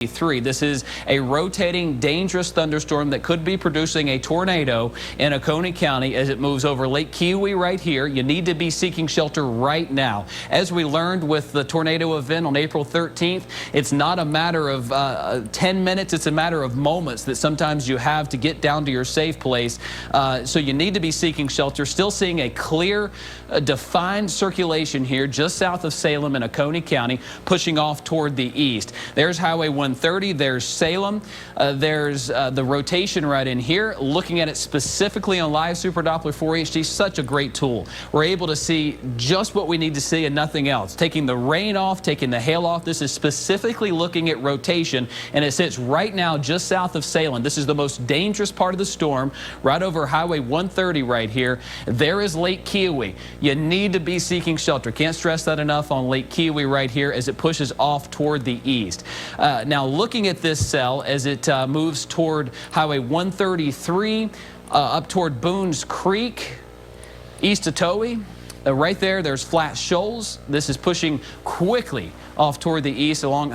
This is a rotating, dangerous thunderstorm that could be producing a tornado in Oconee County as it moves over Lake Kiwi right here. You need to be seeking shelter right now. As we learned with the tornado event on April 13th, it's not a matter of 10 minutes, it's a matter of moments that sometimes you have to get down to your safe place. So you need to be seeking shelter. Still seeing a clear, defined circulation here just south of Salem in Oconee County, pushing off toward the east. There's Highway 130, there's Salem, there's the rotation right in here. Looking at it specifically on Live Super Doppler 4 HD, such a great tool. We're able to see just what we need to see and nothing else. Taking the rain off, taking the hail off. This is specifically looking at rotation, and it sits right now just south of Salem. This is the most dangerous part of the storm, right over Highway 130 right here. There is Lake Kiwi. You need to be seeking shelter. Can't stress that enough on Lake Kiwi right here as it pushes off toward the east. Now looking at this cell as it moves toward Highway 133, up toward Boone's Creek, east of Towee. Right there, there's Flat Shoals. This is pushing quickly off toward the east along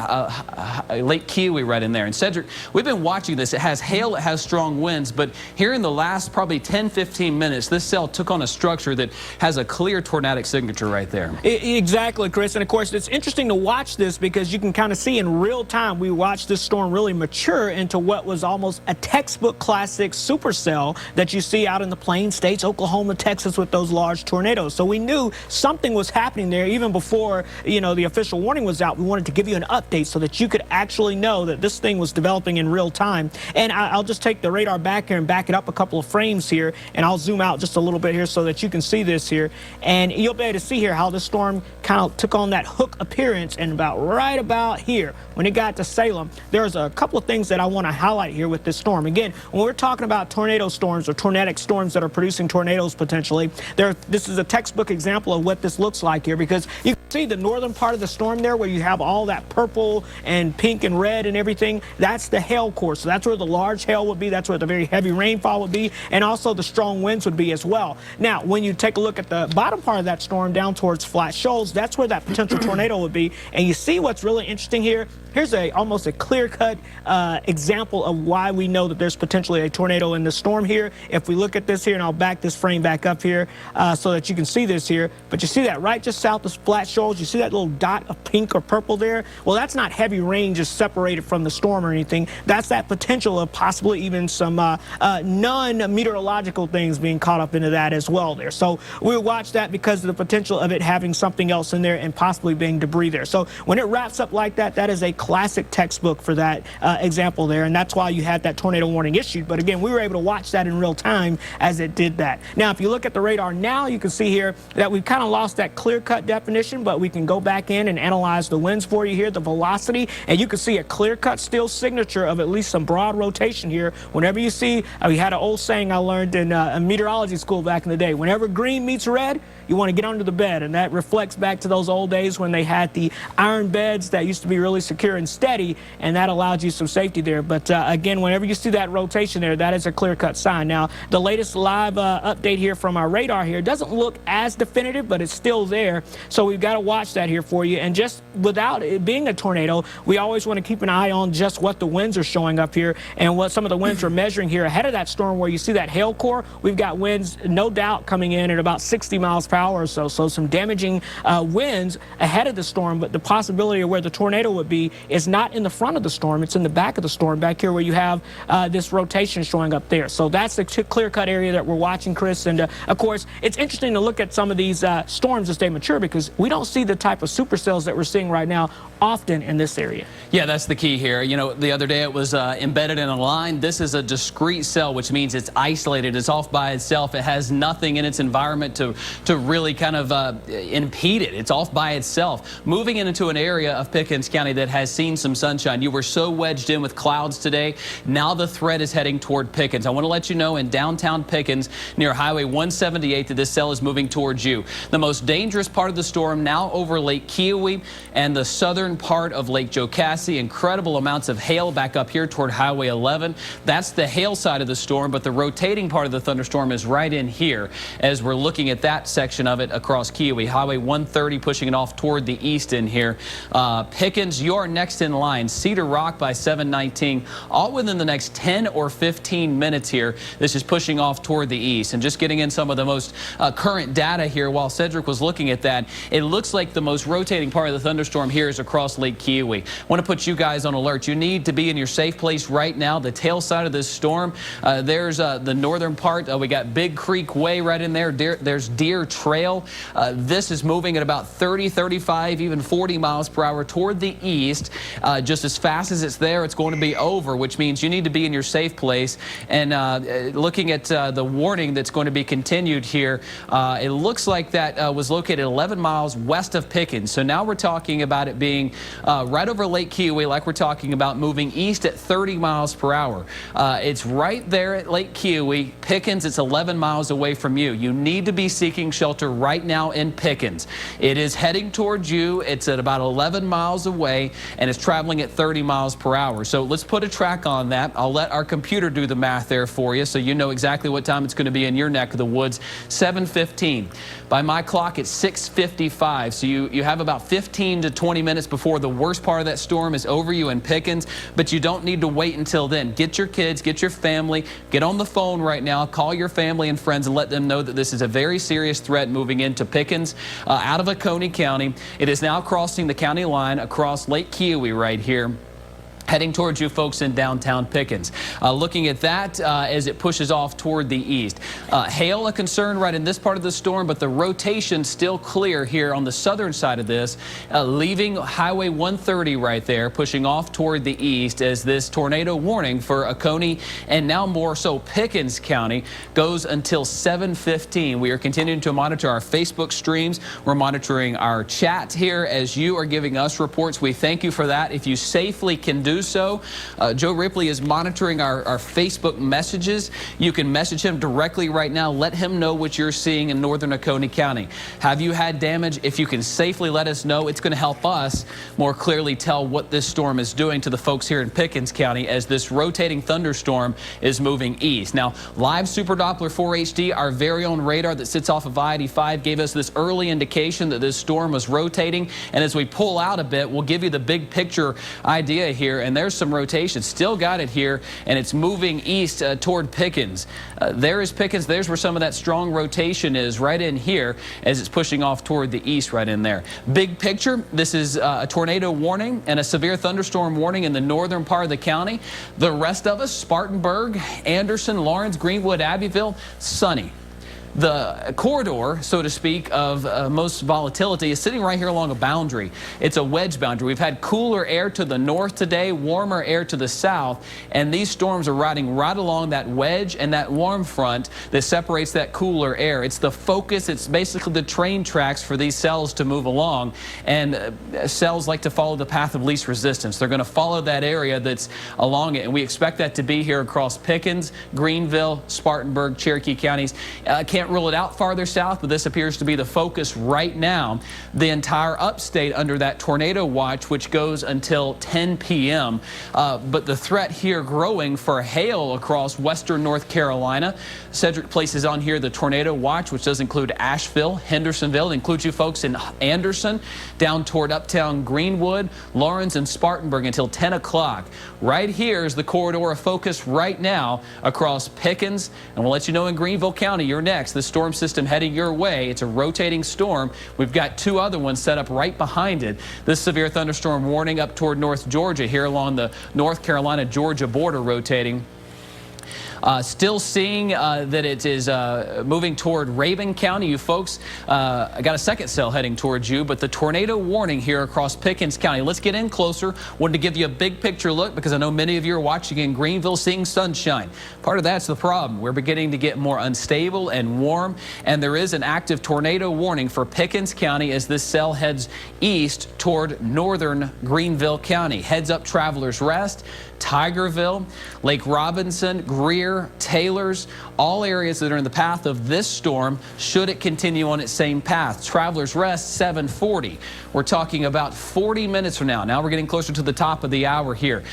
Lake Kiwi right in there. And Cedric, we've been watching this. It has hail, it has strong winds, but here in the last probably 10-15 minutes, this cell took on a structure that has a clear tornadic signature right there. Exactly, Chris. And of course, it's interesting to watch this because you can kind of see in real time, we watched this storm really mature into what was almost a textbook classic supercell that you see out in the Plain States, Oklahoma, Texas, with those large tornadoes. So we knew something was happening there even before, you know, the official warning was out. We wanted to give you an update so that you could actually know that this thing was developing in real time. And I'll just take the radar back here and back it up a couple of frames here, and I'll zoom out just a little bit here so that you can see this here. And you'll be able to see here how the storm kind of took on that hook appearance, and right about here, when it got to Salem, there's a couple of things that I want to highlight here with this storm. Again, when we're talking about tornado storms or tornadic storms that are producing tornadoes potentially, this is a textbook example of what this looks like here, because you can see the northern part of the storm there where you have all that purple and pink and red and everything. That's the hail core. So that's where the large hail would be. That's where the very heavy rainfall would be, and also the strong winds would be as well. Now, when you take a look at the bottom part of that storm down towards Flat Shoals, that's where that potential tornado would be. And you see what's really interesting here? Here's almost a clear-cut example of why we know that there's potentially a tornado in the storm here. If we look at this here, and I'll back this frame back up here so that you can see this here, but you see that right just south of Flat Shoals, you see that little dot of pink or purple there? Well, that's not heavy rain just separated from the storm or anything. That's that potential of possibly even some non-meteorological things being caught up into that as well there. So we'll watch that because of the potential of it having something else in there and possibly being debris there. So when it wraps up like that, that is a classic textbook for that example there, and that's why you had that tornado warning issued. But again, we were able to watch that in real time as it did that. Now, if you look at the radar now, you can see here that we've kind of lost that clear-cut definition, but we can go back in and analyze the winds for you here, the velocity, and you can see a clear-cut still signature of at least some broad rotation here. Whenever you see, we had an old saying I learned in meteorology school back in the day, whenever green meets red, you want to get under the bed, and that reflects back to those old days when they had the iron beds that used to be really secure and steady, and that allowed you some safety there. But again, whenever you see that rotation there, that is a clear-cut sign. Now, the latest live update here from our radar here doesn't look as definitive, but it's still there, so we've got to watch that here for you. And just without it being a tornado, we always want to keep an eye on just what the winds are showing up here and what some of the winds are measuring here ahead of that storm. Where you see that hail core, we've got winds no doubt coming in at about 60 miles per hour or so. So some damaging winds ahead of the storm, but the possibility of where the tornado would be is not in the front of the storm, it's in the back of the storm back here where you have this rotation showing up there. So that's the clear-cut area that we're watching, Chris. And of course, it's interesting to look at some of these storms as they mature, because we don't see the type of supercells that we're seeing right now often in this area. Yeah, that's the key here. You know, the other day it was embedded in a line. This is a discrete cell, which means it's isolated. It's off by itself. It has nothing in its environment to really kind of impede it. It's off by itself. Moving into an area of Pickens County that has seen some sunshine. You were so wedged in with clouds today. Now the threat is heading toward Pickens. I want to let you know in downtown Pickens near Highway 178 that this cell is moving towards you. The most dangerous part of the storm now now over Lake Kiowee and the southern part of Lake Jocassee. Incredible amounts of hail back up here toward Highway 11. That's the hail side of the storm, but the rotating part of the thunderstorm is right in here as we're looking at that section of it across Kiowee. Highway 130 pushing it off toward the east in here. Pickens, you're next in line. Cedar Rock by 719, all within the next 10 or 15 minutes here. This is pushing off toward the east. And just getting in some of the most current data here while Cedric was looking at that, it looks like the most rotating part of the thunderstorm here is across Lake Kiowee. I want to put you guys on alert. You need to be in your safe place right now. The tail side of this storm, there's the northern part. We got Big Creek Way right in there. There's Deer Trail. This is moving at about 30, 35, even 40 miles per hour toward the east. Just as fast as it's there, it's going to be over, which means you need to be in your safe place. And looking at the warning that's going to be continued here, it looks like that was located 11 miles west of Pickens. So now we're talking about it being right over Lake Kiowee, like we're talking about, moving east at 30 miles per hour. It's right there at Lake Kiowee. Pickens, it's 11 miles away from you. You need to be seeking shelter right now in Pickens. It is heading towards you. It's at about 11 miles away, and it's traveling at 30 miles per hour. So let's put a track on that. I'll let our computer do the math there for you so you know exactly what time it's going to be in your neck of the woods. 7:15. By my clock, it's 6:55. So you have about 15 to 20 minutes before the worst part of that storm is over you in Pickens, but you don't need to wait until then. Get your kids, get your family, get on the phone right now, call your family and friends and let them know that this is a very serious threat moving into Pickens out of Oconee County. It is now crossing the county line across Lake Kiowee right here, heading towards you folks in downtown Pickens. Looking at that as it pushes off toward the east. Hail a concern right in this part of the storm, but the rotation still clear here on the southern side of this, leaving Highway 130 right there, pushing off toward the east as this tornado warning for Oconee and now more so Pickens County goes until 7:15. We are continuing to monitor our Facebook streams. We're monitoring our chat here as you are giving us reports. We thank you for that. If you safely can do so. Joe Ripley is monitoring our Facebook messages. You can message him directly right now. Let him know what you're seeing in northern Oconee County. Have you had damage? If you can safely let us know, it's going to help us more clearly tell what this storm is doing to the folks here in Pickens County as this rotating thunderstorm is moving east. Now, live Super Doppler 4 HD, our very own radar that sits off of I-85, gave us this early indication that this storm was rotating. And as we pull out a bit, we'll give you the big picture idea here. And there's some rotation. Still got it here, and it's moving east toward Pickens. There is Pickens. There's where some of that strong rotation is, right in here as it's pushing off toward the east right in there. Big picture, this is a tornado warning and a severe thunderstorm warning in the northern part of the county. The rest of us, Spartanburg, Anderson, Lawrence, Greenwood, Abbeville, sunny. The corridor, so to speak, of most volatility is sitting right here along a boundary. It's a wedge boundary. We've had cooler air to the north today, warmer air to the south, and these storms are riding right along that wedge and that warm front that separates that cooler air. It's the focus. It's basically the train tracks for these cells to move along, and cells like to follow the path of least resistance. They're going to follow that area that's along it, and we expect that to be here across Pickens, Greenville, Spartanburg, Cherokee counties. Can't rule it out farther south, but this appears to be the focus right now. The entire upstate under that tornado watch, which goes until 10 p.m. But the threat here growing for hail across western North Carolina. Cedric places on here the tornado watch, which does include Asheville, Hendersonville. It includes you folks in Anderson, down toward uptown Greenwood, Lawrence, and Spartanburg until 10 o'clock. Right here is the corridor of focus right now across Pickens, and we'll let you know in Greenville County, you're next. The storm system heading your way. It's a rotating storm. We've got two other ones set up right behind it. This severe thunderstorm warning up toward North Georgia here along the North Carolina-Georgia border rotating. Still seeing that it is moving toward Rabun County. You folks, I got a second cell heading towards you, but the tornado warning here across Pickens County. Let's get in closer. Wanted to give you a big picture look because I know many of you are watching in Greenville seeing sunshine. Part of that's the problem. We're beginning to get more unstable and warm, and there is an active tornado warning for Pickens County as this cell heads east toward northern Greenville County. Heads up Travelers Rest, Tigerville, Lake Robinson, Greer, Lanier, Taylors, all areas that are in the path of this storm should it continue on its same path. Travelers Rest 7:40. We're talking about 40 minutes from now. Now we're getting closer to the top of the hour here.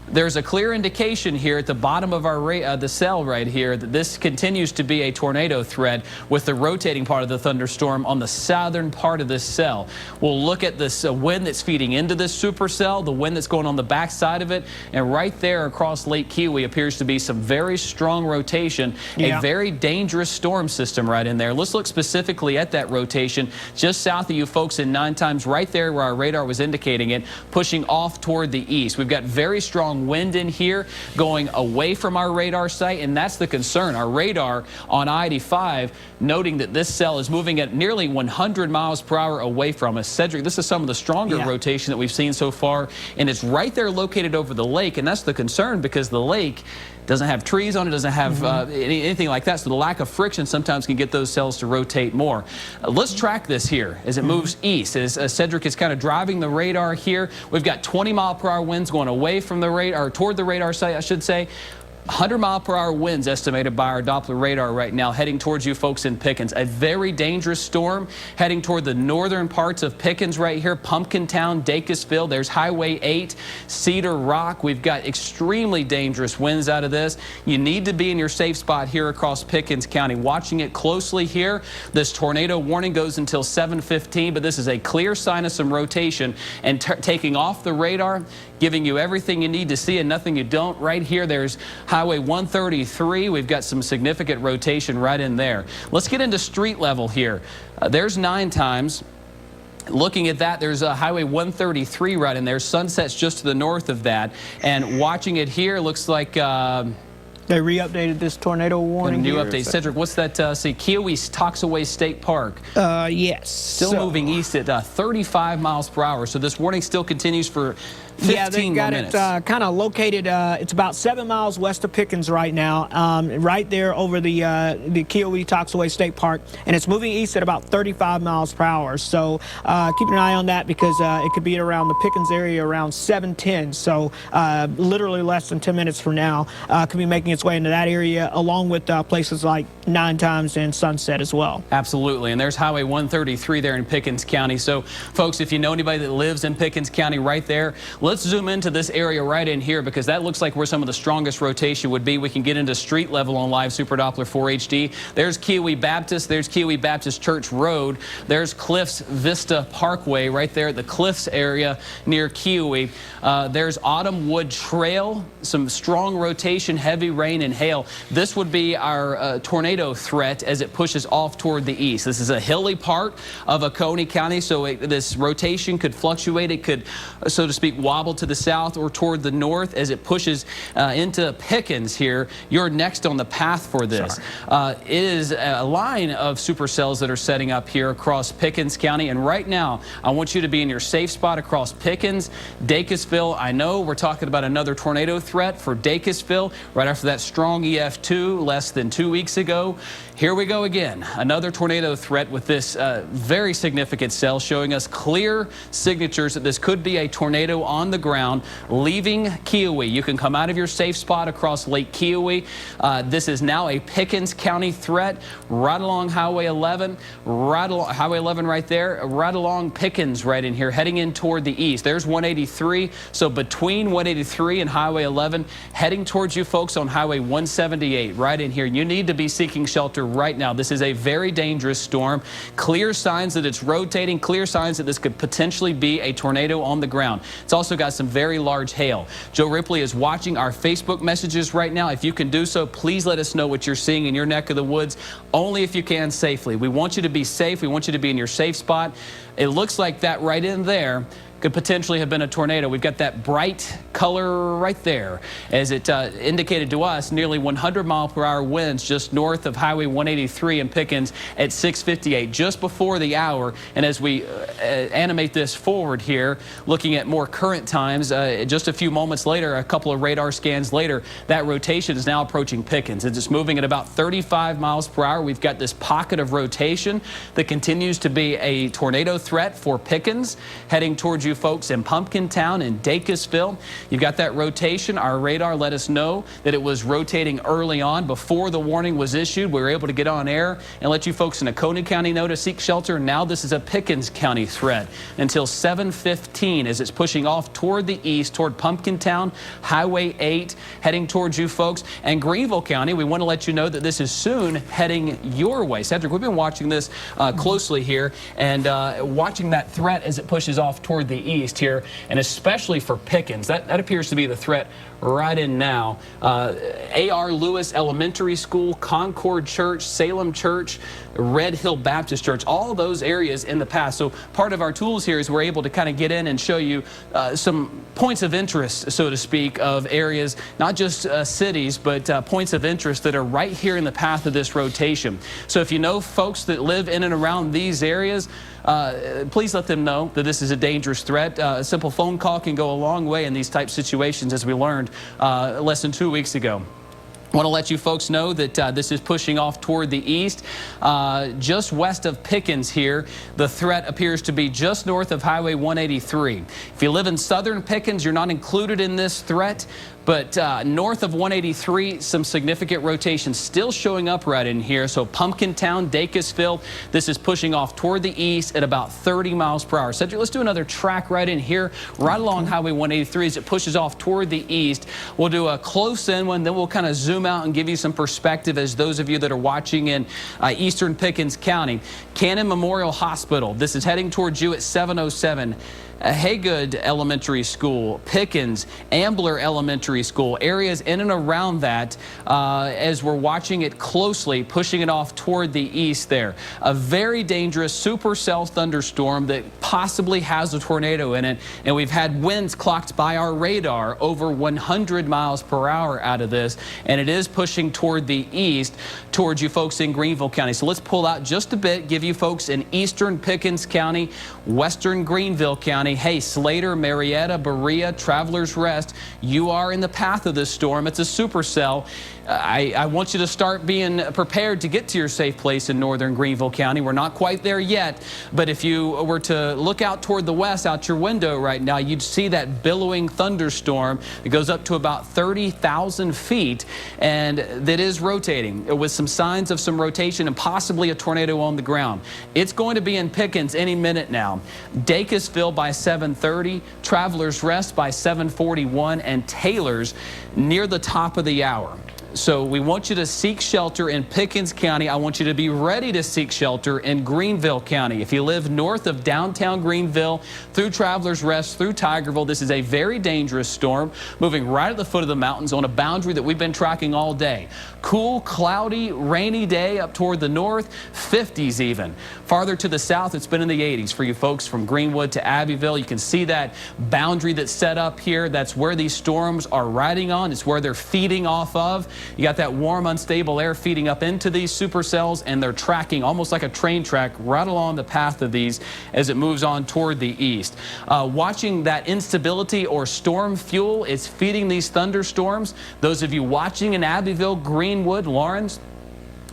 There's a clear indication here at the bottom of our the cell right here that this continues to be a tornado threat with the rotating part of the thunderstorm on the southern part of this cell. We'll look at this wind that's feeding into this supercell, the wind that's going on the back side of it, and right there across Lake Kiwi appears to be some very strong rotation, a very dangerous storm system right in there. Let's look specifically at that rotation just south of you folks in 9 times, right there where our radar was indicating it, pushing off toward the east. We've got very strong wind in here going away from our radar site, and that's the concern. Our radar on I-85 noting that this cell is moving at nearly 100 miles per hour away from us. Cedric, this is some of the stronger rotation that we've seen so far, and it's right there located over the lake, and that's the concern because the lake doesn't have trees on it, doesn't have anything like that, so the lack of friction sometimes can get those cells to rotate more. Let's track this here as it moves east. As Cedric is kind of driving the radar here, we've got 20-mile-per-hour winds going away from the radar, or toward the radar site, I should say. 100-mile-per-hour winds estimated by our Doppler radar right now heading towards you folks in Pickens. A very dangerous storm heading toward the northern parts of Pickens right here, Pumpkin Town, Dacusville. There's Highway 8, Cedar Rock. We've got extremely dangerous winds out of this. You need to be in your safe spot here across Pickens County. Watching it closely here. This tornado warning goes until 7:15, but this is a clear sign of some rotation and taking off the radar, giving you everything you need to see and nothing you don't. Right here, there's Highway 133. We've got some significant rotation right in there. Let's get into street level here. There's 9 times. Looking at that, there's Highway 133 right in there. Sunset's just to the north of that. And watching it here, looks like they re-updated this tornado warning. New update. Cedric, what's that? Kiowee Toxaway State Park. Yes. Still moving east at 35 miles per hour. So this warning still continues for 15 got minutes. It kind of located, it's about 7 miles west of Pickens right now, right there over the Kiowee Toxaway State Park, and it's moving east at about 35 miles per hour. So keep an eye on that because it could be around the Pickens area around 7:10. So literally less than 10 minutes from now, could be making its way into that area, along with places like 9 times and Sunset as well. Absolutely, and there's Highway 133 there in Pickens County. So folks, if you know anybody that lives in Pickens County right there, let's zoom into this area right in here because that looks like where some of the strongest rotation would be. We can get into street level on live Super Doppler 4 HD. There's Kiowee Baptist. There's Kiowee Baptist Church Road. There's Cliffs Vista Parkway right there at the Cliffs area near Kiowee. There's Autumn Wood Trail. Some strong rotation, heavy rain and hail. This would be our tornado threat as it pushes off toward the east. This is a hilly part of Oconee County, so this rotation could fluctuate. It could, so to speak, wobble to the south or toward the north as it pushes into Pickens here. You're next on the path for this. It is a line of supercells that are setting up here across Pickens County, and right now I want you to be in your safe spot across Pickens, Dacusville. I know we're talking about another tornado threat for Dacusville right after that strong EF2 less than 2 weeks ago. Here we go again. Another tornado threat with this very significant cell showing us clear signatures that this could be a tornado on the ground leaving Kiowee. You can come out of your safe spot across Lake Kiowee. This is now a Pickens County threat right along Highway 11, Highway 11 right there, right along Pickens right in here, heading in toward the east. There's 183. So between 183 and Highway 11, heading towards you folks on Highway 178 right in here. You need to be seeking shelter right now. This is a very dangerous storm. Clear signs that it's rotating, clear signs that this could potentially be a tornado on the ground. It's also got some very large hail. Joe Ripley is watching our Facebook messages right now. If you can do so, please let us know what you're seeing in your neck of the woods, only if you can safely. We want you to be safe. We want you to be in your safe spot. It looks like that right in there could potentially have been a tornado. We've got that bright color right there as it indicated to us nearly 100-mile-per-hour winds just north of Highway 183 in Pickens at 6:58, just before the hour. And as we animate this forward here, looking at more current times, just a few moments later, a couple of radar scans later, that rotation is now approaching Pickens. It's moving at about 35 miles per hour. We've got this pocket of rotation that continues to be a tornado threat for Pickens, heading towards you you folks in Pumpkin Town and Dacusville. You've got that rotation. Our radar let us know that it was rotating early on before the warning was issued. We were able to get on air and let you folks in Oconee County know to seek shelter. Now this is a Pickens County threat until 7:15 as it's pushing off toward the east, toward Pumpkin Town, Highway 8, heading towards you folks. And Greenville County, we want to let you know that this is soon heading your way. Cedric, we've been watching this closely here and watching that threat as it pushes off toward the east here, and especially for Pickens. That appears to be the threat right in now. A.R. Lewis Elementary School, Concord Church, Salem Church, Red Hill Baptist Church, all those areas in the past. So part of our tools here is we're able to kind of get in and show you some points of interest, so to speak, of areas, not just cities, but points of interest that are right here in the path of this rotation. So if you know folks that live in and around these areas, please let them know that this is a dangerous threat. A simple phone call can go a long way in these type situations, as we learned less than 2 weeks ago. I want to let you folks know that this is pushing off toward the east, just west of Pickens here. The threat appears to be just north of Highway 183. If you live in southern Pickens, you're not included in this threat. But north of 183, some significant rotation still showing up right in here. So Pumpkin Town, Dacusville, this is pushing off toward the east at about 30 miles per hour. Cedric, let's do another track right in here, right along Highway 183 as it pushes off toward the east. We'll do a close-in one, then we'll kind of zoom out and give you some perspective as those of you that are watching in eastern Pickens County. Cannon Memorial Hospital, this is heading towards you at 707. Haygood Elementary School, Pickens, Ambler Elementary School, areas in and around that as we're watching it closely, pushing it off toward the east there. A very dangerous supercell thunderstorm that possibly has a tornado in it, and we've had winds clocked by our radar over 100 miles per hour out of this, and it is pushing toward the east towards you folks in Greenville County. So let's pull out just a bit, give you folks in eastern Pickens County, western Greenville County. Hey, Slater, Marietta, Berea, Travelers Rest, you are in the path of this storm. It's a supercell. I want you to start being prepared to get to your safe place in northern Greenville County. We're not quite there yet, but if you were to look out toward the west out your window right now, you'd see that billowing thunderstorm. It goes up to about 30,000 feet, and that is rotating with some signs of some rotation and possibly a tornado on the ground. It's going to be in Pickens any minute now. Dacusville by 7:30, Travelers Rest by 7:41, and Taylor's near the top of the hour. So we want you to seek shelter in Pickens County. I want you to be ready to seek shelter in Greenville County. If you live north of downtown Greenville, through Travelers Rest, through Tigerville, this is a very dangerous storm moving right at the foot of the mountains on a boundary that we've been tracking all day. Cool, cloudy, rainy day up toward the north, 50s even. Farther to the south, it's been in the 80s for you folks from Greenwood to Abbeville. You can see that boundary that's set up here. That's where these storms are riding on. It's where they're feeding off of. You got that warm, unstable air feeding up into these supercells, and they're tracking almost like a train track right along the path of these as it moves on toward the east. Watching that instability or storm fuel is feeding these thunderstorms. Those of you watching in Abbeville, Greenwood, Lawrence,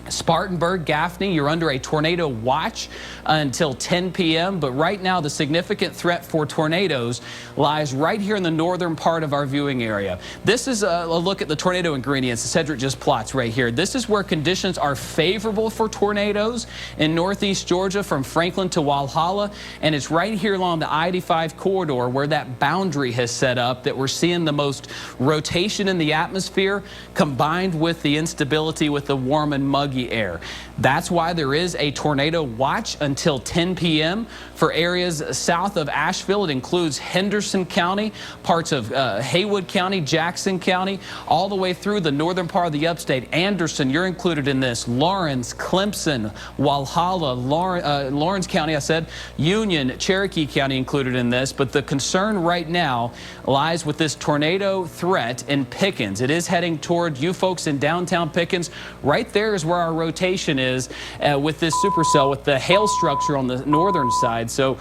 Spartanburg, Gaffney, you're under a tornado watch until 10 p.m. But right now, the significant threat for tornadoes lies right here in the northern part of our viewing area. This is a look at the tornado ingredients Cedric just plots right here. This is where conditions are favorable for tornadoes in northeast Georgia from Franklin to Walhalla. And it's right here along the I-85 corridor where that boundary has set up that we're seeing the most rotation in the atmosphere combined with the instability with the warm and muggy air. That's why there is a tornado watch until 10 p.m. for areas south of Asheville. It includes Henderson County, parts of Haywood County, Jackson County, all the way through the northern part of the upstate. Anderson, you're included in this. Lawrence, Clemson, Walhalla, Lawrence County, I said, Union, Cherokee County included in this. But the concern right now lies with this tornado threat in Pickens. It is heading toward you folks in downtown Pickens. Right there is where our rotation is with this supercell, with the hail structure on the northern side. So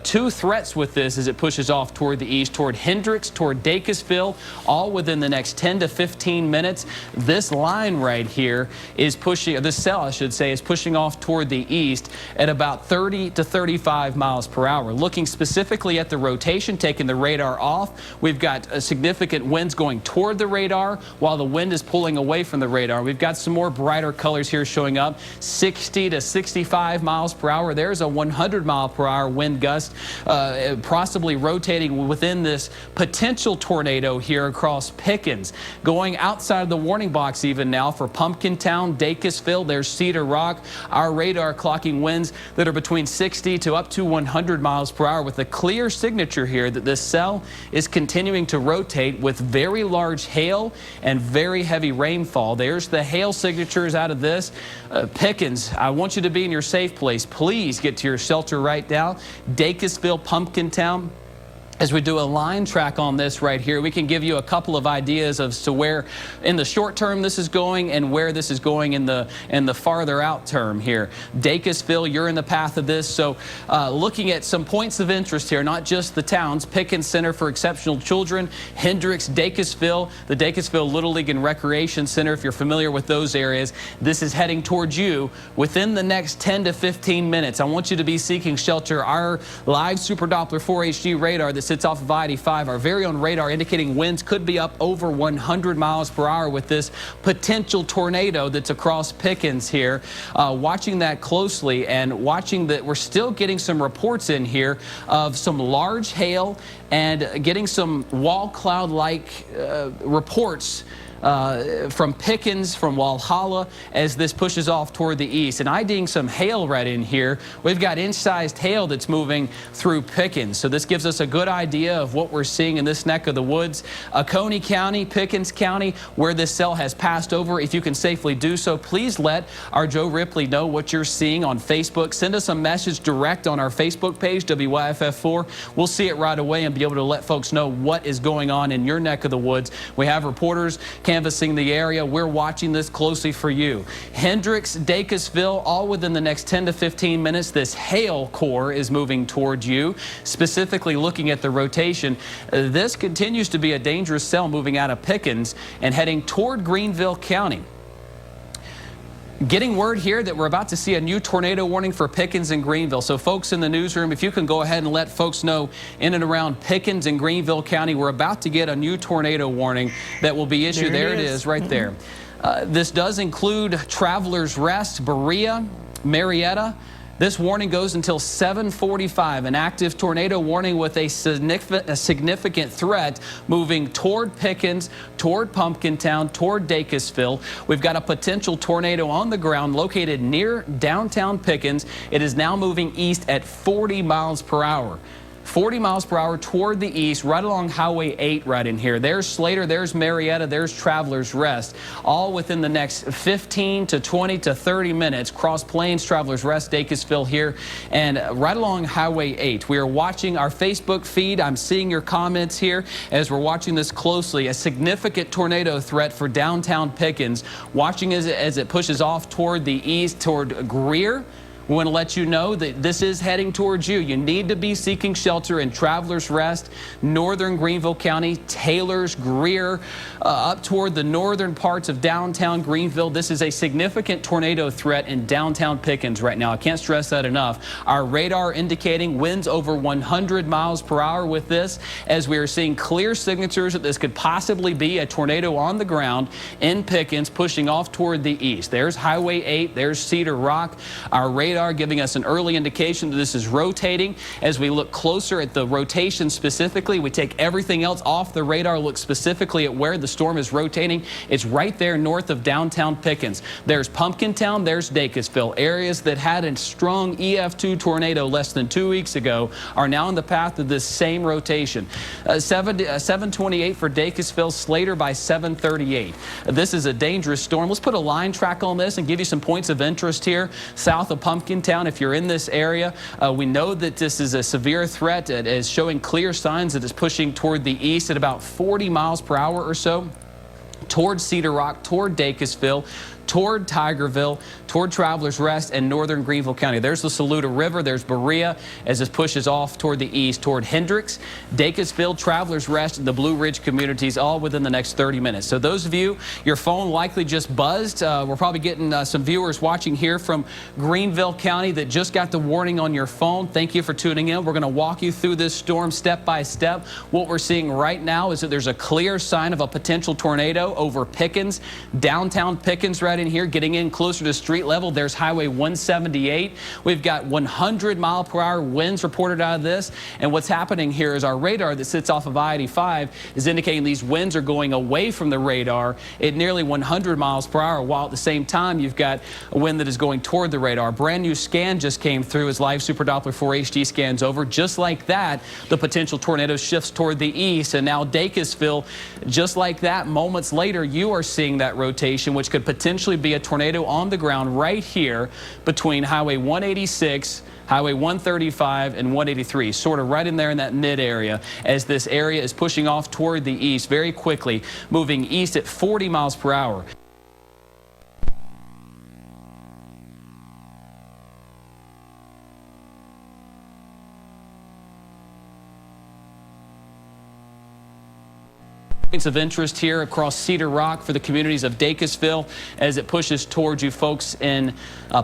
two threats with this as it pushes off toward the east, toward Hendricks, toward Dacusville, all within the next 10 to 15 minutes. This line right here is pushing, this cell I should say, is pushing off toward the east at about 30 to 35 miles per hour. Looking specifically at the rotation, taking the radar off, we've got significant winds going toward the radar while the wind is pulling away from the radar. We've got some more brighter colors here showing up, 60 to 65 miles per hour. There's a 100 mile per hour wind gust, possibly rotating within this potential tornado here across Pickens. Going outside of the warning box even now for Pumpkintown, Dacusville, there's Cedar Rock. Our radar clocking winds that are between 60 to up to 100 miles per hour with a clear signature here that this cell is continuing to rotate with very large hail and very heavy rainfall. There's the hail signatures out of this. Pickens, I want you to be in your safe place. Please get to your shelter right now. Dacusville, Pumpkintown. As we do a line track on this right here, we can give you a couple of ideas as to where in the short term this is going and where this is going in the farther out term here. Dacusville, you're in the path of this. So looking at some points of interest here, not just the towns, Pickens Center for Exceptional Children, Hendricks, Dacusville, the Dacusville Little League and Recreation Center, if you're familiar with those areas. This is heading towards you within the next 10 to 15 minutes. I want you to be seeking shelter. Our live Super Doppler 4 HD radar that sits off of I-85, our very own radar indicating winds could be up over 100 miles per hour with this potential tornado that's across Pickens here. Watching that closely and watching that we're still getting some reports in here of some large hail and getting some wall cloud-like reports from Pickens, from Walhalla, as this pushes off toward the east. And IDing some hail right in here. We've got inch-sized hail that's moving through Pickens. So this gives us a good idea of what we're seeing in this neck of the woods. Oconee County, Pickens County, where this cell has passed over. If you can safely do so, please let our Joe Ripley know what you're seeing on Facebook. Send us a message direct on our Facebook page, WYFF4. We'll see it right away and be able to let folks know what is going on in your neck of the woods. We have reporters canvassing the area. We're watching this closely for you. Hendricks, Dacusville, all within the next 10 to 15 minutes, this hail core is moving towards you. Specifically looking at the rotation, this continues to be a dangerous cell moving out of Pickens and heading toward Greenville County. Getting word here that we're about to see a new tornado warning for Pickens and Greenville. So folks in the newsroom, if you can go ahead and let folks know in and around Pickens and Greenville County, we're about to get a new tornado warning that will be issued. There it is right there. This does include Travelers Rest, Berea, Marietta. This warning goes until 7:45, an active tornado warning with a significant threat moving toward Pickens, toward Pumpkintown, toward Dacusville. We've got a potential tornado on the ground located near downtown Pickens. It is now moving east at 40 miles per hour. 40 miles per hour toward the east, right along Highway 8 right in here. There's Slater, there's Marietta, there's Travelers Rest, all within the next 15 to 20 to 30 minutes. Cross Plains, Travelers Rest, Dacusville here, and right along Highway 8. We are watching our Facebook feed. I'm seeing your comments here as we're watching this closely. A significant tornado threat for downtown Pickens. Watching as it pushes off toward the east, toward Greer. We want to let you know that this is heading towards you. You need to be seeking shelter in Travelers Rest, northern Greenville County, Taylors, Greer, up toward the northern parts of downtown Greenville. This is a significant tornado threat in downtown Pickens right now. I can't stress that enough. Our radar indicating winds over 100 miles per hour with this, as we are seeing clear signatures that this could possibly be a tornado on the ground in Pickens pushing off toward the east. There's Highway 8, there's Cedar Rock. Our radar giving us an early indication that this is rotating. As we look closer at the rotation specifically, we take everything else off the radar, look specifically at where the storm is rotating. It's right there north of downtown Pickens. There's Pumpkintown, there's Dacusville. Areas that had a strong EF2 tornado less than 2 weeks ago are now in the path of this same rotation. 728 for Dacusville, Slater by 738. This is a dangerous storm. Let's put a line track on this and give you some points of interest here. South of Pumpkintown, if you're in this area, we know that this is a severe threat. It is showing clear signs that it's pushing toward the east at about 40 miles per hour or so. Toward Cedar Rock, toward Dacusville, toward Tigerville, toward Travelers Rest and northern Greenville County. There's the Saluda River. There's Berea as it pushes off toward the east, toward Hendricks, Dacusville, Travelers Rest, and the Blue Ridge communities, all within the next 30 minutes. So those of you, your phone likely just buzzed. We're probably getting some viewers watching here from Greenville County that just got the warning on your phone. Thank you for tuning in. We're going to walk you through this storm step by step. What we're seeing right now is that there's a clear sign of a potential tornado over Pickens, downtown Pickens right in here, getting in closer to street level. There's Highway 178. We've got 100-mile-per-hour winds reported out of this. And what's happening here is our radar that sits off of I-85 is indicating these winds are going away from the radar at nearly 100 miles per hour, while at the same time you've got a wind that is going toward the radar. Brand new scan just came through as live Super Doppler 4 HD scans over. Just like that, the potential tornado shifts toward the east, and now Dacusville, just like that, moments later, you are seeing that rotation, which could potentially be a tornado on the ground right here between Highway 186, Highway 135 and 183, sort of right in there in that mid area, as this area is pushing off toward the east very quickly, moving east at 40 miles per hour. Points of interest here across Cedar Rock for the communities of Dacusville as it pushes towards you folks in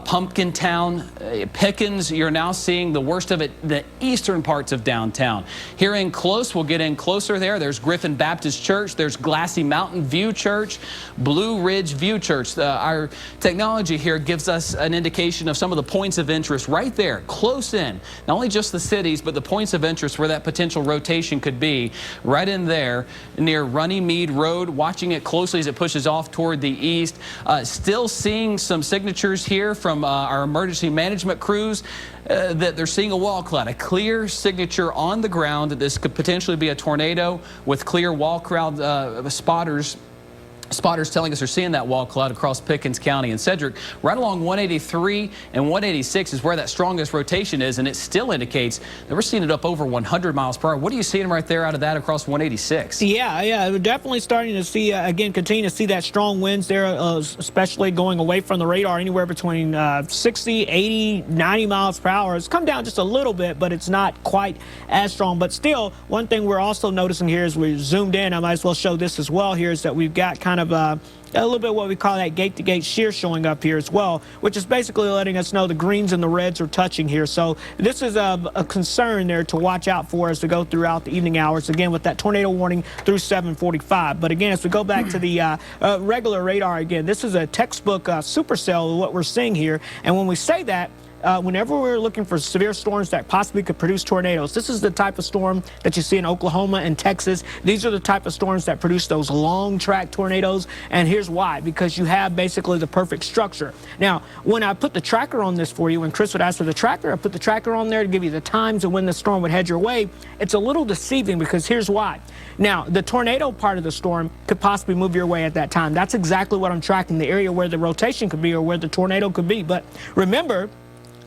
Pumpkin Town. Pickens, you're now seeing the worst of it, the eastern parts of downtown. Here in close, we'll get in closer there. There's Griffin Baptist Church. There's Glassy Mountain View Church, Blue Ridge View Church. Our technology here gives us an indication of some of the points of interest right there, close in. Not only just the cities, but the points of interest where that potential rotation could be right in there near Runnymede Road, watching it closely as it pushes off toward the east. Still seeing some signatures here from our emergency management crews that they're seeing a wall cloud, a clear signature on the ground that this could potentially be a tornado with clear wall cloud spotters telling us they're seeing that wall cloud across Pickens County and Cedric. Right along 183 and 186 is where that strongest rotation is, and it still indicates that we're seeing it up over 100 miles per hour. What are you seeing right there out of that across 186? Yeah, we're definitely starting to see, again, continue to see that strong winds there, especially going away from the radar, anywhere between 60, 80, 90 miles per hour. It's come down just a little bit, but it's not quite as strong. But still, one thing we're also noticing here as we zoomed in, I might as well show this as well here, is that we've got kind of a little bit what we call that gate-to-gate shear showing up here as well, which is basically letting us know the greens and the reds are touching here. So this is a concern there to watch out for as we go throughout the evening hours, again, with that tornado warning through 7:45. But again, as we go back to the regular radar, again, this is a textbook supercell of what we're seeing here. And when we say that, whenever we're looking for severe storms that possibly could produce tornadoes, this is the type of storm that you see in Oklahoma and Texas. These are the type of storms that produce those long track tornadoes. And here's why: because you have basically the perfect structure. Now, when I put the tracker on this for you, when Chris would ask for the tracker, I put the tracker on there to give you the times of when the storm would head your way. It's a little deceiving because here's why. Now, the tornado part of the storm could possibly move your way at that time. That's exactly what I'm tracking, the area where the rotation could be or where the tornado could be. But remember,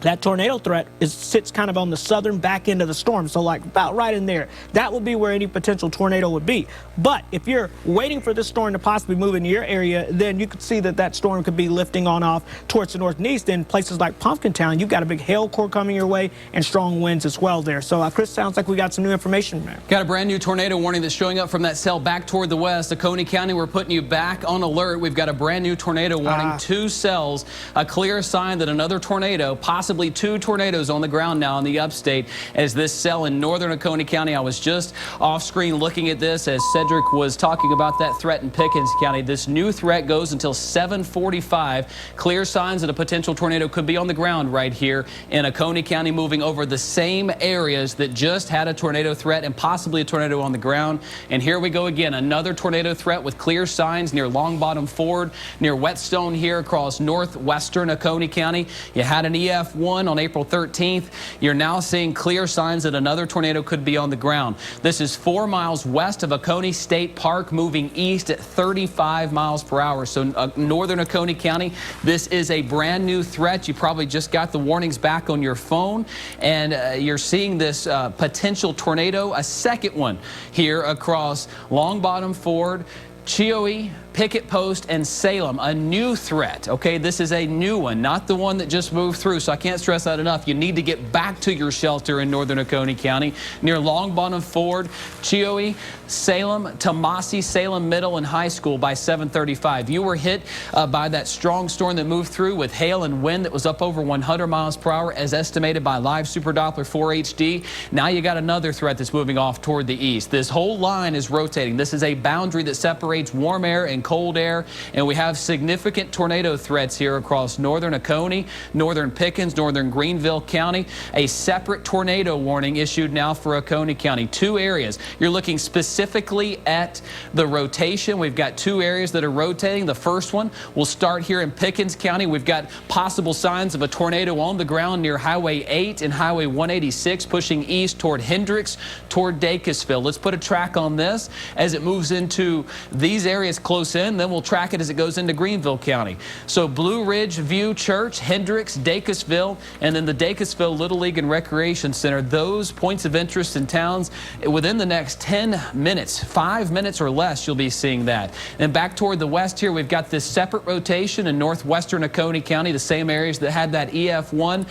that tornado threat sits kind of on the southern back end of the storm, so like about right in there. That would be where any potential tornado would be. But if you're waiting for this storm to possibly move into your area, then you could see that that storm could be lifting on off towards the north and east. In places like Pumpkin Town, you've got a big hail core coming your way and strong winds as well there. So Chris, sounds like we got some new information there. Got a brand new tornado warning that's showing up from that cell back toward the west. Oconee County, we're putting you back on alert. We've got a brand new tornado warning, 2 cells, a clear sign that another tornado, possibly 2 tornadoes on the ground now in the upstate as this cell in northern Oconee County. I was just off screen looking at this as Cedric was talking about that threat in Pickens County. This new threat goes until 7:45. Clear signs that a potential tornado could be on the ground right here in Oconee County, moving over the same areas that just had a tornado threat and possibly a tornado on the ground. And here we go again, another tornado threat with clear signs near Long Bottom Ford, near Whetstone here across northwestern Oconee County. You had an EF1 on April 13th. You're now seeing clear signs that another tornado could be on the ground. This is 4 miles west of Oconee State Park, moving east at 35 miles per hour. So northern Oconee County, this is a brand new threat. You probably just got the warnings back on your phone, and you're seeing this potential tornado, a second one here across Long Bottom Ford, Chioe, Picket Post, and Salem, a new threat. Okay, this is a new one, not the one that just moved through, so I can't stress that enough. You need to get back to your shelter in northern Oconee County near Long Bottom Ford, Chioe, Salem, Tomasi, Salem Middle and High School by 7:35. You were hit by that strong storm that moved through with hail and wind that was up over 100 miles per hour as estimated by Live Super Doppler 4 HD. Now you got another threat that's moving off toward the east. This whole line is rotating. This is a boundary that separates warm air and cold air, and we have significant tornado threats here across northern Oconee, northern Pickens, northern Greenville County. A separate tornado warning issued now for Oconee County. 2 areas. You're looking specifically at the rotation. We've got 2 areas that are rotating. The first one will start here in Pickens County. We've got possible signs of a tornado on the ground near Highway 8 and Highway 186 pushing east toward Hendricks, toward Dacusville. Let's put a track on this as it moves into these areas close in, then we'll track it as it goes into Greenville County. So Blue Ridge View Church, Hendricks, Dacusville, and then the Dacusville Little League and Recreation Center. Those points of interest in towns within the next 10 minutes, 5 minutes or less, you'll be seeing that. And back toward the west here, we've got this separate rotation in northwestern Oconee County, the same areas that had that EF1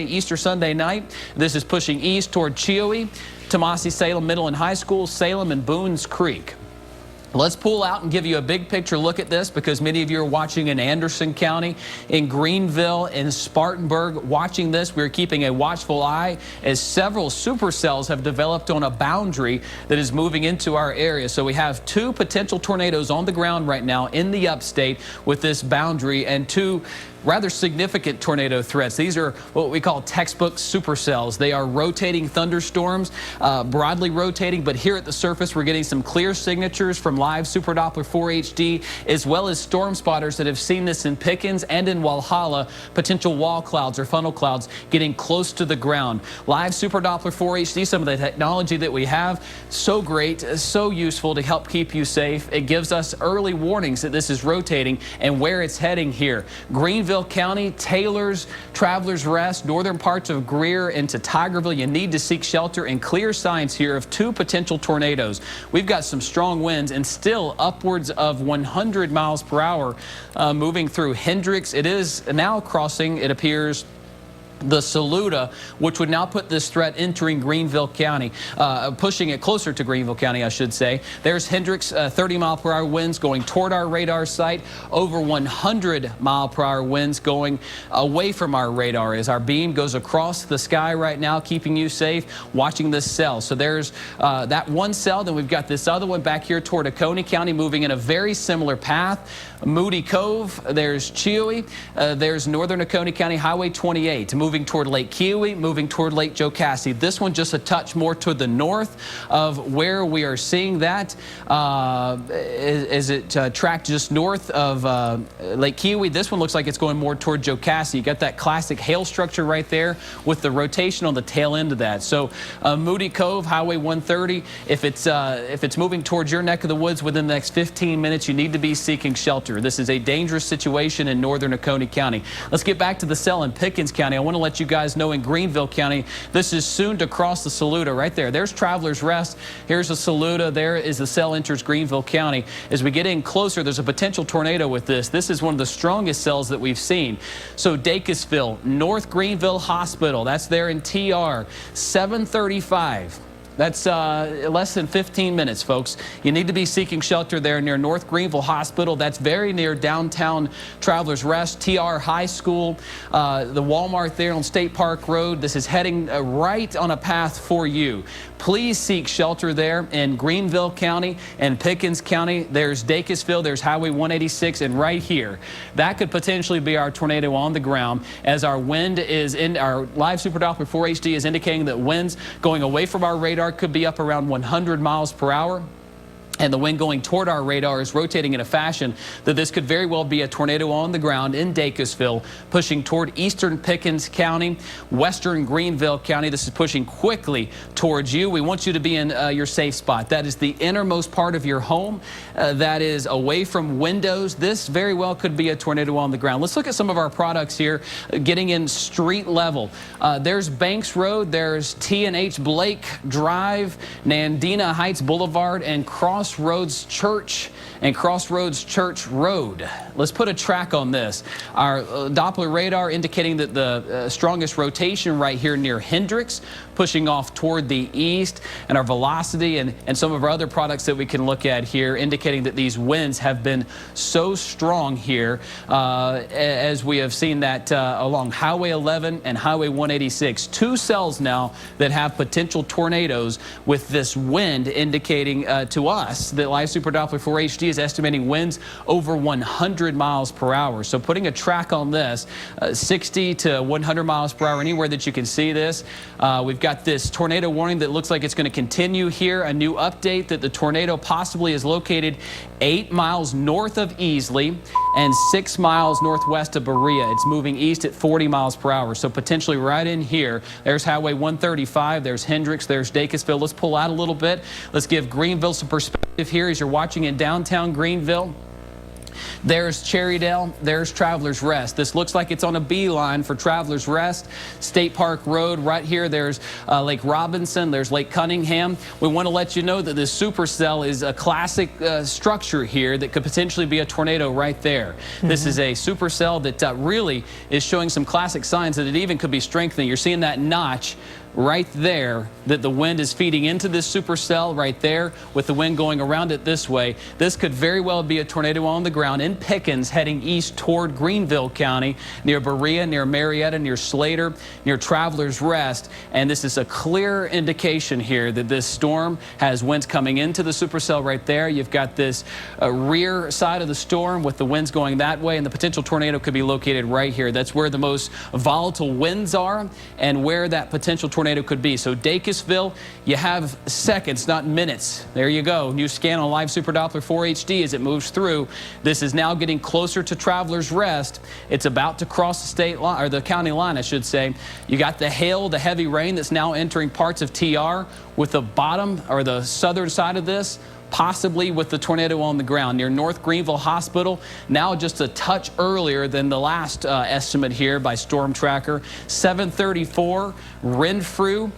Easter Sunday night. This is pushing east toward Chioe, Tomasi, Salem Middle and High School, Salem and Boones Creek. Let's pull out and give you a big picture look at this because many of you are watching in Anderson County, in Greenville, in Spartanburg. Watching this, we're keeping a watchful eye as several supercells have developed on a boundary that is moving into our area. So we have 2 potential tornadoes on the ground right now in the upstate with this boundary and 2 rather significant tornado threats. These are what we call textbook supercells. They are rotating thunderstorms, broadly rotating, but here at the surface we're getting some clear signatures from Live Super Doppler 4 HD as well as storm spotters that have seen this in Pickens and in Walhalla, potential wall clouds or funnel clouds getting close to the ground. Live Super Doppler 4 HD, some of the technology that we have, so great, so useful to help keep you safe. It gives us early warnings that this is rotating and where it's heading here. Greenville County, Taylors, Travelers Rest, northern parts of Greer into Tigerville. You need to seek shelter and clear signs here of 2 potential tornadoes. We've got some strong winds and still upwards of 100 miles per hour moving through Hendricks. It is now crossing, it appears, the Saluda, which would now put this threat entering Greenville County, pushing it closer to Greenville County, I should say. There's Hendricks, 30-mile-per-hour winds going toward our radar site, over 100-mile-per-hour winds going away from our radar as our beam goes across the sky right now, keeping you safe, watching this cell. So there's that one cell, then we've got this other one back here toward Oconee County moving in a very similar path. Moody Cove, there's Chioe, there's northern Oconee County Highway 28, moving toward Lake Keowee, moving toward Lake Jocassee. This one just a touch more to the north of where we are seeing that. Is it tracked just north of Lake Keowee? This one looks like it's going more toward Jocassee. You got that classic hail structure right there with the rotation on the tail end of that. So Moody Cove, Highway 130, if it's moving towards your neck of the woods within the next 15 minutes, you need to be seeking shelter. This is a dangerous situation in northern Oconee County. Let's get back to the cell in Pickens County. I want to let you guys know in Greenville County, this is soon to cross the Saluda right there. There's Travelers Rest. Here's the Saluda. There is the cell enters Greenville County. As we get in closer, there's a potential tornado with this. This is one of the strongest cells that we've seen. So Dacusville, North Greenville Hospital, that's there in TR, 735. That's less than 15 minutes, folks. You need to be seeking shelter there near North Greenville Hospital. That's very near downtown Travelers Rest, TR High School, the Walmart there on State Park Road. This is heading right on a path for you. Please seek shelter there in Greenville County and Pickens County. There's Dacusville, there's Highway 186, and right here, that could potentially be our tornado on the ground as our wind is in our Live Super Doppler 4 HD is indicating that winds going away from our radar could be up around 100 miles per hour. And the wind going toward our radar is rotating in a fashion that this could very well be a tornado on the ground in Dacusville, pushing toward eastern Pickens County, western Greenville County. This is pushing quickly towards you. We want you to be in your safe spot. That is the innermost part of your home. That is away from windows. This very well could be a tornado on the ground. Let's look at some of our products here, getting in street level. There's Banks Road. There's T&H Blake Drive, Nandina Heights Boulevard, and Cross Crossroads Church and Crossroads Church Road. Let's put a track on this. Our Doppler radar indicating that the strongest rotation right here near Hendricks, pushing off toward the east, and our velocity and some of our other products that we can look at here indicating that these winds have been so strong here as we have seen that along Highway 11 and Highway 186. Two cells now that have potential tornadoes with this wind indicating to us that Live Super Doppler 4 HD is estimating winds over 100 miles per hour. So putting a track on this, 60 to 100 miles per hour, anywhere that you can see this. We've got this tornado warning that looks like it's going to continue here. A new update that the tornado possibly is located 8 miles north of Easley and 6 miles northwest of Berea. It's moving east at 40 miles per hour. So potentially right in here. There's Highway 135. There's Hendricks. There's Dacusville. Let's pull out a little bit. Let's give Greenville some perspective here as you're watching in downtown Greenville. There's Cherrydale, there's Travelers Rest. This looks like it's on a beeline for Travelers Rest. State Park Road right here, there's Lake Robinson, there's Lake Cunningham. We want to let you know that this supercell is a classic structure here that could potentially be a tornado right there. This is a supercell that really is showing some classic signs that it even could be strengthening. You're seeing that notch right there that the wind is feeding into this supercell right there with the wind going around it this way. This could very well be a tornado on the ground in Pickens heading east toward Greenville County, near Berea, near Marietta, near Slater, near Travelers Rest. And this is a clear indication here that this storm has winds coming into the supercell right there. You've got this rear side of the storm with the winds going that way, and the potential tornado could be located right here. That's where the most volatile winds are and where that potential tornado could be. So Dacusville, you have seconds, not minutes. There you go. New scan on Live Super Doppler 4 HD as it moves through. This is now getting closer to Travelers Rest. It's about to cross the state line, or the county line, I should say. You got the hail, the heavy rain that's now entering parts of TR with the bottom or the southern side of this possibly with the tornado on the ground near North Greenville Hospital. Now just a touch earlier than the last estimate here by Storm Tracker. 734, Renfrew,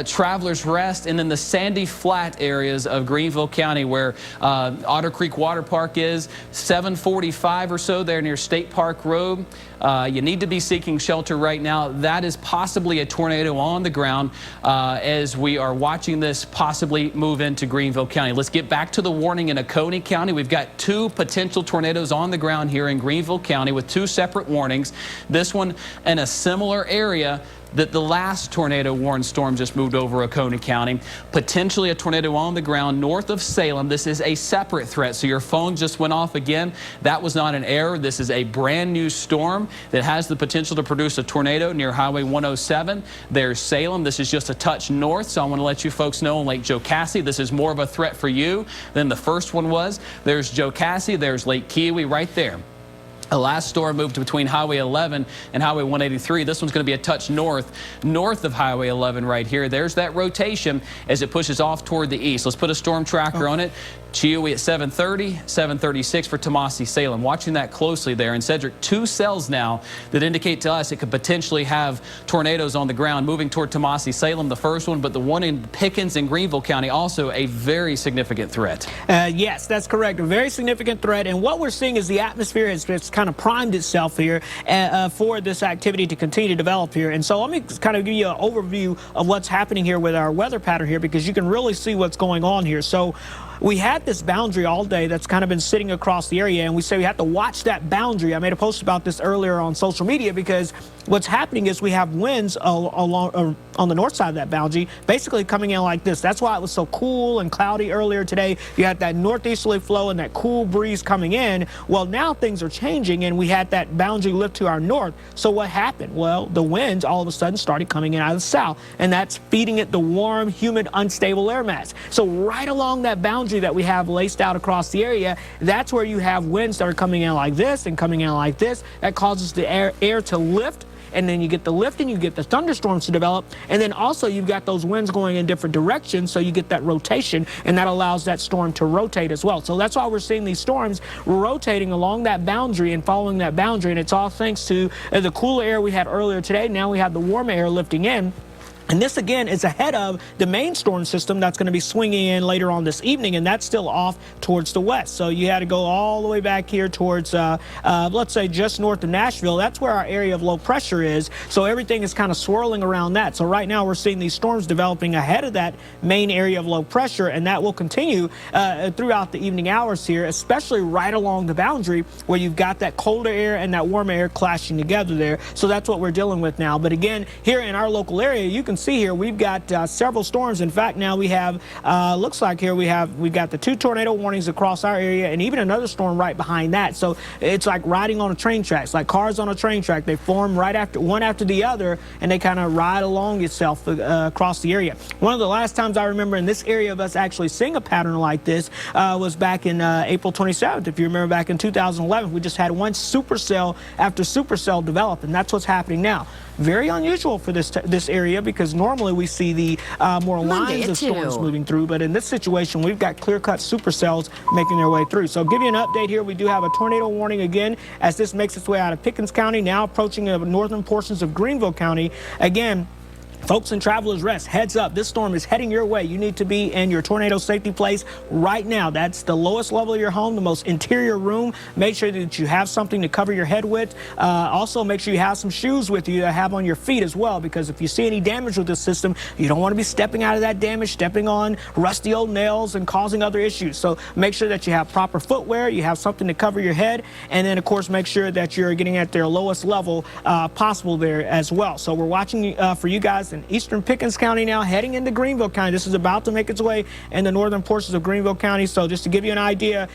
Travelers Rest, and then the Sandy Flat areas of Greenville County where Otter Creek Water Park is. 745 or so there near State Park Road. You need to be seeking shelter right now. That is possibly a tornado on the ground as we are watching this possibly move into Greenville County. Let's get back to the warning in Oconee County. We've got two potential tornadoes on the ground here in Greenville County with two separate warnings. This one in a similar area that the last tornado warned storm just moved over Oconee County. Potentially a tornado on the ground north of Salem. This is a separate threat. So your phone just went off again. That was not an error. This is a brand new storm that has the potential to produce a tornado near Highway 107. There's Salem. This is just a touch north. So I want to let you folks know on Lake Jocassee, this is more of a threat for you than the first one was. There's Jocassee. There's Lake Kiwi right there. The last storm moved between Highway 11 and Highway 183. This one's going to be a touch north of Highway 11 right here. There's that rotation as it pushes off toward the east. Let's put a storm tracker on it. Cheowie at 730, 736 for Tomasi Salem. Watching that closely there. And Cedric, two cells now that indicate to us it could potentially have tornadoes on the ground moving toward Tomasi Salem, the first one, but the one in Pickens and Greenville County also a very significant threat. Yes, that's correct. A very significant threat. And what we're seeing is the atmosphere has kind of primed itself here for this activity to continue to develop here. And so let me kind of give you an overview of what's happening here with our weather pattern here, because you can really see what's going on here. So we had this boundary all day that's kind of been sitting across the area, and we say we have to watch that boundary. I made a post about this earlier on social media because what's happening is we have winds along on the north side of that boundary basically coming in like this. That's why it was so cool and cloudy earlier today. You had that northeasterly flow and that cool breeze coming in. Well, now things are changing, and we had that boundary lift to our north. So what happened? Well, the winds all of a sudden started coming in out of the south, and that's feeding it the warm, humid, unstable air mass. So right along that boundary that we have laced out across the area, that's where you have winds that are coming in like this and coming in like this. That causes the air to lift, and then you get the lift and you get the thunderstorms to develop, and then also you've got those winds going in different directions, so you get that rotation, and that allows that storm to rotate as well. So that's why we're seeing these storms rotating along that boundary and following that boundary, and it's all thanks to the cooler air we had earlier today. Now we have the warmer air lifting in. And this, again, is ahead of the main storm system that's going to be swinging in later on this evening, and that's still off towards the west. So you had to go all the way back here towards, let's say, just north of Nashville. That's where our area of low pressure is. So everything is kind of swirling around that. So right now we're seeing these storms developing ahead of that main area of low pressure, and that will continue throughout the evening hours here, especially right along the boundary where you've got that colder air and that warmer air clashing together there. So that's what we're dealing with now. But again, here in our local area, you can see here we've got several storms. In fact, now we have looks like here we've got the 2 tornado warnings across our area, and even another storm right behind that. So it's like riding on a train track. It's like cars on a train track. They form right after one after the other, and they kind of ride along itself across the area. One of the last times I remember in this area of us actually seeing a pattern like this was back in April 27th. If you remember, back in 2011, we just had one supercell after supercell develop, and that's what's happening now. Very unusual for this area, because normally we see the more lines of storms moving through, but in this situation we've got clear-cut supercells making their way through. So I'll give you an update here. We do have a tornado warning again as this makes its way out of Pickens County, now approaching the northern portions of Greenville County. Again, folks in Travelers Rest, heads up, this storm is heading your way. You need to be in your tornado safety place right now. That's the lowest level of your home, the most interior room. Make sure that you have something to cover your head with. Also, make sure you have some shoes with you to have on your feet as well, because if you see any damage with this system, you don't want to be stepping out of that damage, stepping on rusty old nails and causing other issues. So make sure that you have proper footwear, you have something to cover your head, and then, of course, make sure that you're getting at their lowest level possible there as well. So we're watching for you guys in eastern Pickens County now, heading into Greenville County. This is about to make its way in the northern portions of Greenville County. So just to give you an idea,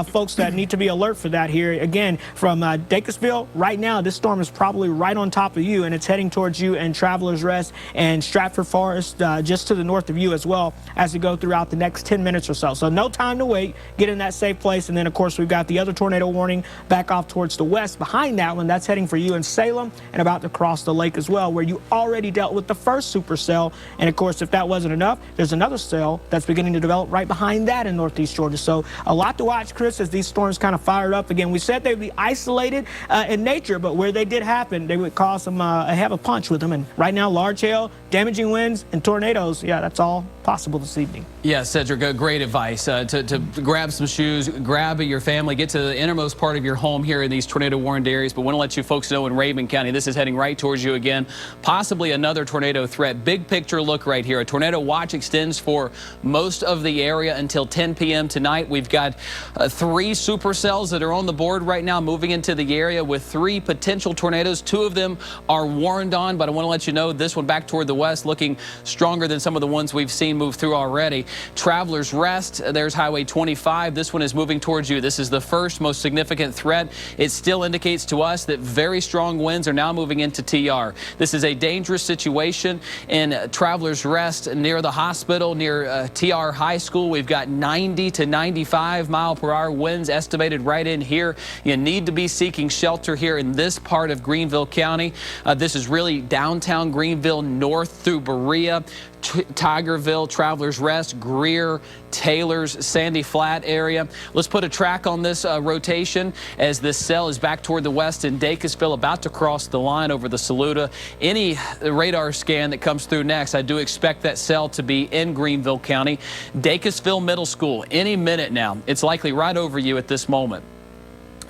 folks that need to be alert for that here, again, from Dacusville, right now, this storm is probably right on top of you, and it's heading towards you in Travelers Rest and Stratford Forest, just to the north of you as well, as we go throughout the next 10 minutes or so. So no time to wait. Get in that safe place. And then, of course, we've got the other tornado warning back off towards the west behind that one. That's heading for you in Salem and about to cross the lake as well, where you already dealt with the first supercell. And of course, if that wasn't enough, there's another cell that's beginning to develop right behind that in northeast Georgia. So a lot to watch, Chris, as these storms kind of fired up again. We said they'd be isolated in nature, but where they did happen, they would cause some have a punch with them. And right now, large hail, damaging winds, and tornadoes, yeah, that's all possible this evening. Yeah, Cedric, great advice to grab some shoes, grab your family, get to the innermost part of your home here in these tornado warned areas. But want to let you folks know in Raven County, this is heading right towards you again. Possibly another tornado threat. Big picture look right here. A tornado watch extends for most of the area until 10 p.m. tonight. We've got 3 supercells that are on the board right now, moving into the area with 3 potential tornadoes. 2 of them are warned on, but I want to let you know this one back toward the west looking stronger than some of the ones we've seen move through already. Travelers Rest, there's Highway 25. This one is moving towards you. This is the first most significant threat. It still indicates to us that very strong winds are now moving into TR. This is a dangerous situation in Travelers Rest near the hospital, near TR High School. We've got 90 to 95 mile per hour winds estimated right in here. You need to be seeking shelter here in this part of Greenville County. This is really downtown Greenville, north through Berea, Tigerville, Travelers Rest, Greer, Taylor's, Sandy Flat area. Let's put a track on this rotation as this cell is back toward the west in Dacusville, about to cross the line over the Saluda. Any radar scan that comes through next, I do expect that cell to be in Greenville County. Dacusville Middle School, any minute now. It's likely right over you at this moment.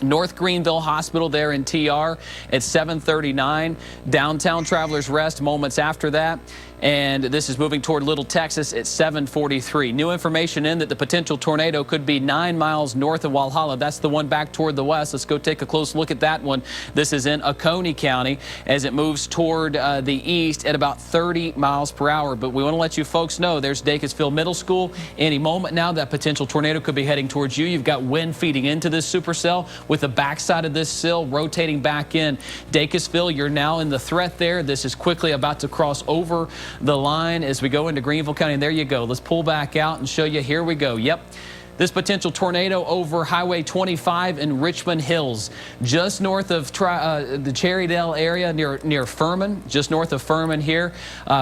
North Greenville Hospital there in TR at 7:39. Downtown Travelers Rest moments after that. And this is moving toward Little Texas at 7:43. New information in that the potential tornado could be 9 miles north of Walhalla. That's the one back toward the west. Let's go take a close look at that one. This is in Oconee County as it moves toward the east at about 30 miles per hour. But we want to let you folks know there's Dacusville Middle School. Any moment now, that potential tornado could be heading towards you. You've got wind feeding into this supercell with the backside of this sill rotating back in. Dacusville, you're now in the threat there. This is quickly about to cross over the line as we go into Greenville County. And there you go. Let's pull back out and show you. Here we go. Yep. This potential tornado over Highway 25 in Richmond Hills, just north of the Cherrydale area near Furman, just north of Furman here.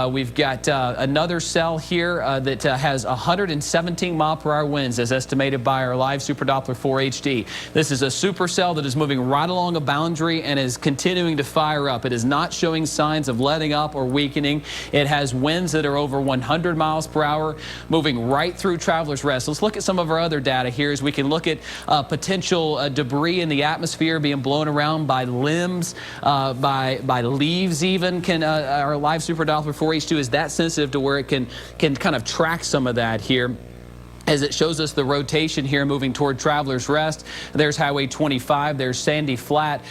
We've got another cell here that has 117 mile-per-hour winds as estimated by our live Super Doppler 4 HD. This is a supercell that is moving right along a boundary and is continuing to fire up. It is not showing signs of letting up or weakening. It has winds that are over 100 miles per hour, moving right through Travelers Rest. Let's look at some of our other data here as we can look at potential debris in the atmosphere being blown around by limbs, by leaves even. Our live Super Doppler 4H2 is that sensitive to where it can kind of track some of that here, as it shows us the rotation here moving toward Travelers Rest. There's Highway 25, there's Sandy Flat.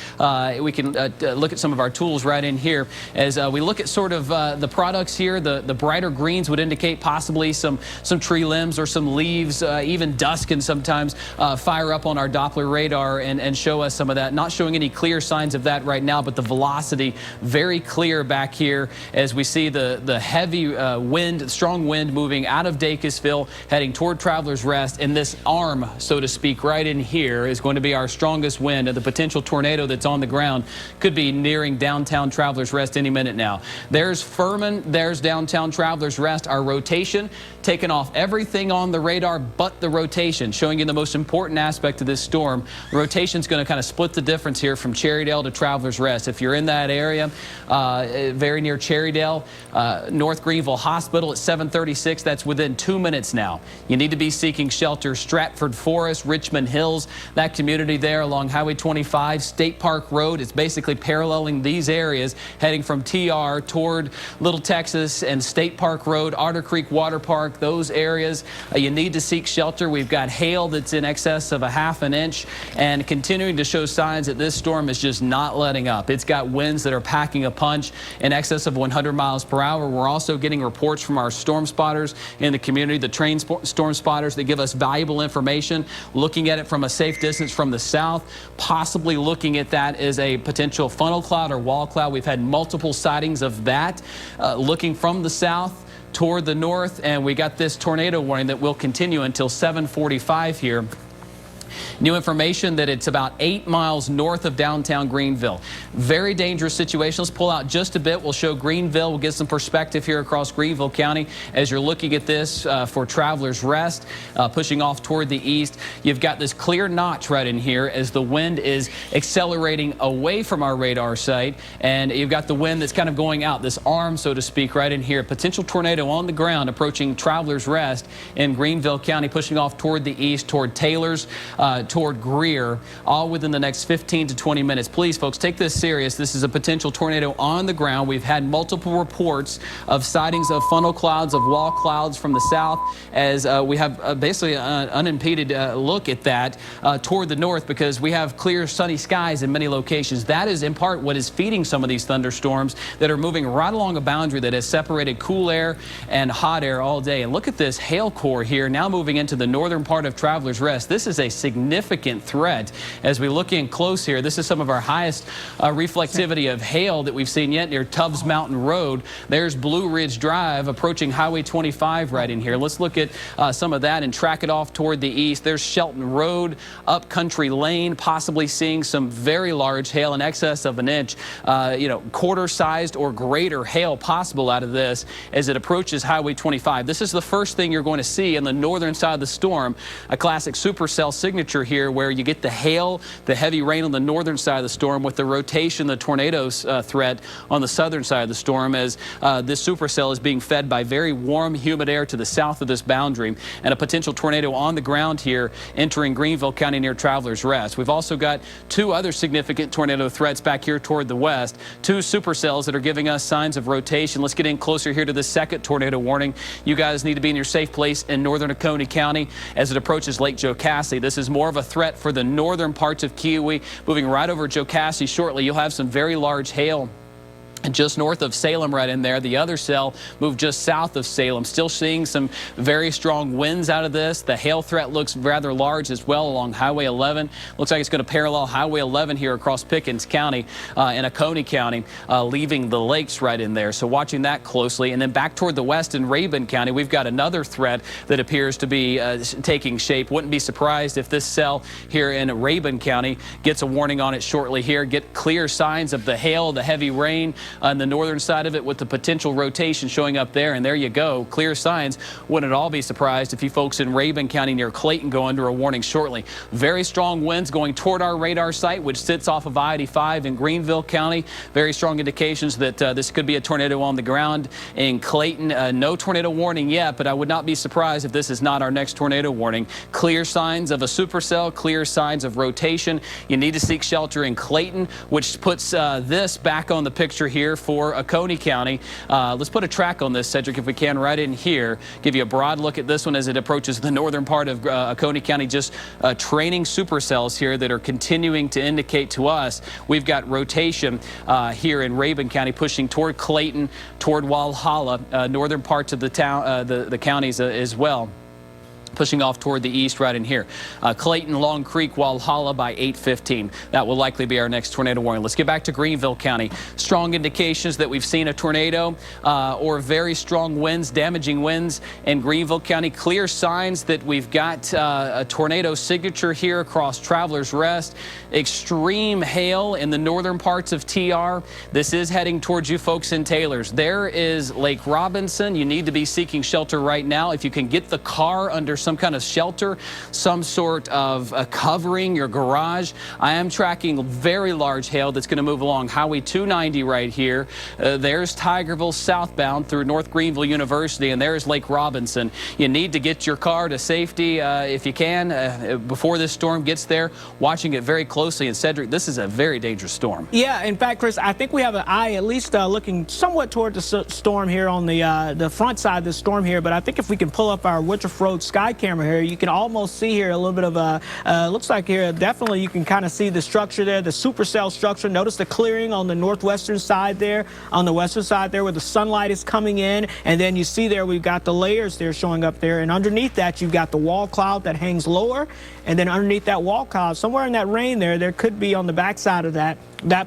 We can look at some of our tools right in here. As we look at sort of the products here, the brighter greens would indicate possibly some tree limbs or some leaves. Even dust can sometimes fire up on our Doppler radar and show us some of that. Not showing any clear signs of that right now, but the velocity very clear back here as we see the heavy wind, strong wind moving out of Dacusville, heading toward Travelers Rest, and this arm, so to speak, right in here is going to be our strongest wind, and the potential tornado that's on the ground could be nearing downtown Travelers Rest any minute now. There's Furman, there's downtown Travelers Rest. Our rotation, taking off everything on the radar but the rotation, showing you the most important aspect of this storm. The rotation's going to kind of split the difference here from Cherrydale to Travelers Rest. If you're in that area, very near Cherrydale, North Greenville Hospital at 736, that's within 2 minutes now. You need to be seeking shelter. Stratford Forest, Richmond Hills, that community there along Highway 25, State Park Road. It's basically paralleling these areas, heading from TR toward Little Texas and State Park Road, Otter Creek Water Park, those areas. You need to seek shelter. We've got hail that's in excess of ½ an inch and continuing to show signs that this storm is just not letting up. It's got winds that are packing a punch in excess of 100 miles per hour. We're also getting reports from our storm spotters in the community, the trained storm spotters that give us valuable information, looking at it from a safe distance from the south, possibly looking at that as a potential funnel cloud or wall cloud. We've had multiple sightings of that, looking from the south toward the north, and we got this tornado warning that will continue until 7:45 here. New information that it's about 8 miles north of downtown Greenville. Very dangerous situation. Let's pull out just a bit. We'll show Greenville. We'll get some perspective here across Greenville County as you're looking at this for Travelers Rest, pushing off toward the east. You've got this clear notch right in here as the wind is accelerating away from our radar site, and you've got the wind that's kind of going out, this arm, so to speak, right in here. Potential tornado on the ground approaching Travelers Rest in Greenville County, pushing off toward the east, toward Taylor's, toward Greer, all within the next 15 to 20 minutes. Please, folks, take this serious. This is a potential tornado on the ground. We've had multiple reports of sightings of funnel clouds, of wall clouds from the south, as we have basically an unimpeded look at that toward the north, because we have clear sunny skies in many locations. That is in part what is feeding some of these thunderstorms that are moving right along a boundary that has separated cool air and hot air all day. And look at this hail core here now moving into the northern part of Travelers Rest. This is a significant threat. As we look in close here, this is some of our highest reflectivity of hail that we've seen yet near Tubbs Mountain Road. There's Blue Ridge Drive approaching Highway 25 right in here. Let's look at some of that and track it off toward the east. There's Shelton Road, up Country Lane, possibly seeing some very large hail in excess of an inch, quarter-sized or greater hail possible out of this as it approaches Highway 25. This is the first thing you're going to see in the northern side of the storm, a classic supercell signature here where you get the hail, the heavy rain on the northern side of the storm with the rotation, the tornadoes threat on the southern side of the storm, as this supercell is being fed by very warm, humid air to the south of this boundary, and a potential tornado on the ground here entering Greenville County near Travelers Rest. We've also got two other significant tornado threats back here toward the west, two supercells that are giving us signs of rotation. Let's get in closer here to the second tornado warning. You guys need to be in your safe place in northern Oconee County as it approaches Lake Jocassee. This is more of a threat for the northern parts of Kiowee, moving right over Jocassee shortly. You'll have some very large hail just north of Salem right in there. The other cell moved just south of Salem. Still seeing some very strong winds out of this. The hail threat looks rather large as well along Highway 11. Looks like it's going to parallel Highway 11 here across Pickens County and Oconee County, leaving the lakes right in there. So watching that closely. And then back toward the west in Rabun County, we've got another threat that appears to be taking shape. Wouldn't be surprised if this cell here in Rabun County gets a warning on it shortly here. Get clear signs of the hail, the heavy rain on the northern side of it with the potential rotation showing up there. And there you go. Clear signs. Wouldn't at all be surprised if you folks in Rabun County near Clayton go under a warning shortly. Very strong winds going toward our radar site, which sits off of I-85 in Greenville County. Very strong indications that this could be a tornado on the ground in Clayton. No tornado warning yet, but I would not be surprised if this is not our next tornado warning. Clear signs of a supercell, clear signs of rotation. You need to seek shelter in Clayton, which puts this back on the picture here for Oconee County. Let's put a track on this, Cedric, if we can, right in here. Give you a broad look at this one as it approaches the northern part of Oconee County. Just training supercells here that are continuing to indicate to us we've got rotation here in Rabun County pushing toward Clayton, toward Walhalla, northern parts of the town, the counties as well. Pushing off toward the east right in here. Clayton, Long Creek, Walhalla by 8:15. That will likely be our next tornado warning. Let's get back to Greenville County. Strong indications that we've seen a tornado or very strong winds, damaging winds in Greenville County. Clear signs that we've got a tornado signature here across Travelers Rest. Extreme hail in the northern parts of TR. This is heading towards you folks in Taylors. There is Lake Robinson. You need to be seeking shelter right now. If you can get the car under some kind of shelter, some sort of covering your garage. I am tracking very large hail that's going to move along Highway 290 right here. There's Tigerville southbound through North Greenville University, and there's Lake Robinson. You need to get your car to safety if you can before this storm gets there. Watching it very closely. And Cedric, this is a very dangerous storm. Yeah, in fact, Chris, I think we have an eye at least looking somewhat toward the storm here on the front side of the storm here. But I think if we can pull up our Woodruff Road sky camera here, you can almost see here a little bit of a looks like here definitely you can kind of see the structure there, the supercell structure. Notice the clearing on the northwestern side there, on the western side there where the sunlight is coming in, and then you see there we've got the layers there showing up there, and underneath that you've got the wall cloud that hangs lower, and then underneath that wall cloud somewhere in that rain there could be on the backside of that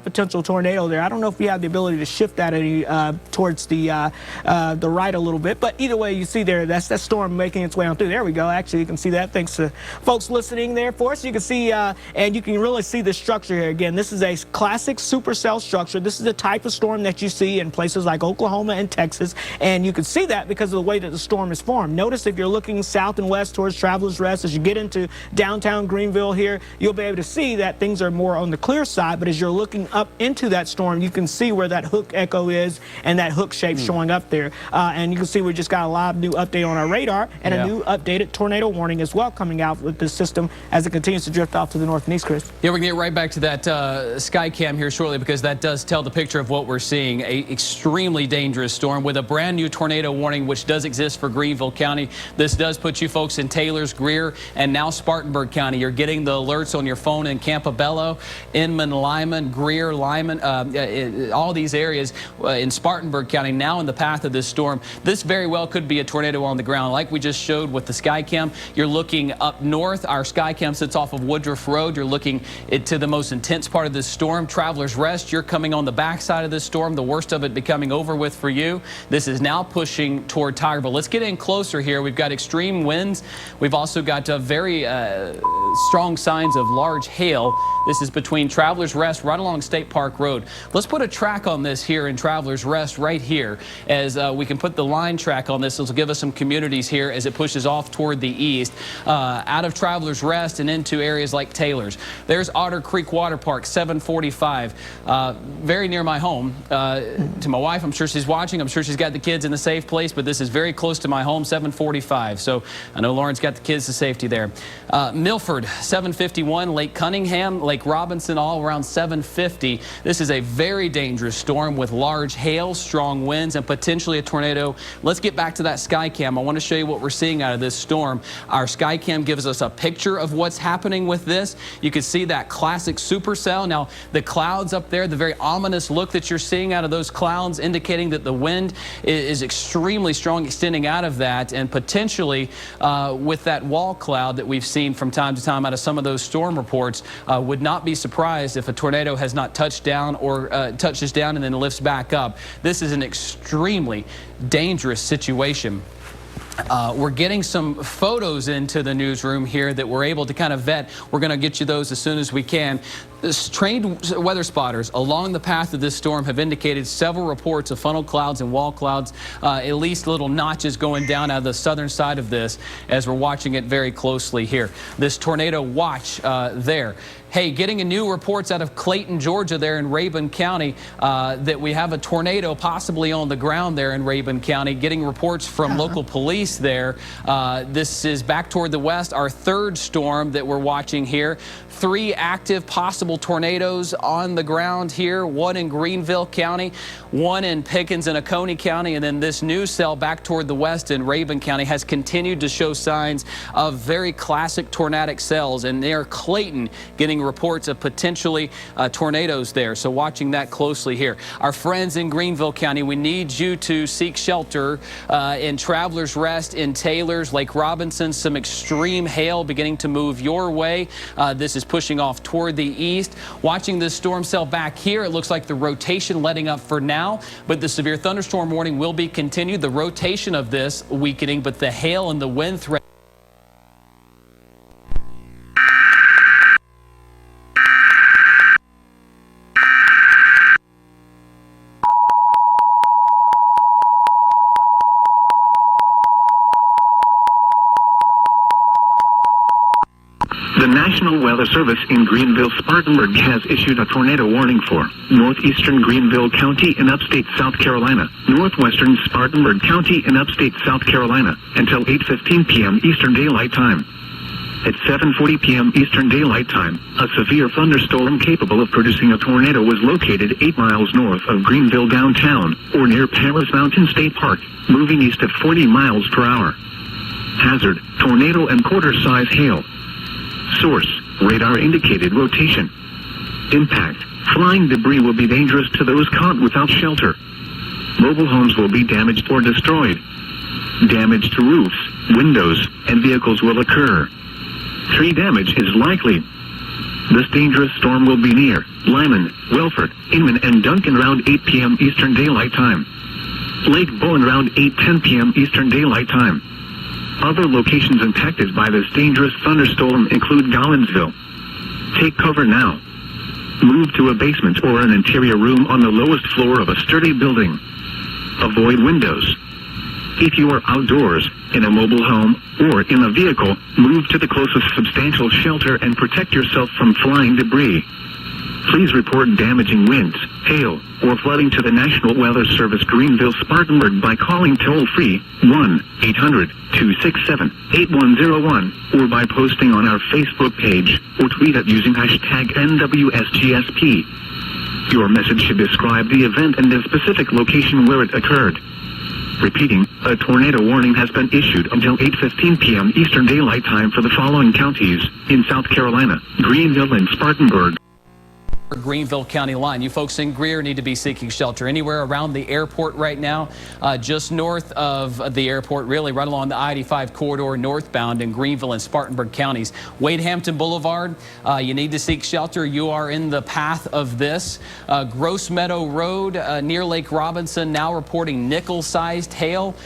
potential tornado there. I don't know if we have the ability to shift that any towards the right a little bit, but either way, you see there, that's that storm making its way on through. There we go. Actually, you can see that. Thanks to folks listening there for us. You can see, and you can really see the structure here. Again, this is a classic supercell structure. This is the type of storm that you see in places like Oklahoma and Texas, and you can see that because of the way that the storm is formed. Notice if you're looking south and west towards Travelers Rest, as you get into downtown Greenville here, you'll be able to see that things are more on the clear side, but as you're looking up into that storm, you can see where that hook echo is and that hook shape showing up there. And you can see we just got a live new update on our radar and a new updated tornado warning as well coming out with this system as it continues to drift off to the north and east, Chris. Yeah, we're going to get right back to that sky cam here shortly because that does tell the picture of what we're seeing. A extremely dangerous storm with a brand new tornado warning which does exist for Greenville County. This does put you folks in Taylors, Greer, and now Spartanburg County. You're getting the alerts on your phone in Campobello, Inman, Lyman, Greer, Lyman, all these areas in Spartanburg County now in the path of this storm. This very well could be a tornado on the ground. Like we just showed with the Skycam, you're looking up north. Our Skycam sits off of Woodruff Road. You're looking to the most intense part of this storm, Travelers Rest. You're coming on the backside of this storm, the worst of it becoming over with for you. This is now pushing toward Tigerville. Let's get in closer here. We've got extreme winds. We've also got very strong signs of large hail. This is between Travelers Rest right along State Park Road. Let's put a track on this here in Travelers Rest right here as we can put the line track on this. This will give us some communities here as it pushes off toward the east, out of Travelers Rest and into areas like Taylors. There's Otter Creek Water Park, 745, very near my home. To my wife, I'm sure she's watching. I'm sure she's got the kids in a safe place, but this is very close to my home, 745. So I know Lauren's got the kids to safety there. Milford, 751, Lake Cunningham, Lake Robinson, all around 750. This is a very dangerous storm with large hail, strong winds, and potentially a tornado. Let's get back to that sky cam. I want to show you what we're seeing out of this storm. Our Skycam gives us a picture of what's happening with this. You can see that classic supercell. Now, the clouds up there, the very ominous look that you're seeing out of those clouds, indicating that the wind is extremely strong extending out of that, and potentially with that wall cloud that we've seen from time to time out of some of those storm reports, would not be surprised if a tornado has not touched down or touches down and then lifts back up. This is an extremely dangerous situation. We're getting some photos into the newsroom here that we're able to kind of vet. We're going to get you those as soon as we can. Trained weather spotters along the path of this storm have indicated several reports of funnel clouds and wall clouds, at least little notches going down out of the southern side of this as we're watching it very closely here. This tornado watch there. Hey, getting a new reports out of Clayton, Georgia there in Rabun County that we have a tornado possibly on the ground there in Rabun County. Getting reports from local police there. This is back toward the west, our third storm that we're watching here. 3 active possible tornadoes on the ground here, 1 in Greenville County, 1 in Pickens and Oconee County, and then this new cell back toward the west in Rabun County has continued to show signs of very classic tornadic cells, and near Clayton getting reports of potentially tornadoes there. So watching that closely here. Our friends in Greenville County, we need you to seek shelter in Travelers Rest, in Taylors, Lake Robinson. Some extreme hail beginning to move your way. This is pushing off toward the east. Watching this storm cell back here, it looks like the rotation letting up for now, but the severe thunderstorm warning will be continued. The rotation of this weakening, but the hail and the wind threat. The National Weather Service in Greenville-Spartanburg has issued a tornado warning for northeastern Greenville County in upstate South Carolina, northwestern Spartanburg County in upstate South Carolina, until 8:15 p.m. Eastern Daylight Time. At 7:40 p.m. Eastern Daylight Time, a severe thunderstorm capable of producing a tornado was located 8 miles north of Greenville downtown, or near Paris Mountain State Park, moving east at 40 miles per hour. Hazard, tornado and quarter-size hail. Source, radar indicated rotation. Impact, flying debris will be dangerous to those caught without shelter. Mobile homes will be damaged or destroyed. Damage to roofs, windows, and vehicles will occur. Tree damage is likely. This dangerous storm will be near Lyman, Welford, Inman, and Duncan around 8 p.m. Eastern Daylight Time. Lake Bowen around 8:10 p.m. Eastern Daylight Time. Other locations impacted by this dangerous thunderstorm include Gollinsville. Take cover now. Move to a basement or an interior room on the lowest floor of a sturdy building. Avoid windows. If you are outdoors, in a mobile home, or in a vehicle, move to the closest substantial shelter and protect yourself from flying debris. Please report damaging winds, hail, or flooding to the National Weather Service Greenville-Spartanburg by calling toll-free 1-800-267-8101 or by posting on our Facebook page or tweet it using hashtag NWSGSP. Your message should describe the event and the specific location where it occurred. Repeating, a tornado warning has been issued until 8:15 p.m. Eastern Daylight Time for the following counties in South Carolina, Greenville and Spartanburg. Greenville County line. You folks in Greer need to be seeking shelter anywhere around the airport right now, just north of the airport, really right along the I-85 corridor northbound in Greenville and Spartanburg counties. Wade Hampton Boulevard, you need to seek shelter. You are in the path of this. Gross Meadow Road near Lake Robinson now reporting nickel-sized hail.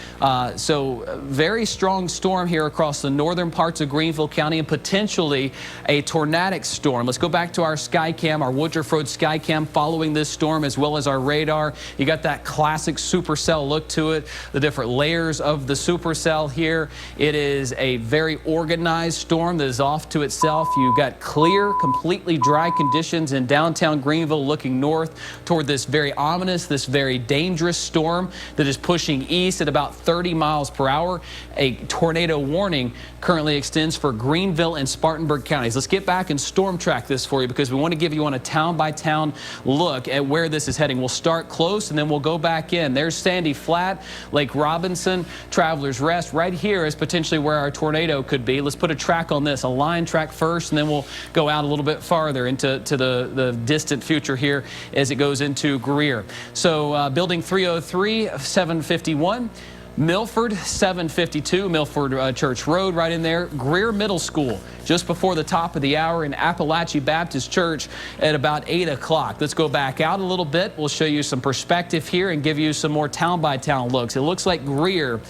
So very strong storm here across the northern parts of Greenville County and potentially a tornadic storm. Let's go back to our Skycam, our Woodruff Road Skycam following this storm, as well as our radar. You got that classic supercell look to it, the different layers of the supercell here. It is a very organized storm that is off to itself. You've got clear, completely dry conditions in downtown Greenville looking north toward this very ominous, this very dangerous storm that is pushing east at about 30 miles per hour. A tornado warning currently extends for Greenville and Spartanburg counties. Let's get back and storm track this for you because we want to give you on a time town-by-town look at where this is heading. We'll start close, and then we'll go back in. There's Sandy Flat, Lake Robinson, Travelers Rest. Right here is potentially where our tornado could be. Let's put a track on this, a line track first, and then we'll go out a little bit farther into the distant future here as it goes into Greer. So building 303, 751. Milford, 752, Milford Church Road right in there. Greer Middle School, just before the top of the hour, in Appalachia Baptist Church at about 8 o'clock. Let's go back out a little bit. We'll show you some perspective here and give you some more town-by-town looks. It looks like Greer.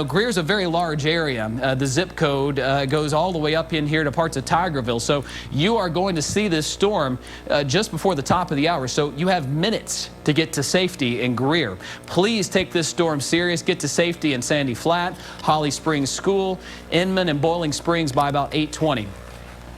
Greer's a very large area. The zip code goes all the way up in here to parts of Tigerville. So you are going to see this storm just before the top of the hour. So you have minutes to get to safety in Greer. Please take this storm serious. Get to safety in Sandy Flat, Holly Springs School, Inman, and Boiling Springs by about 8:20.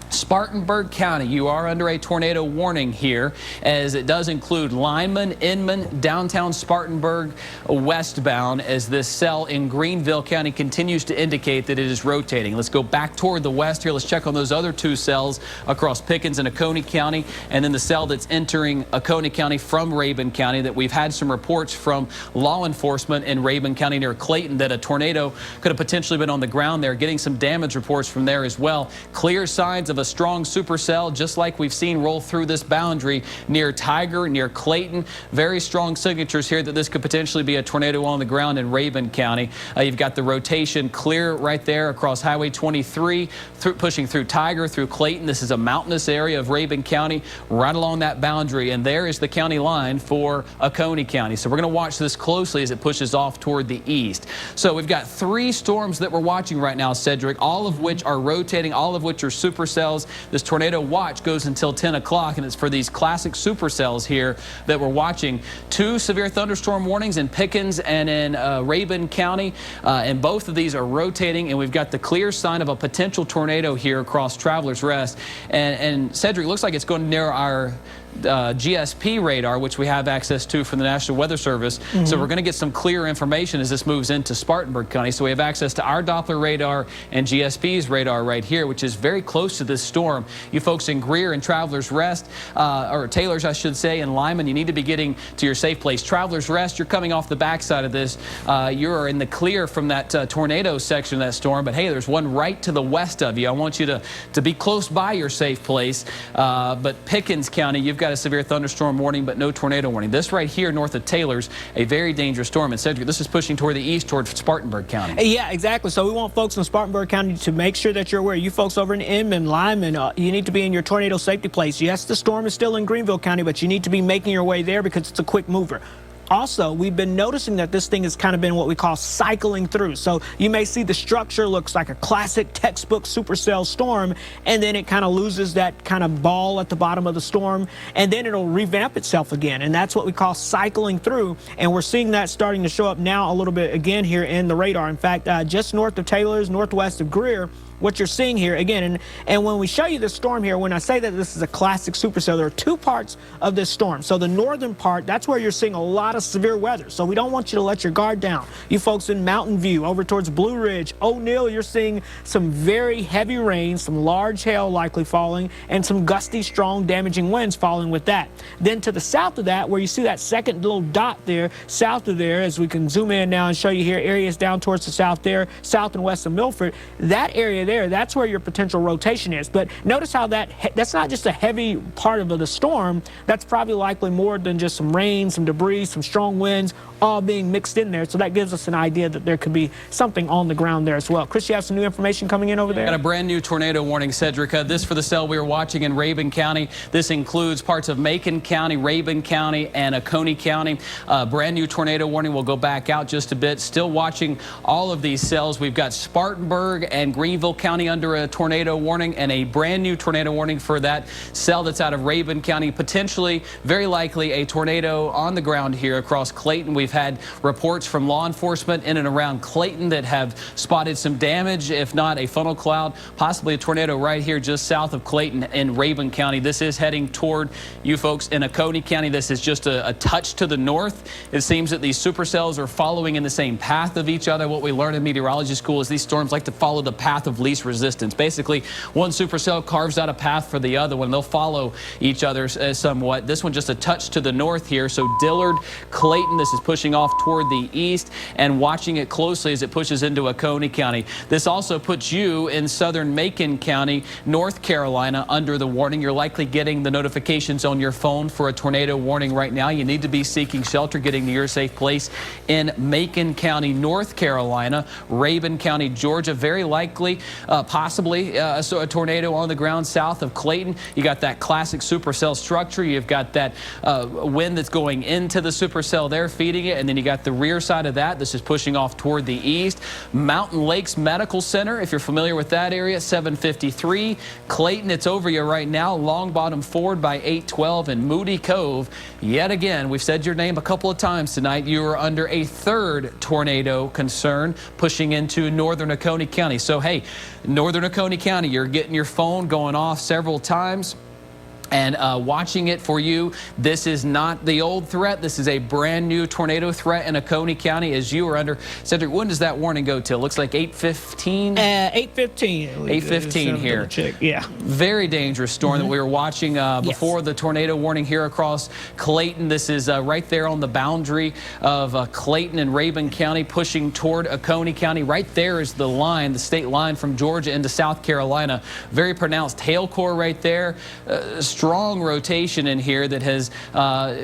Spartanburg County, you are under a tornado warning here, as it does include Lyman, Inman, downtown Spartanburg, westbound, as this cell in Greenville County continues to indicate that it is rotating. Let's go back toward the west here. Let's check on those other two cells across Pickens and Oconee County, and then the cell that's entering Oconee County from Rabun County that we've had some reports from law enforcement in Rabun County near Clayton that a tornado could have potentially been on the ground there, getting some damage reports from there as well. Clear signs of a strong supercell, just like we've seen roll through this boundary near Tiger, near Clayton. Very strong signatures here that this could potentially be a tornado on the ground in Rabun County. You've got the rotation clear right there across Highway 23, pushing through Tiger, through Clayton. This is a mountainous area of Rabun County, right along that boundary, and there is the county line for Oconee County. So we're going to watch this closely as it pushes off toward the east. So we've got 3 storms that we're watching right now, Cedric, all of which are rotating, all of which are supercells. This tornado watch goes until 10 o'clock, and it's for these classic supercells here that we're watching. 2 severe thunderstorm warnings in Pickens and in Rabun County, and both of these are rotating, and we've got the clear sign of a potential tornado here across Travelers Rest. And Cedric, looks like it's going near our GSP radar, which we have access to from the National Weather Service. So we're going to get some clear information as this moves into Spartanburg County. So we have access to our Doppler radar and GSP's radar right here, which is very close to this storm. You folks in Greer and Travelers Rest, or Taylor's, I should say, and Lyman, you need to be getting to your safe place. Travelers Rest, you're coming off the backside of this. You're in the clear from that tornado section of that storm, but hey, there's one right to the west of you. I want you to be close by your safe place. But Pickens County, you've got a severe thunderstorm warning, but no tornado warning. This right here north of Taylor's, a very dangerous storm. And Cedric, this is pushing toward the east, toward Spartanburg County. Yeah, exactly. So we want folks in Spartanburg County to make sure that you're aware. You folks over in Inman, Lyman, you need to be in your tornado safety place. Yes, the storm is still in Greenville County, but you need to be making your way there because it's a quick mover. Also, we've been noticing that this thing has kind of been what we call cycling through. So you may see the structure looks like a classic textbook supercell storm, and then it kind of loses that kind of ball at the bottom of the storm, and then it'll revamp itself again. And that's what we call cycling through. And we're seeing that starting to show up now a little bit again here in the radar. In fact, just north of Taylor's, northwest of Greer, what you're seeing here again, and when we show you this storm here, when I say that this is a classic supercell, there are 2 parts of this storm. So the northern part, that's where you're seeing a lot of severe weather. So we don't want you to let your guard down. You folks in Mountain View, over towards Blue Ridge, O'Neill, you're seeing some very heavy rain, some large hail likely falling, and some gusty, strong, damaging winds falling with that. Then to the south of that, where you see that second little dot there, south of there, as we can zoom in now and show you here, areas down towards the south there, south and west of Milford, that area there, that's where your potential rotation is. But notice how that's not just a heavy part of the storm. That's probably likely more than just some rain, some debris, some strong winds, all being mixed in there. So that gives us an idea that there could be something on the ground there as well. Chris, you have some new information coming in over there? Got a brand new tornado warning, Cedric. This for the cell we were watching in Rabun County. This includes parts of Macon County, Rabun County, and Oconee County. Brand new tornado warning. We'll go back out just a bit. Still watching all of these cells. We've got Spartanburg and Greenville County under a tornado warning, and a brand new tornado warning for that cell that's out of Rabun County. Potentially, very likely, a tornado on the ground here across Clayton. We've had reports from law enforcement in and around Clayton that have spotted some damage, if not a funnel cloud, possibly a tornado right here just south of Clayton in Rabun County. This is heading toward you folks in Oconee County. This is just a touch to the north. It seems that these supercells are following in the same path of each other. What we learned in meteorology school is these storms like to follow the path of least least resistance. Basically, one supercell carves out a path for the other one. They'll follow each other somewhat. This one just a touch to the north here. So Dillard, Clayton, this is pushing off toward the east, and watching it closely as it pushes into Oconee County. This also puts you in southern Macon County, North Carolina, under the warning. You're likely getting the notifications on your phone for a tornado warning right now. You need to be seeking shelter, getting to your safe place in Macon County, North Carolina, Rabun County, Georgia. Very likely, possibly, a tornado on the ground south of Clayton. You got that classic supercell structure. You've got that wind that's going into the supercell there, feeding it, and then you got the rear side of that. This is pushing off toward the east. Mountain Lakes Medical Center, if you're familiar with that area, 753. Clayton, it's over you right now. Long Bottom Ford by 812, and Moody Cove. Yet again, we've said your name a couple of times tonight. You are under a third tornado concern, pushing into northern Oconee County. So hey, northern Oconee County, you're getting your phone going off several times and watching it for you. This is not the old threat. This is a brand new tornado threat in Oconee County as you are under. Cedric, when does that warning go till? Looks like 8:15? 8:15. 8:15 here. Yeah. Very dangerous storm that we were watching before the tornado warning here across Clayton. This is right there on the boundary of Clayton and Rabun County, pushing toward Oconee County. Right there is the line, the state line from Georgia into South Carolina. Very pronounced hail core right there. Strong rotation in here that has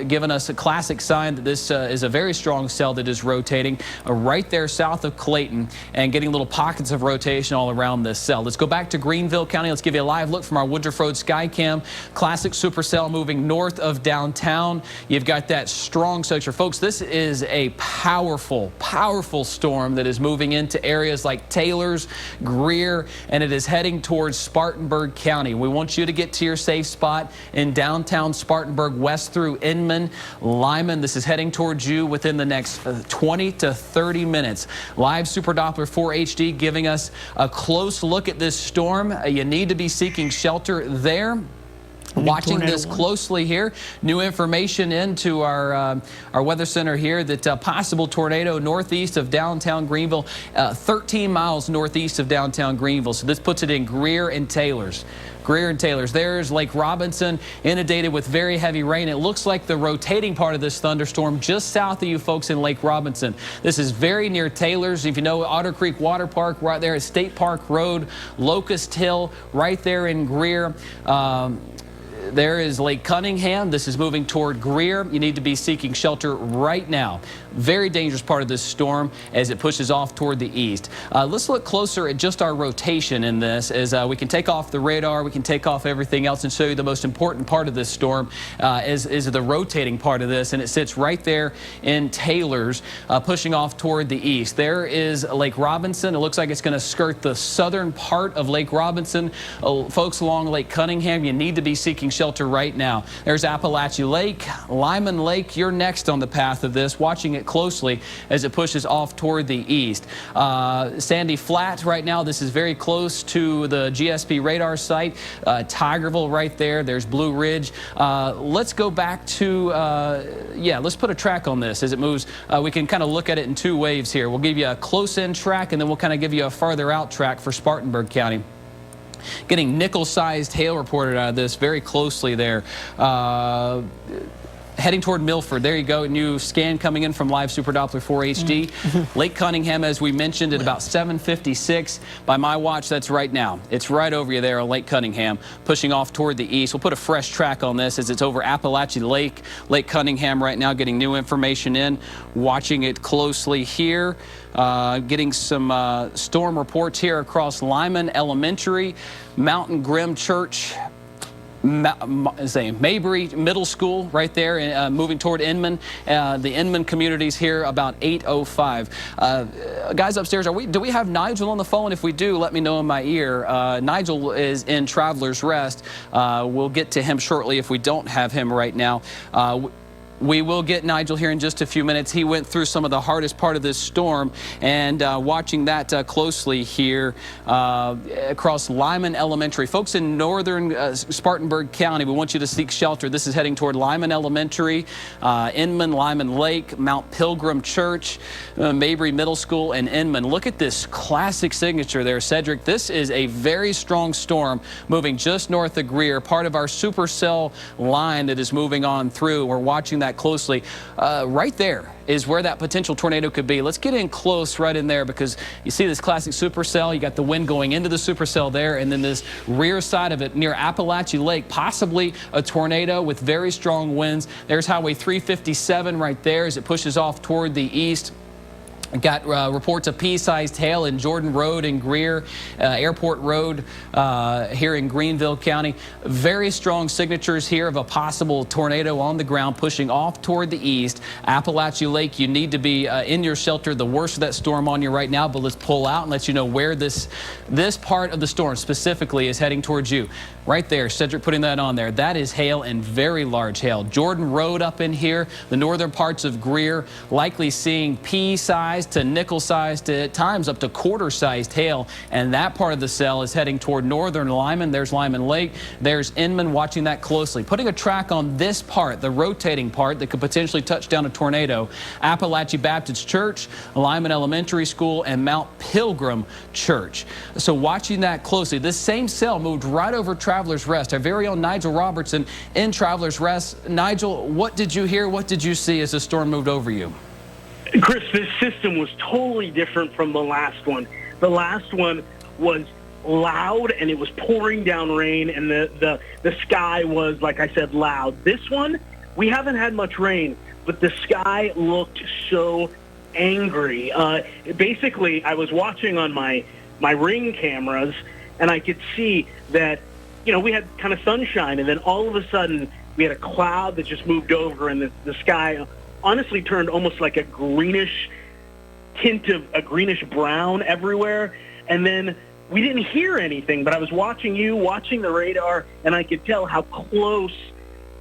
given us a classic sign that this is a very strong cell that is rotating right there south of Clayton and getting little pockets of rotation all around this cell. Let's go back to Greenville County. Let's give you a live look from our Woodruff Road Skycam. Classic supercell moving north of downtown. You've got that strong structure. Folks, this is a powerful, powerful storm that is moving into areas like Taylors, Greer, and it is heading towards Spartanburg County. We want you to get to your safe spot in downtown Spartanburg, west through Inman, Lyman. This is heading towards you within the next 20 to 30 minutes. Live Super Doppler 4 HD giving us a close look at this storm. You need to be seeking shelter there. Watching this closely here. New information into our weather center here that possible tornado northeast of downtown Greenville, 13 miles northeast of downtown Greenville. So this puts it in Greer and Taylors. Greer and Taylors. There's Lake Robinson, inundated with very heavy rain. It looks like the rotating part of this thunderstorm just south of you folks in Lake Robinson. This is very near Taylors. If you know Otter Creek Water Park, right there at State Park Road, Locust Hill, right there in Greer. There is Lake Cunningham. This is moving toward Greer. You need to be seeking shelter right now. Very dangerous part of this storm as it pushes off toward the east. Let's look closer at just our rotation in this as we can take off the radar, we can take off everything else and show you the most important part of this storm is the rotating part of this, and it sits right there in Taylors, pushing off toward the east. There is Lake Robinson. It looks like it's going to skirt the southern part of Lake Robinson. Folks along Lake Cunningham, you need to be seeking shelter right now. There's Appalachia Lake, Lyman Lake. You're next on the path of this, watching it closely as it pushes off toward the east. Sandy Flat right now, this is very close to the GSP radar site. Tigerville right there. There's Blue Ridge. Let's go back to, let's put a track on this as it moves. We can kind of look at it in two waves here. We'll give you a close-in track, and then we'll kind of give you a farther out track for Spartanburg County. Getting nickel-sized hail reported out of this very closely there. Heading toward Milford. There you go. New scan coming in from Live Super Doppler 4 HD. Lake Cunningham, as we mentioned, at about 7:56. By my watch, that's right now. It's right over you there on Lake Cunningham, pushing off toward the east. We'll put a fresh track on this as it's over Appalachia Lake. Lake Cunningham right now, getting new information in. Watching it closely here. Getting some storm reports here across Lyman Elementary, Mountain Grim Church, Maybury Middle School right there, moving toward Inman. The Inman communities here about 8:05. Guys upstairs, do we have Nigel on the phone? If we do, let me know in my ear. Nigel is in Traveler's Rest. We'll get to him shortly if we don't have him right now. We will get Nigel here in just a few minutes. He went through some of the hardest part of this storm, and watching that closely here across Lyman Elementary. Folks in northern Spartanburg County, we want you to seek shelter. This is heading toward Lyman Elementary, Inman, Lyman Lake, Mount Pilgrim Church, Mabry Middle School, and Inman. Look at this classic signature there, Cedric. This is a very strong storm moving just north of Greer, part of our supercell line that is moving on through. We're watching that closely. Right there is where that potential tornado could be. Let's get in close right in there, because you see this classic supercell. You got the wind going into the supercell there, and then this rear side of it near Appalachia Lake, possibly a tornado with very strong winds. There's Highway 357 right there as it pushes off toward the east. Got reports of pea-sized hail in Jordan Road in Greer, Airport Road here in Greenville County. Very strong signatures here of a possible tornado on the ground pushing off toward the east. Appalachia Lake, you need to be in your shelter. The worst of that storm on you right now, but let's pull out and let you know where this part of the storm specifically is heading towards you. Right there, Cedric putting that on there. That is hail, and very large hail. Jordan Road up in here, the northern parts of Greer, likely seeing pea-sized to nickel-sized to at times up to quarter-sized hail, and that part of the cell is heading toward northern Lyman. There's Lyman Lake. There's Inman, watching that closely. Putting a track on this part, the rotating part that could potentially touch down a tornado. Appalachia Baptist Church, Lyman Elementary School, and Mount Pilgrim Church. So watching that closely. This same cell moved right over Travelers Rest. Our very own Nigel Robertson in Travelers Rest. Nigel, what did you hear? What did you see as the storm moved over you? Chris, this system was totally different from the last one. The last one was loud, and it was pouring down rain, and the sky was, like I said, loud. This one, we haven't had much rain, but the sky looked so angry. Basically, I was watching on my Ring cameras, and I could see that, you know, we had kind of sunshine, and then all of a sudden we had a cloud that just moved over, and the sky honestly turned almost like a greenish tint of a greenish brown everywhere. And then we didn't hear anything, but I was watching the radar, and I could tell how close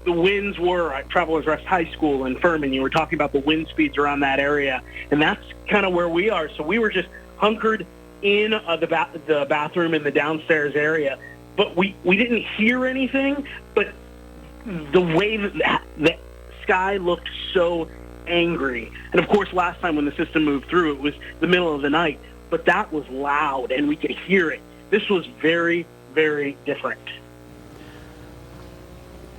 the winds were at Travelers Rest High School in Furman. You were talking about the wind speeds around that area, and that's kind of where we are. So we were just hunkered in the bathroom in the downstairs area, but we didn't hear anything. But the way that the sky looked so angry, and of course last time when the system moved through, it was the middle of the night, but that was loud and we could hear it. This was very, very different.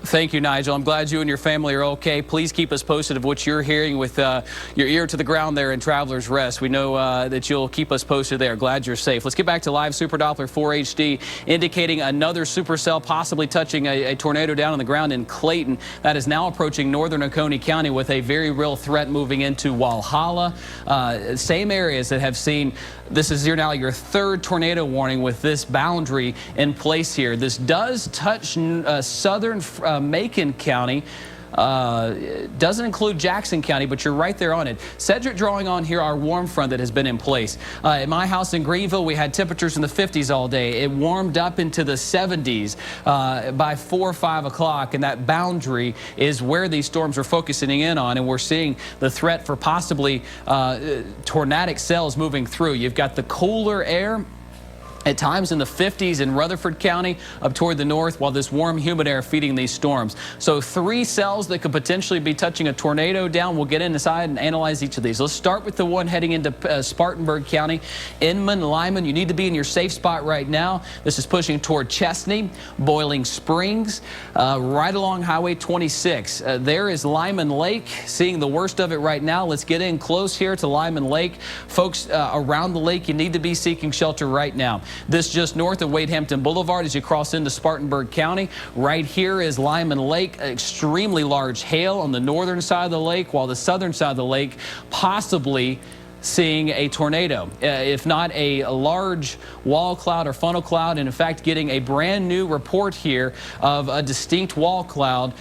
Thank you, Nigel. I'm glad you and your family are okay. Please keep us posted of what you're hearing with your ear to the ground there in Travelers Rest. We know that you'll keep us posted there. Glad you're safe. Let's get back to live Super Doppler 4 HD, indicating another supercell possibly touching a tornado down on the ground in Clayton. That is now approaching northern Oconee County with a very real threat moving into Walhalla. Same areas that have seen, this is now your third tornado warning with this boundary in place here. This does touch southern Macon County. Doesn't include Jackson County, but you're right there on it. Cedric drawing on here our warm front that has been in place. At my house in Greenville, we had temperatures in the 50s all day. It warmed up into the 70s by 4 or 5 o'clock, and that boundary is where these storms are focusing in on, and we're seeing the threat for possibly tornadic cells moving through. You've got the cooler air at times in the 50s in Rutherford County up toward the north, while this warm, humid air feeding these storms. So 3 cells that could potentially be touching a tornado down. We'll get inside and analyze each of these. Let's start with the one heading into Spartanburg County. Inman, Lyman, you need to be in your safe spot right now. This is pushing toward Chesney, Boiling Springs, right along Highway 26. There is Lyman Lake, seeing the worst of it right now. Let's get in close here to Lyman Lake. Folks around the lake, you need to be seeking shelter right now. This just north of Wade Hampton Boulevard as you cross into Spartanburg County. Right here is Lyman Lake. Extremely large hail on the northern side of the lake, while the southern side of the lake possibly seeing a tornado, if not a large wall cloud or funnel cloud, and in fact getting a brand new report here of a distinct wall cloud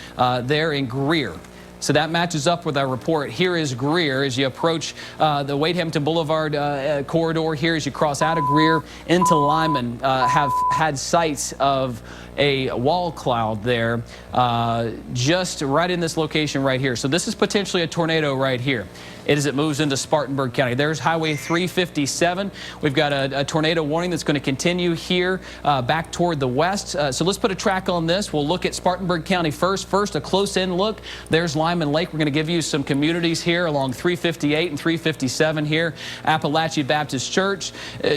there in Greer. So that matches up with our report. Here is Greer as you approach the Wade Hampton Boulevard corridor here as you cross out of Greer into Lyman. Have had sights of a wall cloud there just right in this location right here. So this is potentially a tornado right here. As it moves into Spartanburg County. There's Highway 357. We've got a tornado warning that's going to continue here back toward the west. So let's put a track on this. We'll look at Spartanburg County first. First, a close-in look. There's Lyman Lake. We're going to give you some communities here along 358 and 357 here. Appalachia Baptist Church,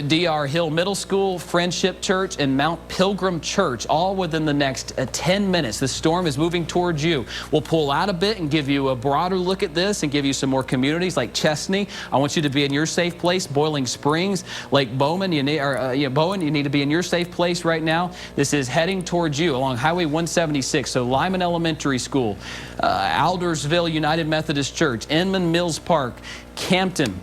DR Hill Middle School, Friendship Church, and Mount Pilgrim Church, all within the next 10 minutes. The storm is moving towards you. We'll pull out a bit and give you a broader look at this and give you some more communities like Chesney. I want you to be in your safe place. Boiling Springs, Lake Bowman, Bowen, you need to be in your safe place right now. This is heading towards you along Highway 176. So Lyman Elementary School, Aldersville United Methodist Church, Inman Mills Park, Campton.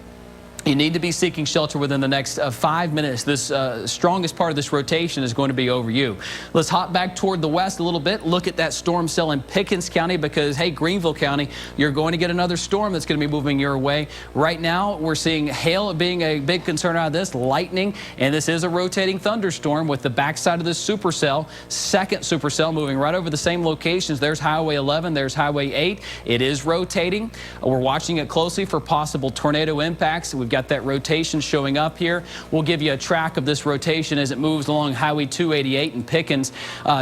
You need to be seeking shelter within the next 5 minutes. This strongest part of this rotation is going to be over you. Let's hop back toward the west a little bit. Look at that storm cell in Pickens County because, hey, Greenville County, you're going to get another storm that's going to be moving your way. Right now, we're seeing hail being a big concern out of this, lightning, and this is a rotating thunderstorm with the backside of this supercell, second supercell moving right over the same locations. There's Highway 11, there's Highway 8. It is rotating. We're watching it closely for possible tornado impacts. We've got that rotation showing up here. We'll give you a track of this rotation as it moves along Highway 288 in Pickens,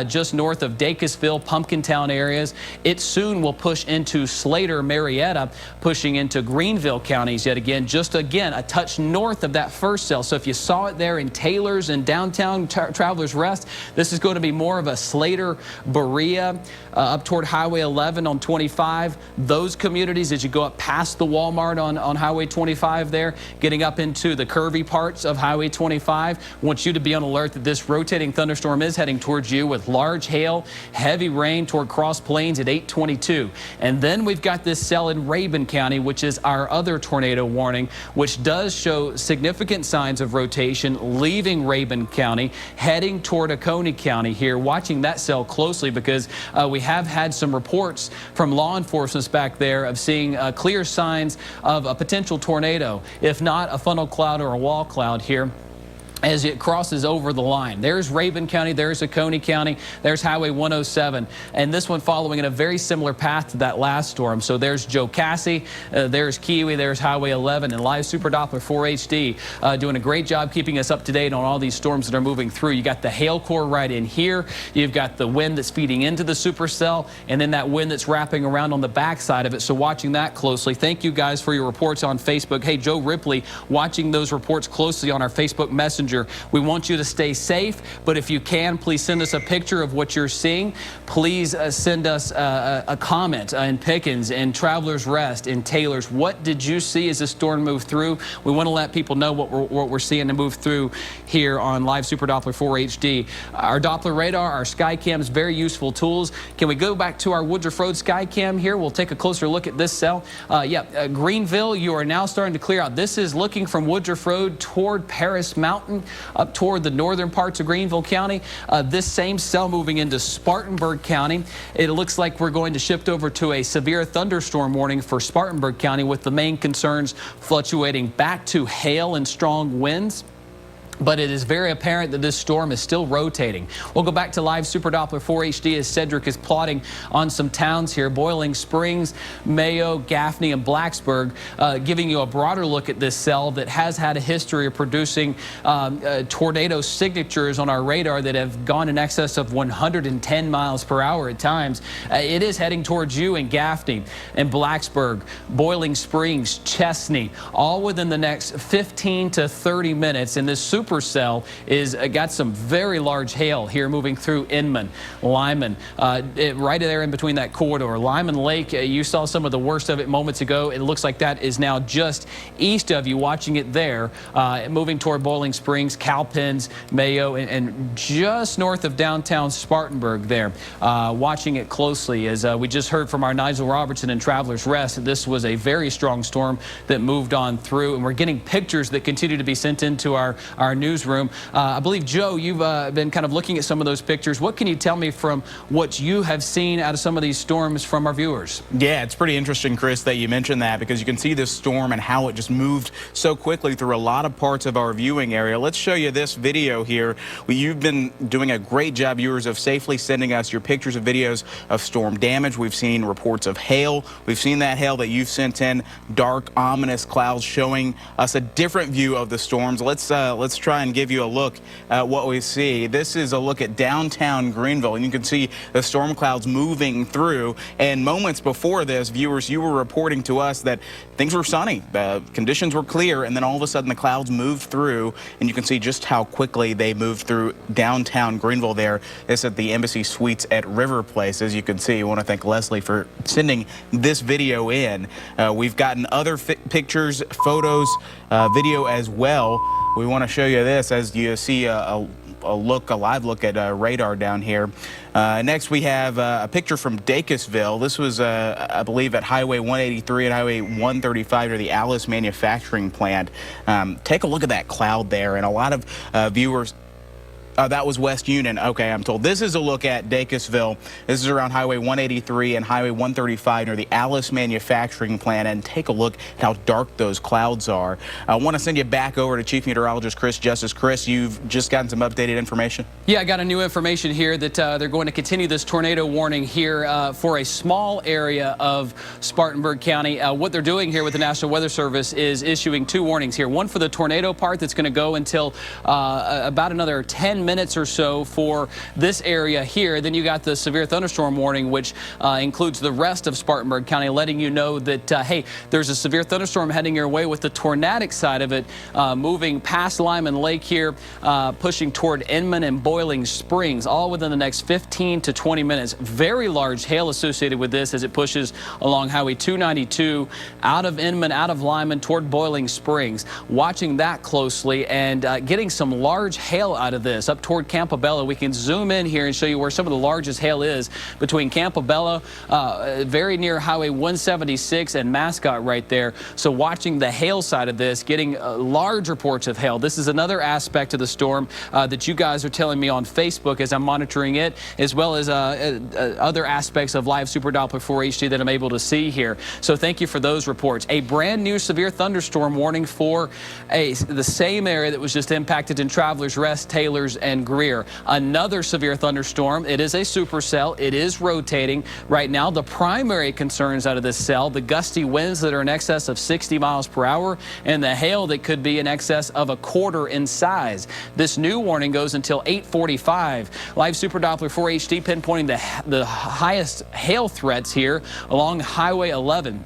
just north of Dacusville, Pumpkintown areas. It soon will push into Slater, Marietta, pushing into Greenville counties yet again, just again a touch north of that first cell. So if you saw it there in Taylor's and downtown Travelers Rest, this is going to be more of a Slater, Berea, up toward Highway 11 on 25. Those communities as you go up past the Walmart on Highway 25 there, getting up into the curvy parts of Highway 25. I want you to be on alert that this rotating thunderstorm is heading towards you with large hail, heavy rain toward Cross Plains at 822. And then we've got this cell in Rabun County, which is our other tornado warning, which does show significant signs of rotation leaving Rabun County, heading toward Oconee County here. Watching that cell closely because we have had some reports from law enforcement back there of seeing clear signs of a potential tornado, if not a funnel cloud or a wall cloud here as it crosses over the line. There's Rabun County, there's Oconee County, there's Highway 107, and this one following in a very similar path to that last storm. So there's Jocassee, there's Kiwi, there's Highway 11, and Live Super Doppler 4HD doing a great job keeping us up to date on all these storms that are moving through. You got the hail core right in here, you've got the wind that's feeding into the supercell, and then that wind that's wrapping around on the backside of it. So watching that closely. Thank you guys for your reports on Facebook. Hey, Joe Ripley, watching those reports closely on our Facebook Messenger. We want you to stay safe, but if you can, please send us a picture of what you're seeing. Please send us a comment in Pickens, in Travelers Rest, in Taylor's. What did you see as the storm moved through? We want to let people know what we're seeing to move through here on Live Super Doppler 4 HD. Our Doppler radar, our Skycams, very useful tools. Can we go back to our Woodruff Road Skycam here? We'll take a closer look at this cell. Greenville, you are now starting to clear out. This is looking from Woodruff Road toward Paris Mountain, up toward the northern parts of Greenville County. This same cell moving into Spartanburg County. It looks like we're going to shift over to a severe thunderstorm warning for Spartanburg County, with the main concerns fluctuating back to hail and strong winds. But it is very apparent that this storm is still rotating. We'll go back to Live Super Doppler 4 HD as Cedric is plotting on some towns here. Boiling Springs, Mayo, Gaffney, and Blacksburg, giving you a broader look at this cell that has had a history of producing tornado signatures on our radar that have gone in excess of 110 miles per hour at times. It is heading towards you in Gaffney and Blacksburg, Boiling Springs, Chesney, all within the next 15 to 30 minutes. And this supercell is got some very large hail here moving through Inman, Lyman, right there in between that corridor. Lyman Lake, you saw some of the worst of it moments ago. It looks like that is now just east of you, watching it there, moving toward Boiling Springs, Cowpens, Mayo, and just north of downtown Spartanburg there, watching it closely. As we just heard from our Nigel Robertson in Travelers Rest, this was a very strong storm that moved on through, and we're getting pictures that continue to be sent into our our newsroom. I believe, Joe, you've been kind of looking at some of those pictures. What can you tell me from what you have seen out of some of these storms from our viewers? Yeah, it's pretty interesting, Chris, that you mentioned that, because you can see this storm and how it just moved so quickly through a lot of parts of our viewing area. Let's show you this video here. You've been doing a great job, viewers, of safely sending us your pictures and videos of storm damage. We've seen reports of hail. We've seen that hail that you've sent in, dark, ominous clouds showing us a different view of the storms. Let's try and give you a look at what we see. This is a look at downtown Greenville, and you can see the storm clouds moving through. And moments before this, viewers, you were reporting to us that things were sunny, conditions were clear, and then all of a sudden the clouds moved through, and you can see just how quickly they moved through downtown Greenville there. This is at the Embassy Suites at River Place. As you can see, I want to thank Leslie for sending this video in. We've gotten other pictures, photos, video as well. We want to show you this as you see a live look at radar down here. Next, we have a picture from Dacusville. This was, I believe, at Highway 183 and Highway 135 near the Alice manufacturing plant. Take a look at that cloud there, and a lot of viewers. That was West Union. Okay, I'm told. This is a look at Dacusville. This is around Highway 183 and Highway 135 near the Alice manufacturing plant. And take a look at how dark those clouds are. I want to send you back over to Chief Meteorologist Chris Justice. Chris, you've just gotten some updated information. Yeah, I got a new information here that they're going to continue this tornado warning here for a small area of Spartanburg County. What they're doing here with the National Weather Service is issuing two warnings here. One for the tornado part that's going to go until about another 10 minutes or so for this area here. Then you got the severe thunderstorm warning, which includes the rest of Spartanburg County, letting you know that, hey, there's a severe thunderstorm heading your way with the tornadic side of it moving past Lyman Lake here, pushing toward Inman and Boiling Springs, all within the next 15 to 20 minutes. Very large hail associated with this as it pushes along Highway 292 out of Inman, out of Lyman toward Boiling Springs. Watching that closely and getting some large hail out of this up toward Campobello. We can zoom in here and show you where some of the largest hail is between Campobello, very near Highway 176 and Mascot right there. So watching the hail side of this, getting large reports of hail. This is another aspect of the storm that you guys are telling me on Facebook as I'm monitoring it, as well as other aspects of live Super Doppler 4 HD that I'm able to see here. So thank you for those reports. A brand new severe thunderstorm warning for the same area that was just impacted in Travelers Rest, Taylors, and Greer. Another severe thunderstorm. It is a supercell. It is rotating right now. The primary concerns out of this cell, the gusty winds that are in excess of 60 miles per hour and the hail that could be in excess of a quarter in size. This new warning goes until 8:45. Live Super Doppler 4 HD pinpointing the highest hail threats here along Highway 11.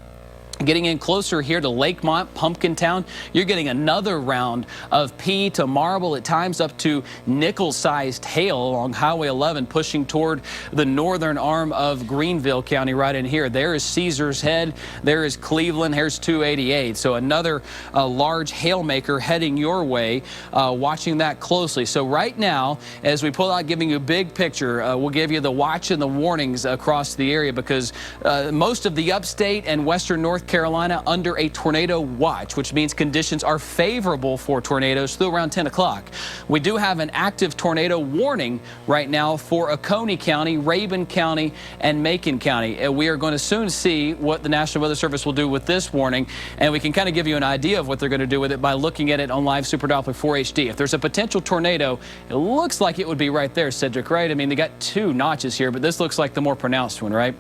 Getting in closer here to Lakemont, Pumpkintown, you're getting another round of pea to marble, at times up to nickel-sized hail along Highway 11, pushing toward the northern arm of Greenville County right in here. There is Caesar's Head. There is Cleveland. Here's 288. So another large hail maker heading your way, watching that closely. So right now, as we pull out giving you a big picture, we'll give you the watch and the warnings across the area because most of the upstate and western North Carolina under a tornado watch, which means conditions are favorable for tornadoes through around 10 o'clock. We do have an active tornado warning right now for Oconee County, Rabun County, and Macon County. We are going to soon see what the National Weather Service will do with this warning, and we can kind of give you an idea of what they're going to do with it by looking at it on live Super Doppler 4 HD. If there's a potential tornado, it looks like it would be right there, Cedric, right? I mean, they got two notches here, but this looks like the more pronounced one, right?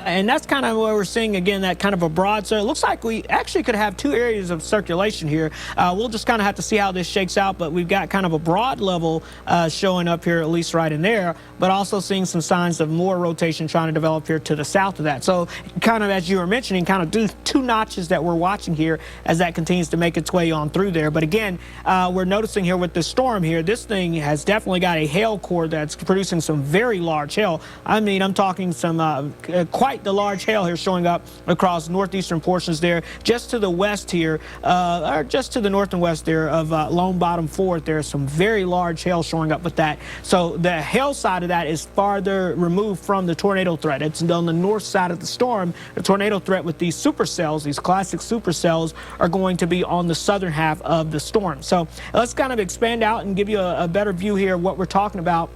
And that's kind of where we're seeing, again, that kind of a broad. So it looks like we actually could have two areas of circulation here. We'll just kind of have to see how this shakes out. But we've got kind of a broad level showing up here, at least right in there, but also seeing some signs of more rotation trying to develop here to the south of that. So kind of, as you were mentioning, kind of do two notches that we're watching here as that continues to make its way on through there. But again, we're noticing here with this storm here, this thing has definitely got a hail core that's producing some very large hail. I mean, I'm talking some quite quite the large hail here showing up across northeastern portions there. Just to the west here, or just to the north and west there of Lone Bottom Fort, there's some very large hail showing up with that. So the hail side of that is farther removed from the tornado threat. It's on the north side of the storm. The tornado threat with these supercells, these classic supercells, are going to be on the southern half of the storm. So let's kind of expand out and give you a better view here of what we're talking about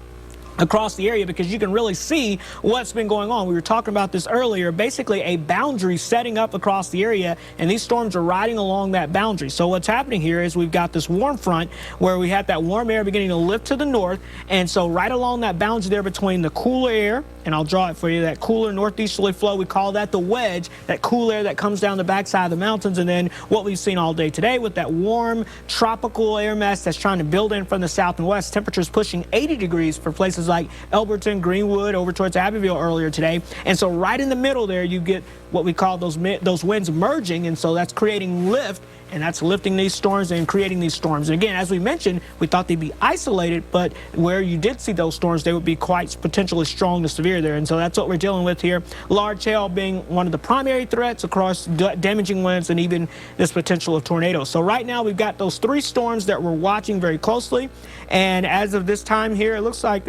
across the area, because you can really see what's been going on. We were talking about this earlier, basically a boundary setting up across the area, and these storms are riding along that boundary. So what's happening here is we've got this warm front where we have that warm air beginning to lift to the north, and so right along that boundary there between the cooler air, and I'll draw it for you, that cooler northeasterly flow, we call that the wedge, that cool air that comes down the backside of the mountains, and then what we've seen all day today with that warm tropical air mass that's trying to build in from the south and west. Temperatures pushing 80 degrees for places like Elberton, Greenwood, over towards Abbeville earlier today. And so right in the middle there, you get what we call those winds merging, and so that's creating lift, and that's lifting these storms and creating these storms. And again, as we mentioned, we thought they'd be isolated, but where you did see those storms, they would be quite potentially strong to severe there. And so that's what we're dealing with here. Large hail being one of the primary threats across damaging winds and even this potential of tornadoes. So right now we've got those 3 storms that we're watching very closely. And as of this time here, it looks like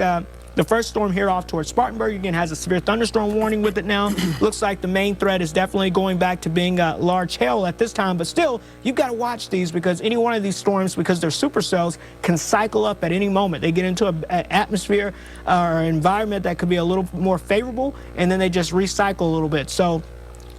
the first storm here off towards Spartanburg, again, has a severe thunderstorm warning with it now. Looks like the main threat is definitely going back to being large hail at this time. But still, you've got to watch these, because any one of these storms, because they're supercells, can cycle up at any moment. They get into an atmosphere or environment that could be a little more favorable, and then they just recycle a little bit. So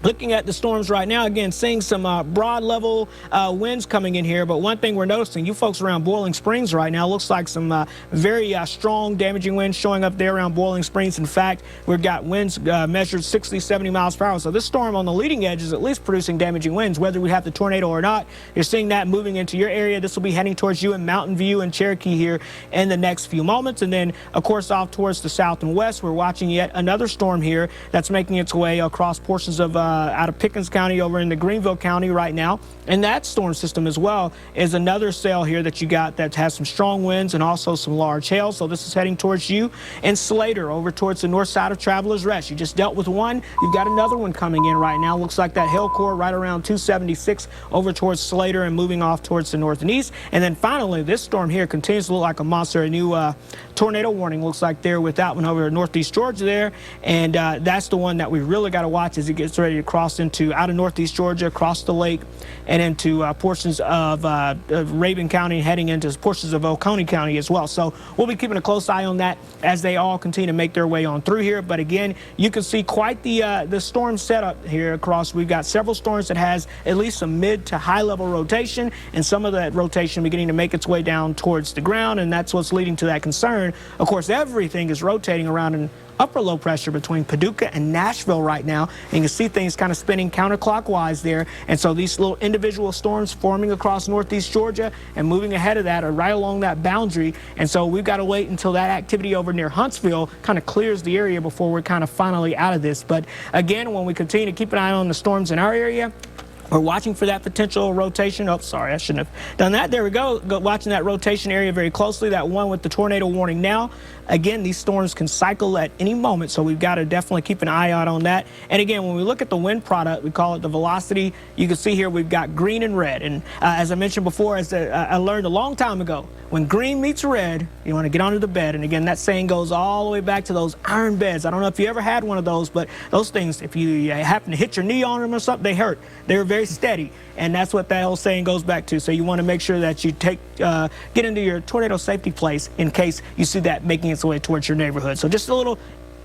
looking at the storms right now, again, seeing some broad level winds coming in here. But one thing we're noticing, you folks around Boiling Springs right now, looks like some very strong damaging winds showing up there around Boiling Springs. In fact, we've got winds measured 60, 70 miles per hour. So this storm on the leading edge is at least producing damaging winds, whether we have the tornado or not. You're seeing that moving into your area. This will be heading towards you in Mountain View and Cherokee here in the next few moments. And then, of course, off towards the south and west, we're watching yet another storm here that's making its way across portions of out of Pickens County over into Greenville County right now. And that storm system as well is another cell here that you got that has some strong winds and also some large hail. So this is heading towards you and Slater over towards the north side of Travelers Rest. You just dealt with one. You've got another one coming in right now. Looks like that hail core right around 276 over towards Slater and moving off towards the north and east. And then finally, this storm here continues to look like a monster. A new tornado warning looks like there with that one over northeast Georgia there. And that's the one that we really got to watch as it gets ready to cross into out of northeast Georgia, across the lake, and into portions of Rabun County, heading into portions of Oconee County as well. So we'll be keeping a close eye on that as they all continue to make their way on through here. But again, you can see quite the storm setup here across. We've got several storms that has at least some mid to high level rotation, and some of that rotation beginning to make its way down towards the ground, and that's what's leading to that concern. Of course, everything is rotating around in upper low pressure between Paducah and Nashville right now, and you can see things kind of spinning counterclockwise there. And so these little individual storms forming across northeast Georgia and moving ahead of that are right along that boundary. And so we've got to wait until that activity over near Huntsville kind of clears the area before we're kind of finally out of this. But again, when we continue to keep an eye on the storms in our area, we're watching for that potential rotation. Oh, sorry, I shouldn't have done that. There we go. Watching that rotation area very closely, that one with the tornado warning now. Again, these storms can cycle at any moment, so we've got to definitely keep an eye out on that. And again, when we look at the wind product, we call it the velocity. You can see here we've got green and red. And as I mentioned before, as I learned a long time ago, when green meets red, you want to get onto the bed. And again, that saying goes all the way back to those iron beds. I don't know if you ever had one of those, but those things, if you happen to hit your knee on them or something, they hurt. They're very steady. And that's what that whole saying goes back to. So you want to make sure that you get into your tornado safety place in case you see that making its way towards your neighborhood. So just a little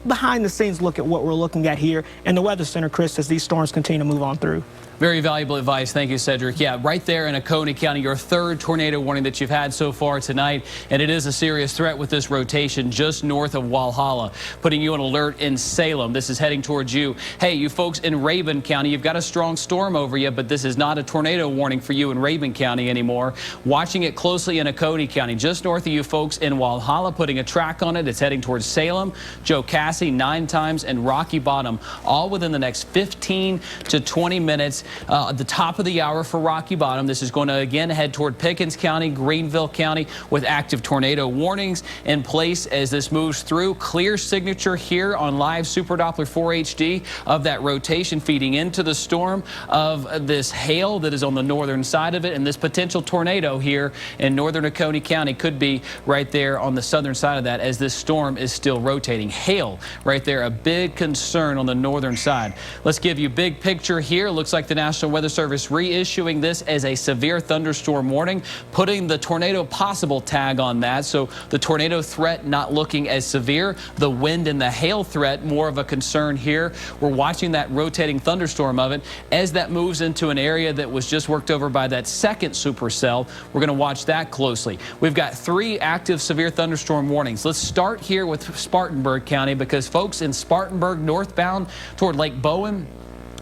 behind the scenes look at what we're looking at here in the Weather Center, Chris, as these storms continue to move on through. Very valuable advice. Thank you, Cedric. Yeah, right there in Oconee County, your third tornado warning that you've had so far tonight. And it is a serious threat with this rotation just north of Walhalla, putting you on alert in Salem. This is heading towards you. Hey, you folks in Rabun County, you've got a strong storm over you, but this is not a tornado warning for you in Rabun County anymore. Watching it closely in Oconee County, just north of you folks in Walhalla, putting a track on it. It's heading towards Salem. Joe Cass Tallahassee 9 times, and Rocky Bottom, all within the next 15 to 20 minutes. At the top of the hour for Rocky Bottom, this is going to again head toward Pickens County, Greenville County, with active tornado warnings in place as this moves through. Clear signature here on live Super Doppler 4 HD of that rotation feeding into the storm of this hail that is on the northern side of it, and this potential tornado here in northern Oconee County could be right there on the southern side of that as this storm is still rotating. Hail right there, a big concern on the northern side. Let's give you big picture here. Looks like the National Weather Service reissuing this as a severe thunderstorm warning, putting the tornado possible tag on that. So the tornado threat not looking as severe, the wind and the hail threat more of a concern here. We're watching that rotating thunderstorm of it as that moves into an area that was just worked over by that second supercell. We're going to watch that closely. We've got 3 active severe thunderstorm warnings. Let's start here with Spartanburg County, because folks in Spartanburg northbound toward Lake Bowen,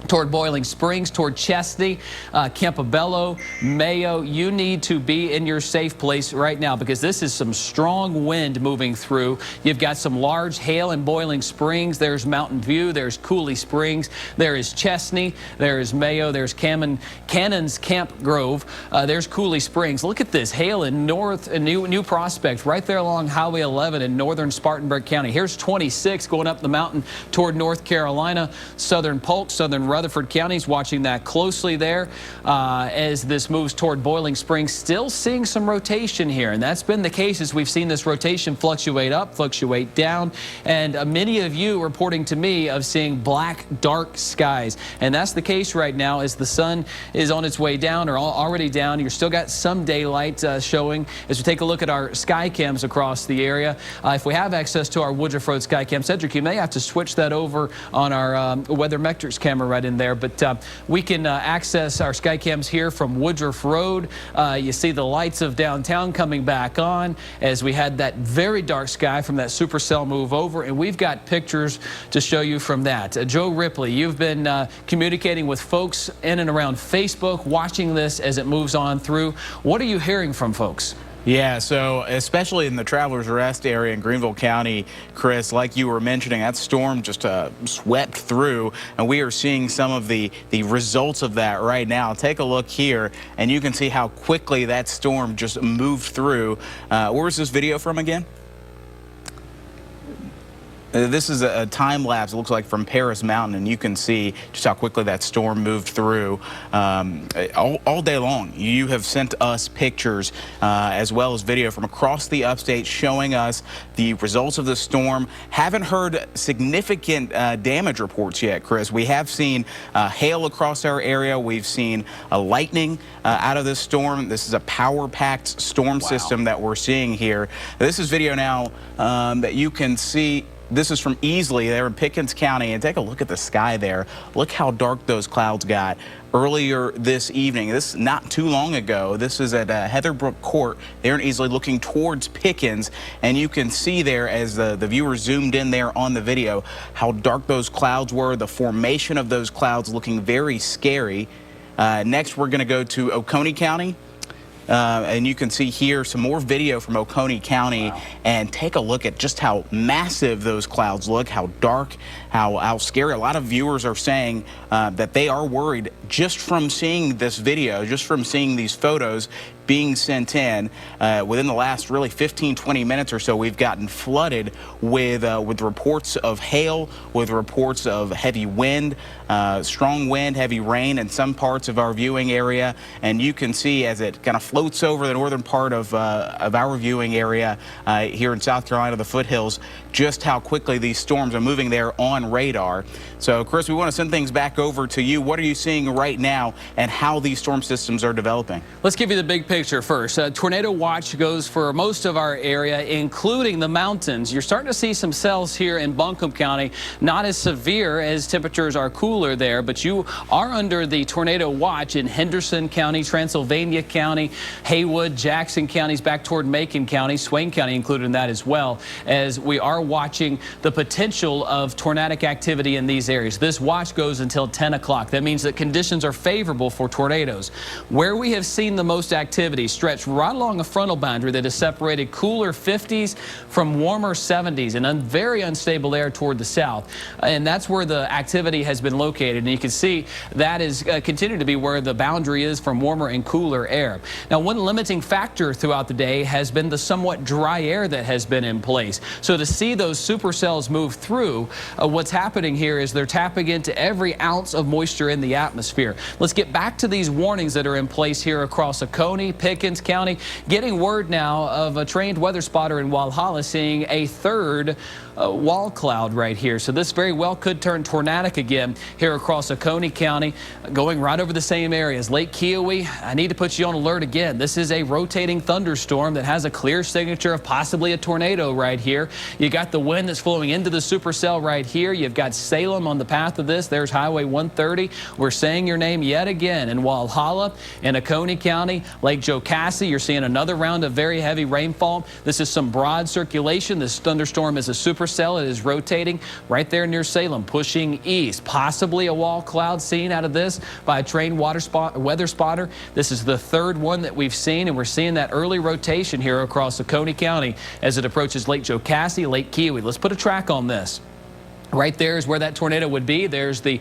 toward Boiling Springs, toward Chesney, Campobello, Mayo, you need to be in your safe place right now, because this is some strong wind moving through. You've got some large hail in Boiling Springs. There's Mountain View. There's Cooley Springs. There is Chesney. There is Mayo. There's Cannon's Camp Grove. There's Cooley Springs. Look at this hail in New Prospect, right there along Highway 11 in northern Spartanburg County. Here's 26 going up the mountain toward North Carolina. Southern Polk, southern Rutherford counties watching that closely there as this moves toward Boiling Springs. Still seeing some rotation here, and that's been the case as we've seen this rotation fluctuate up, fluctuate down, and many of you reporting to me of seeing black, dark skies. And that's the case right now as the sun is on its way down or already down. You're still got some daylight showing as we take a look at our sky cams across the area. If we have access to our Woodruff Road sky cam, Cedric, you may have to switch that over on our weather metrics camera right in there, but we can access our sky cams here from Woodruff Road. You see the lights of downtown coming back on as we had that very dark sky from that supercell move over, and we've got pictures to show you from that. Joe Ripley, you've been communicating with folks in and around Facebook, watching this as it moves on through. What are you hearing from folks? Yeah, so especially in the Travelers Rest area in Greenville County, Chris, like you were mentioning, that storm just swept through, and we are seeing some of the results of that right now. Take a look here, and you can see how quickly that storm just moved through. Where was this video from again? This is a time lapse, it looks like, from Paris Mountain, and you can see just how quickly that storm moved through all day long. You have sent us pictures as well as video from across the upstate showing us the results of the storm. Haven't heard significant damage reports yet, Chris. We have seen hail across our area. We've seen lightning out of this storm. This is a power-packed storm system that we're seeing here. This is video now that you can see. This is from Easley there in Pickens County, and take a look at the sky there. Look how dark those clouds got earlier this evening. This is not too long ago. This is at Heatherbrook Court there in Easley, looking towards Pickens, and you can see there as the viewer zoomed in there on the video how dark those clouds were, the formation of those clouds looking very scary. Next, we're going to go to Oconee County. And you can see here some more video from Oconee County. Wow. And take a look at just how massive those clouds look, how dark, how scary. A lot of viewers are saying that they are worried just from seeing this video, just from seeing these photos being sent in. Within the last really 15-20 minutes or so, we've gotten flooded with reports of hail, with reports of heavy wind, strong wind, heavy rain in some parts of our viewing area. And you can see as it kind of floats over the northern part of our viewing area here in South Carolina, the foothills, just how quickly these storms are moving there on radar. So, Chris, we want to send things back over to you. What are you seeing right now and how these storm systems are developing? Let's give you the big picture first. Tornado watch goes for most of our area, including the mountains. You're starting to see some cells here in Buncombe County, not as severe as temperatures are cooler there, but you are under the tornado watch in Henderson County, Transylvania County, Haywood, Jackson counties, back toward Macon County, Swain County included in that as well, as we are watching the potential of tornadic activity in these areas. This watch goes until 10 o'clock. That means that conditions are favorable for tornadoes. Where we have seen the most activity activity stretched right along a frontal boundary that has separated cooler 50s from warmer 70s and very unstable air toward the south. And that's where the activity has been located. And you can see that is continuing to be where the boundary is from warmer and cooler air. Now, one limiting factor throughout the day has been the somewhat dry air that has been in place. So to see those supercells move through, what's happening here is they're tapping into every ounce of moisture in the atmosphere. Let's get back to these warnings that are in place here across Oconee, Pickens County. Getting word now of a trained weather spotter in Walhalla seeing a third wall cloud right here. So this very well could turn tornadic again here across Oconee County, going right over the same areas. Lake Keowee, I need to put you on alert again. This is a rotating thunderstorm that has a clear signature of possibly a tornado right here. You got the wind that's flowing into the supercell right here. You've got Salem on the path of this. There's Highway 130. We're saying your name yet again in Walhalla, in Oconee County, Lake Jocassee. You're seeing another round of very heavy rainfall. This is some broad circulation. This thunderstorm is a supercell. It is rotating right there near Salem, pushing east. Possibly a wall cloud seen out of this by a trained weather spotter. This is the third one that we've seen, and we're seeing that early rotation here across Oconee County as it approaches Lake Jocassee, Lake Keowee. Let's put a track on this. Right there is where that tornado would be. There's the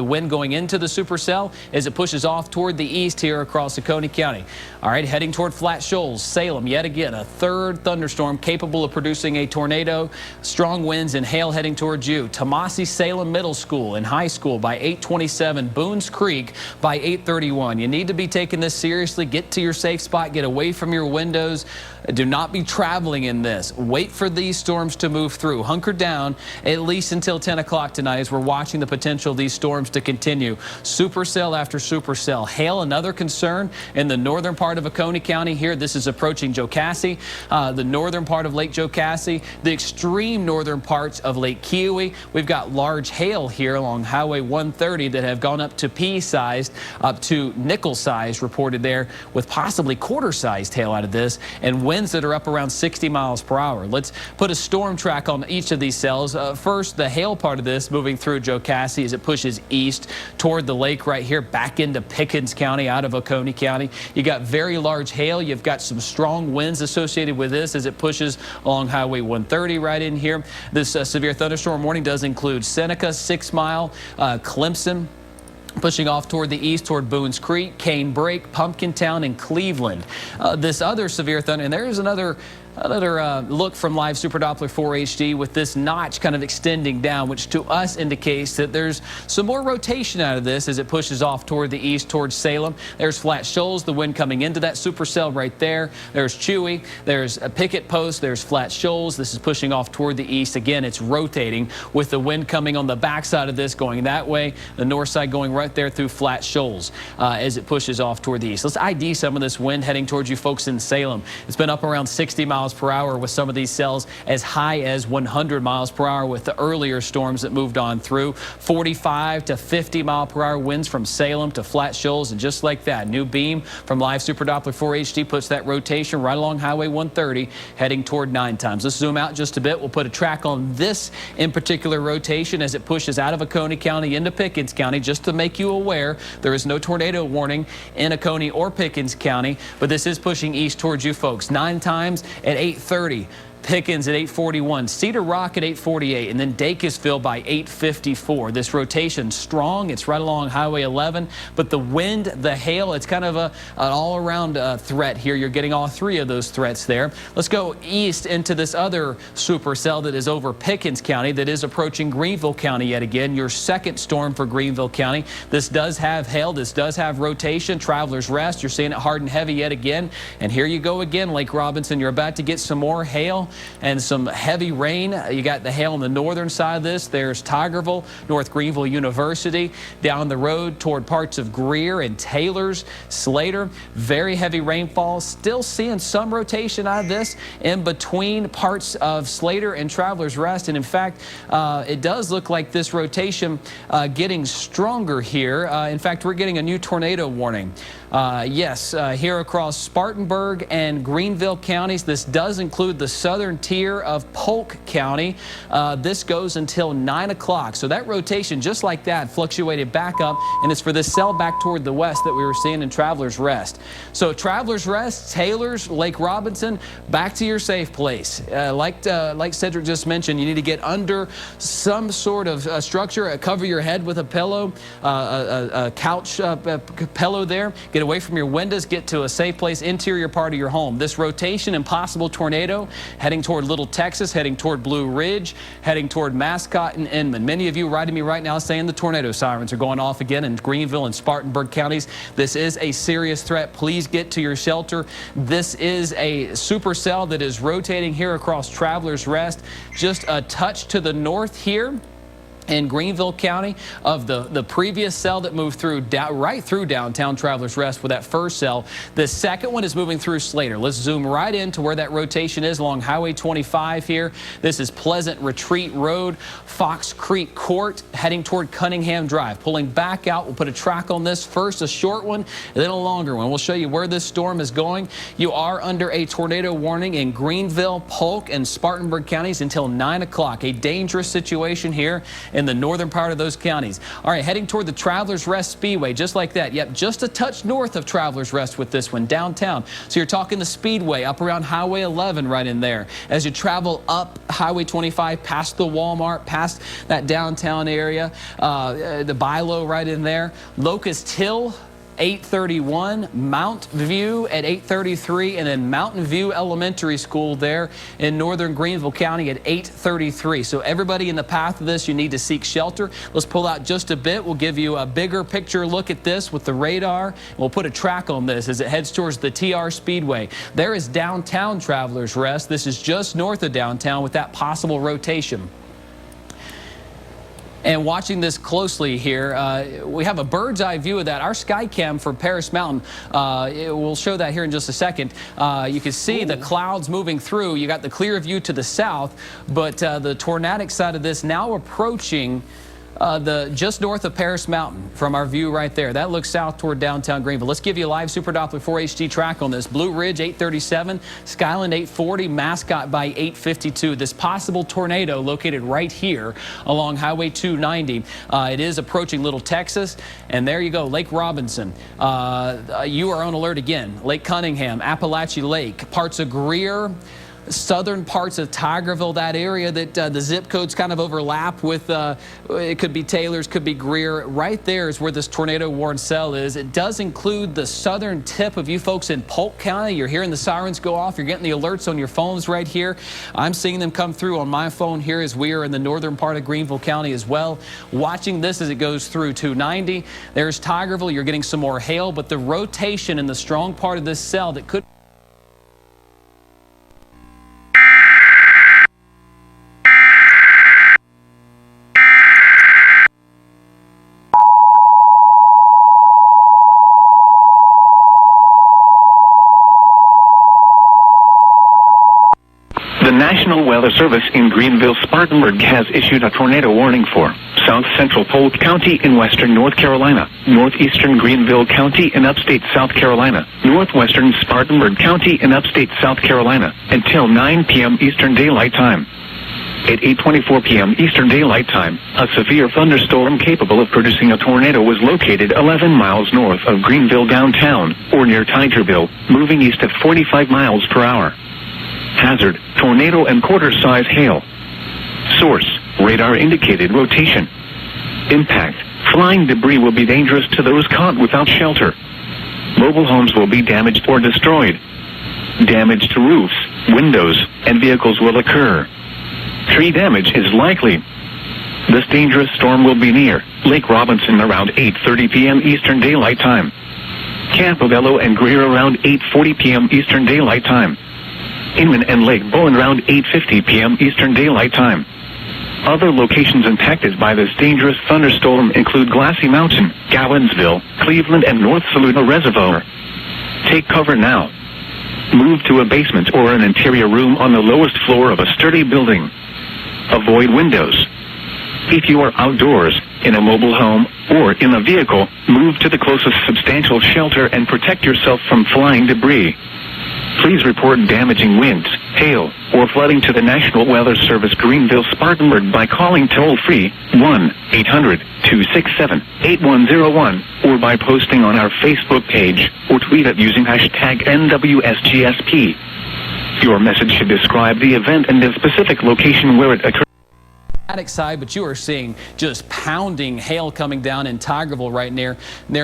wind going into the supercell as it pushes off toward the east here across Oconee County. All right, heading toward Flat Shoals, Salem, yet again, a third thunderstorm capable of producing a tornado. Strong winds and hail heading towards you. Tomasi Salem Middle School and High School by 8:27. Boones Creek by 8:31. You need to be taking this seriously. Get to your safe spot. Get away from your windows. Do not be traveling in this. Wait for these storms to move through. Hunker down at least until 10 o'clock tonight as we're watching the potential of these storms to continue. Supercell after supercell. Hail, another concern in the northern part of Oconee County here. This is approaching Jocassee, the northern part of Lake Jocassee, the extreme northern parts of Lake Keowee. We've got large hail here along Highway 130 that have gone up to pea-sized, up to nickel-sized reported there, with possibly quarter-sized hail out of this, and winds that are up around 60 miles per hour. Let's put a storm track on each of these cells. First, the hail part of this moving through Jocassee as it pushes east toward the lake right here, back into Pickens County out of Oconee County. You got very large hail. You've got some strong winds associated with this as it pushes along Highway 130 right in here. This severe thunderstorm warning does include Seneca, 6 Mile, Clemson, pushing off toward the east toward Boones Creek, Cane Brake, Pumpkintown, and Cleveland. This other severe thunder, and there is another look from Live Super Doppler 4 HD with this notch kind of extending down, which to us indicates that there's some more rotation out of this as it pushes off toward the east towards Salem. There's Flat Shoals, the wind coming into that supercell right there. There's Chewy, there's a Picket Post, there's Flat Shoals. This is pushing off toward the east. Again, it's rotating with the wind coming on the backside of this going that way, the north side going right there through Flat Shoals as it pushes off toward the east. Let's ID some of this wind heading towards you folks in Salem. It's been up around 60 miles per hour with some of these cells as high as 100 miles per hour with the earlier storms that moved on through. 45 to 50 mile per hour winds from Salem to Flat Shoals, and just like that, new beam from Live Super Doppler 4 HD puts that rotation right along Highway 130 heading toward 9 times. Let's zoom out just a bit. We'll put a track on this in particular rotation as it pushes out of Oconee County into Pickens County. Just to make you aware, there is no tornado warning in Oconee or Pickens County, but this is pushing east towards you folks. 9 times at 8:30. Pickens at 8:41, Cedar Rock at 8:48, and then Dacusville by 8:54. This rotation strong. It's right along Highway 11, but the wind, the hail, it's kind of an all-around threat here. You're getting all three of those threats there. Let's go east into this other supercell that is over Pickens County that is approaching Greenville County yet again. Your second storm for Greenville County. This does have hail. This does have rotation. Travelers Rest. You're seeing it hard and heavy yet again. And here you go again, Lake Robinson. You're about to get some more hail and some heavy rain. You got the hail on the northern side of this. There's Tigerville, North Greenville University. Down the road toward parts of Greer and Taylors, Slater. Very heavy rainfall. Still seeing some rotation out of this in between parts of Slater and Travelers Rest. And in fact, it does look like this rotation getting stronger here. In fact, we're getting a new tornado warning. Yes, here across Spartanburg and Greenville counties. This does include the southern tier of Polk County. This goes until 9 o'clock. So that rotation, just like that, fluctuated back up, and it's for this cell back toward the west that we were seeing in Travelers Rest. So Travelers Rest, Taylor's, Lake Robinson, back to your safe place. Like Cedric just mentioned, you need to get under some sort of structure, cover your head with a pillow, a couch pillow there. Get away from your windows, get to a safe place, interior part of your home. This rotation and possible tornado heading toward Little Texas, heading toward Blue Ridge, heading toward Mascot and Inman. Many of you writing me right now saying the tornado sirens are going off again in Greenville and Spartanburg counties. This is a serious threat. Please get to your shelter. This is a supercell that is rotating here across Travelers Rest, just a touch to the north here in Greenville County of the previous cell that moved through right through downtown Travelers Rest with that first cell. The second one is moving through Slater. Let's zoom right into where that rotation is along Highway 25 here. This is Pleasant Retreat Road, Fox Creek Court, heading toward Cunningham Drive. Pulling back out, we'll put a track on this. First a short one, and then a longer one. We'll show you where this storm is going. You are under a tornado warning in Greenville, Polk, and Spartanburg counties until 9 o'clock. A dangerous situation here in the northern part of those counties. All right, heading toward the Travelers Rest Speedway, just like that. Yep, just a touch north of Travelers Rest with this one, downtown. So you're talking the Speedway up around Highway 11 right in there. As you travel up Highway 25, past the Walmart, past that downtown area, the Bilo right in there. Locust Hill, 8:31, Mount View at 8:33, and then Mountain View Elementary School there in northern Greenville County at 8:33. So everybody in the path of this, you need to seek shelter. Let's pull out just a bit. We'll give you a bigger picture look at this with the radar. We'll put a track on this as it heads towards the TR Speedway. There is downtown Travelers Rest. This is just north of downtown with that possible rotation. And watching this closely here, we have a bird's eye view of that. Our sky cam for Paris Mountain, we'll show that here in just a second. You can see the clouds moving through. You got the clear view to the south, but the tornadic side of this now approaching just north of Paris Mountain from our view right there. That looks south toward downtown Greenville. Let's give you a live Super Doppler 4 HD track on this. Blue Ridge 8:37, Skyland 8:40, Mascot by 8:52. This possible tornado located right here along Highway 290. It is approaching Little Texas, and there you go, Lake Robinson. You are on alert again. Lake Cunningham, Appalachia Lake, parts of Greer, southern parts of Tigerville, that area that the zip codes kind of overlap with. It could be Taylor's, could be Greer. Right there is where this tornado warned cell is. It does include the southern tip of you folks in Polk County. You're hearing the sirens go off. You're getting the alerts on your phones right here. I'm seeing them come through on my phone here as we are in the northern part of Greenville County as well. Watching this as it goes through 290. There's Tigerville. You're getting some more hail, but the rotation in the strong part of this cell that could The National Weather Service in Greenville, Spartanburg has issued a tornado warning for South Central Polk County in western North Carolina, northeastern Greenville County in upstate South Carolina, northwestern Spartanburg County in upstate South Carolina, until 9 p.m. Eastern Daylight Time. At 8:24 p.m. Eastern Daylight Time, a severe thunderstorm capable of producing a tornado was located 11 miles north of Greenville downtown, or near Tigerville, moving east at 45 miles per hour. Hazard, tornado and quarter-size hail. Source, radar indicated rotation. Impact, flying debris will be dangerous to those caught without shelter. Mobile homes will be damaged or destroyed. Damage to roofs, windows, and vehicles will occur. Tree damage is likely. This dangerous storm will be near Lake Robinson around 8:30 p.m. Eastern Daylight Time. Campobello and Greer around 8:40 p.m. Eastern Daylight Time. Inman and Lake Bowen around 8:50 p.m. Eastern Daylight Time. Other locations impacted by this dangerous thunderstorm include Glassy Mountain, Gowinsville, Cleveland, and North Saluda Reservoir. Take cover now. Move to a basement or an interior room on the lowest floor of a sturdy building. Avoid windows. If you are outdoors, in a mobile home, or in a vehicle, move to the closest substantial shelter and protect yourself from flying debris. Please report damaging winds, hail, or flooding to the National Weather Service Greenville Spartanburg by calling toll-free 1-800-267-8101 or by posting on our Facebook page or tweet it using hashtag NWSGSP. Your message should describe the event and the specific location where it occurred. Side, but you are seeing just pounding hail coming down in Tigerville right near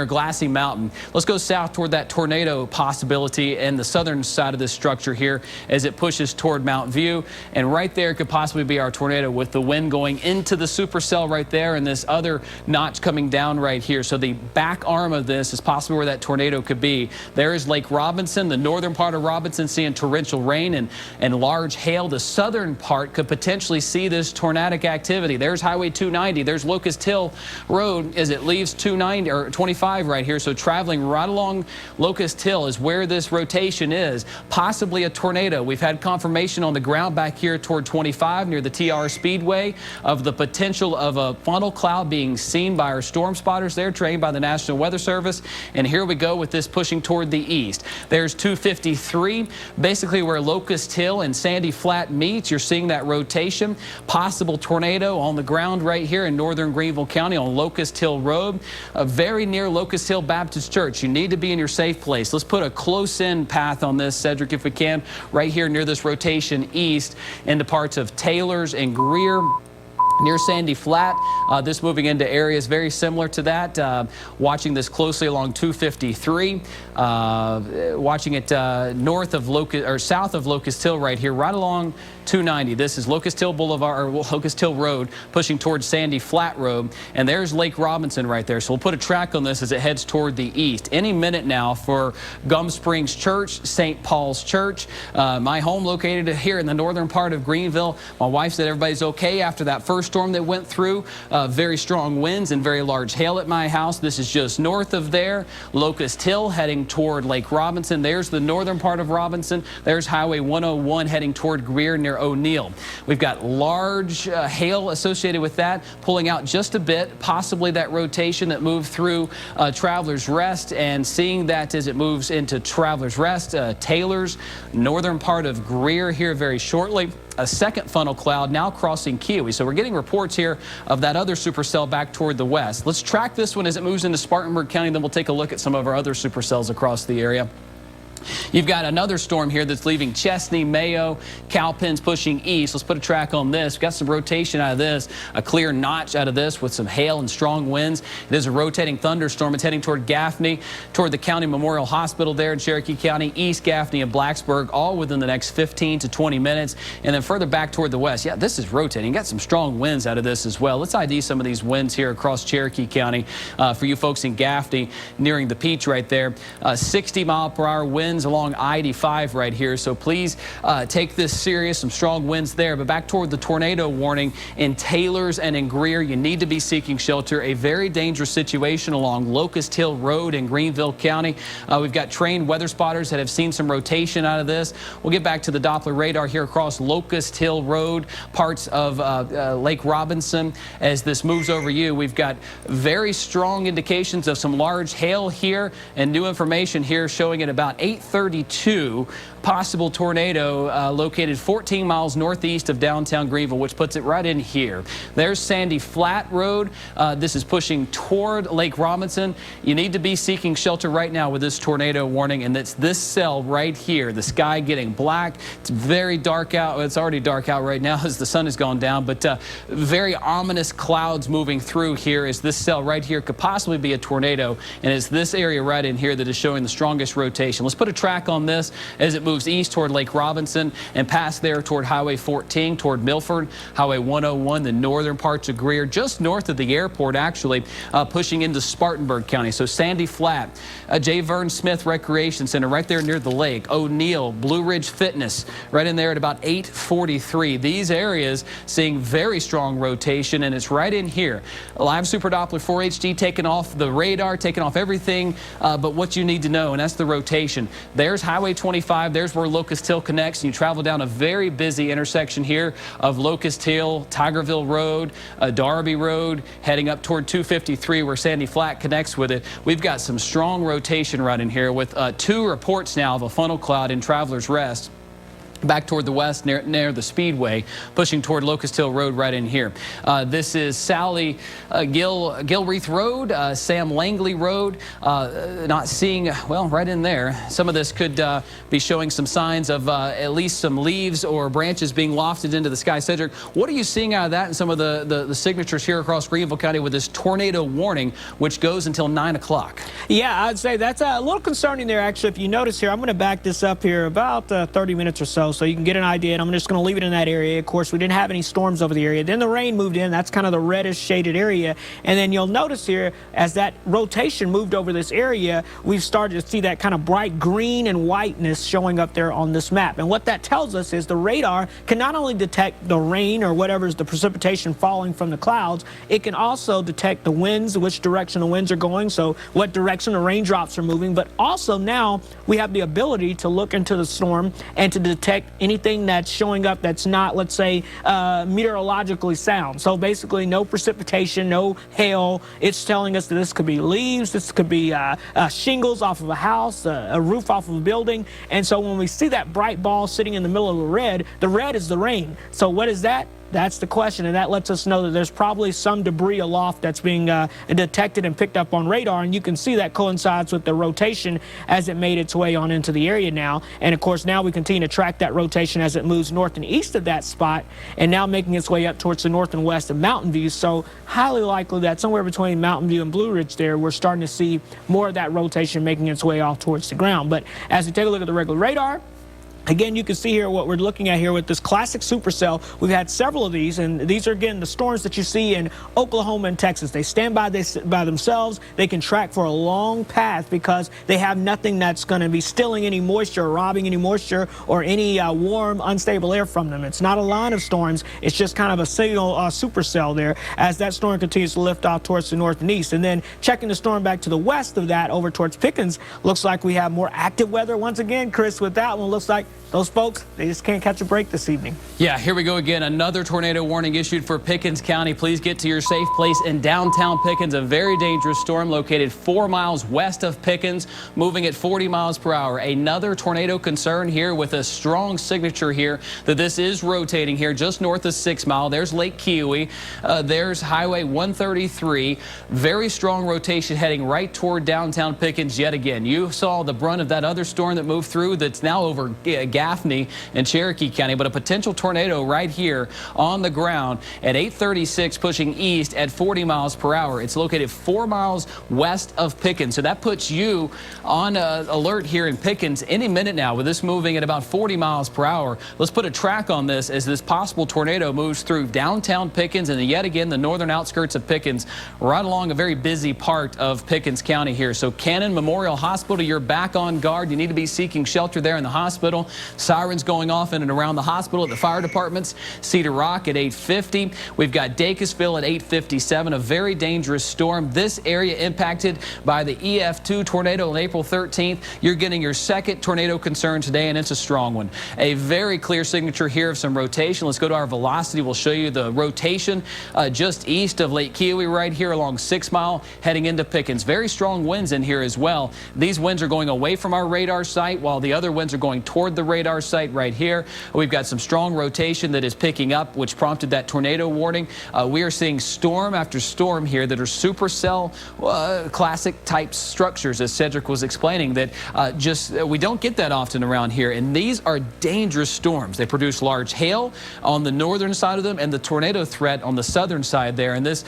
Glassy Mountain. Let's go south toward that tornado possibility and the southern side of this structure here as it pushes toward Mount View. And right there could possibly be our tornado with the wind going into the supercell right there and this other notch coming down right here. So the back arm of this is possibly where that tornado could be. There is Lake Robinson, the northern part of Robinson seeing torrential rain and large hail. The southern part could potentially see this tornadic activity. There's Highway 290. There's Locust Hill Road as it leaves 290 or 25 right here. So traveling right along Locust Hill is where this rotation is. Possibly a tornado. We've had confirmation on the ground back here toward 25 near the TR Speedway of the potential of a funnel cloud being seen by our storm spotters there trained by the National Weather Service. And here we go with this pushing toward the east. There's 253, basically where Locust Hill and Sandy Flat meets. You're seeing that rotation. Possible tornado on the ground right here in northern Greenville County on Locust Hill Road, very near Locust Hill Baptist Church. You need to be in your safe place. Let's put a close-in path on this, Cedric, if we can, right here near this rotation east into parts of Taylors and Greer. Near Sandy Flat, this moving into areas very similar to that. Watching this closely along 253, watching it north of Locust or south of Locust Hill right here, right along 290. This is Locust Hill Boulevard or Locust Hill Road, pushing towards Sandy Flat Road, and there's Lake Robinson right there. So we'll put a track on this as it heads toward the east. Any minute now for Gum Springs Church, St. Paul's Church, my home located here in the northern part of Greenville. My wife said everybody's okay after that first storm that went through. Very strong winds and very large hail at my house. This is just north of there. Locust Hill heading toward Lake Robinson. There's the northern part of Robinson. There's Highway 101 heading toward Greer near O'Neill. We've got large hail associated with that, pulling out just a bit, possibly that rotation that moved through Travelers Rest, and seeing that as it moves into Travelers Rest, Taylor's, northern part of Greer here very shortly. A second funnel cloud now crossing Kiwi. So we're getting reports here of that other supercell back toward the west. Let's track this one as it moves into Spartanburg County, then we'll take a look at some of our other supercells across the area. You've got another storm here that's leaving Chesney, Mayo, Cowpens pushing east. Let's put a track on this. We've got some rotation out of this, a clear notch out of this with some hail and strong winds. It is a rotating thunderstorm. It's heading toward Gaffney, toward the County Memorial Hospital there in Cherokee County, East Gaffney and Blacksburg, all within the next 15 to 20 minutes. And then further back toward the west. Yeah, this is rotating. Got some strong winds out of this as well. Let's ID some of these winds here across Cherokee County for you folks in Gaffney, nearing the Peach right there. 60-mile-per-hour winds along I-85 right here, so please take this serious. Some strong winds there, but back toward the tornado warning in Taylors and in Greer. You need to be seeking shelter. A very dangerous situation along Locust Hill Road in Greenville County. We've got trained weather spotters that have seen some rotation out of this. We'll get back to the Doppler radar here across Locust Hill Road, parts of Lake Robinson. As this moves over you, we've got very strong indications of some large hail here, and new information here showing at about 8:32, possible tornado located 14 miles northeast of downtown Greenville, which puts it right in here. There's Sandy Flat Road. This is pushing toward Lake Robinson. You need to be seeking shelter right now with this tornado warning, and it's this cell right here. The sky getting black. It's very dark out. It's already dark out right now as the sun has gone down, but very ominous clouds moving through here as this cell right here could possibly be a tornado, and it's this area right in here that is showing the strongest rotation. Let's put a track on this as it moves east toward Lake Robinson and past there toward Highway 14, toward Milford, Highway 101, the northern parts of Greer, just north of the airport actually, pushing into Spartanburg County. So Sandy Flat, J. Vern Smith Recreation Center right there near the lake, O'Neill, Blue Ridge Fitness right in there at about 8:43. These areas seeing very strong rotation, and it's right in here. Live Super Doppler 4 HD taking off the radar, taking off everything but what you need to know, and that's the rotation. There's Highway 25. There's where Locust Hill connects. And you travel down a very busy intersection here of Locust Hill, Tigerville Road, Darby Road, heading up toward 253 where Sandy Flat connects with it. We've got some strong rotation right in here with 2 reports now of a funnel cloud in Travelers Rest. Back toward the west near the Speedway, pushing toward Locust Hill Road right in here. This is Sally Gilreath Road, Sam Langley Road. Not seeing, well, right in there. Some of this could be showing some signs of at least some leaves or branches being lofted into the sky. Cedric, what are you seeing out of that and some of the signatures here across Greenville County with this tornado warning, which goes until 9 o'clock? Yeah, I'd say that's a little concerning there, actually. If you notice here, I'm going to back this up here about 30 minutes or so you can get an idea, and I'm just going to leave it in that area. Of course, we didn't have any storms over the area. Then the rain moved in. That's kind of the reddish shaded area. And then you'll notice here, as that rotation moved over this area, we've started to see that kind of bright green and whiteness showing up there on this map. And what that tells us is the radar can not only detect the rain or whatever is the precipitation falling from the clouds, it can also detect the winds, which direction the winds are going, so what direction the raindrops are moving. But also now we have the ability to look into the storm and to detect anything that's showing up that's not, let's say, meteorologically sound. So basically no precipitation, no hail. It's telling us that this could be leaves, this could be shingles off of a house, a roof off of a building. And so when we see that bright ball sitting in the middle of the red is the rain. So what is that? That's the question, and that lets us know that there's probably some debris aloft that's being detected and picked up on radar, and you can see that coincides with the rotation as it made its way on into the area now. And of course now we continue to track that rotation as it moves north and east of that spot, and now making its way up towards the north and west of Mountain View. So highly likely that somewhere between Mountain View and Blue Ridge there, we're starting to see more of that rotation making its way off towards the ground. But as we take a look at the regular radar, again, you can see here what we're looking at here with this classic supercell. We've had several of these, and these are, again, the storms that you see in Oklahoma and Texas. They stand by themselves. They can track for a long path because they have nothing that's going to be stilling any moisture or robbing any moisture or any warm, unstable air from them. It's not a line of storms. It's just kind of a signal supercell there as that storm continues to lift off towards the north and east. And then checking the storm back to the west of that over towards Pickens, looks like we have more active weather. Once again, Chris, with that one, looks like those folks, they just can't catch a break this evening. Yeah, here we go again. Another tornado warning issued for Pickens County. Please get to your safe place in downtown Pickens. A very dangerous storm located 4 miles west of Pickens, moving at 40 miles per hour. Another tornado concern here with a strong signature here that this is rotating here just north of 6 Mile. There's Lake Kiwi. There's Highway 133. Very strong rotation heading right toward downtown Pickens yet again. You saw the brunt of that other storm that moved through that's now over Gaffney and Cherokee County, but a potential tornado right here on the ground at 8:36 pushing east at 40 miles per hour. It's located 4 miles west of Pickens, so that puts you on alert here in Pickens any minute now with this moving at about 40 miles per hour. Let's put a track on this as this possible tornado moves through downtown Pickens and yet again the northern outskirts of Pickens, right along a very busy part of Pickens County here. So Cannon Memorial Hospital, you're back on guard. You need to be seeking shelter there in the hospital. Sirens going off in and around the hospital at the fire departments. Cedar Rock at 8:50. We've got Dacusville at 8:57. A very dangerous storm. This area impacted by the EF2 tornado on April 13th. You're getting your second tornado concern today, and it's a strong one. A very clear signature here of some rotation. Let's go to our velocity. We'll show you the rotation just east of Lake Kiwi right here along 6 Mile heading into Pickens. Very strong winds in here as well. These winds are going away from our radar site while the other winds are going toward the radar site right here. We've got some strong rotation that is picking up, which prompted that tornado warning. We are seeing storm after storm here that are supercell classic type structures, as Cedric was explaining, that we don't get that often around here. And these are dangerous storms. They produce large hail on the northern side of them and the tornado threat on the southern side there. And this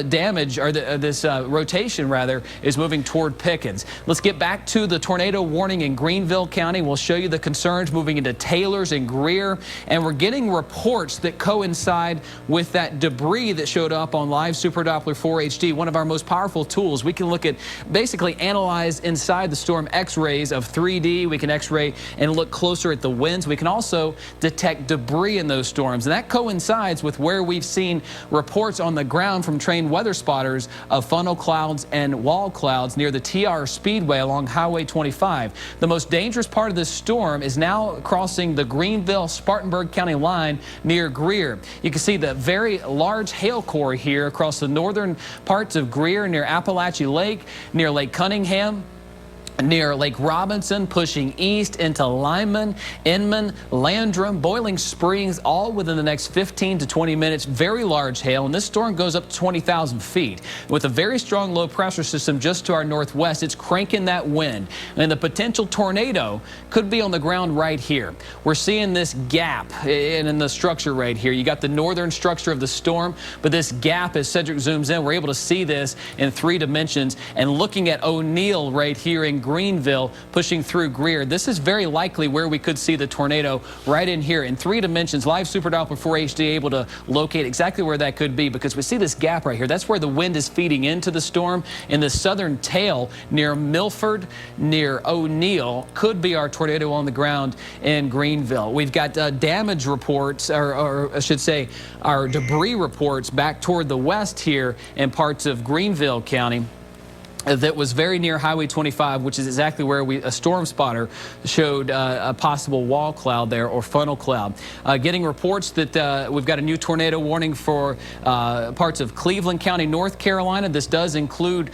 damage, or this rotation rather, is moving toward Pickens. Let's get back to the tornado warning in Greenville County. We'll show you the concerns range, moving into Taylors and Greer, and we're getting reports that coincide with that debris that showed up on Live Super Doppler 4 HD, one of our most powerful tools. We can look at, basically analyze inside the storm X-rays of 3D. We can X-ray and look closer at the winds. We can also detect debris in those storms, and that coincides with where we've seen reports on the ground from trained weather spotters of funnel clouds and wall clouds near the TR Speedway along Highway 25. The most dangerous part of this storm is now crossing the Greenville-Spartanburg County line near Greer. You can see the very large hail core here across the northern parts of Greer near Appalachie Lake, near Lake Cunningham, near Lake Robinson, pushing east into Lyman, Inman, Landrum, Boiling Springs, all within the next 15 to 20 minutes. Very large hail, and this storm goes up to 20,000 feet. With a very strong low pressure system just to our northwest, it's cranking that wind, and the potential tornado could be on the ground right here. We're seeing this gap in the structure right here. You got the northern structure of the storm, but this gap, as Cedric zooms in, we're able to see this in 3 dimensions. And looking at O'Neill right here in Greenville, pushing through Greer, this is very likely where we could see the tornado, right in here in 3 dimensions. Live Super Doppler 4 HD able to locate exactly where that could be, because we see this gap right here. That's where the wind is feeding into the storm. In the southern tail near Milford, near O'Neill, could be our tornado on the ground in Greenville. We've got damage reports, or I should say our debris reports back toward the west here in parts of Greenville County. That was very near Highway 25, which is exactly where a storm spotter showed a possible wall cloud there, or funnel cloud. Getting reports that we've got a new tornado warning for parts of Cleveland County, North Carolina. This does include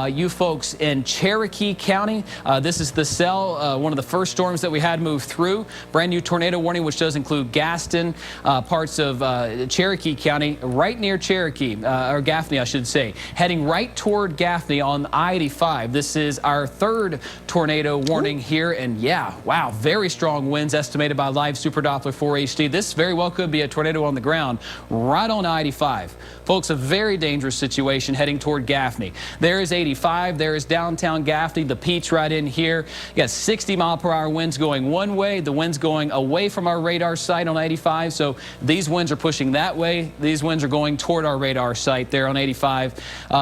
you folks in Cherokee County. This is the cell, one of the first storms that we had move through. Brand new tornado warning, which does include Gaston, parts of Cherokee County, right near Cherokee, or Gaffney, I should say, heading right toward Gaffney on I-85. This is our 3rd tornado warning here, and yeah, wow, very strong winds estimated by Live Super Doppler 4 HD. This very well could be a tornado on the ground right on I-85. Folks, a very dangerous situation heading toward Gaffney. There is 85, there is downtown Gaffney, the Peach right in here. You got 60-mile-per-hour winds going one way, the winds going away from our radar site on 85, so these winds are pushing that way. These winds are going toward our radar site there on 85,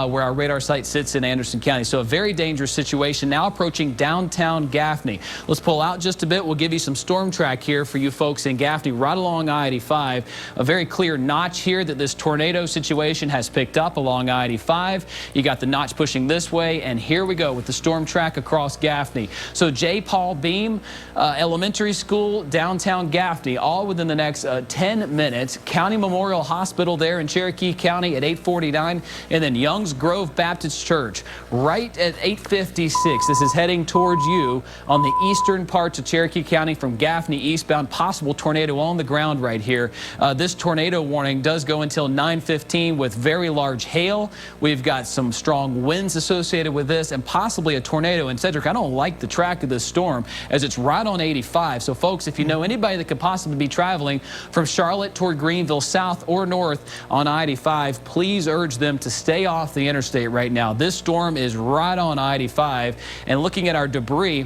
where our radar site sits in Anderson County. So a very dangerous situation now approaching downtown Gaffney. Let's pull out just a bit. We'll give you some storm track here for you folks in Gaffney right along I-85. A very clear notch here that this tornado situation has picked up along I-85. You got the notch pushing this way, and here we go with the storm track across Gaffney. So J. Paul Beam Elementary School, downtown Gaffney, all within the next 10 minutes. County Memorial Hospital there in Cherokee County at 8:49, and then Youngs Grove Baptist Church right at 8:56. This is heading towards you on the eastern parts of Cherokee County from Gaffney eastbound. Possible tornado on the ground right here. This tornado warning does go until 9:15 with very large hail. We've got some strong winds associated with this, and possibly a tornado. And Cedric, I don't like the track of this storm as it's right on 85. So folks, if you know anybody that could possibly be traveling from Charlotte toward Greenville south or north on I-85, please urge them to stay off the interstate right now. This storm is right on I-85, and looking at our debris,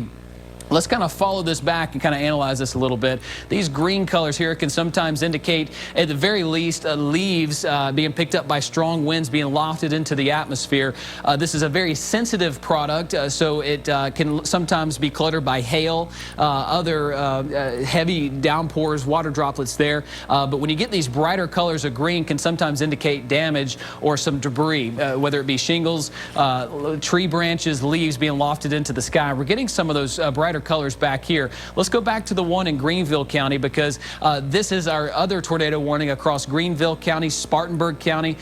let's kind of follow this back and kind of analyze this a little bit. These green colors here can sometimes indicate, at the very least, leaves being picked up by strong winds being lofted into the atmosphere. This is a very sensitive product, so it can sometimes be cluttered by hail, other heavy downpours, water droplets there. But when you get these brighter colors of green, can sometimes indicate damage or some debris, whether it be shingles, tree branches, leaves being lofted into the sky. We're getting some of those brighter colors back here. Let's go back to the one in Greenville County, because this is our other tornado warning across Greenville County, Spartanburg County.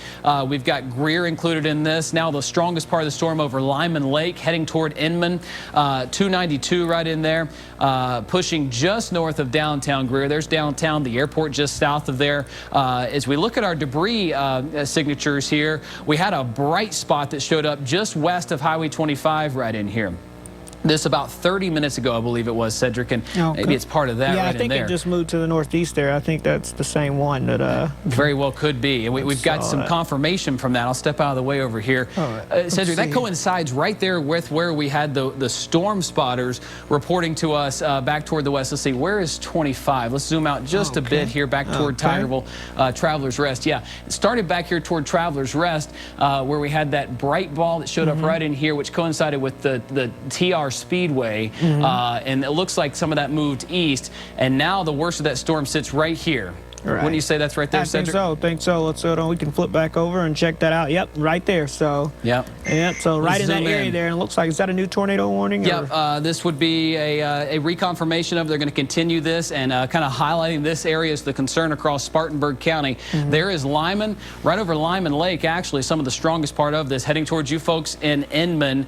We've got Greer included in this. Now the strongest part of the storm over Lyman Lake, heading toward Inman, 292 right in there, pushing just north of downtown Greer. There's downtown, the airport just south of there. As we look at our debris signatures here, we had a bright spot that showed up just west of Highway 25 right in here. this about 30 minutes ago, I believe it was, Cedric, and Okay. maybe it's part of that yeah, right I think in there. it just moved to the northeast there. I think that's the same one that... Very well could be. And we've got some that. confirmation from that. I'll step out of the way over here. right. Cedric, that see. coincides right there with where we had the storm spotters reporting to us back toward the west. Let's see, where is 25? Let's zoom out just a bit here back toward Tigerville, Travelers Rest. Yeah, it started back here toward Travelers Rest where we had that bright ball that showed up right in here, which coincided with the TR Speedway. And it looks like some of that moved east. And now the worst of that storm sits right here. Right. Wouldn't you say that's right there, I Cedric? think so. Let's hold on. We can flip back over and check that out. Yep, right there. So. Yep. Yep. So right in that zoom area in. there, and it looks like, is that a new tornado warning? Yeah, this would be a reconfirmation of they're going to continue this and kind of highlighting this area as the concern across Spartanburg County. There is Lyman, right over Lyman Lake, actually, some of the strongest part of this, heading towards you folks in Inman.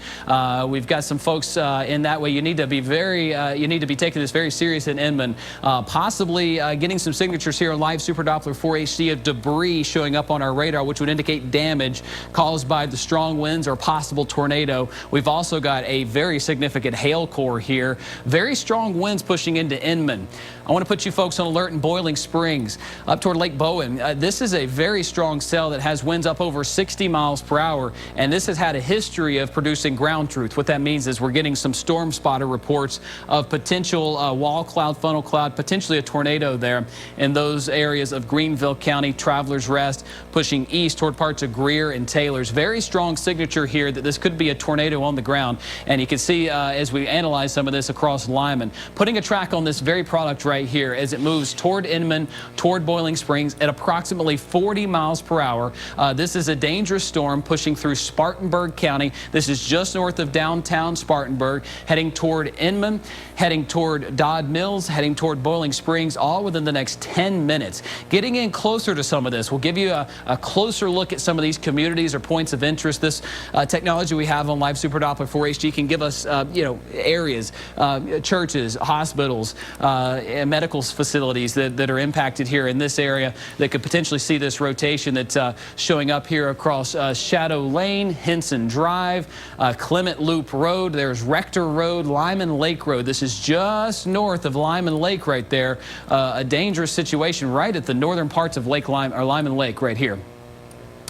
We've got some folks in that way. You need to be you need to be taking this very serious in Inman. Possibly getting some signatures here on live Super Doppler 4HD of debris showing up on our radar, which would indicate damage caused by the strong winds or possible tornado. We've also got a very significant hail core here. Very strong winds pushing into Inman. I want to put you folks on alert in Boiling Springs, up toward Lake Bowen. This is a very strong cell that has winds up over 60 miles per hour, and this has had a history of producing ground truth. What that means is we're getting some storm spotter reports of potential wall cloud, funnel cloud, potentially a tornado there in those areas of Greenville County, Travelers Rest, pushing east toward parts of Greer and Taylor's. Very strong signature here that this could be a tornado on the ground, and you can see as we analyze some of this across Lyman. Putting a track on this very product right here as it moves toward Inman, toward Boiling Springs at approximately 40 miles per hour. This is a dangerous storm pushing through Spartanburg County. This is just north of downtown Spartanburg, heading toward Inman, heading toward Dodd Mills, heading toward Boiling Springs, all within the next 10 minutes. Getting in closer to some of this, we'll give you a closer look at some of these communities or points of interest. This technology we have on Live Super Doppler 4HD can give us, areas, churches, hospitals, medical facilities that are impacted here in this area that could potentially see this rotation that's showing up here across Shadow Lane, Henson Drive, Clement Loop Road. There's Rector Road, Lyman Lake Road. This is just north of Lyman Lake right there. A dangerous situation right at the northern parts of Lyman Lake right here.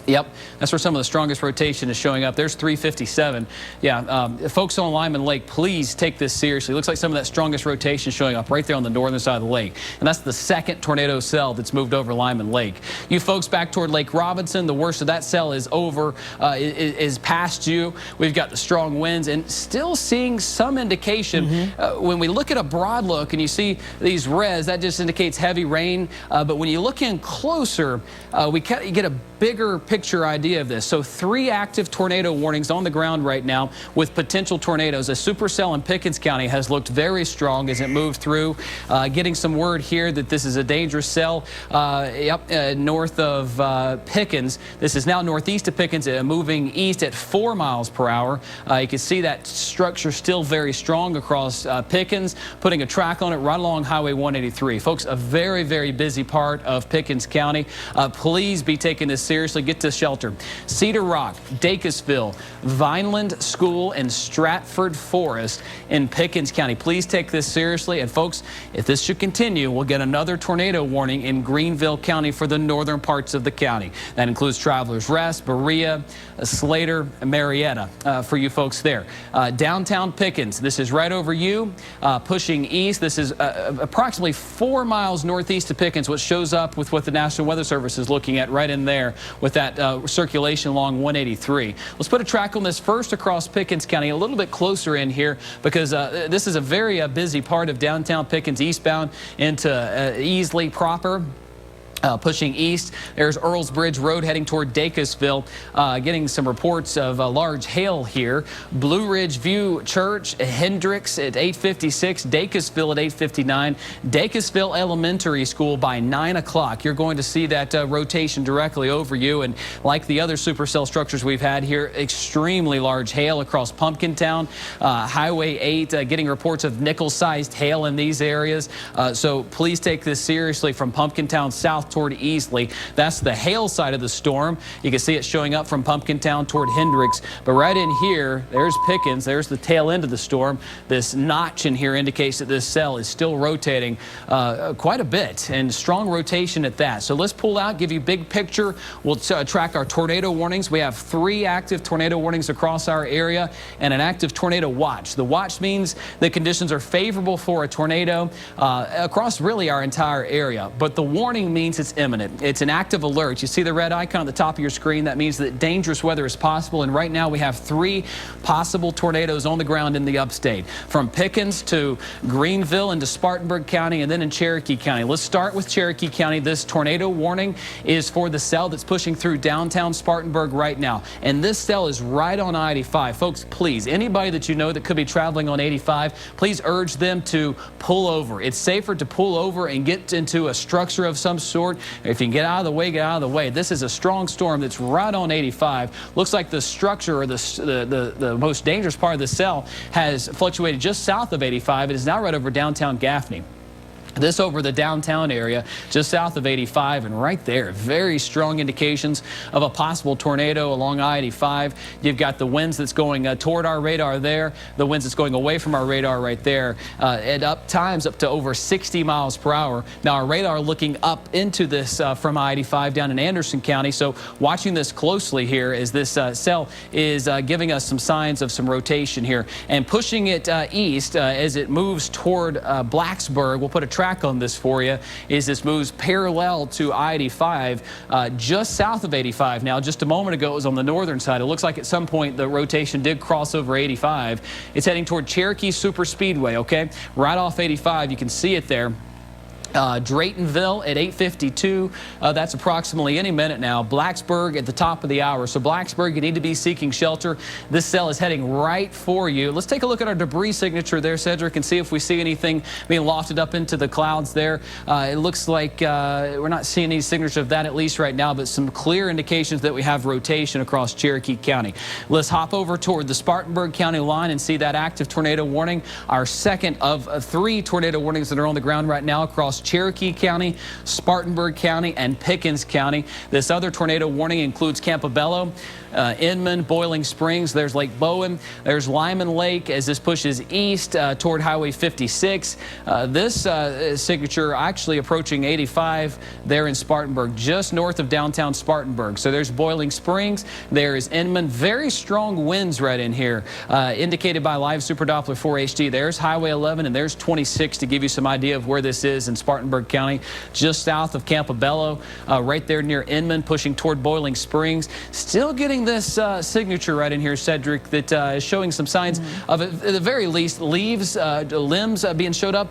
Yep, that's where some of the strongest rotation is showing up. There's 357. Yeah, folks on Lyman Lake, please take this seriously. Looks like some of that strongest rotation showing up right there on the northern side of the lake. And that's the second tornado cell that's moved over Lyman Lake. You folks back toward Lake Robinson, the worst of that cell is over, is past you. We've got the strong winds and still seeing some indication. When we look at a broad look and you see these reds, that just indicates heavy rain. But when you look in closer, you get a bigger picture idea of this. So 3 active tornado warnings on the ground right now with potential tornadoes. A supercell in Pickens County has looked very strong as it moved through. Getting some word here that this is a dangerous cell north of Pickens. This is now northeast of Pickens, moving east at 4 miles per hour. You can see that structure still very strong across Pickens, putting a track on it right along Highway 183. Folks, a very, very busy part of Pickens County. Please be taking this seriously. Get to shelter. Cedar Rock, Dacusville, Vineland School, and Stratford Forest in Pickens County. Please take this seriously. And folks, if this should continue, we'll get another tornado warning in Greenville County for the northern parts of the county. That includes Travelers Rest, Berea, Slater, and Marietta for you folks there. Downtown Pickens, this is right over you, pushing east. This is approximately 4 miles northeast of Pickens, which shows up with what the National Weather Service is looking at right in there with that circulation along 183. Let's put a track on this first across Pickens County, a little bit closer in here because this is a very busy part of downtown Pickens eastbound into Easley proper. Pushing east, there's Earls Bridge Road heading toward Dacusville. Getting some reports of large hail here. Blue Ridge View Church, Hendricks at 8:56, Dacusville at 8:59, Dacusville Elementary School by 9 o'clock. You're going to see that rotation directly over you. And like the other supercell structures we've had here, extremely large hail across Pumpkintown. Highway 8 getting reports of nickel-sized hail in these areas. So please take this seriously from Pumpkintown south south toward Easley. That's the hail side of the storm. You can see it showing up from Pumpkintown toward Hendricks. But right in here, there's Pickens. There's the tail end of the storm. This notch in here indicates that this cell is still rotating quite a bit, and strong rotation at that. So let's pull out, give you big picture. We'll track our tornado warnings. We have 3 active tornado warnings across our area and an active tornado watch. The watch means the conditions are favorable for a tornado across really our entire area. But the warning means it's imminent. It's an active alert. You see the red icon at the top of your screen. That means that dangerous weather is possible. And right now we have 3 possible tornadoes on the ground in the upstate, from Pickens to Greenville into Spartanburg County and then in Cherokee County. Let's start with Cherokee County. This tornado warning is for the cell that's pushing through downtown Spartanburg right now. And this cell is right on I-85. Folks, please, anybody that you know that could be traveling on 85, please urge them to pull over. It's safer to pull over and get into a structure of some sort. If you can get out of the way, get out of the way. This is a strong storm that's right on 85. Looks like the structure, or the most dangerous part of the cell, has fluctuated just south of 85. It is now right over downtown Gaffney. This over the downtown area, just south of 85, and right there, very strong indications of a possible tornado along I-85. You've got the winds that's going toward our radar there, the winds that's going away from our radar right there, at times up to over 60 miles per hour. Now, our radar looking up into this from I-85 down in Anderson County, so watching this closely here as this cell is giving us some signs of some rotation here and pushing it east as it moves toward Blacksburg. We'll put a track on this for you. Is this moves parallel to I-85 just south of 85. Now, just a moment ago it was on the northern side. It looks like at some point the rotation did cross over 85. It's heading toward Cherokee Super Speedway, okay, right off 85. You can see it there. Draytonville at 8:52. That's approximately any minute now. Blacksburg at the top of the hour. So Blacksburg, you need to be seeking shelter. This cell is heading right for you. Let's take a look at our debris signature there, Cedric, and see if we see anything being lofted up into the clouds there. It looks like we're not seeing any signature of that, at least right now, but some clear indications that we have rotation across Cherokee County. Let's hop over toward the Spartanburg County line and see that active tornado warning. Our second of 3 tornado warnings that are on the ground right now across Cherokee County, Spartanburg County, and Pickens County. This other tornado warning includes Campobello, Inman, Boiling Springs. There's Lake Bowen. There's Lyman Lake as this pushes east toward Highway 56. This signature actually approaching 85 there in Spartanburg, just north of downtown Spartanburg. So there's Boiling Springs. There is Inman. Very strong winds right in here, indicated by Live Super Doppler 4 HD. There's Highway 11 and there's 26 to give you some idea of where this is in Spartanburg County, just south of Campobello, right there near Inman, pushing toward Boiling Springs. Still getting this signature right in here, Cedric, that is showing some signs of, at the very least, limbs being showed up.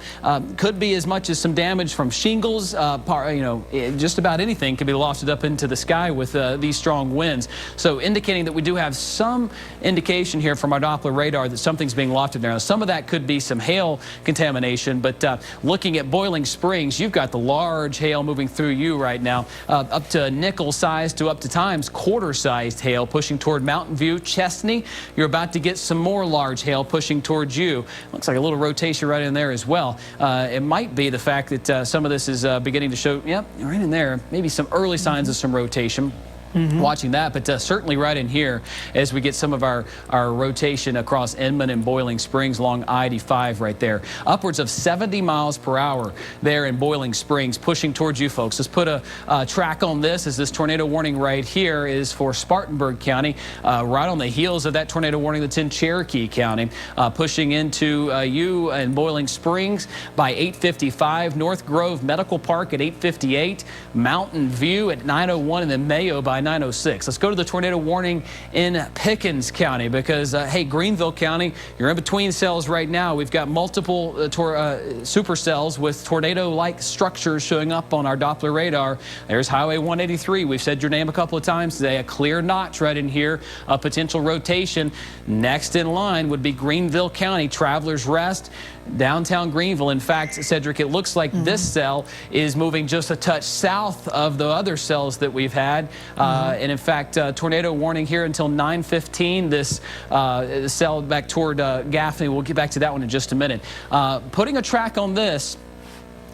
Could be as much as some damage from shingles. Just about anything could be lofted up into the sky with these strong winds. So indicating that we do have some indication here from our Doppler radar that something's being lofted there. Now, some of that could be some hail contamination, but looking at Boiling Springs, you've got the large hail moving through you right now, up to nickel-sized to up to times quarter-sized hail pushing toward Mountain View. Chesney, you're about to get some more large hail pushing towards you. Looks like a little rotation right in there as well. It might be the fact that some of this is beginning to show, yep, right in there, maybe some early signs of some rotation. Watching that, but certainly right in here as we get some of our rotation across Inman and Boiling Springs along I-85 right there. Upwards of 70 miles per hour there in Boiling Springs, pushing towards you folks. Let's put a track on this, as this tornado warning right here is for Spartanburg County, right on the heels of that tornado warning that's in Cherokee County, pushing into you and Boiling Springs by 8:55, North Grove Medical Park at 8:58, Mountain View at 9:01, and then Mayo by 9:06. Let's go to the tornado warning in Pickens County, because, hey, Greenville County, you're in between cells right now. We've got multiple supercells with tornado-like structures showing up on our Doppler radar. There's Highway 183. We've said your name a couple of times today. A clear notch right in here, a potential rotation. Next in line would be Greenville County, Travelers Rest, downtown Greenville. In fact, Cedric, it looks like this cell is moving just a touch south of the other cells that we've had. And in fact, tornado warning here until 9:15. This cell back toward Gaffney. We'll get back to that one in just a minute. Putting a track on this,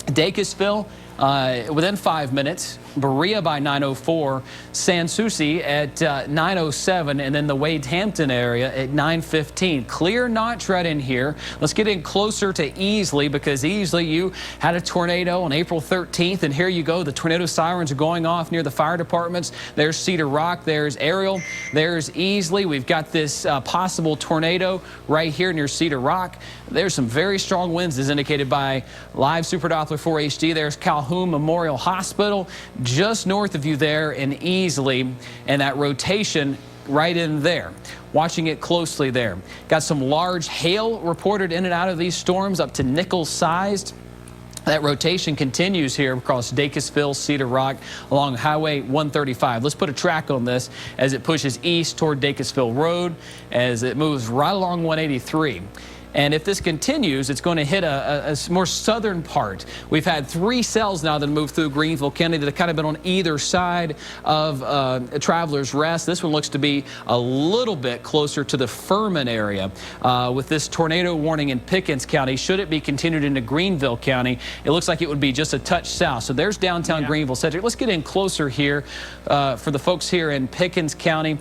Dacusville, within 5 minutes. Berea by 9:04, Sans Souci at 9:07, and then the Wade-Hampton area at 9:15. Clear notch right in here. Let's get in closer to Easley, because Easley, you had a tornado on April 13th, and here you go. The tornado sirens are going off near the fire departments. There's Cedar Rock, there's Ariel, there's Easley. We've got this possible tornado right here near Cedar Rock. There's some very strong winds as indicated by live Super Doppler 4 HD. There's Calhoun Memorial Hospital just north of you there in Easley, and that rotation right in there. Watching it closely there. Got some large hail reported in and out of these storms, up to nickel sized. That rotation continues here across Dacusville, Cedar Rock, along Highway 135. Let's put a track on this as it pushes east toward Dacusville Road, as it moves right along 183. And if this continues, it's going to hit a more southern part. We've had 3 cells now that move through Greenville County that have kind of been on either side of Travelers Rest. This one looks to be a little bit closer to the Furman area. With this tornado warning in Pickens County, should it be continued into Greenville County, it looks like it would be just a touch south. So there's downtown Greenville. Cedric, let's get in closer here for the folks here in Pickens County,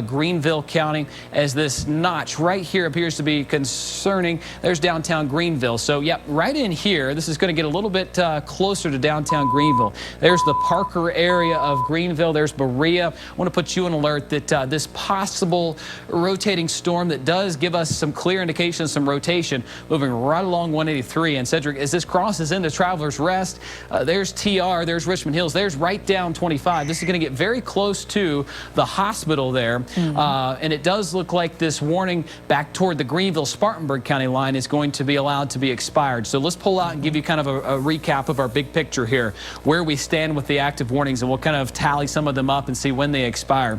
Greenville County, as this notch right here appears to be concerned. There's downtown Greenville. So, yep, right in here, this is going to get a little bit closer to downtown Greenville. There's the Parker area of Greenville. There's Berea. I want to put you on alert that this possible rotating storm that does give us some clear indication of some rotation moving right along 183. And Cedric, as this crosses into Travelers Rest, there's TR, there's Richmond Hills, there's right down 25. This is going to get very close to the hospital there. And it does look like this warning back toward the Greenville-Spartanburg County line is going to be allowed to be expired. So let's pull out and give you kind of a recap of our big picture here, where we stand with the active warnings, and we'll kind of tally some of them up and see when they expire.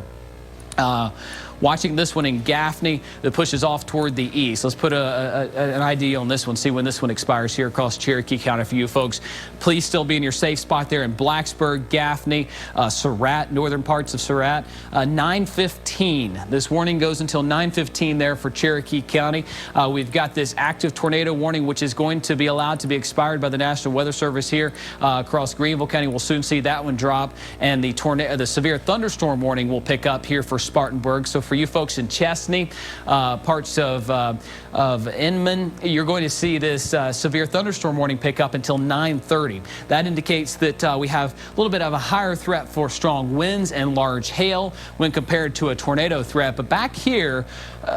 Watching this one in Gaffney that pushes off toward the east. Let's put an ID on this one, see when this one expires here across Cherokee County for you folks. Please still be in your safe spot there in Blacksburg, Gaffney, Surratt, northern parts of Surratt. 9:15. This warning goes until 9:15 there for Cherokee County. We've got this active tornado warning, which is going to be allowed to be expired by the National Weather Service here across Greenville County. We'll soon see that one drop, and the severe thunderstorm warning will pick up here for Spartanburg. So for you folks in Chesney, parts of Inman, you're going to see this severe thunderstorm warning pick up until 9:30. That indicates that we have a little bit of a higher threat for strong winds and large hail when compared to a tornado threat. But back here,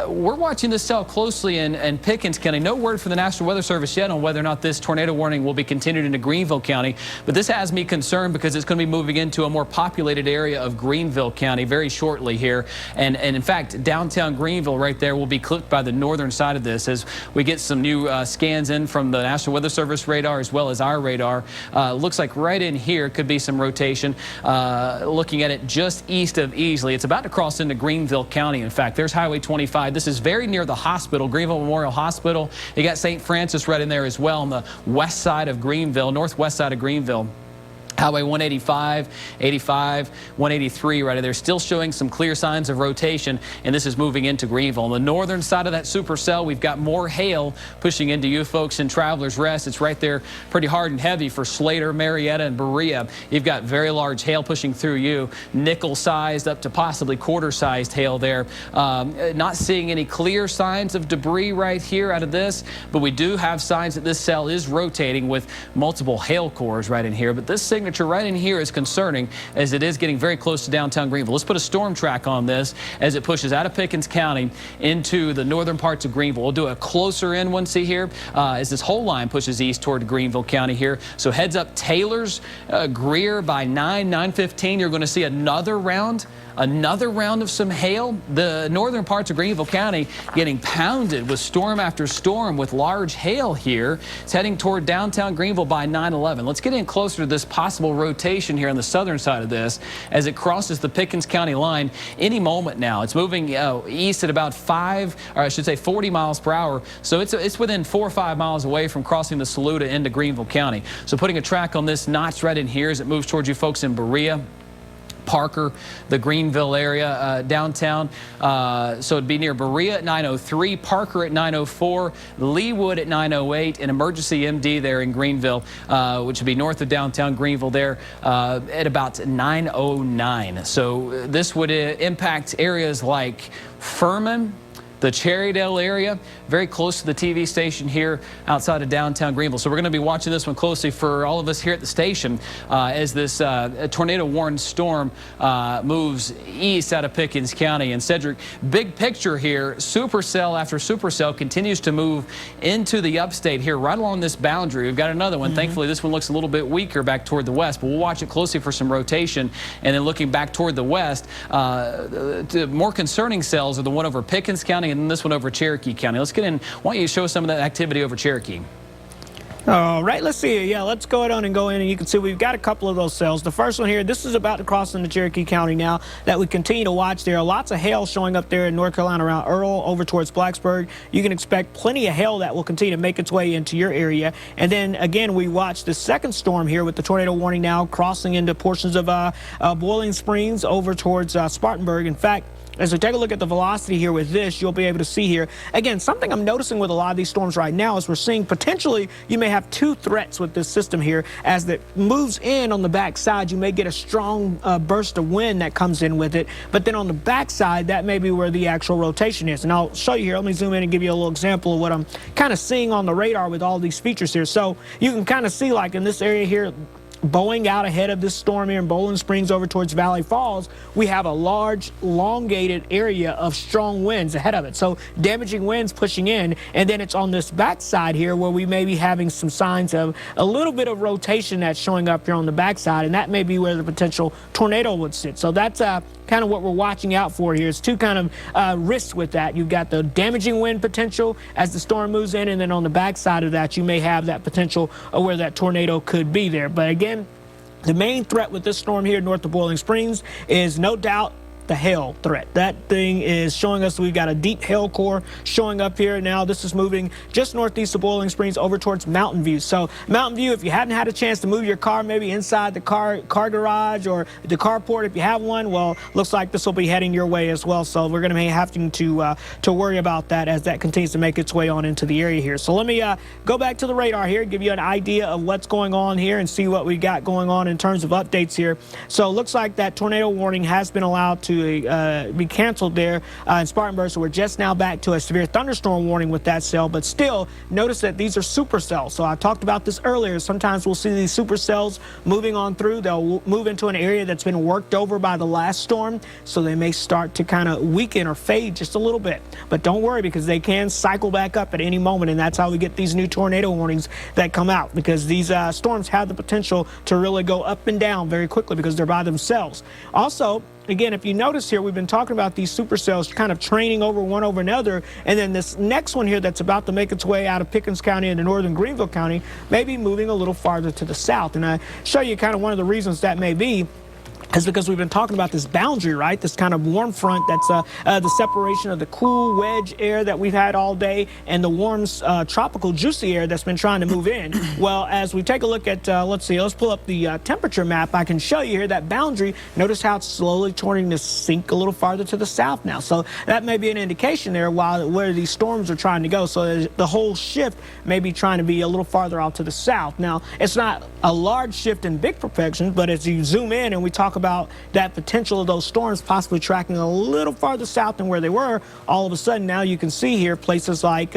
we're watching this cell closely in Pickens County. No word from the National Weather Service yet on whether or not this tornado warning will be continued into Greenville County. But this has me concerned because it's going to be moving into a more populated area of Greenville County very shortly here. And in fact, downtown Greenville right there will be clipped by the northern side of this as we get some new scans in from the National Weather Service radar as well as our radar. Looks like right in here could be some rotation. Looking at it just east of Easley. It's about to cross into Greenville County. In fact, there's Highway 25. This is very near the hospital, Greenville Memorial Hospital. You got St. Francis right in there as well on the west side of Greenville, northwest side of Greenville. Highway 185, 85, 183 right there, still showing some clear signs of rotation, and this is moving into Greenville. On the northern side of that supercell, we've got more hail pushing into you folks in Travelers Rest. It's right there pretty hard and heavy for Slater, Marietta, and Berea. You've got very large hail pushing through you, nickel-sized up to possibly quarter-sized hail there. Not seeing any clear signs of debris right here out of this, but we do have signs that this cell is rotating with multiple hail cores right in here. But this signature right in here is concerning as it is getting very close to downtown Greenville. Let's put a storm track on this as it pushes out of Pickens County into the northern parts of Greenville. We'll do a closer in one, see here, as this whole line pushes east toward Greenville County here. So heads up Taylor's, Greer by 9:15. You're going to see another round of some hail. The northern parts of Greenville County getting pounded with storm after storm with large hail here. It's heading toward downtown Greenville by 9:11. Let's get in closer to this possible rotation here on the southern side of this as it crosses the Pickens County line any moment now. It's moving east at about 40 miles per hour. So it's within 4 or 5 miles away from crossing the Saluda into Greenville County. So putting a track on this notch right in here as it moves towards you folks in Berea. Parker, the Greenville area downtown. So it'd be near Berea at 9:03, Parker at 9:04, Leewood at 9:08, and Emergency MD there in Greenville, which would be north of downtown Greenville there at about 9:09. So this would impact areas like Furman, the Cherrydale area, very close to the TV station here outside of downtown Greenville. So we're going to be watching this one closely for all of us here at the station as this tornado-warned storm moves east out of Pickens County. And Cedric, big picture here, supercell after supercell continues to move into the upstate here, right along this boundary. We've got another one. Thankfully, this one looks a little bit weaker back toward the west, but we'll watch it closely for some rotation. And then looking back toward the west, the more concerning cells are the one over Pickens County and this one over Cherokee County. Let's get in. Why don't you show us some of that activity over Cherokee? All right, let's see. Yeah, let's go ahead and go in, and you can see we've got a couple of those cells. The first one here, this is about to cross into Cherokee County now that we continue to watch. There are lots of hail showing up there in North Carolina around Earl over towards Blacksburg. You can expect plenty of hail that will continue to make its way into your area. And then again, we watch the second storm here with the tornado warning now crossing into portions of Boiling Springs over towards Spartanburg. In fact, as we take a look at the velocity here with this, you'll be able to see here. Again, something I'm noticing with a lot of these storms right now is we're seeing potentially you may have two threats with this system here. As it moves in on the backside, you may get a strong burst of wind that comes in with it. But then on the backside, that may be where the actual rotation is. And I'll show you here. Let me zoom in and give you a little example of what I'm kind of seeing on the radar with all these features here. So you can kind of see, like in this area here, bowing out ahead of this storm here in Bowling Springs over towards Valley Falls, we have a large, elongated area of strong winds ahead of it. So damaging winds pushing in, and then it's on this backside here where we may be having some signs of a little bit of rotation that's showing up here on the backside, and that may be where the potential tornado would sit. So that's kind of what we're watching out for here. It's two kind of risks with that. You've got the damaging wind potential as the storm moves in, and then on the backside of that, you may have that potential of where that tornado could be there. But again, the main threat with this storm here north of Boiling Springs is no doubt the hail threat. That thing is showing us we've got a deep hail core showing up here now. This is moving just northeast of Boiling Springs over towards Mountain View. So Mountain View, if you haven't had a chance to move your car maybe inside the car garage or the carport, if you have one, well, looks like this will be heading your way as well. So we're going to be having to worry about that as that continues to make its way on into the area here. So let me go back to the radar here, give you an idea of what's going on here and see what we got going on in terms of updates here. So it looks like that tornado warning has been allowed to be canceled there in Spartanburg, so we're just now back to a severe thunderstorm warning with that cell. But still, notice that these are supercells. So I talked about this earlier. Sometimes we'll see these supercells moving on through. They'll move into an area that's been worked over by the last storm, so they may start to kind of weaken or fade just a little bit. But don't worry, because they can cycle back up at any moment, and that's how we get these new tornado warnings that come out, because these storms have the potential to really go up and down very quickly because they're by themselves. Also, again, if you notice here, we've been talking about these supercells kind of training over one over another, and then this next one here that's about to make its way out of Pickens County into northern Greenville County may be moving a little farther to the south. And I show you kind of one of the reasons that may be is because we've been talking about this boundary, right? This kind of warm front that's the separation of the cool wedge air that we've had all day and the warm tropical juicy air that's been trying to move in. Well, as we take a look at, let's pull up the temperature map. I can show you here that boundary. Notice how it's slowly turning to sink a little farther to the south now. So that may be an indication there where these storms are trying to go. So the whole shift may be trying to be a little farther out to the south. Now, it's not a large shift in big perfections, but as you zoom in and we talk about that potential of those storms possibly tracking a little farther south than where they were, all of a sudden now you can see here places like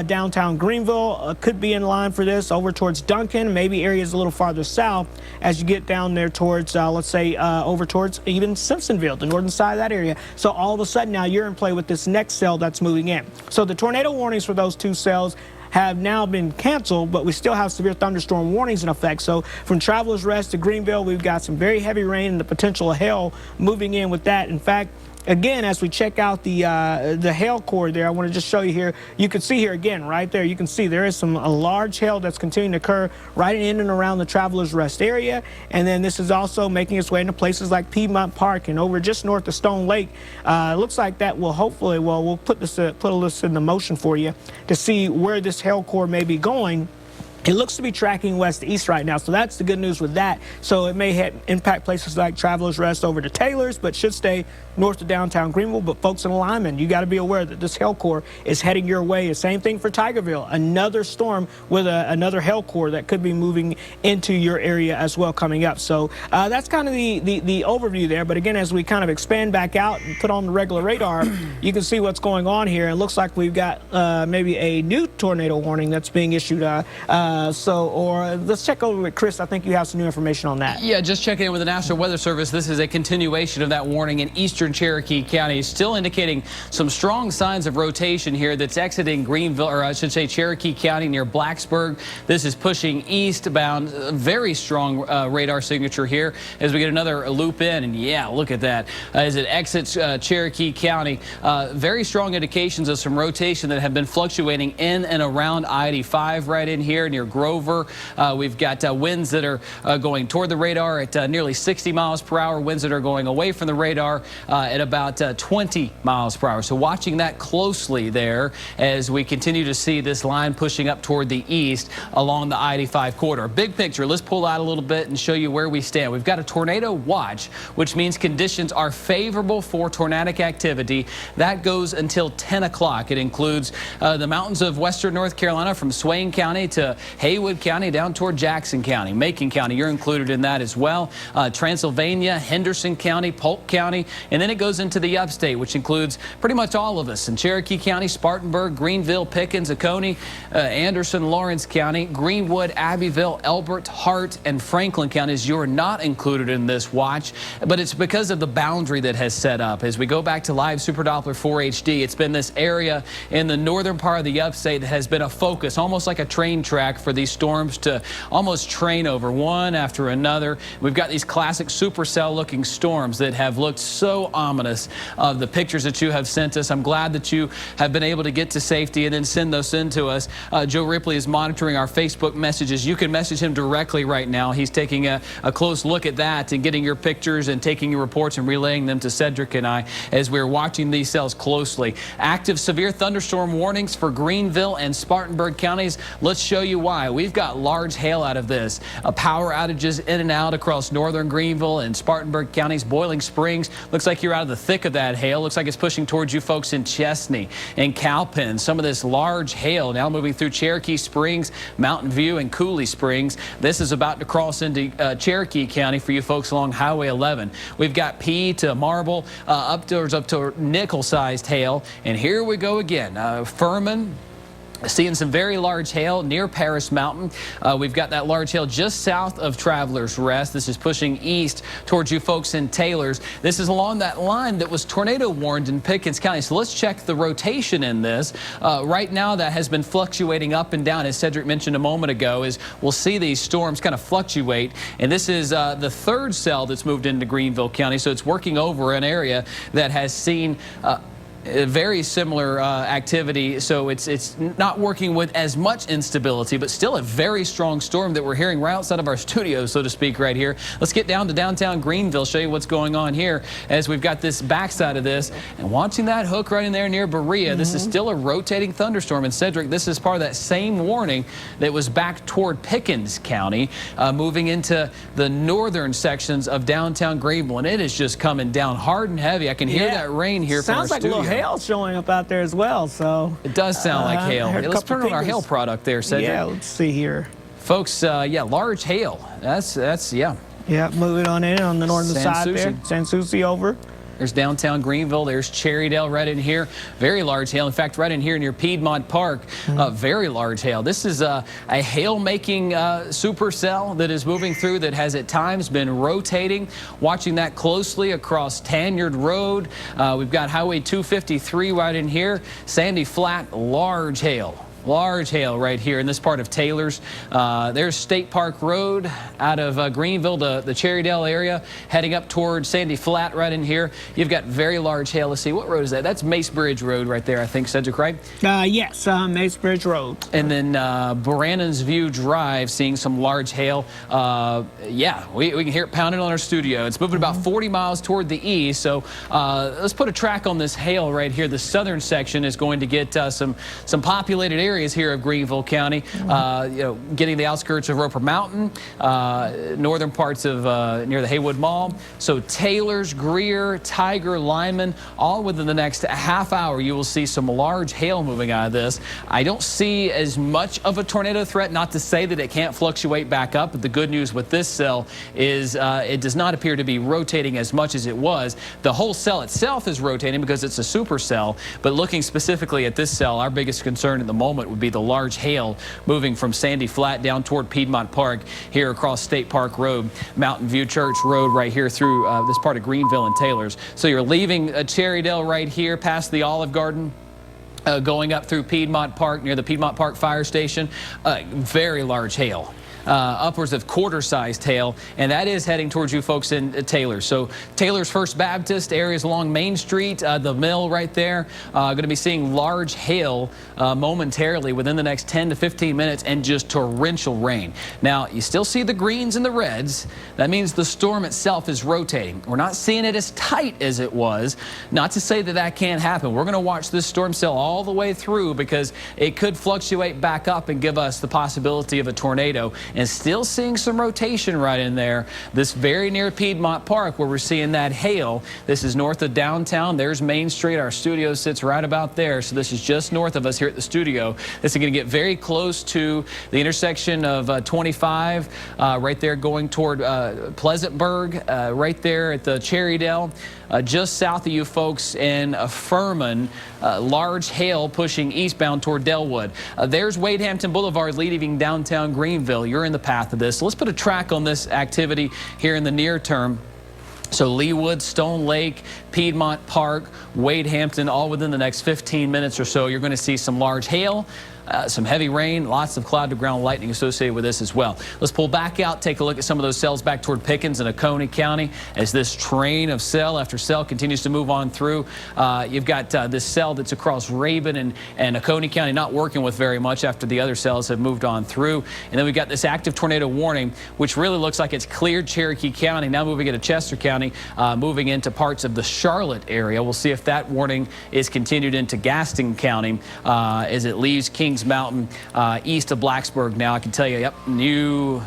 downtown Greenville could be in line for this, over towards Duncan, maybe areas a little farther south as you get down there towards, over towards even Simpsonville, the northern side of that area. So all of a sudden now you're in play with this next cell that's moving in. So the tornado warnings for those two cells have now been canceled, but we still have severe thunderstorm warnings in effect. So from Travelers Rest to Greenville, we've got some very heavy rain and the potential of hail moving in with that. In fact, again, as we check out the hail core there, I want to just show you here. You can see here again, right there, you can see there is a large hail that's continuing to occur right in and around the Travelers Rest area. And then this is also making its way into places like Piedmont Park and over just north of Stone Lake. Looks like that will hopefully, we'll put this in the motion for you to see where this hail core may be going. It looks to be tracking west-east right now, so that's the good news with that. So it may impact places like Travelers Rest over to Taylor's, but should stay north of downtown Greenville. But folks in Lyman, you got to be aware that this hail core is heading your way. The same thing for Tigerville, another storm with another hail core that could be moving into your area as well coming up. So that's kind of the overview there. But again, as we kind of expand back out and put on the regular radar, you can see what's going on here. It looks like we've got maybe a new tornado warning that's being issued. Let's check over with Chris. I think you have some new information on that. Yeah, just checking in with the National Weather Service. This is a continuation of that warning in eastern Cherokee County, still indicating some strong signs of rotation here that's exiting Greenville, or I should say Cherokee County near Blacksburg. This is pushing eastbound. Very strong radar signature here as we get another loop in. And yeah, look at that as it exits Cherokee County. Very strong indications of some rotation that have been fluctuating in and around I-85 right in here near Grover. We've got winds that are going toward the radar at nearly 60 miles per hour, winds that are going away from the radar at about 20 miles per hour. So watching that closely there as we continue to see this line pushing up toward the east along the I-85 corridor. Big picture, let's pull out a little bit and show you where we stand. We've got a tornado watch, which means conditions are favorable for tornadic activity. That goes until 10 o'clock. It includes the mountains of western North Carolina from Swain County to Haywood County down toward Jackson County. Macon County, you're included in that as well. Transylvania, Henderson County, Polk County, and then it goes into the upstate, which includes pretty much all of us in Cherokee County, Spartanburg, Greenville, Pickens, Oconee, Anderson, Lawrence County, Greenwood, Abbeville, Elbert, Hart, and Franklin counties. You're not included in this watch, but it's because of the boundary that has set up. As we go back to live Super Doppler 4 HD, it's been this area in the northern part of the upstate that has been a focus, almost like a train track for these storms to almost train over one after another. We've got these classic supercell looking storms that have looked so ominous. The pictures that you have sent us, I'm glad that you have been able to get to safety and then send those in to us. Joe Ripley is monitoring our Facebook messages. You can message him directly right now. He's taking a close look at that and getting your pictures and taking your reports and relaying them to Cedric and I as we're watching these cells closely. Active severe thunderstorm warnings for Greenville and Spartanburg counties. Let's show you why. We've got large hail out of this. Power outages in and out across northern Greenville and Spartanburg counties. Boiling Springs, looks like you're out of the thick of that hail. Looks like it's pushing towards you folks in Chesney and Cowpen. Some of this large hail now moving through Cherokee Springs, Mountain View, and Cooley Springs. This is about to cross into Cherokee County for you folks along Highway 11. We've got P to Marble, up to nickel-sized hail. And here we go again. Furman, seeing some very large hail near Paris Mountain. We've got that large hail just south of Travelers Rest. This is pushing east towards you folks in Taylor's. This is along that line that was tornado warned in Pickens County. So let's check the rotation in this. Right now that has been fluctuating up and down, as Cedric mentioned a moment ago, is we'll see these storms kind of fluctuate. And this is the third cell that's moved into Greenville County. So it's working over an area that has seen very similar activity, so it's not working with as much instability, but still a very strong storm that we're hearing right outside of our studio, so to speak, right here. Let's get down to downtown Greenville, show you what's going on here as we've got this backside of this. And watching that hook right in there near Berea, this is still a rotating thunderstorm. And Cedric, this is part of that same warning that was back toward Pickens County, moving into the northern sections of downtown Greenville. And it is just coming down hard and heavy. I can hear that rain here from our Sounds like studio. a little hail showing up out there as well, so it does sound like hail. Hey, let's turn on our hail product there, Cedric. Yeah, let's see here, folks. Yeah, large hail. That's yeah. Yeah, moving on in on the northern side there. Sans Souci over. There's downtown Greenville. There's Cherrydale right in here. Very large hail. In fact, right in here near Piedmont Park, very large hail. This is a hail-making supercell that is moving through that has at times been rotating. Watching that closely across Tanyard Road. We've got Highway 253 right in here. Sandy Flat, large hail. Large hail right here in this part of Taylor's. There's State Park Road out of Greenville to the Cherrydale area, heading up towards Sandy Flat right in here. You've got very large hail. Let's see, what road is that? That's Mace Bridge Road right there, I think, Cedric, right? Yes, Mace Bridge Road. And then Brannon's View Drive, seeing some large hail. Yeah, we can hear it pounding on our studio. It's moving about 40 miles toward the east. So let's put a track on this hail right here. The southern section is going to get some populated areas areas here of Greenville County, getting the outskirts of Roper Mountain, northern parts of near the Haywood Mall. So Taylors, Greer, Tiger, Lyman, all within the next half hour, you will see some large hail moving out of this. I don't see as much of a tornado threat, not to say that it can't fluctuate back up, but the good news with this cell is it does not appear to be rotating as much as it was. The whole cell itself is rotating because it's a supercell, but looking specifically at this cell, our biggest concern at the moment would be the large hail moving from Sandy Flat down toward Piedmont Park here across State Park Road, Mountain View Church Road right here through this part of Greenville and Taylors. So you're leaving Cherrydale right here past the Olive Garden, going up through Piedmont Park near the Piedmont Park Fire Station. Very large hail. Upwards of quarter-sized hail, and that is heading towards you folks in Taylor. So Taylor's First Baptist, areas along Main Street, the mill right there, going to be seeing large hail momentarily within the next 10 to 15 minutes and just torrential rain. Now, you still see the greens and the reds. That means the storm itself is rotating. We're not seeing it as tight as it was. Not to say that that can't happen. We're going to watch this storm cell all the way through because it could fluctuate back up and give us the possibility of a tornado. And still seeing some rotation right in there. This very near Piedmont Park where we're seeing that hail. This is north of downtown. There's Main Street. Our studio sits right about there. So this is just north of us here at the studio. This is going to get very close to the intersection of 25 right there going toward Pleasantburg, right there at the Cherrydale. Just south of you folks in Furman, large hail pushing eastbound toward Delwood. There's Wade Hampton Boulevard leaving downtown Greenville. You're in the path of this. So let's put a track on this activity here in the near term. So Leawood, Stone Lake, Piedmont Park, Wade Hampton, all within the next 15 minutes or so, you're going to see some large hail. Some heavy rain, lots of cloud-to-ground lightning associated with this as well. Let's pull back out, take a look at some of those cells back toward Pickens and Oconee County as this train of cell after cell continues to move on through. You've got this cell that's across Rabun and Oconee County not working with very much after the other cells have moved on through. And then we've got this active tornado warning, which really looks like it's cleared Cherokee County, now moving into Chester County, moving into parts of the Charlotte area. We'll see if that warning is continued into Gaston County as it leaves Kings Mountain east of Blacksburg. Now I can tell you, yep, new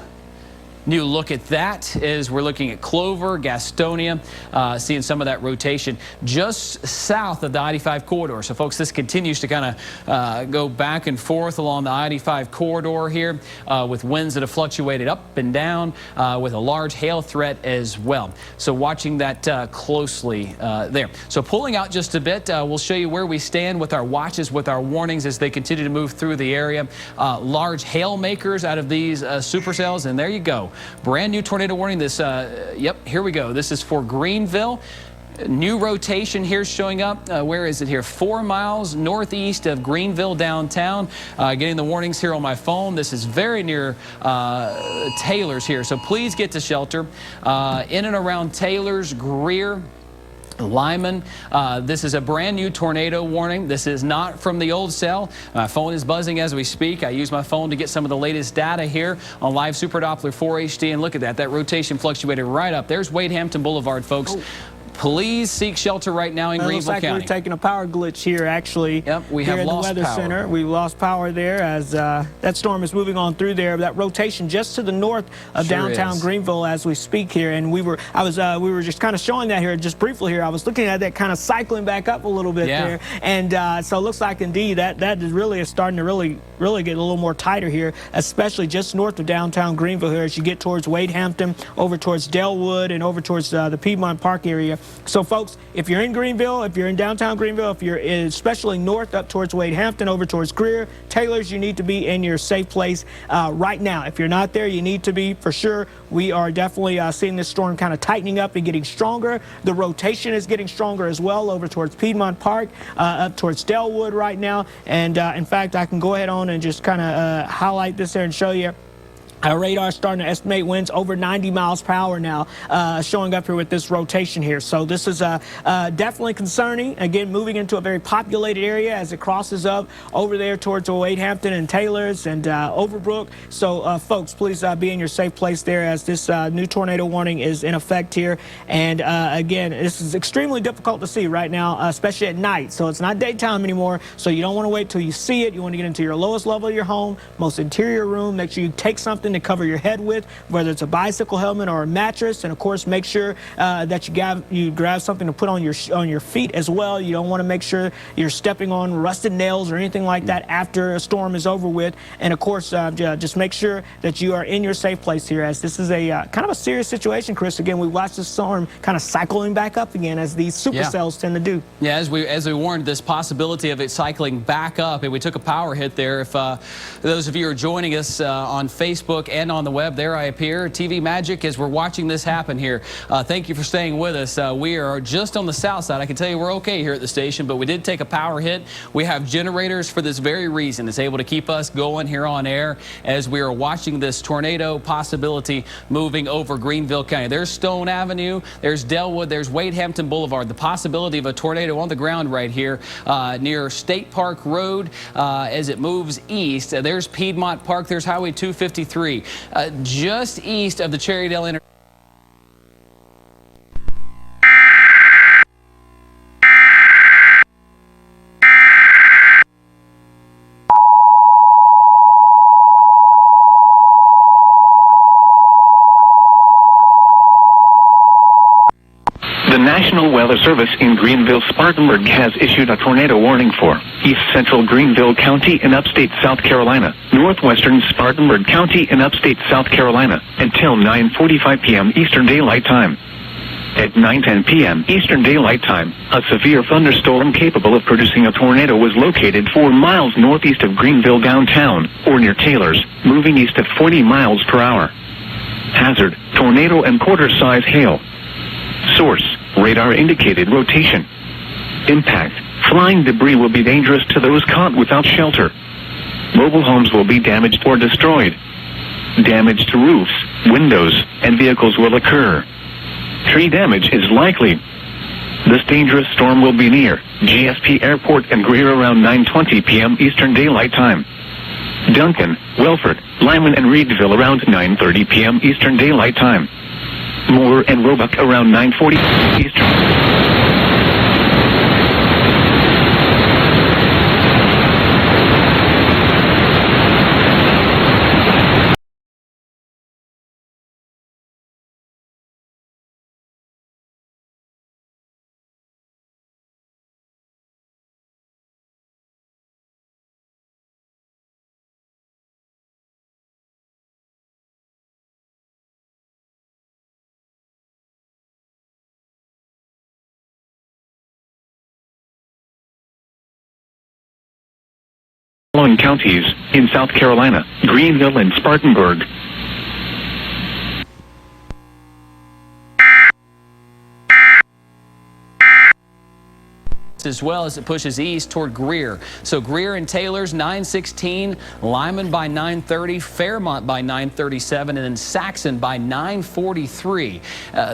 look at that as we're looking at Clover, Gastonia, seeing some of that rotation just south of the I-85 corridor. So folks, this continues to kind of go back and forth along the I-85 corridor here with winds that have fluctuated up and down with a large hail threat as well. So watching that closely there. So pulling out just a bit, we'll show you where we stand with our watches, with our warnings as they continue to move through the area. Large hail makers out of these supercells, and there you go. Brand new tornado warning. This, yep, here we go. This is for Greenville. New rotation here showing up. Where is it here? 4 miles northeast of Greenville downtown. Getting the warnings here on my phone. This is very near Taylor's here. So please get to shelter. In and around Taylor's, Greer, Lyman. This is a brand new tornado warning. This is not from the old cell. My phone is buzzing as we speak. I use my phone to get some of the latest data here on live Super Doppler 4 HD, and look at that. That rotation fluctuated right up. There's Wade Hampton Boulevard, folks. Oh. Please seek shelter right now in Greenville County. We're taking a power glitch here, actually. Yep, we have lost power. Here in the Weather Center. We lost power there as that storm is moving on through there. That rotation just to the north of downtown Greenville as we speak here. And we were just kind of showing that here just briefly here. I was looking at that kind of cycling back up a little bit there. And so it looks like indeed that is starting to really get a little more tighter here, especially just north of downtown Greenville here as you get towards Wade Hampton, over towards Delwood, and over towards the Piedmont Park area. So folks, if you're in Greenville, if you're in downtown Greenville, if you're especially north up towards Wade Hampton, over towards Greer, Taylor's, you need to be in your safe place right now. If you're not there, you need to be for sure. We are definitely seeing this storm kind of tightening up and getting stronger. The rotation is getting stronger as well over towards Piedmont Park, up towards Delwood right now. And in fact, I can go ahead on and just kind of highlight this there and show you. Our radar is starting to estimate winds over 90 miles per hour now, showing up here with this rotation here. So this is definitely concerning. Again, moving into a very populated area as it crosses up over there towards Wade Hampton and Taylors and Overbrook. So folks, please be in your safe place there as this new tornado warning is in effect here. And again, this is extremely difficult to see right now, especially at night. So it's not daytime anymore. So you don't want to wait till you see it. You want to get into your lowest level of your home, most interior room. Make sure you take something to cover your head with, whether it's a bicycle helmet or a mattress, and of course make sure that you grab something to put on your feet as well. You don't want to make sure you're stepping on rusted nails or anything like that after a storm is over with. And of course just make sure that you are in your safe place here, as this is a kind of a serious situation, Chris. Again, we watched the storm kind of cycling back up again, as these supercells tend to do. Yeah, as we warned, this possibility of it cycling back up, and we took a power hit there. If those of you are joining us on Facebook and on the web, there I appear, TV Magic, as we're watching this happen here. Thank you for staying with us. We are just on the south side. I can tell you we're okay here at the station, but we did take a power hit. We have generators for this very reason. It's able to keep us going here on air as we are watching this tornado possibility moving over Greenville County. There's Stone Avenue, there's Delwood, there's Wade Hampton Boulevard. The possibility of a tornado on the ground right here near State Park Road as it moves east. There's Piedmont Park, there's Highway 253. Just east of the Cherrydale Interchange. The National Weather Service in Greenville-Spartanburg has issued a tornado warning for East Central Greenville County in upstate South Carolina, Northwestern Spartanburg County in upstate South Carolina, until 9:45 p.m. Eastern Daylight Time. At 9:10 p.m. Eastern Daylight Time, a severe thunderstorm capable of producing a tornado was located 4 miles northeast of Greenville downtown, or near Taylors, moving east at 40 miles per hour. Hazard: tornado and quarter-size hail. Source: radar indicated rotation. Impact: flying debris will be dangerous to those caught without shelter. Mobile homes will be damaged or destroyed. Damage to roofs, windows, and vehicles will occur. Tree damage is likely. This dangerous storm will be near GSP Airport and Greer around 9:20 p.m. Eastern Daylight Time. Duncan, Welford, Lyman, and Reedville around 9:30 p.m. Eastern Daylight Time. Moore and Roebuck around 9:40 Eastern. Following counties in South Carolina: Greenville and Spartanburg. As well as it pushes east toward Greer. So Greer and Taylors 9:16, Lyman by 9:30, Fairmont by 9:37, and then Saxon by 9:43.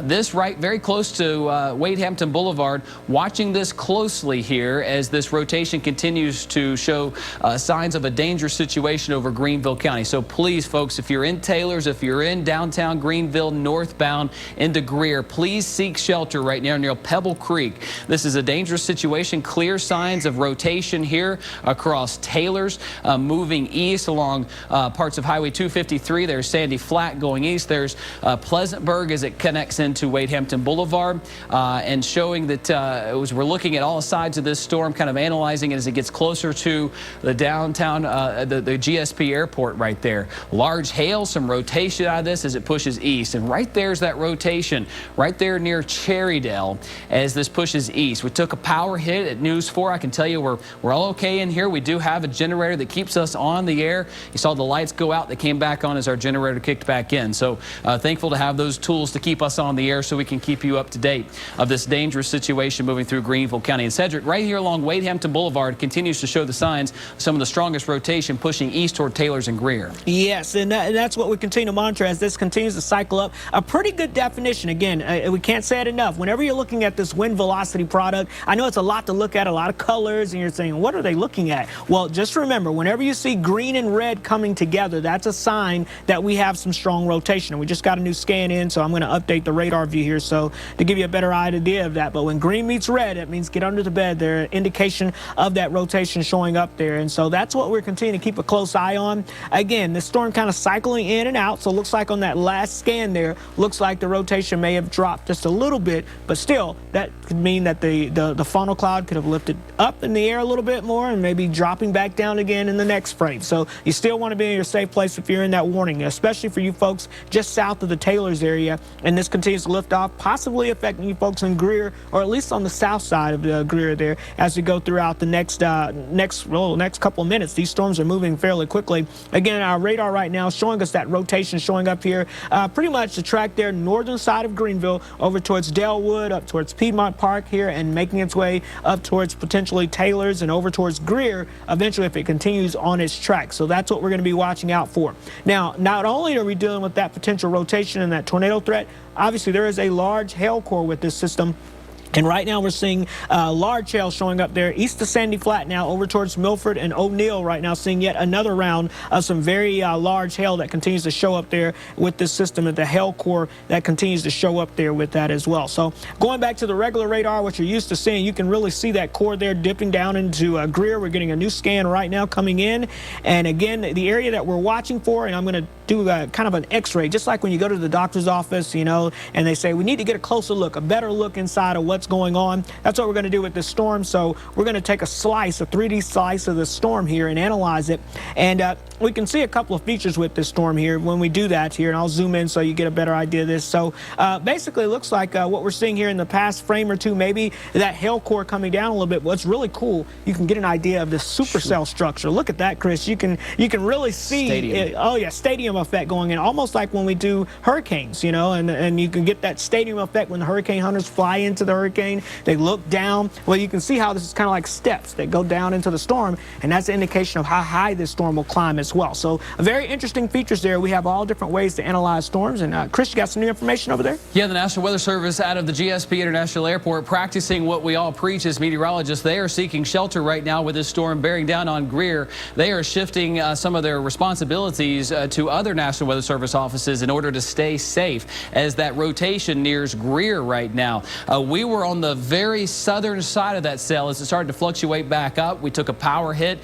This right very close to Wade Hampton Boulevard. Watching this closely here as this rotation continues to show signs of a dangerous situation over Greenville County. So please, folks, if you're in Taylors, if you're in downtown Greenville northbound into Greer, please seek shelter right now near Pebble Creek. This is a dangerous situation. Clear signs of rotation here across Taylors, moving east along parts of Highway 253. There's Sandy Flat going east. There's Pleasantburg as it connects into Wade Hampton Boulevard, and showing that as we're looking at all sides of this storm, kind of analyzing it as it gets closer to the downtown, the GSP Airport right there. Large hail, some rotation out of this as it pushes east. And right there's that rotation right there near Cherrydale as this pushes east. We took a power hit hit at News 4. I can tell you we're all okay in here. We do have a generator that keeps us on the air. You saw the lights go out. They came back on as our generator kicked back in. So thankful to have those tools to keep us on the air so we can keep you up to date of this dangerous situation moving through Greenville County. And Cedric, right here along Wade Hampton Boulevard, continues to show the signs of some of the strongest rotation pushing east toward Taylors and Greer. Yes, and that's what we continue to monitor as this continues to cycle up. A pretty good definition. Again, we can't say it enough. Whenever you're looking at this wind velocity product, I know it's a lot to look at, a lot of colors, and you're saying, what are they looking at? Well, just remember, whenever you see green and red coming together, that's a sign that we have some strong rotation. And we just got a new scan in, so I'm going to update the radar view here so to give you a better idea of that. But when green meets red, it means get under the bed. There, indication of that rotation showing up there. And so that's what we're continuing to keep a close eye on. Again, the storm kind of cycling in and out, so it looks like on that last scan there, looks like the rotation may have dropped just a little bit, but still, that could mean that the funnel cloud could have lifted up in the air a little bit more and maybe dropping back down again in the next frame. So you still want to be in your safe place if you're in that warning, especially for you folks just south of the Taylors area. And this continues to lift off, possibly affecting you folks in Greer, or at least on the south side of the Greer there as we go throughout the next couple of minutes. These storms are moving fairly quickly. Again, our radar right now is showing us that rotation showing up here, pretty much the track there, northern side of Greenville, over towards Dellwood, up towards Piedmont Park here, and making its way up towards potentially Taylors and over towards Greer eventually if it continues on its track. So that's what we're going to be watching out for. Now, not only are we dealing with that potential rotation and that tornado threat, obviously there is a large hail core with this system. And right now we're seeing large hail showing up there east of Sandy Flat now over towards Milford and O'Neill right now, seeing yet another round of some very large hail that continues to show up there with this system, and the hail core that continues to show up there with that as well. So going back to the regular radar, what you're used to seeing, you can really see that core there dipping down into Greer. We're getting a new scan right now coming in. And again, the area that we're watching for, and I'm going to do kind of an x-ray, just like when you go to the doctor's office, you know, and they say we need to get a closer look, a better look inside of what's going on. That's what we're going to do with this storm. So we're going to take a 3D slice of the storm here and analyze it. And we can see a couple of features with this storm here when we do that here, and I'll zoom in so you get a better idea of this. So basically it looks like what we're seeing here in the past frame or two, maybe that hail core coming down a little bit. What's really cool, you can get an idea of this supercell structure. Look at that, Chris. You can really see stadium effect going in, almost like when we do hurricanes, you know, and you can get that stadium effect when the hurricane hunters fly into the hurricane. They look down. Well, you can see how this is kind of like steps that go down into the storm, and that's an indication of how high this storm will climb as well. So very interesting features there. We have all different ways to analyze storms. And Chris, you got some new information over there? Yeah, the National Weather Service out of the GSP International Airport practicing what we all preach as meteorologists. They are seeking shelter right now with this storm bearing down on Greer. They are shifting some of their responsibilities to other National Weather Service offices in order to stay safe as that rotation nears Greer right now. We were on the very southern side of that cell as it started to fluctuate back up. We took a power hit.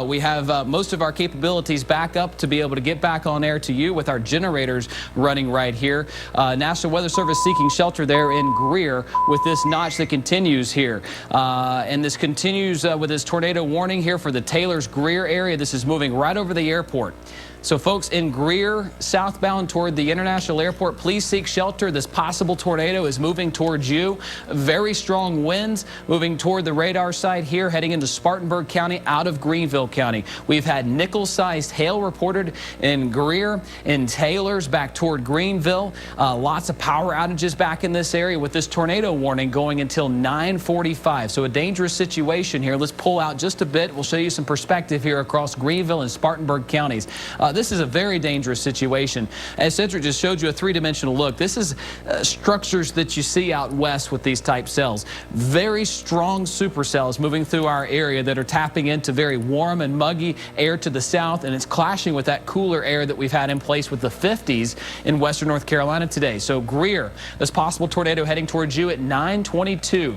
We have most of our capabilities back up to be able to get back on air to you with our generators running right here. National Weather Service seeking shelter there in Greer with this notch that continues here. And this continues with this tornado warning here for the Taylors-Greer area. This is moving right over the airport. So folks in Greer, southbound toward the International Airport, please seek shelter. This possible tornado is moving towards you. Very strong winds moving toward the radar site here, heading into Spartanburg County out of Greenville County. We've had nickel-sized hail reported in Greer, in Taylors, back toward Greenville. Lots of power outages back in this area with this tornado warning going until 9:45. So a dangerous situation here. Let's pull out just a bit. We'll show you some perspective here across Greenville and Spartanburg counties. This is a very dangerous situation. As Cedric just showed you a three-dimensional look, this is structures that you see out west with these type cells. Very strong supercells moving through our area that are tapping into very warm and muggy air to the south, and it's clashing with that cooler air that we've had in place with the 50s in western North Carolina today. So Greer, this possible tornado heading towards you at 9:22.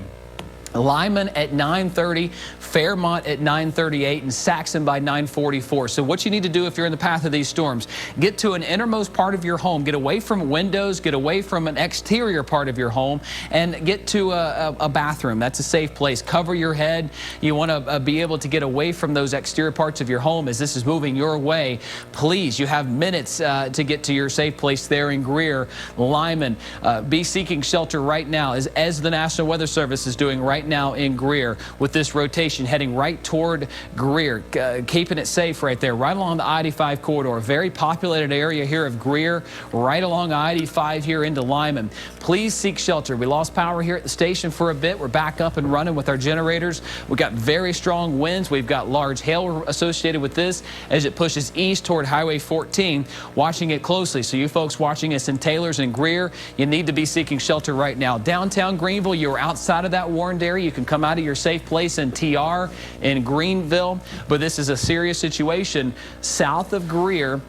Lyman at 9:30, Fairmont at 9:38, and Saxon by 9:44. So what you need to do if you're in the path of these storms, get to an innermost part of your home, get away from windows, get away from an exterior part of your home, and get to a bathroom. That's a safe place. Cover your head. You want to be able to get away from those exterior parts of your home as this is moving your way. Please, you have minutes to get to your safe place there in Greer, Lyman. Be seeking shelter right now, as the National Weather Service is doing right right now in Greer with this rotation heading right toward Greer, keeping it safe right there, right along the I-85 corridor. Very populated area here of Greer, right along I-85 here into Lyman. Please seek shelter. We lost power here at the station for a bit. We're back up and running with our generators. We've got very strong winds. We've got large hail associated with this as it pushes east toward Highway 14. Watching it closely. So you folks watching us in Taylors and Greer, you need to be seeking shelter right now. Downtown Greenville, you're outside of that warned area. You can come out of your safe place in TR in Greenville, but this is a serious situation south of Greer,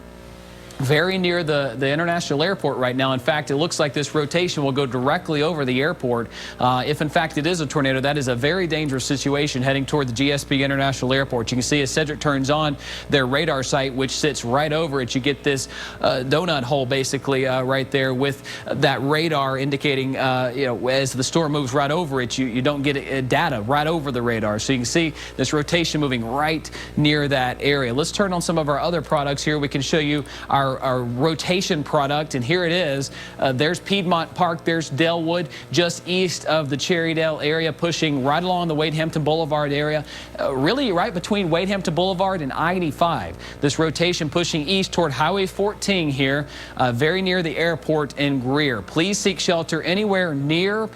very near the international airport right now. In fact, it looks like this rotation will go directly over the airport. If in fact it is a tornado, that is a very dangerous situation heading toward the GSP International Airport. You can see as Cedric turns on their radar site, which sits right over it, you get this donut hole basically right there with that radar indicating, you know, as the storm moves right over it, you don't get data right over the radar. So you can see this rotation moving right near that area. Let's turn on some of our other products here. We can show you our rotation product, and here it is. There's Piedmont Park, there's Dellwood, just east of the Cherrydale area, pushing right along the Wade Hampton Boulevard area, really right between Wade Hampton Boulevard and I-85. This rotation pushing east toward Highway 14 here, very near the airport in Greer. Please seek shelter anywhere near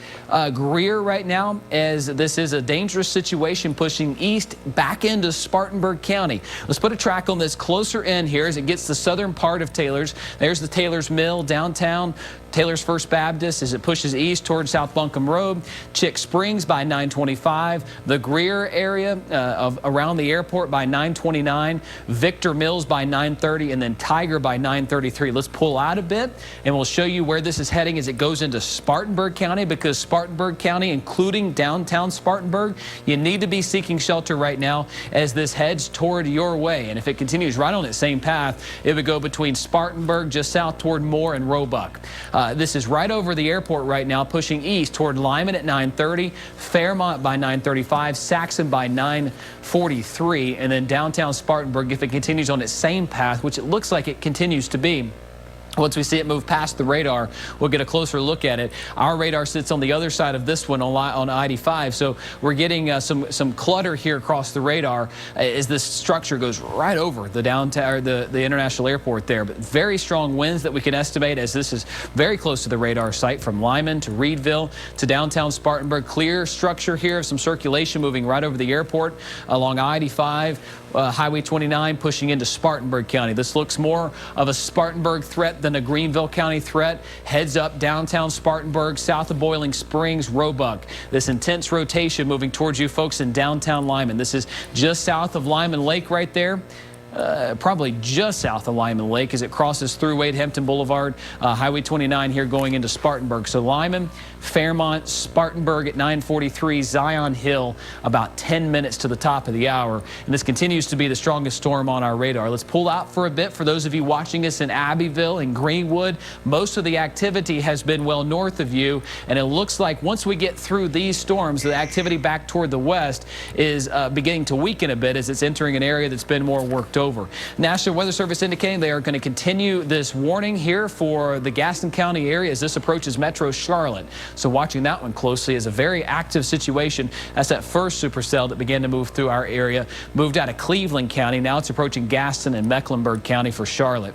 Greer right now, as this is a dangerous situation pushing east back into Spartanburg County. Let's put a track on this closer in here as it gets the southern part of Taylors. There's the Taylors Mill downtown, Taylors First Baptist as it pushes east towards South Buncombe Road, Chick Springs by 925, the Greer area around the airport by 929, Victor Mills by 930, and then Tiger by 933. Let's pull out a bit and we'll show you where this is heading as it goes into Spartanburg County, because Spartanburg County, including downtown Spartanburg, you need to be seeking shelter right now as this heads toward your way. And if it continues right on its same path, it would go between Spartanburg just south toward Moore and Roebuck. This is right over the airport right now, pushing east toward Lyman at 930, Fairmont by 935, Saxon by 943, and then downtown Spartanburg, if it continues on its same path, which it looks like it continues to be. Once we see it move past the radar, we'll get a closer look at it. Our radar sits on the other side of this one on I-85, so we're getting some clutter here across the radar as this structure goes right over the downtown, or the international airport there. But very strong winds that we can estimate, as this is very close to the radar site from Lyman to Reedville to downtown Spartanburg. Clear structure here of some circulation moving right over the airport along I-85. Highway 29 pushing into Spartanburg County. This looks more of a Spartanburg threat than a Greenville County threat. Heads up downtown Spartanburg, south of Boiling Springs, Roebuck. This intense rotation moving towards you folks in downtown Lyman. This is just south of Lyman Lake right there. Probably just south of Lyman Lake as it crosses through Wade Hampton Boulevard, Highway 29 here going into Spartanburg. So Lyman, Fairmont, Spartanburg at 943, Zion Hill about 10 minutes to the top of the hour. And this continues to be the strongest storm on our radar. Let's pull out for a bit for those of you watching us in Abbeville and Greenwood. Most of the activity has been well north of you, and it looks like once we get through these storms, the activity back toward the west is beginning to weaken a bit as it's entering an area that's been more worked over. National Weather Service indicating they are going to continue this warning here for the Gaston County area as this approaches Metro Charlotte. So watching that one closely is a very active situation. That's that first supercell that began to move through our area, moved out of Cleveland County. Now it's approaching Gaston and Mecklenburg County for Charlotte.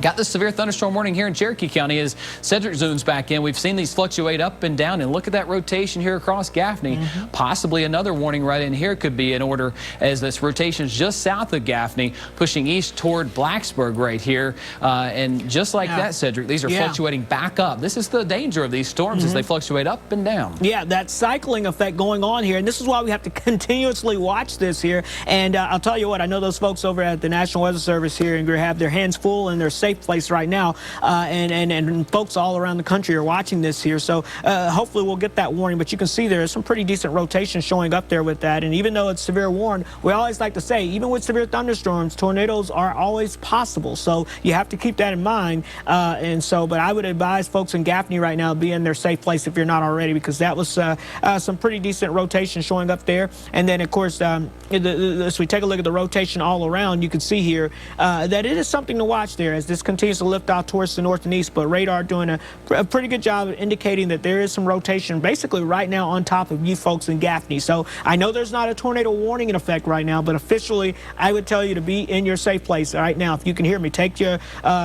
Got this severe thunderstorm warning here in Cherokee County as Cedric zooms back in. We've seen these fluctuate up and down, and look at that rotation here across Gaffney. Possibly another warning right in here could be in order as this rotation is just south of Gaffney, pushing east toward Blacksburg right here. And just like that, Cedric, these are fluctuating back up. This is the danger of these storms as they fluctuate up and down. Yeah, that cycling effect going on here, and this is why we have to continuously watch this here. And I'll tell you what, I know those folks over at the National Weather Service here and have their hands full and they're safe place right now, and folks all around the country are watching this here, so hopefully we'll get that warning. But you can see there's some pretty decent rotation showing up there with that, and even though it's severe warned, we always like to say, even with severe thunderstorms, tornadoes are always possible, so you have to keep that in mind. But I would advise folks in Gaffney right now to be in their safe place if you're not already, because that was some pretty decent rotation showing up there. And then of course as we take a look at the rotation all around, you can see here that it is something to watch there as this this continues to lift out towards the north and east, but radar doing a pretty good job of indicating that there is some rotation basically right now on top of you folks in Gaffney. So I know there's not a tornado warning in effect right now, but officially I would tell you to be in your safe place right now. If you can hear me, take your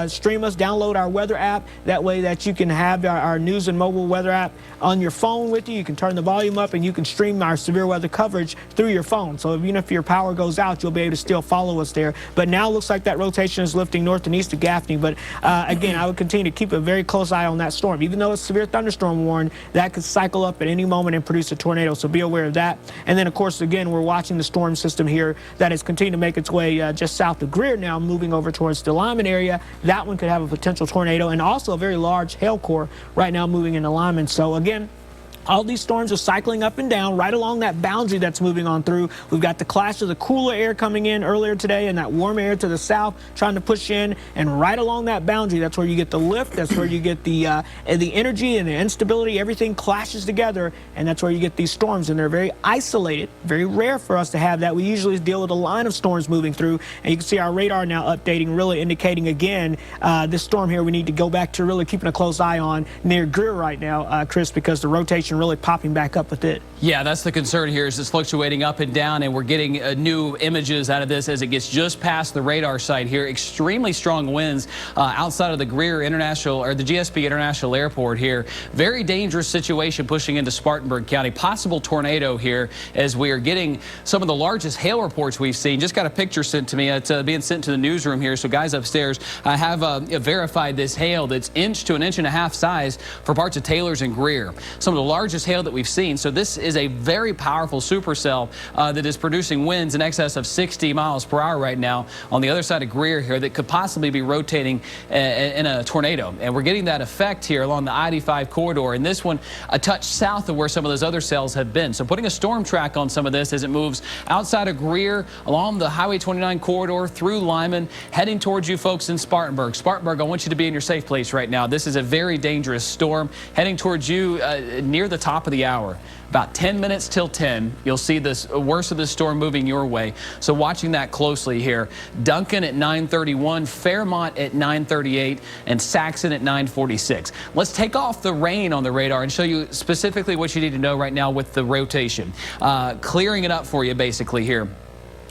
stream us, download our weather app. That way that you can have our news and mobile weather app on your phone with you. You can turn the volume up and you can stream our severe weather coverage through your phone. So even if your power goes out, you'll be able to still follow us there. But now it looks like that rotation is lifting north and east of Gaffney. But again, I would continue to keep a very close eye on that storm. Even though it's severe thunderstorm warned, that could cycle up at any moment and produce a tornado. So be aware of that. And then, of course, again, we're watching the storm system here that is continuing to make its way just south of Greer now, moving over towards the Lyman area. That one could have a potential tornado, and also a very large hail core right now moving into Lyman. So again, all these storms are cycling up and down right along that boundary that's moving on through. We've got the clash of the cooler air coming in earlier today and that warm air to the south trying to push in. And right along that boundary, that's where you get the lift. That's where you get the energy and the instability. Everything clashes together, and that's where you get these storms. And they're very isolated, very rare for us to have that. We usually deal with a line of storms moving through. And you can see our radar now updating, really indicating again, this storm here we need to go back to really keeping a close eye on near Greer right now, Chris, because the rotation really popping back up with it. Yeah, that's the concern here, is it's fluctuating up and down, and we're getting new images out of this as it gets just past the radar site here. Extremely strong winds outside of the Greer International, or the GSP International Airport here. Very dangerous situation pushing into Spartanburg County. Possible tornado here as we are getting some of the largest hail reports we've seen. Just got a picture sent to me. It's being sent to the newsroom here. So guys upstairs, I have verified this hail that's inch to an inch and a half size for parts of Taylors and Greer. Some of the largest hail that we've seen. So this is a very powerful supercell that is producing winds in excess of 60 miles per hour right now on the other side of Greer here that could possibly be rotating in a tornado. And we're getting that effect here along the I-85 corridor, and this one a touch south of where some of those other cells have been. So putting a storm track on some of this as it moves outside of Greer along the Highway 29 corridor through Lyman, heading towards you folks in Spartanburg. Spartanburg, I want you to be in your safe place right now. This is a very dangerous storm heading towards you near the top of the hour. About 10 minutes till 10, you'll see this worst of the storm moving your way. So watching that closely here. Duncan at 9:31, Fairmont at 9:38, and Saxon at 9:46. Let's take off the rain on the radar and show you specifically what you need to know right now with the rotation. Clearing it up for you basically here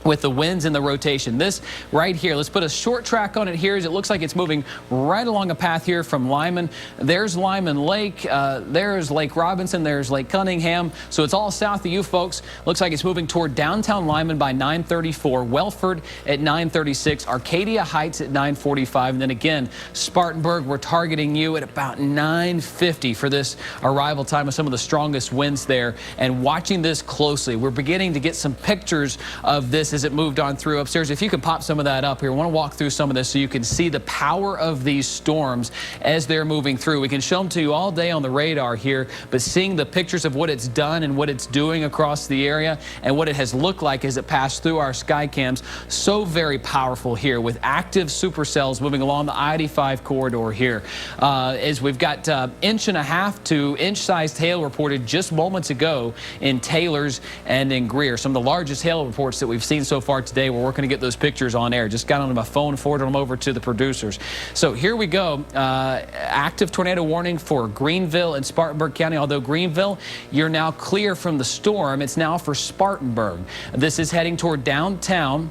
with the winds and the rotation. This right here, let's put a short track on it here as it looks like it's moving right along a path here from Lyman. There's Lyman Lake, there's Lake Robinson, there's Lake Cunningham. So it's all south of you folks. Looks like it's moving toward downtown Lyman by 9:34, Welford at 9:36, Arcadia Heights at 9:45, and then again, Spartanburg, we're targeting you at about 9:50 for this arrival time of some of the strongest winds there. And watching this closely, we're beginning to get some pictures of this as it moved on through upstairs. If you could pop some of that up here, I want to walk through some of this so you can see the power of these storms as they're moving through. We can show them to you all day on the radar here, but seeing the pictures of what it's done and what it's doing across the area and what it has looked like as it passed through our sky cams, so very powerful here with active supercells moving along the I-85 corridor here. As we've got inch and a half to inch-sized hail reported just moments ago in Taylors and in Greer. Some of the largest hail reports that we've seen so far today. We're working to get those pictures on air. Just got on my phone, forwarded them over to the producers. So here we go. Active tornado warning for Greenville and Spartanburg County. Although Greenville, you're now clear from the storm. It's now for Spartanburg. This is heading toward downtown.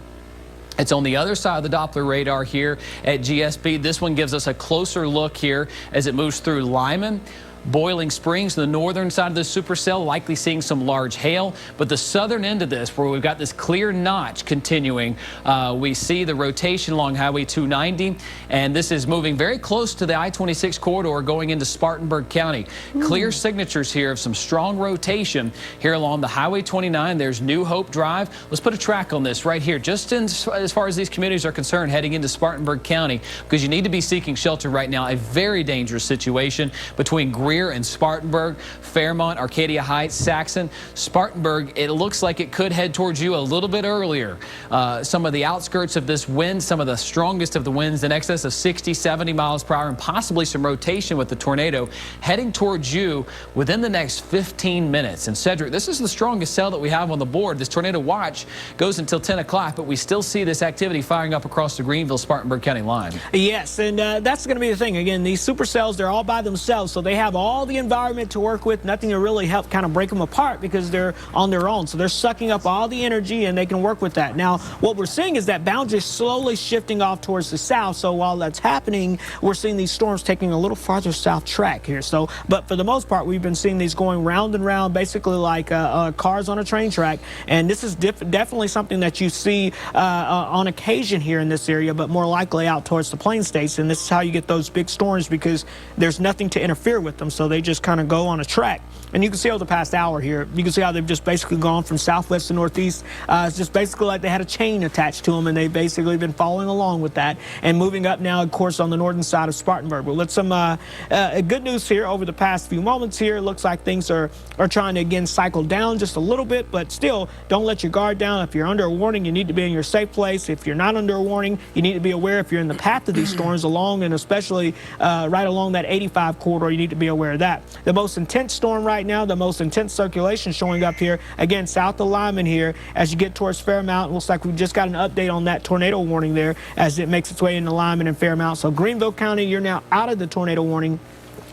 It's on the other side of the Doppler radar here at GSP. This one gives us a closer look here as it moves through Lyman. Boiling Springs, the northern side of the supercell, likely seeing some large hail. But the southern end of this, where we've got this clear notch continuing, we see the rotation along Highway 290. And this is moving very close to the I-26 corridor going into Spartanburg County. Clear signatures here of some strong rotation here along the Highway 29. There's New Hope Drive. Let's put a track on this right here, just as far as these communities are concerned, heading into Spartanburg County, because you need to be seeking shelter right now. A very dangerous situation between Greer Greer and Spartanburg, Fairmont, Arcadia Heights, Saxon. Spartanburg, it looks like it could head towards you a little bit earlier. Some of the outskirts of this wind, some of the strongest of the winds in excess of 60, 70 miles per hour, and possibly some rotation with the tornado heading towards you within the next 15 minutes. And Cedric, this is the strongest cell that we have on the board. This tornado watch goes until 10 o'clock, but we still see this activity firing up across the Greenville, Spartanburg County line. Yes, and that's going to be the thing. Again, these supercells, they're all by themselves, so they have all the environment to work with, nothing to really help kind of break them apart because they're on their own. So they're sucking up all the energy and they can work with that. Now, what we're seeing is that boundary is slowly shifting off towards the south. So while that's happening, we're seeing these storms taking a little farther south track here. So, but for the most part, we've been seeing these going round and round, basically like cars on a train track. And this is definitely something that you see on occasion here in this area, but more likely out towards the plain states. And this is how you get those big storms because there's nothing to interfere with them. So they just kind of go on a track. And you can see over the past hour here, you can see how they've just basically gone from southwest to northeast. It's just basically like they had a chain attached to them, and they've basically been following along with that and moving up now, of course, on the northern side of Spartanburg. But with some good news here over the past few moments here, it looks like things are trying to, again, cycle down just a little bit, but still, don't let your guard down. If you're under a warning, you need to be in your safe place. If you're not under a warning, you need to be aware if you're in the path of these storms along, and especially right along that 85 corridor, you need to be aware of that. The most intense storm right now, the most intense circulation showing up here, again, south of Lyman here, as you get towards Fairmount. It looks like we just got an update on that tornado warning there as it makes its way into Lyman and Fairmount. So Greenville County, you're now out of the tornado warning.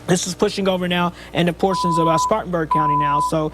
This is pushing over now into portions of Spartanburg County now. So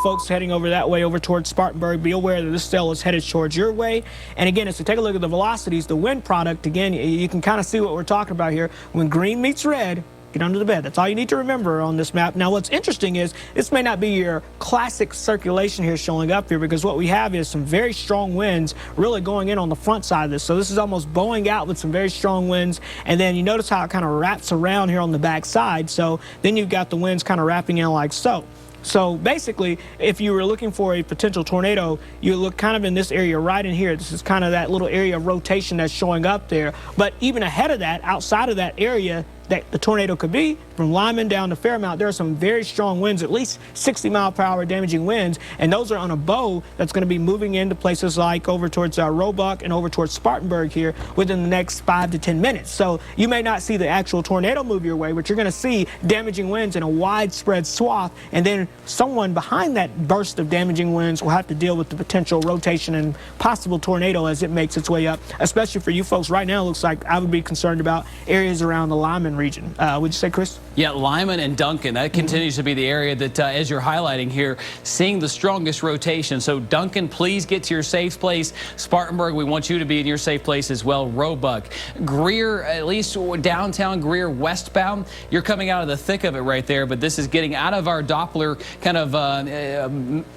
folks heading over that way over towards Spartanburg, be aware that this cell is headed towards your way. And again, as we take a look at the velocities, the wind product, again, you can kind of see what we're talking about here. When green meets red, get under the bed. That's all you need to remember on this map. Now, what's interesting is this may not be your classic circulation here showing up here, because what we have is some very strong winds really going in on the front side of this. So this is almost bowing out with some very strong winds. And then you notice how it kind of wraps around here on the back side. So then you've got the winds kind of wrapping in like so. So basically, if you were looking for a potential tornado, you look kind of in this area right in here. This is kind of that little area of rotation that's showing up there. But even ahead of that, outside of that area that the tornado could be, from Lyman down to Fairmount, there are some very strong winds, at least 60-mile-per-hour damaging winds, and those are on a bow that's going to be moving into places like over towards Roebuck and over towards Spartanburg here within the next 5 to 10 minutes. So you may not see the actual tornado move your way, but you're going to see damaging winds in a widespread swath, and then someone behind that burst of damaging winds will have to deal with the potential rotation and possible tornado as it makes its way up, especially for you folks right now. It looks like I would be concerned about areas around the Lyman region. Would you say, Chris? Yeah, Lyman and Duncan, that continues to be the area that, as you're highlighting here, seeing the strongest rotation. So Duncan, please get to your safe place. Spartanburg, we want you to be in your safe place as well. Roebuck. Greer, at least downtown Greer westbound, you're coming out of the thick of it right there, but this is getting out of our Doppler kind of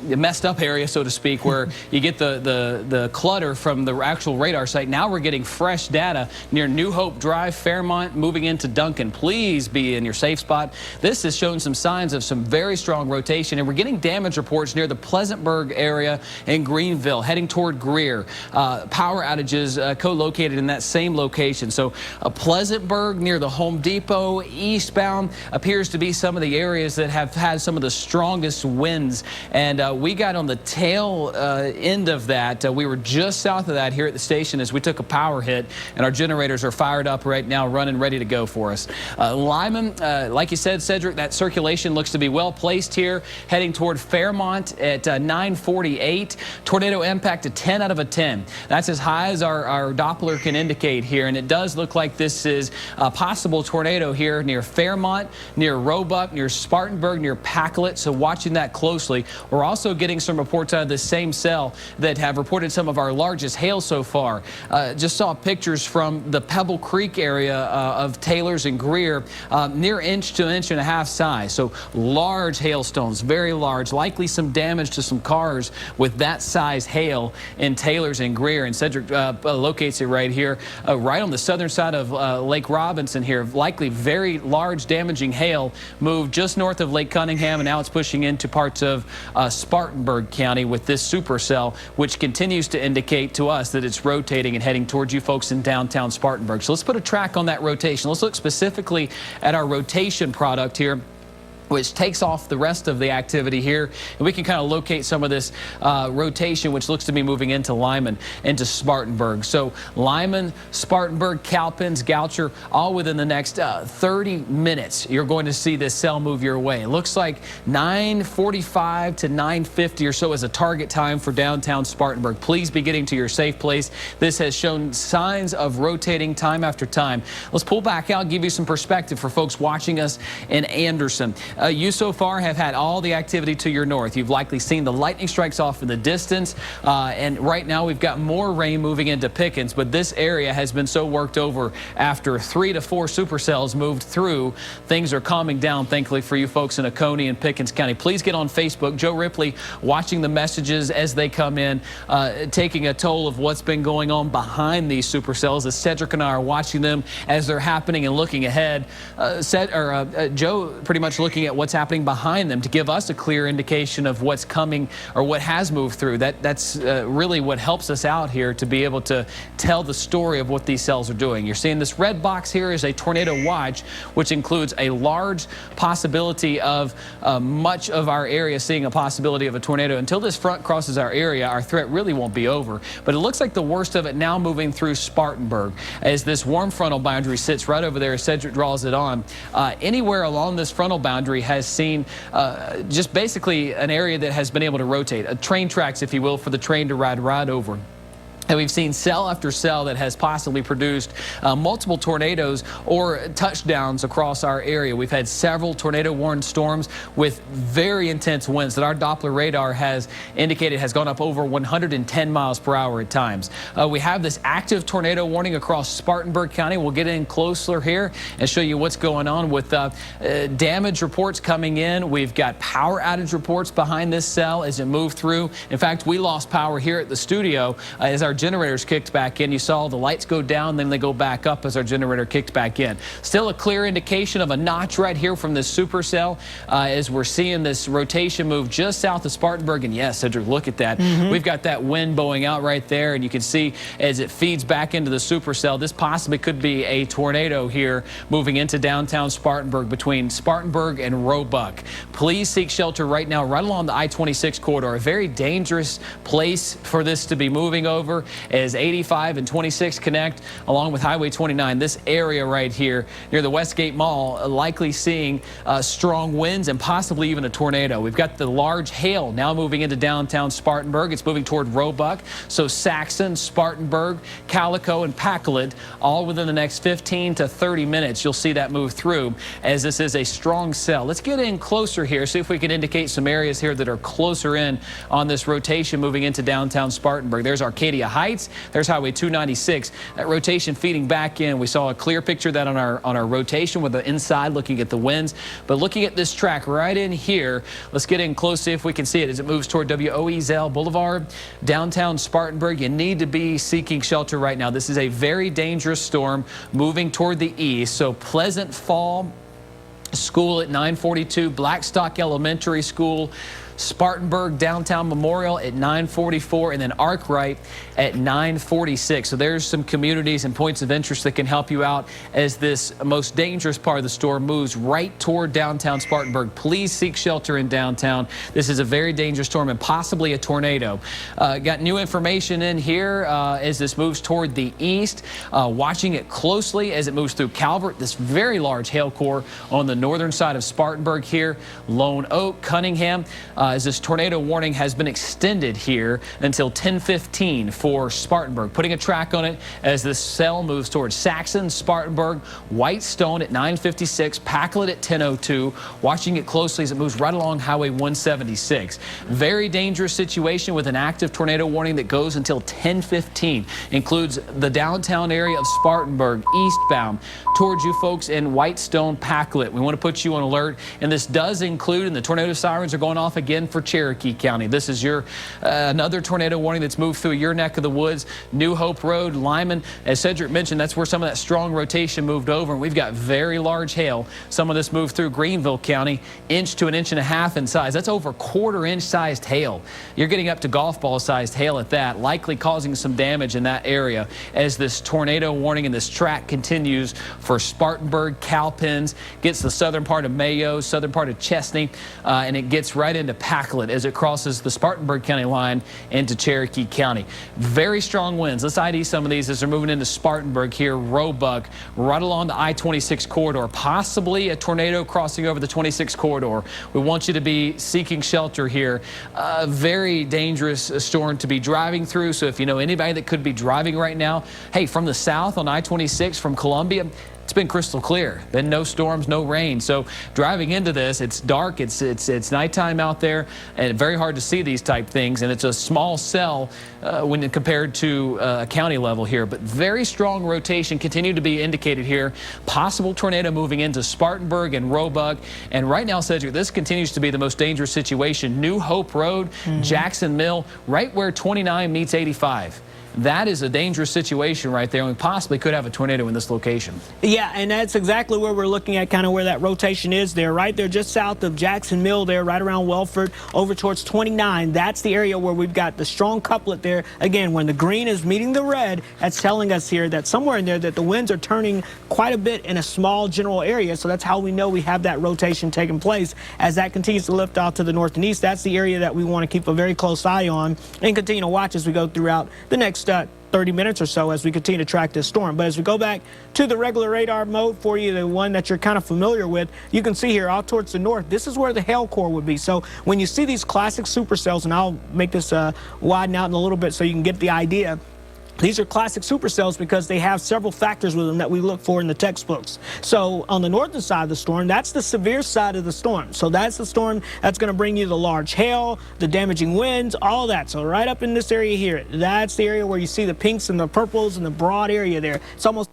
messed up area, so to speak, where you get the clutter from the actual radar site. Now we're getting fresh data near New Hope Drive, Fairmont, moving into Duncan. Please be in your safe spot. This has shown some signs of some very strong rotation, and we're getting damage reports near the Pleasantburg area in Greenville, heading toward Greer. Power outages co-located in that same location. So Pleasantburg near the Home Depot, eastbound, appears to be some of the areas that have had some of the strongest winds. And we got on the tail end of that. We were just south of that here at the station as we took a power hit, and our generators are fired up right now, running ready to go for us. Lyman, like you said, Cedric, that circulation looks to be well placed here, heading toward Fairmont at 9:48. Tornado impact a 10 out of a 10. That's as high as our Doppler can indicate here, and it does look like this is a possible tornado here near Fairmont, near Roebuck, near Spartanburg, near Packlet, so watching that closely. We're also getting some reports out of this same cell that have reported some of our largest hail so far. Just saw pictures from the Pebble Creek area of Taylor's and Greer, near inch to inch and a half size. So large hailstones, very large, likely some damage to some cars with that size hail in Taylor's and Greer. And Cedric locates it right here, right on the southern side of Lake Robinson here. Likely very large damaging hail moved just north of Lake Cunningham, and now it's pushing into parts of Spartanburg County with this supercell, which continues to indicate to us that it's rotating and heading towards you folks in downtown Spartanburg. So let's put a track on that rotation. Let's look specifically at our rotation product here. which takes off the rest of the activity here. And we can kind of locate some of this rotation, which looks to be moving into Lyman, into Spartanburg. So Lyman, Spartanburg, Cowpens, Goucher, all within the next 30 minutes, you're going to see this cell move your way. It looks like 9:45 to 9:50 or so is a target time for downtown Spartanburg. Please be getting to your safe place. This has shown signs of rotating time after time. Let's pull back out, give you some perspective for folks watching us in Anderson. You so far have had all the activity to your north. You've likely seen the lightning strikes off in the distance, and right now we've got more rain moving into Pickens, but this area has been so worked over after 3 to 4 supercells moved through. Things are calming down, thankfully, for you folks in Oconee and Pickens County. Please get on Facebook. Joe Ripley watching the messages as they come in, taking a toll of what's been going on behind these supercells as Cedric and I are watching them as they're happening and looking ahead. Joe pretty much looking at what's happening behind them to give us a clear indication of what's coming or what has moved through. That's really what helps us out here to be able to tell the story of what these cells are doing. You're seeing this red box here is a tornado watch, which includes a large possibility of much of our area seeing a possibility of a tornado. Until this front crosses our area, our threat really won't be over. But it looks like the worst of it now moving through Spartanburg as this warm frontal boundary sits right over there as Cedric draws it on. Anywhere along this frontal boundary has seen just basically an area that has been able to rotate, train tracks, if you will, for the train to ride over. And we've seen cell after cell that has possibly produced multiple tornadoes or touchdowns across our area. We've had several tornado-warned storms with very intense winds that our Doppler radar has indicated has gone up over 110 miles per hour at times. We have this active tornado warning across Spartanburg County. We'll get in closer here and show you what's going on with damage reports coming in. We've got power outage reports behind this cell as it moved through. In fact, we lost power here at the studio as our generators kicked back in. You saw the lights go down, then they go back up as our generator kicked back in. Still a clear indication of a notch right here from this supercell as we're seeing this rotation move just south of Spartanburg. And yes, Cedric, look at that. We've got that wind blowing out right there, and you can see as it feeds back into the supercell, this possibly could be a tornado here moving into downtown Spartanburg between Spartanburg and Roebuck. Please seek shelter right now, right along the I-26 corridor. A very dangerous place for this to be moving over as 85 and 26 connect along with Highway 29. This area right here near the Westgate Mall likely seeing strong winds and possibly even a tornado. We've got the large hail now moving into downtown Spartanburg. It's moving toward Roebuck. So Saxon, Spartanburg, Calico, and Pacolet all within the next 15 to 30 minutes. You'll see that move through as this is a strong cell. Let's get in closer here, see if we can indicate some areas here that are closer in on this rotation moving into downtown Spartanburg. There's Arcadia Heights. There's Highway 296. That rotation feeding back in. We saw a clear picture of that on our rotation with the inside looking at the winds. But looking at this track right in here, let's get in close, see if we can see it as it moves toward WOEZL Boulevard, downtown Spartanburg. You need to be seeking shelter right now. This is a very dangerous storm moving toward the east. So Pleasant Fall School at 942, Blackstock Elementary School, Spartanburg Downtown Memorial at 944, and then Arkwright at 946. So there's some communities and points of interest that can help you out as this most dangerous part of the storm moves right toward downtown Spartanburg. Please seek shelter in downtown. This is a very dangerous storm and possibly a tornado. Got new information in here as this moves toward the east. Watching it closely as it moves through Calvert. This very large hail core on the northern side of Spartanburg here. Lone Oak, Cunningham. As this tornado warning has been extended here until 10:15 for Spartanburg. Putting a track on it as this cell moves towards Saxon, Spartanburg, Whitestone at 9:56, Pacolet at 10:02. Watching it closely as it moves right along Highway 176. Very dangerous situation with an active tornado warning that goes until 10:15. Includes the downtown area of Spartanburg, eastbound, towards you folks in Whitestone, Pacolet. We want to put you on alert, and this does include, and the tornado sirens are going off again for Cherokee County. This is your another tornado warning that's moved through your neck of the woods. New Hope Road, Lyman. As Cedric mentioned, that's where some of that strong rotation moved over, and we've got very large hail. Some of this moved through Greenville County, inch to an inch and a half in size. That's over quarter-inch sized hail. You're getting up to golf ball sized hail at that, likely causing some damage in that area as this tornado warning and this track continues for Spartanburg, Cowpens, gets the southern part of Mayo, southern part of Chesney, and it gets right into Packlet as it crosses the Spartanburg County line into Cherokee County. Very strong winds. Let's ID some of these as they're moving into Spartanburg here, Roebuck, right along the I-26 corridor, possibly a tornado crossing over the 26 corridor. We want you to be seeking shelter here. A very dangerous storm to be driving through, so if you know anybody that could be driving right now, hey, from the south on I-26 from Columbia, it's been crystal clear. Been no storms, no rain. So driving into this, it's dark, it's nighttime out there, and very hard to see these type things. And it's a small cell when compared to a county level here. But very strong rotation continued to be indicated here. Possible tornado moving into Spartanburg and Roebuck. And right now, Cedric, this continues to be the most dangerous situation. New Hope Road, Jackson Mill, right where 29 meets 85. That is a dangerous situation right there, and we possibly could have a tornado in this location. Yeah, and that's exactly where we're looking at, kind of where that rotation is there, right there just south of Jackson Mill there, right around Welford, over towards 29. That's the area where we've got the strong couplet there. Again, when the green is meeting the red, that's telling us here that somewhere in there that the winds are turning quite a bit in a small general area, so that's how we know we have that rotation taking place. As that continues to lift out to the north and east, that's the area that we want to keep a very close eye on and continue to watch as we go throughout the next 30 minutes or so as we continue to track this storm. But as we go back to the regular radar mode for you, the one that you're kind of familiar with, you can see here out towards the north, this is where the hail core would be. So when you see these classic supercells, and I'll make this widen out in a little bit so you can get the idea. These are classic supercells because they have several factors with them that we look for in the textbooks. So on the northern side of the storm, that's the severe side of the storm. So that's the storm that's going to bring you the large hail, the damaging winds, all that. So right up in this area here, that's the area where you see the pinks and the purples and the broad area there. It's almost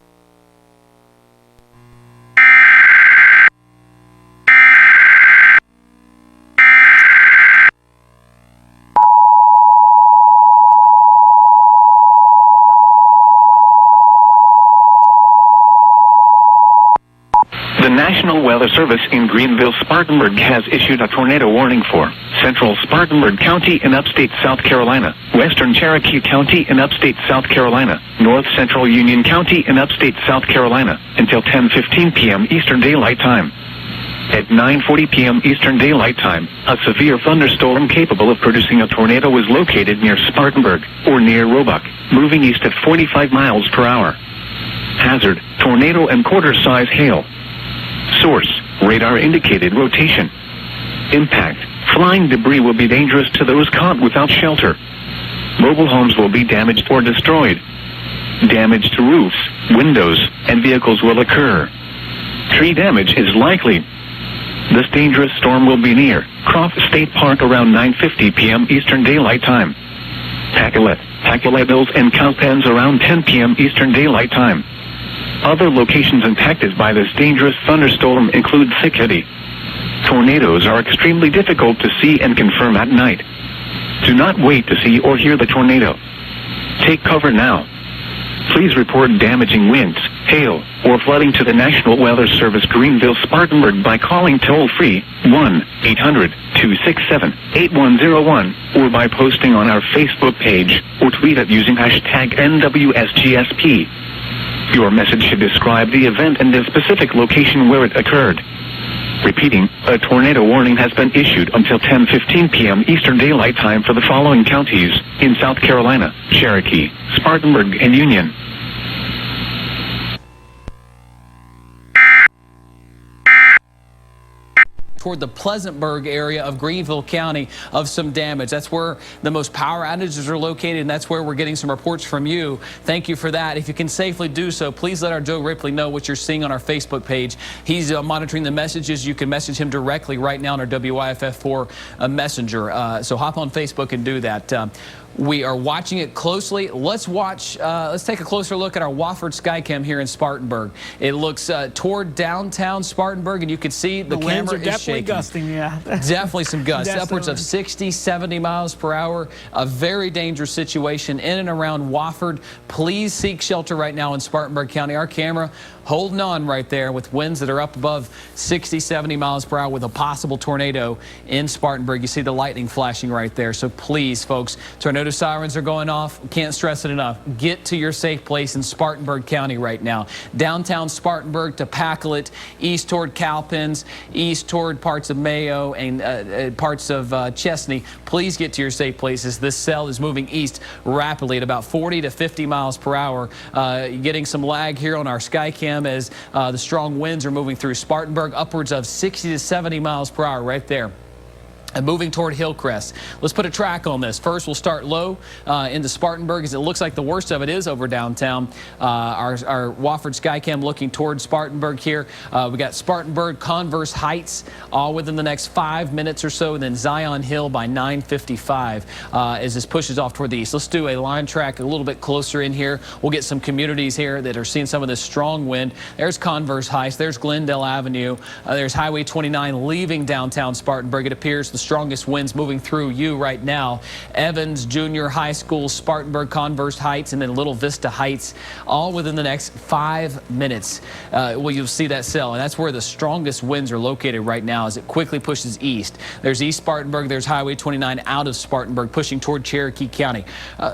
The National Weather Service in Greenville, Spartanburg has issued a tornado warning for central Spartanburg County in upstate South Carolina, western Cherokee County in upstate South Carolina, north central Union County in upstate South Carolina until 10:15 p.m. Eastern Daylight Time. At 9:40 p.m. Eastern Daylight Time, a severe thunderstorm capable of producing a tornado was located near Spartanburg or near Roebuck, moving east at 45 miles per hour. Hazard, tornado and quarter-size hail. Source, radar indicated rotation. Impact, flying debris will be dangerous to those caught without shelter. Mobile homes will be damaged or destroyed. Damage to roofs, windows, and vehicles will occur. Tree damage is likely. This dangerous storm will be near Croft State Park around 9:50 p.m. Eastern Daylight Time. Packlet Hills and Cowpens around 10 p.m. Eastern Daylight Time. Other locations impacted by this dangerous thunderstorm include Thickety. Tornadoes are extremely difficult to see and confirm at night. Do not wait to see or hear the tornado. Take cover now. Please report damaging winds, hail, or flooding to the National Weather Service Greenville Spartanburg by calling toll-free 1-800-267-8101 or by posting on our Facebook page or tweet it using hashtag NWSGSP. Your message should describe the event and the specific location where it occurred. Repeating, a tornado warning has been issued until 10:15 p.m. Eastern Daylight Time for the following counties in South Carolina: Cherokee, Spartanburg, and Union. Toward the Pleasantburg area of Greenville County of some damage. That's where the most power outages are located, and that's where we're getting some reports from you. Thank you for that. If you can safely do so, please let our Joe Ripley know what you're seeing on our Facebook page. He's monitoring the messages. You can message him directly right now on our WYFF4 messenger. So hop on Facebook and do that. We are watching it closely. Let's take a closer look at our Wofford Skycam here in Spartanburg. It looks toward downtown Spartanburg, and you can see the camera winds are is definitely shaking. Gusting, yeah. Definitely some gusts, That's upwards of 60, 70 miles per hour. A very dangerous situation in and around Wofford. Please seek shelter right now in Spartanburg County. Our camera holding on right there with winds that are up above 60, 70 miles per hour with a possible tornado in Spartanburg. You see the lightning flashing right there. So please, folks, tornado sirens are going off. Can't stress it enough. Get to your safe place in Spartanburg County right now. Downtown Spartanburg to Pacolet, east toward Cowpens, east toward parts of Mayo and parts of Chesney. Please get to your safe places. This cell is moving east rapidly at about 40 to 50 miles per hour. Getting some lag here on our Skycam as the strong winds are moving through Spartanburg, upwards of 60 to 70 miles per hour right there. And moving toward Hillcrest. Let's put a track on this. First, we'll start low into Spartanburg, as it looks like the worst of it is over downtown. Our Wofford Skycam looking toward Spartanburg here. We got Spartanburg, Converse Heights, all within the next 5 minutes or so, and then Zion Hill by 9:55 as this pushes off toward the east. Let's do a line track a little bit closer in here. We'll get some communities here that are seeing some of this strong wind. There's Converse Heights. There's Glendale Avenue. There's Highway 29 leaving downtown Spartanburg. It appears the strongest winds moving through you right now. Evans Junior High School, Spartanburg, Converse Heights, and then Little Vista Heights, all within the next 5 minutes. Well, you'll see that cell, and that's where the strongest winds are located right now as it quickly pushes east. There's East Spartanburg, there's Highway 29 out of Spartanburg, pushing toward Cherokee County,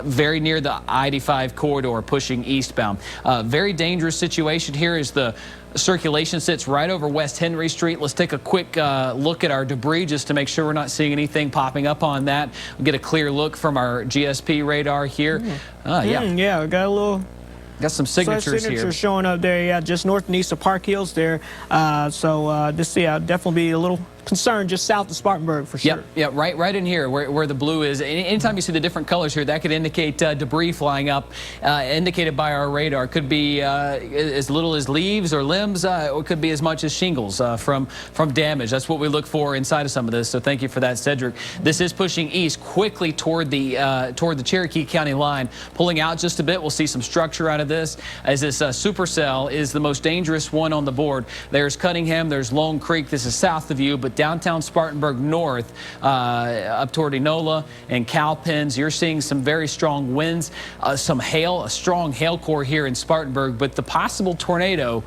very near the I-85 corridor, pushing eastbound. Very dangerous situation here as the circulation sits right over West Henry Street. Let's take a quick look at our debris just to make sure we're not seeing anything popping up on that. We'll get a clear look from our GSP radar here. Yeah, we got a little... Got some signatures here. Showing up there, yeah, just north and east of Park Hills there. This, yeah, definitely be a little concerned just south of Spartanburg for sure. Yep, right in here where the blue is. Anytime you see the different colors here, that could indicate debris flying up, indicated by our radar. Could be as little as leaves or limbs, or could be as much as shingles from damage. That's what we look for inside of some of this. So thank you for that, Cedric. This is pushing east quickly toward the Cherokee County line, pulling out just a bit. We'll see some structure out of this as this supercell is the most dangerous one on the board. There's Cunningham, there's Lone Creek. This is south of you, but downtown Spartanburg north up toward Enola and Cowpens, you're seeing some very strong winds, some hail, a strong hail core here in Spartanburg, but the possible tornado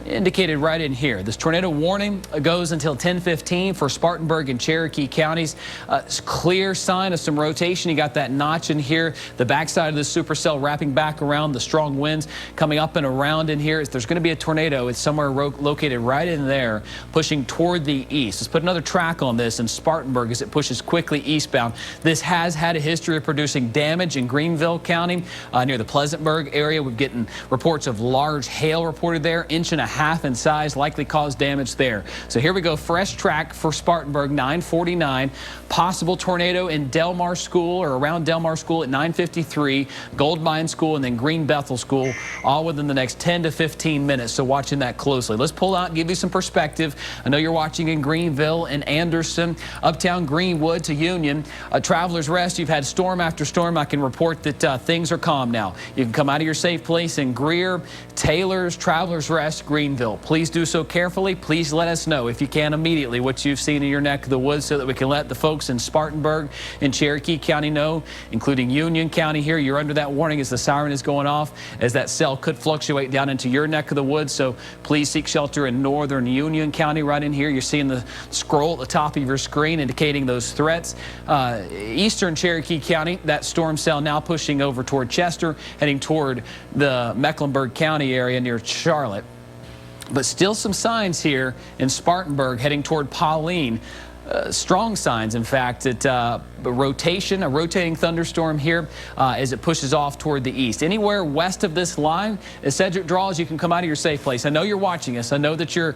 indicated right in here. This tornado warning goes until 10:15 for Spartanburg and Cherokee counties. Clear sign of some rotation. You got that notch in here. The backside of the supercell wrapping back around, the strong winds coming up and around in here. If there's going to be a tornado, it's somewhere located right in there, pushing toward the east. Let's put another track on this in Spartanburg as it pushes quickly eastbound. This has had a history of producing damage in Greenville County near the Pleasantburg area. We're getting reports of large hail reported there, 1.5 inches in size, likely caused damage there. So here we go, fresh track for Spartanburg, 9:49. Possible tornado in Delmar School or around Delmar School at 9:53, Gold Mine School, and then Green Bethel School, all within the next 10 to 15 minutes. So watching that closely. Let's pull out and give you some perspective. I know you're watching in Greenville and Anderson, uptown Greenwood to Union. Travelers Rest, you've had storm after storm. I can report that things are calm now. You can come out of your safe place in Greer, Taylor's, Travelers Rest, Greenville. Please do so carefully. Please let us know if you can immediately what you've seen in your neck of the woods so that we can let the folks in Spartanburg and Cherokee County know, including Union County here. You're under that warning as the siren is going off, as that cell could fluctuate down into your neck of the woods. So please seek shelter in northern Union County right in here. You're seeing the scroll at the top of your screen indicating those threats. Eastern Cherokee County, that storm cell now pushing over toward Chester, heading toward the Mecklenburg County area near Charlotte. But still some signs here in Spartanburg heading toward Pauline. Strong signs, in fact, that a rotating thunderstorm here as it pushes off toward the east. Anywhere west of this line, as Cedric draws, you can come out of your safe place. I know you're watching us. I know that you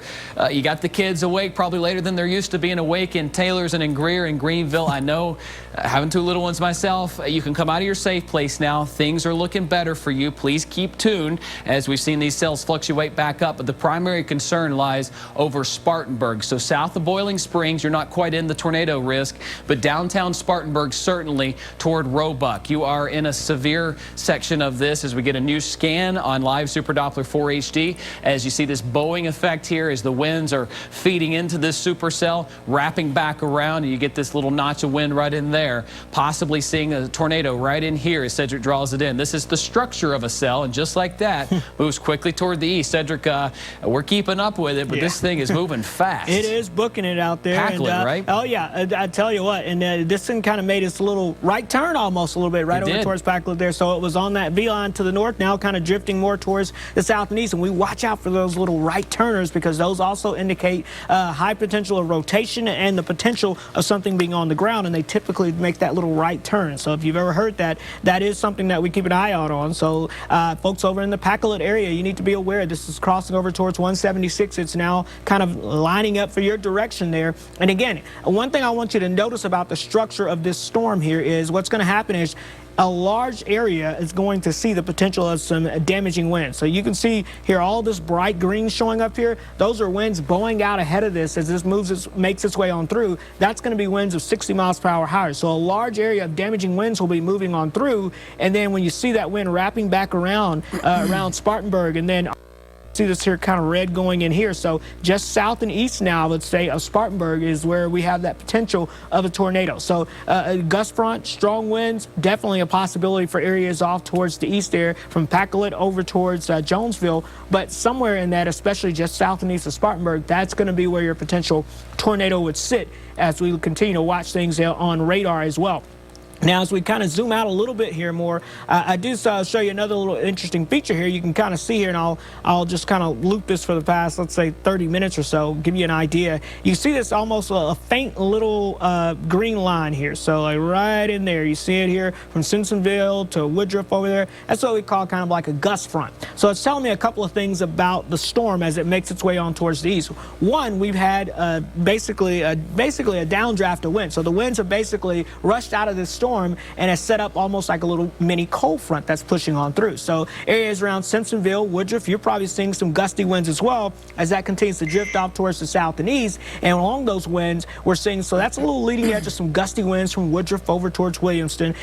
got the kids awake probably later than they're used to being awake in Taylor's and in Greer and Greenville. I know, having two little ones myself, you can come out of your safe place now. Things are looking better for you. Please keep tuned as we've seen these cells fluctuate back up. But the primary concern lies over Spartanburg. So south of Boiling Springs, you're not quite in the tornado risk, but downtown Spartanburg certainly toward Roebuck. You are in a severe section of this as we get a new scan on live Super Doppler 4 HD. As you see this bowing effect here as the winds are feeding into this supercell, wrapping back around, and you get this little notch of wind right in there, possibly seeing a tornado right in here as Cedric draws it in. This is the structure of a cell, and just like that, moves quickly toward the east. Cedric, we're keeping up with it, but this thing is moving fast. It is booking it out there. Packlet, right? Oh, yeah. I tell you what, and this thing kind of made its little right turn almost a little bit right over towards Packlet there. So it was on that V-line to the north, now kind of drifting more towards the south and east. And we watch out for those little right turners because those also indicate high potential of rotation and the potential of something being on the ground. And they typically make that little right turn. So if you've ever heard that, that is something that we keep an eye out on. So folks over in the Packlet area, you need to be aware this is crossing over towards 176. It's now kind of lining up for your direction there. And again, one thing I want you to notice about the structure of this storm here is what's going to happen is a large area is going to see the potential of some damaging winds. So you can see here all this bright green showing up here. Those are winds blowing out ahead of this as this makes its way on through. That's going to be winds of 60 miles per hour higher. So a large area of damaging winds will be moving on through. And then when you see that wind wrapping back around around Spartanburg, and then see this here kind of red going in here. So just south and east now, let's say, of Spartanburg is where we have that potential of a tornado. So a gust front, strong winds, definitely a possibility for areas off towards the east there from Packlet over towards Jonesville. But somewhere in that, especially just south and east of Spartanburg, that's going to be where your potential tornado would sit as we continue to watch things on radar as well. Now, as we kind of zoom out a little bit here more, I do show you another little interesting feature here. You can kind of see here, and I'll just kind of loop this for the past, let's say, 30 minutes or so, give you an idea. You see this almost a faint little green line here. So like right in there, you see it here from Simpsonville to Woodruff over there. That's what we call kind of like a gust front. So it's telling me a couple of things about the storm as it makes its way on towards the east. One, we've had basically a downdraft of wind. So the winds have basically rushed out of this storm and has set up almost like a little mini cold front that's pushing on through. So areas around Simpsonville, Woodruff, you're probably seeing some gusty winds as well as that continues to drift off towards the south and east. And along those winds, we're seeing, so that's a little leading edge of some gusty winds from Woodruff over towards Williamston,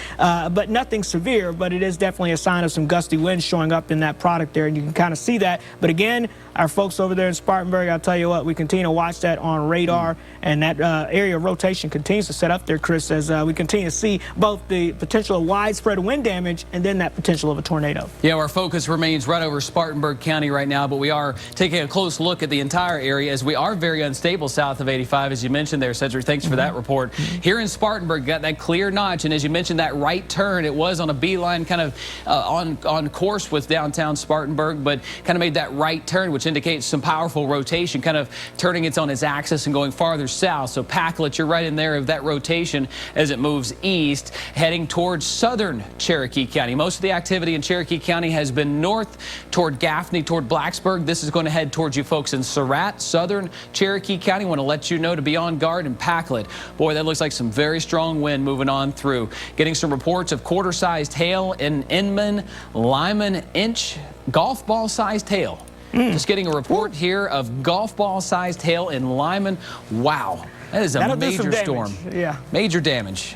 but nothing severe, but it is definitely a sign of some gusty winds showing up in that product there, and you can kind of see that. But again, our folks over there in Spartanburg, I'll tell you what, we continue to watch that on radar, and that area of rotation continues to set up there, Chris, as we continue to see both the potential of widespread wind damage and then that potential of a tornado. Yeah, our focus remains right over Spartanburg County right now, but we are taking a close look at the entire area as we are very unstable south of 85, as you mentioned there, Cedric. Thanks for that report. Here in Spartanburg, got that clear notch, and as you mentioned, that right turn, it was on a beeline kind of on course with downtown Spartanburg, but kind of made that right turn, which indicates some powerful rotation, kind of turning it on its axis and going farther south. So Packlet, you're right in there of that rotation as it moves east, heading towards southern Cherokee County. Most of the activity in Cherokee County has been north toward Gaffney, toward Blacksburg. This is going to head towards you folks in Surratt, southern Cherokee County. Want to let you know to be on guard in Packlet. Boy, that looks like some very strong wind moving on through. Getting some reports of quarter-sized hail in Inman, Lyman, inch, golf ball-sized hail. Just getting a report here of golf ball-sized hail in Lyman. Wow, that is a major storm. Yeah, major damage.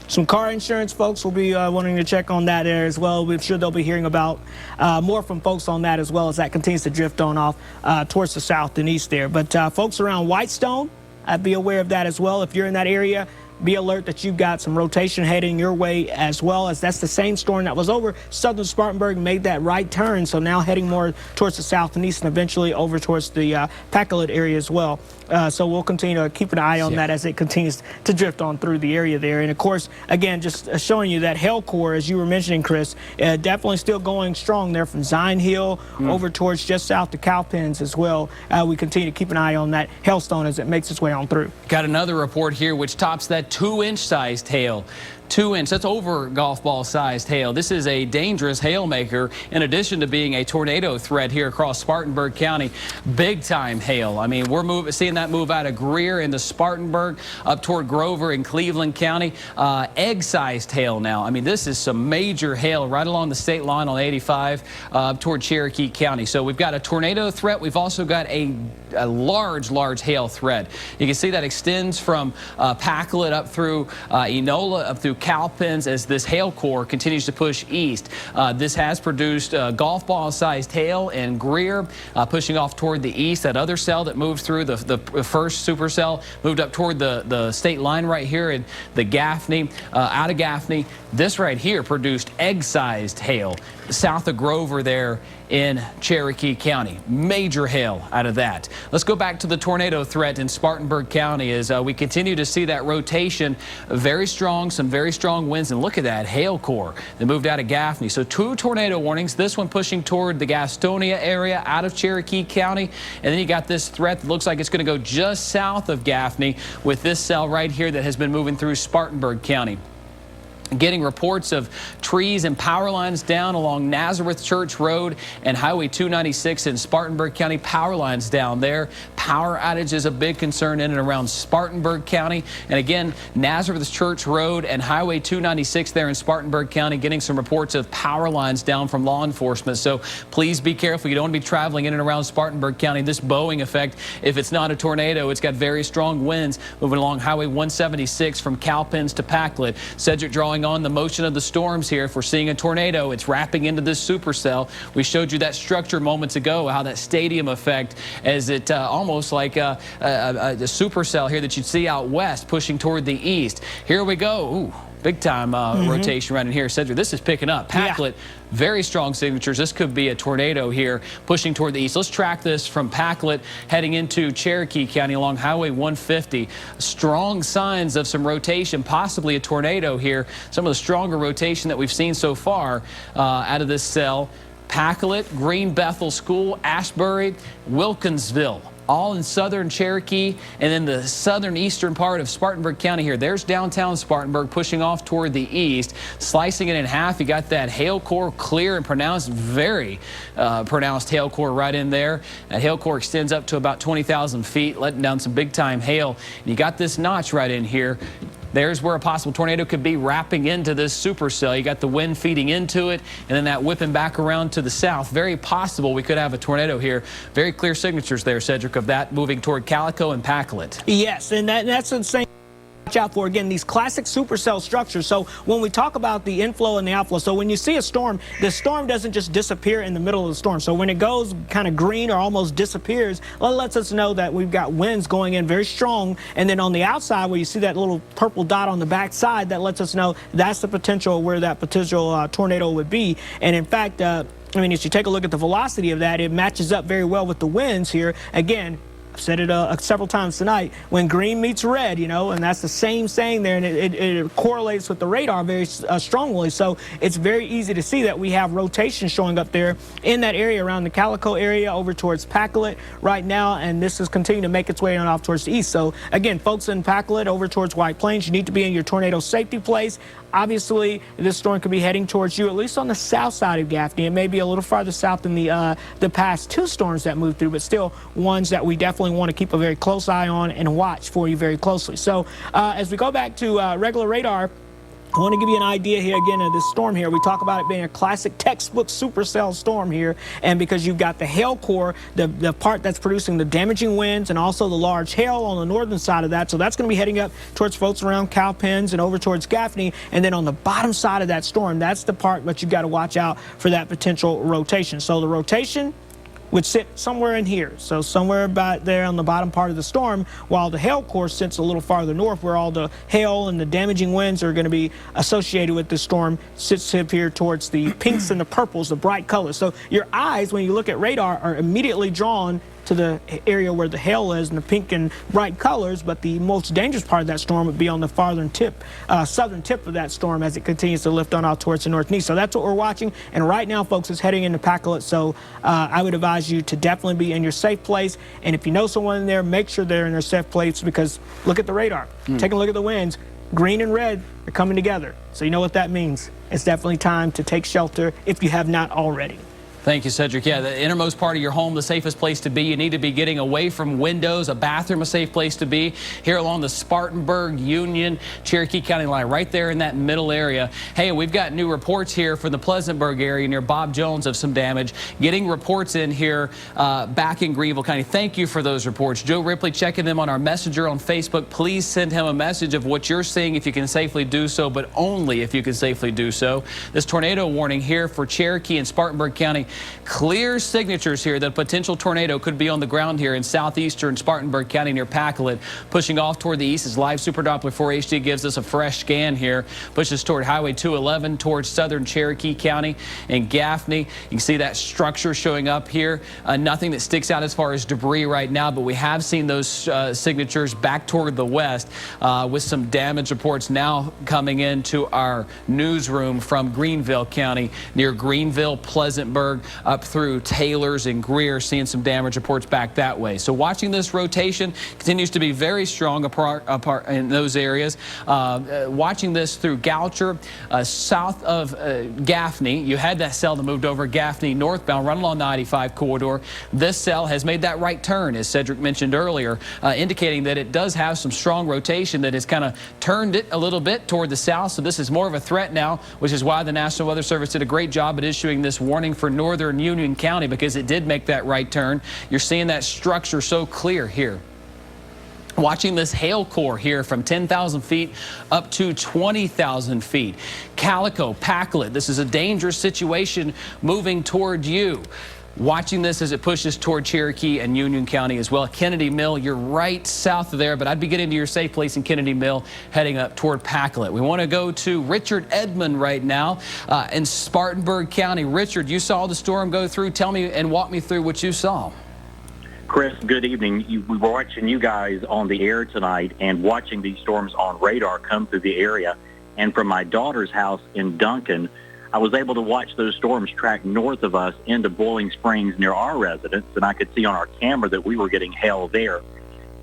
Some car insurance folks will be wanting to check on that there as well. We're sure they'll be hearing about more from folks on that as well as that continues to drift on off towards the south and east there. But folks around Whitestone, I'd be aware of that as well. If you're in that area, be alert that you've got some rotation heading your way as well, as that's the same storm that was over southern Spartanburg, made that right turn. So now heading more towards the south and east and eventually over towards the Packlet area as well. So we'll continue to keep an eye on that as it continues to drift on through the area there. And of course, again, just showing you that hail core, as you were mentioning, Chris, definitely still going strong there from Zion Hill over towards just south to Cowpens as well. We continue to keep an eye on that hailstone as it makes its way on through. Got another report here which tops that 2-inch sized hail. 2-inch, that's over golf ball sized hail. This is a dangerous hail maker in addition to being a tornado threat here across Spartanburg County. Big time hail. I mean, we're seeing that move out of Greer into Spartanburg up toward Grover in Cleveland County. Egg sized hail now. I mean, this is some major hail right along the state line on 85 up toward Cherokee County. So we've got a tornado threat. We've also got a large hail threat. You can see that extends from Packlet up through Enola, up through Cowpens as this hail core continues to push east. This has produced golf ball sized hail in Greer, pushing off toward the east. That other cell that moved through the first supercell moved up toward the state line right here in the Gaffney, out of Gaffney. This right here produced egg sized hail south of Grover there in Cherokee County. Major hail out of that. Let's go back to the tornado threat in Spartanburg County as we continue to see that rotation. Very strong, some very strong winds, and look at that hail core that moved out of Gaffney. So 2 tornado warnings, this one pushing toward the Gastonia area out of Cherokee County, and then you got this threat that looks like it's going to go just south of Gaffney with this cell right here that has been moving through Spartanburg County. Getting reports of trees and power lines down along Nazareth Church Road and Highway 296 in Spartanburg County. Power lines down there. Power outage is a big concern in and around Spartanburg County. And again, Nazareth Church Road and Highway 296 there in Spartanburg County, getting some reports of power lines down from law enforcement. So please be careful. You don't want to be traveling in and around Spartanburg County. This Boeing effect, if it's not a tornado, it's got very strong winds moving along Highway 176 from Cowpens to Packlet. Cedric drawing on the motion of the storms here. If we're seeing a tornado, it's wrapping into this supercell. We showed you that structure moments ago, how that stadium effect, as it almost like a supercell here that you'd see out west pushing toward the east. Here we go. Ooh. Big time rotation right in here. Cedric, this is picking up. Packlet, very strong signatures. This could be a tornado here pushing toward the east. Let's track this from Packlet heading into Cherokee County along Highway 150. Strong signs of some rotation, possibly a tornado here. Some of the stronger rotation that we've seen so far out of this cell. Packlet, Green Bethel School, Ashbury, Wilkinsville, all in southern Cherokee, and then the southern eastern part of Spartanburg County here. There's downtown Spartanburg pushing off toward the east, slicing it in half. You got that hail core clear and pronounced, very pronounced hail core right in there. That hail core extends up to about 20,000 feet, letting down some big time hail. And you got this notch right in here. There's where a possible tornado could be wrapping into this supercell. You got the wind feeding into it, and then that whipping back around to the south. Very possible we could have a tornado here. Very clear signatures there, Cedric, of that moving toward Calico and Packlet. Yes, and that's insane. Watch out for, again, these classic supercell structures. So when we talk about the inflow and the outflow, so when you see a storm, the storm doesn't just disappear in the middle of the storm. So when it goes kind of green or almost disappears, well, it lets us know that we've got winds going in very strong. And then on the outside, where you see that little purple dot on the back side, that lets us know that's the potential where that potential tornado would be. And in fact, I mean, if you take a look at the velocity of that, it matches up very well with the winds here. Again, I've said it several times tonight, when green meets red, you know, and that's the same saying there, and it correlates with the radar very strongly. So it's very easy to see that we have rotation showing up there in that area around the Calico area over towards Packlet right now, and this is continuing to make its way on off towards the east. So again, folks in Packlet over towards White Plains, you need to be in your tornado safety place. Obviously, this storm could be heading towards you, at least on the south side of Gaffney. It may be a little farther south than the past 2 storms that moved through, but still ones that we definitely want to keep a very close eye on and watch for you very closely. So as we go back to regular radar, I want to give you an idea here again of this storm here. We talk about it being a classic textbook supercell storm here, and because you've got the hail core, the part that's producing the damaging winds, and also the large hail on the northern side of that. So that's going to be heading up towards folks around Cowpens and over towards Gaffney. And then on the bottom side of that storm, that's the part that you've got to watch out for that potential rotation. So the rotation would sit somewhere in here, so somewhere about there on the bottom part of the storm, while the hail core sits a little farther north, where all the hail and the damaging winds are going to be associated with the storm, sits up here towards the pinks and the purples, the bright colors. So your eyes, when you look at radar, are immediately drawn to the area where the hail is and the pink and bright colors, but the most dangerous part of that storm would be on the southern tip of that storm as it continues to lift on out towards the north and east. So that's what we're watching, and right now, folks, it's heading into Packlet, so I would advise you to definitely be in your safe place, and if you know someone in there, make sure they're in their safe place, because look at the radar, take a look at the winds. green and red are coming together. So you know what that means. It's definitely time to take shelter if you have not already. Thank you, Cedric. Yeah, the innermost part of your home, the safest place to be. You need to be getting away from windows. A bathroom, a safe place to be. Here along the Spartanburg, Union, Cherokee County line, right there in that middle area. Hey, we've got new reports here from the Pleasantburg area near Bob Jones of some damage. Getting reports in here back in Greenville County. Thank you for those reports. Joe Ripley checking them on our messenger on Facebook. Please send him a message of what you're seeing if you can safely do so, but only if you can safely do so. This tornado warning here for Cherokee and Spartanburg County. Clear signatures here that a potential tornado could be on the ground here in southeastern Spartanburg County near Pacolet, pushing off toward the east as live Super Doppler 4 HD gives us a fresh scan here. Pushes toward Highway 211 towards southern Cherokee County and Gaffney. You can see that structure showing up here. Nothing that sticks out as far as debris right now, but we have seen those signatures back toward the west with some damage reports now coming into our newsroom from Greenville County near Greenville, Pleasantburg, up through Taylors and Greer, seeing some damage reports back that way. So watching this rotation continues to be very strong apart in those areas. Watching this through Goucher, south of Gaffney. You had that cell that moved over Gaffney northbound, run along the 95 corridor. This cell has made that right turn, as Cedric mentioned earlier, indicating that it does have some strong rotation that has kind of turned it a little bit toward the south. So this is more of a threat now, which is why the National Weather Service did a great job at issuing this warning for northern Union County, because it did make that right turn. You're seeing that structure so clear here. Watching this hail core here from 10,000 feet up to 20,000 feet. Calico, Pacolet, this is a dangerous situation moving toward you. Watching this as it pushes toward Cherokee and Union County as well. Kennedy Mill, you're right south of there, but I'd be getting to your safe place in Kennedy Mill, heading up toward Pacolet. We want to go to Richard Edmond right now in Spartanburg County. Richard, you saw the storm go through. Tell me and walk me through what you saw. Chris, good evening. We were watching you guys on the air tonight and watching these storms on radar come through the area. And from my daughter's house in Duncan, I was able to watch those storms track north of us into Boiling Springs near our residence, and I could see on our camera that we were getting hail there.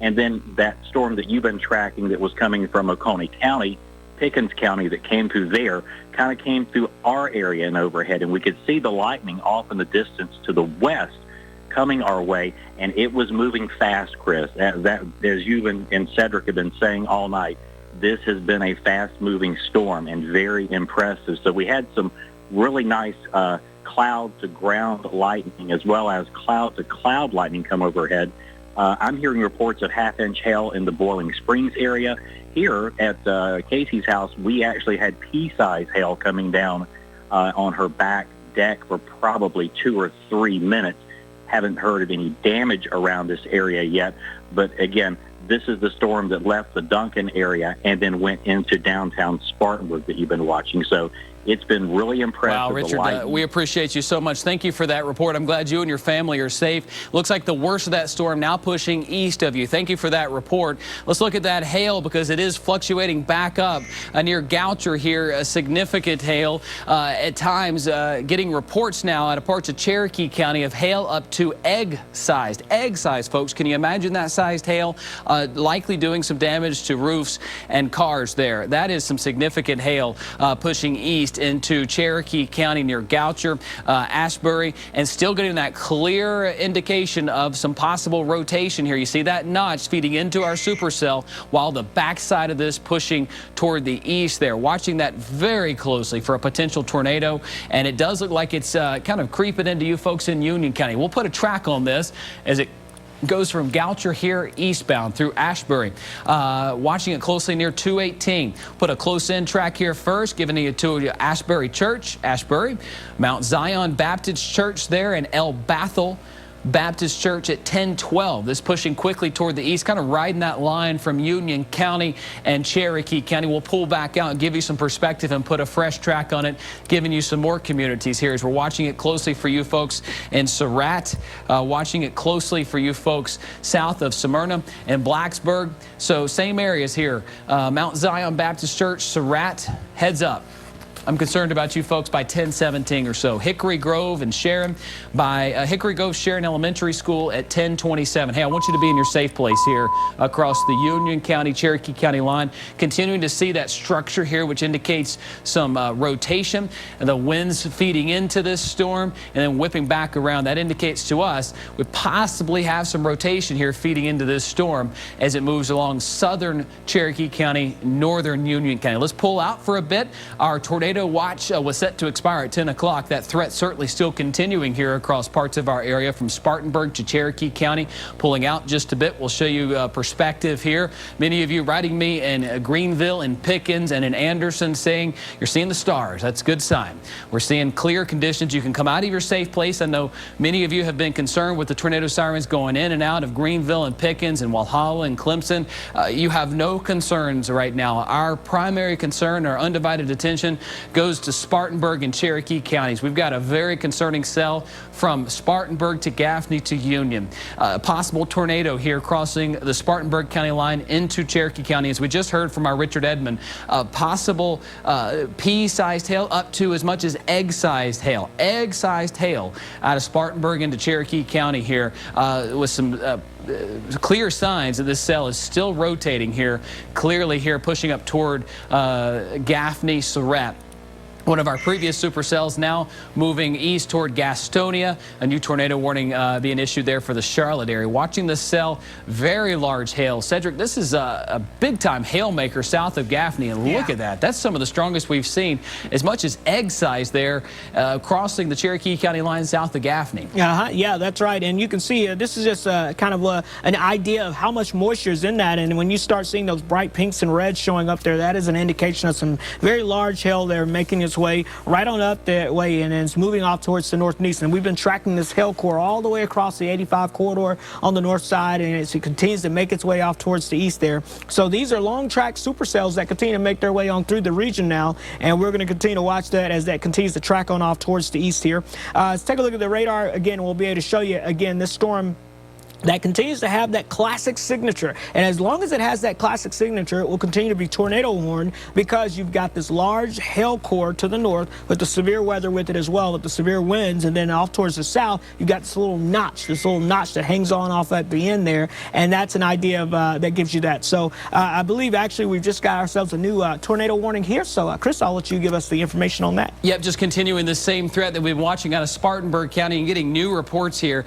And then that storm that you've been tracking that was coming from Oconee County, Pickens County, that came through there, kind of came through our area and overhead, and we could see the lightning off in the distance to the west coming our way, and it was moving fast, Chris. As you and Cedric have been saying all night, this has been a fast-moving storm and very impressive. So we had some really nice cloud-to-ground lightning as well as cloud-to-cloud lightning come overhead. I'm hearing reports of half-inch hail in the Boiling Springs area. Here at Casey's house, we actually had pea-size hail coming down on her back deck for probably 2 or 3 minutes. Haven't heard of any damage around this area yet, but again, this is the storm that left the Duncan area and then went into downtown Spartanburg that you've been watching. So it's been really impressive. Wow, Richard, we appreciate you so much. Thank you for that report. I'm glad you and your family are safe. Looks like the worst of that storm now pushing east of you. Thank you for that report. Let's look at that hail, because it is fluctuating back up near Goucher here. A significant hail at times, getting reports now out of parts of Cherokee County of hail up to egg-sized. Egg-sized, folks. Can you imagine that sized hail? Likely doing some damage to roofs and cars there. That is some significant hail pushing east into Cherokee County near Goucher, Ashbury, and still getting that clear indication of some possible rotation here. You see that notch feeding into our supercell, while the backside of this pushing toward the east there. Watching that very closely for a potential tornado, and it does look like it's kind of creeping into you folks in Union County. We'll put a track on this as it goes from Goucher here eastbound through Ashbury. Watching it closely near 218. Put a close-in track here first, giving you to Ashbury Church, Ashbury, Mount Zion Baptist Church there, and El Bethel Baptist Church at 1012. This pushing quickly toward the east, kind of riding that line from Union County and Cherokee County. We'll pull back out and give you some perspective and put a fresh track on it, giving you some more communities here as we're watching it closely for you folks in Surratt, watching it closely for you folks south of Smyrna and Blacksburg. So same areas here, Mount Zion Baptist Church, Surratt, heads up. I'm concerned about you folks by 10:17 or so. Hickory Grove and Sharon by Hickory Grove Sharon Elementary School at 10:27. Hey, I want you to be in your safe place here across the Union County, Cherokee County line. Continuing to see that structure here, which indicates some rotation, and the winds feeding into this storm and then whipping back around. That indicates to us we possibly have some rotation here feeding into this storm as it moves along southern Cherokee County, northern Union County. Let's pull out for a bit. Our tornado watch was set to expire at 10 o'clock. That threat certainly still continuing here across parts of our area from Spartanburg to Cherokee County. Pulling out just a bit. We'll show you perspective here. Many of you writing me in Greenville and Pickens and in Anderson saying you're seeing the stars. That's a good sign. We're seeing clear conditions. You can come out of your safe place. I know many of you have been concerned with the tornado sirens going in and out of Greenville and Pickens and Walhalla and Clemson. You have no concerns right now. Our primary concern, our undivided attention, goes to Spartanburg and Cherokee counties. We've got a very concerning cell from Spartanburg to Gaffney to Union. A possible tornado here crossing the Spartanburg County line into Cherokee County. As we just heard from our Richard Edmond, possible pea-sized hail up to as much as egg-sized hail. Egg-sized hail out of Spartanburg into Cherokee County here with some clear signs that this cell is still rotating here, clearly here pushing up toward Gaffney, Surratt. One of our previous supercells now moving east toward Gastonia. A new tornado warning being issued there for the Charlotte area. Watching this cell, very large hail. Cedric, this is a big-time hail maker south of Gaffney, and look at that. That's some of the strongest we've seen, as much as egg size there, crossing the Cherokee County line south of Gaffney. Yeah, that's right. And you can see this is just kind of an idea of how much moisture is in that. And when you start seeing those bright pinks and reds showing up there, that is an indication of some very large hail there making its way right on up that way, and it's moving off towards the northeast. And we've been tracking this hail core all the way across the 85 corridor on the north side, and it continues to make its way off towards the east there. So these are long track supercells that continue to make their way on through the region now, and we're going to continue to watch that as that continues to track on off towards the east here. Let's take a look at the radar again. We'll be able to show you again this storm that continues to have that classic signature. And as long as it has that classic signature, it will continue to be tornado warned, because you've got this large hail core to the north with the severe weather with it as well, with the severe winds. And then off towards the south, you've got this little notch that hangs on off at the end there. And that's an idea of that gives you that. So I believe actually we've just got ourselves a new tornado warning here. So Chris, I'll let you give us the information on that. Yep, just continuing the same threat that we've been watching out of Spartanburg County and getting new reports here.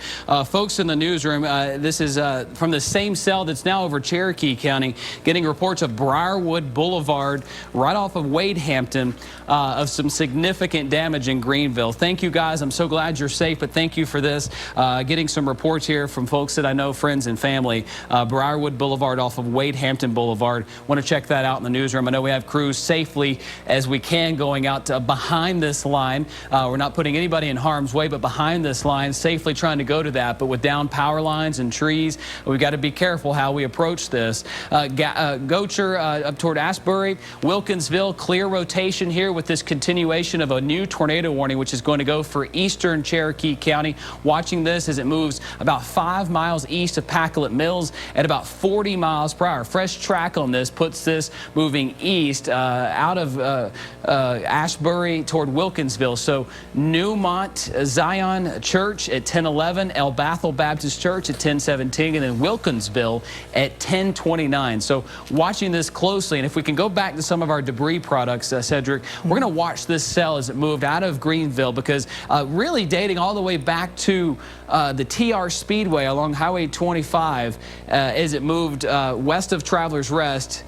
Folks in the newsroom, this is from the same cell that's now over Cherokee County, getting reports of Briarwood Boulevard right off of Wade Hampton of some significant damage in Greenville. Thank you guys. I'm so glad you're safe, but thank you for this. Getting some reports here from folks that I know, friends and family. Briarwood Boulevard off of Wade Hampton Boulevard. Want to check that out in the newsroom. I know we have crews safely as we can going out to behind this line. We're not putting anybody in harm's way, but behind this line, safely trying to go to that. But with down power lines and trees, we've got to be careful how we approach this. Gocher up toward Asbury, Wilkinsville, clear rotation here with this continuation of a new tornado warning, which is going to go for eastern Cherokee County. Watching this as it moves about 5 miles east of Pacolet Mills at about 40 miles per hour. Fresh track on this puts this moving east out of Ashbury toward Wilkinsville. So Newmont Zion Church at 10:11, El Bethel Baptist Church at 10:17, and then Wilkinsville at 10:29. So watching this closely, and if we can go back to some of our debris products, Cedric, we're going to watch this cell as it moved out of Greenville, because really dating all the way back to the TR Speedway along Highway 25 as it moved west of Travelers Rest,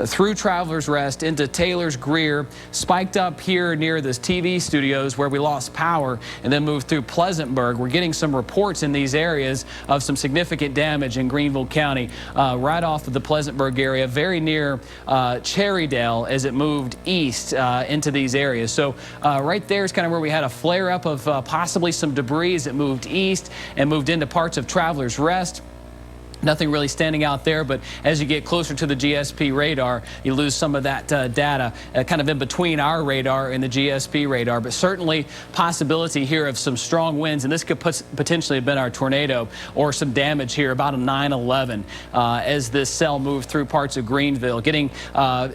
through Travelers Rest into Taylor's Greer, spiked up here near this TV studios where we lost power, and then moved through Pleasantburg. We're getting some reports in these areas of some significant damage in Greenville County, right off of the Pleasantburg area, very near Cherrydale as it moved east into these areas. So right there is kind of where we had a flare up of possibly some debris as it moved east and moved into parts of Travelers Rest. Nothing really standing out there, but as you get closer to the GSP radar, you lose some of that data kind of in between our radar and the GSP radar. But certainly possibility here of some strong winds, and this could potentially have been our tornado or some damage here, about a 9/11 as this cell moved through parts of Greenville. Getting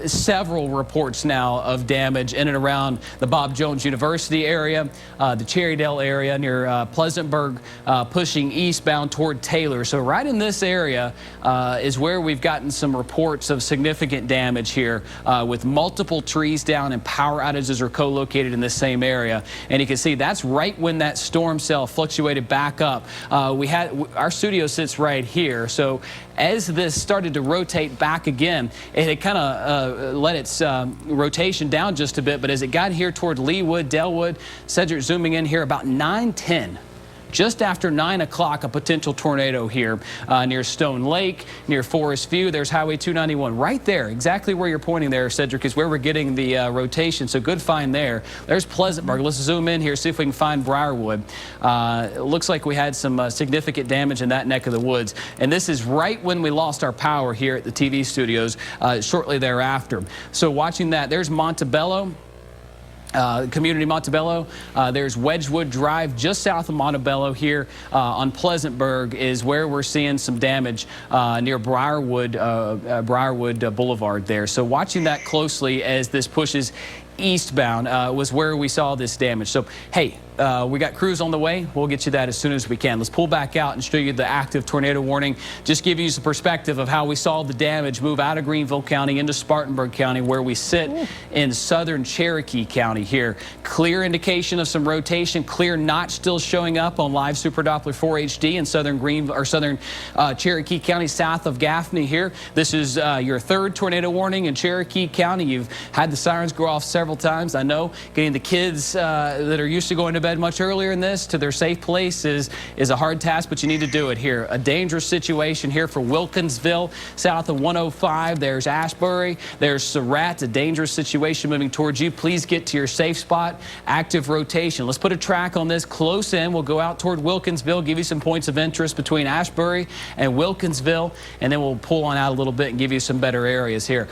several reports now of damage in and around the Bob Jones University area, the Cherrydale area near Pleasantburg, pushing eastbound toward Taylor. So right in this area is where we've gotten some reports of significant damage here with multiple trees down and power outages are co-located in this same area. And you can see that's right when that storm cell fluctuated back up. Our studio sits right here. So as this started to rotate back again, it had kind of let its rotation down just a bit. But as it got here toward Leewood, Delwood, Cedric zooming in here about 9:10. Just after 9 o'clock, a potential tornado here near Stone Lake, near Forest View. There's Highway 291 right there, exactly where you're pointing there, Cedric, is where we're getting the rotation. So good find there. There's Pleasantburg. Let's zoom in here, see if we can find Briarwood. It looks like we had some significant damage in that neck of the woods. And this is right when we lost our power here at the TV studios shortly thereafter. So watching that, there's Montebello. Community Montebello. There's Wedgewood Drive just south of Montebello here on Pleasantburg is where we're seeing some damage near Briarwood Boulevard there. So watching that closely as this pushes eastbound was where we saw this damage. So hey, we got crews on the way. We'll get you that as soon as we can. Let's pull back out and show you the active tornado warning. Just give you some perspective of how we saw the damage move out of Greenville County into Spartanburg County, where we sit in southern Cherokee County here. Clear indication of some rotation. Clear notch still showing up on live Super Doppler 4 HD in southern Greenville or southern Cherokee County, south of Gaffney here. This is your third tornado warning in Cherokee County. You've had the sirens go off several times. I know getting the kids that are used to going to bed much earlier in this to their safe place is a hard task, but you need to do it here. A dangerous situation here for Wilkinsville, south of 105. There's Ashbury. There's Surratt. A dangerous situation moving towards you. Please get to your safe spot. Active rotation. Let's put a track on this close in. We'll go out toward Wilkinsville, give you some points of interest between Ashbury and Wilkinsville, and then we'll pull on out a little bit and give you some better areas here,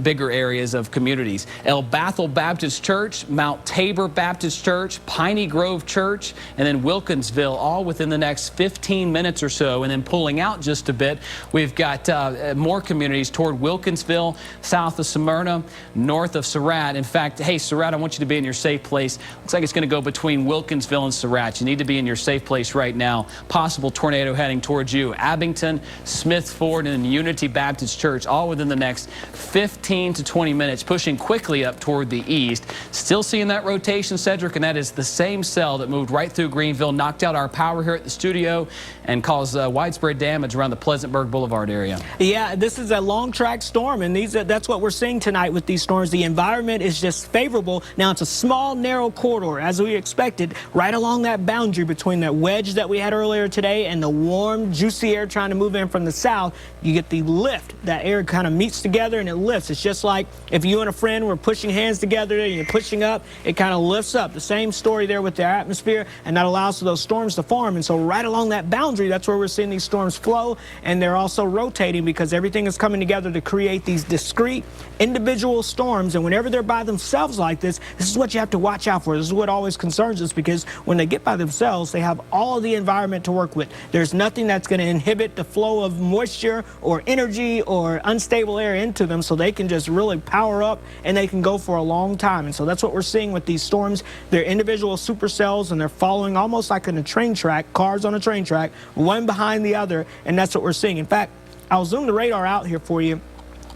bigger areas of communities. El Bethel Baptist Church, Mount Tabor Baptist Church, Piney Grove Church, and then Wilkinsville, all within the next 15 minutes or so. And then pulling out just a bit, we've got more communities toward Wilkinsville, south of Smyrna, north of Surratt. In fact, hey, Surratt, I want you to be in your safe place. Looks like it's going to go between Wilkinsville and Surratt. You need to be in your safe place right now. Possible tornado heading towards you. Abington, Smith Ford, and Unity Baptist Church, all within the next 15 to 20 minutes, pushing quickly up toward the east. Still seeing that rotation, Cedric, and that is the same cell that moved right through Greenville, knocked out our power here at the studio, and caused widespread damage around the Pleasantburg Boulevard area. Yeah, this is a long track storm, and that's what we're seeing tonight with these storms. The environment is just favorable. Now, it's a small, narrow corridor, as we expected, right along that boundary between that wedge that we had earlier today and the warm, juicy air trying to move in from the south. You get the lift. That air kind of meets together and it lifts. It's just like if you and a friend were pushing hands together and you're pushing up, it kind of lifts up. The same story there with the atmosphere, and that allows for those storms to form. And so right along that boundary, that's where we're seeing these storms flow, and they're also rotating because everything is coming together to create these discrete individual storms. And whenever they're by themselves like this is what you have to watch out for. This is what always concerns us, because when they get by themselves, they have all of the environment to work with. There's nothing that's going to inhibit the flow of moisture or energy or unstable air into them, so they can just really power up and they can go for a long time. And so that's what we're seeing with these storms. They're individual supercells, and they're following almost like in a train track, cars on a train track, one behind the other, and that's what we're seeing. In fact, I'll zoom the radar out here for you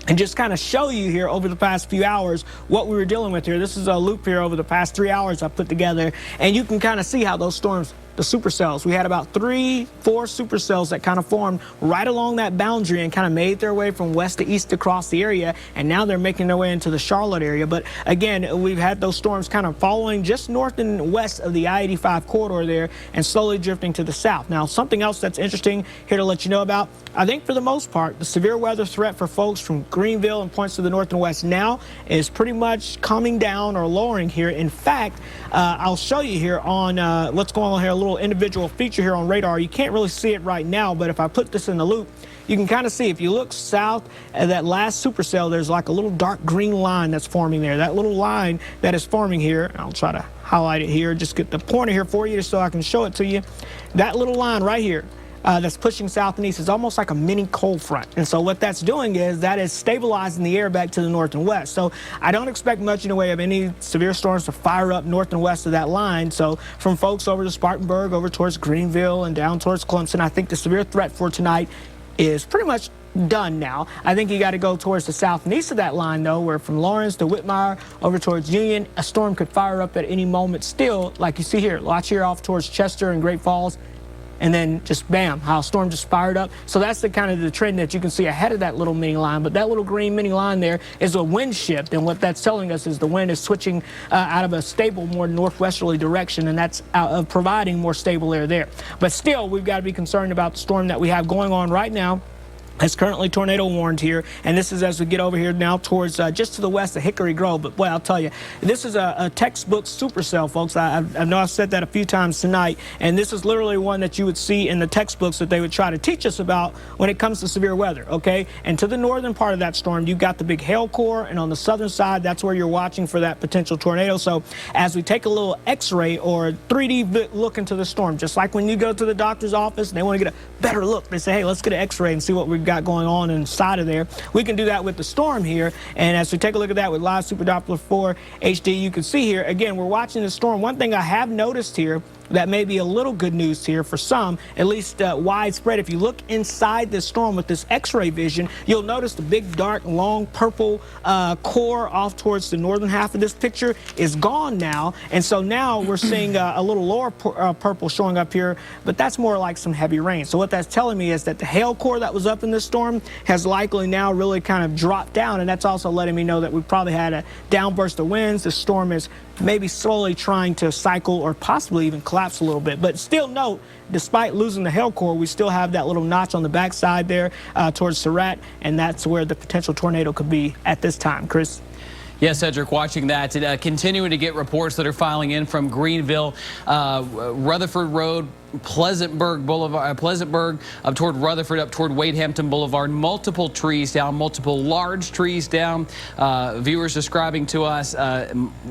and just kind of show you here over the past few hours what we were dealing with here. This is a loop here over the past 3 hours I put together, and you can kind of see how those storms, the supercells, we had about 3-4 supercells that kind of formed right along that boundary and kind of made their way from west to east across the area, and now they're making their way into the Charlotte area. But again, we've had those storms kind of following just north and west of the I-85 corridor there and slowly drifting to the south. Now, something else that's interesting here to let you know about, I think for the most part, the severe weather threat for folks from Greenville and points to the north and west now is pretty much calming down or lowering here. In fact, I'll show you here on, let's go on here a little little individual feature here on radar. You can't really see it right now, but if I put this in the loop, you can kind of see, if you look south at that last supercell, there's like a little dark green line that's forming there. That little line that is forming here, I'll try to highlight it here, just get the pointer here for you so I can show it to you. That little line right here that's pushing south and east is almost like a mini cold front. And so what that's doing is that is stabilizing the air back to the north and west. So I don't expect much in the way of any severe storms to fire up north and west of that line. So from folks over to Spartanburg, over towards Greenville and down towards Clemson, I think the severe threat for tonight is pretty much done now. I think you got to go towards the south and east of that line, though, where from Lawrence to Whitmire over towards Union, a storm could fire up at any moment still, like you see here. Watch here off towards Chester and Great Falls, and then just bam, how a storm just fired up. So that's the kind of the trend that you can see ahead of that little mini line. But that little green mini line there is a wind shift, and what that's telling us is the wind is switching out of a stable, more northwesterly direction, and that's providing more stable air there. But still, we've got to be concerned about the storm that we have going on right now. It's currently tornado warned here, and this is as we get over here now towards just to the west of Hickory Grove. But boy, I'll tell you, this is a textbook supercell, folks. I know I've said that a few times tonight, and this is literally one that you would see in the textbooks that they would try to teach us about when it comes to severe weather, okay? And to the northern part of that storm, you've got the big hail core, and on the southern side, that's where you're watching for that potential tornado. So as we take a little X-ray or 3D look into the storm, just like when you go to the doctor's office and they want to get a better look, they say, hey, let's get an X-ray and see what we've got going on inside of there. We can do that with the storm here, and as we take a look at that with live Super Doppler 4 HD, you can see here, again, we're watching the storm. One thing I have noticed here that may be a little good news here for some, at least widespread. If you look inside this storm with this X-ray vision, you'll notice the big, dark, long purple core off towards the northern half of this picture is gone now. And so now we're seeing a little lower purple showing up here, but that's more like some heavy rain. So what that's telling me is that the hail core that was up in this storm has likely now really kind of dropped down, and that's also letting me know that we probably had a downburst of winds. The storm is maybe slowly trying to cycle or possibly even collapse a little bit. But still note, despite losing the hail core, we still have that little notch on the backside there towards Surratt, and that's where the potential tornado could be at this time. Chris? Yes, Cedric, watching that, continuing to get reports that are filing in from Greenville, Rutherford Road, Pleasantburg Boulevard, Pleasantburg up toward Rutherford, up toward Wadehampton Boulevard. Multiple trees down, multiple large trees down. Viewers describing to us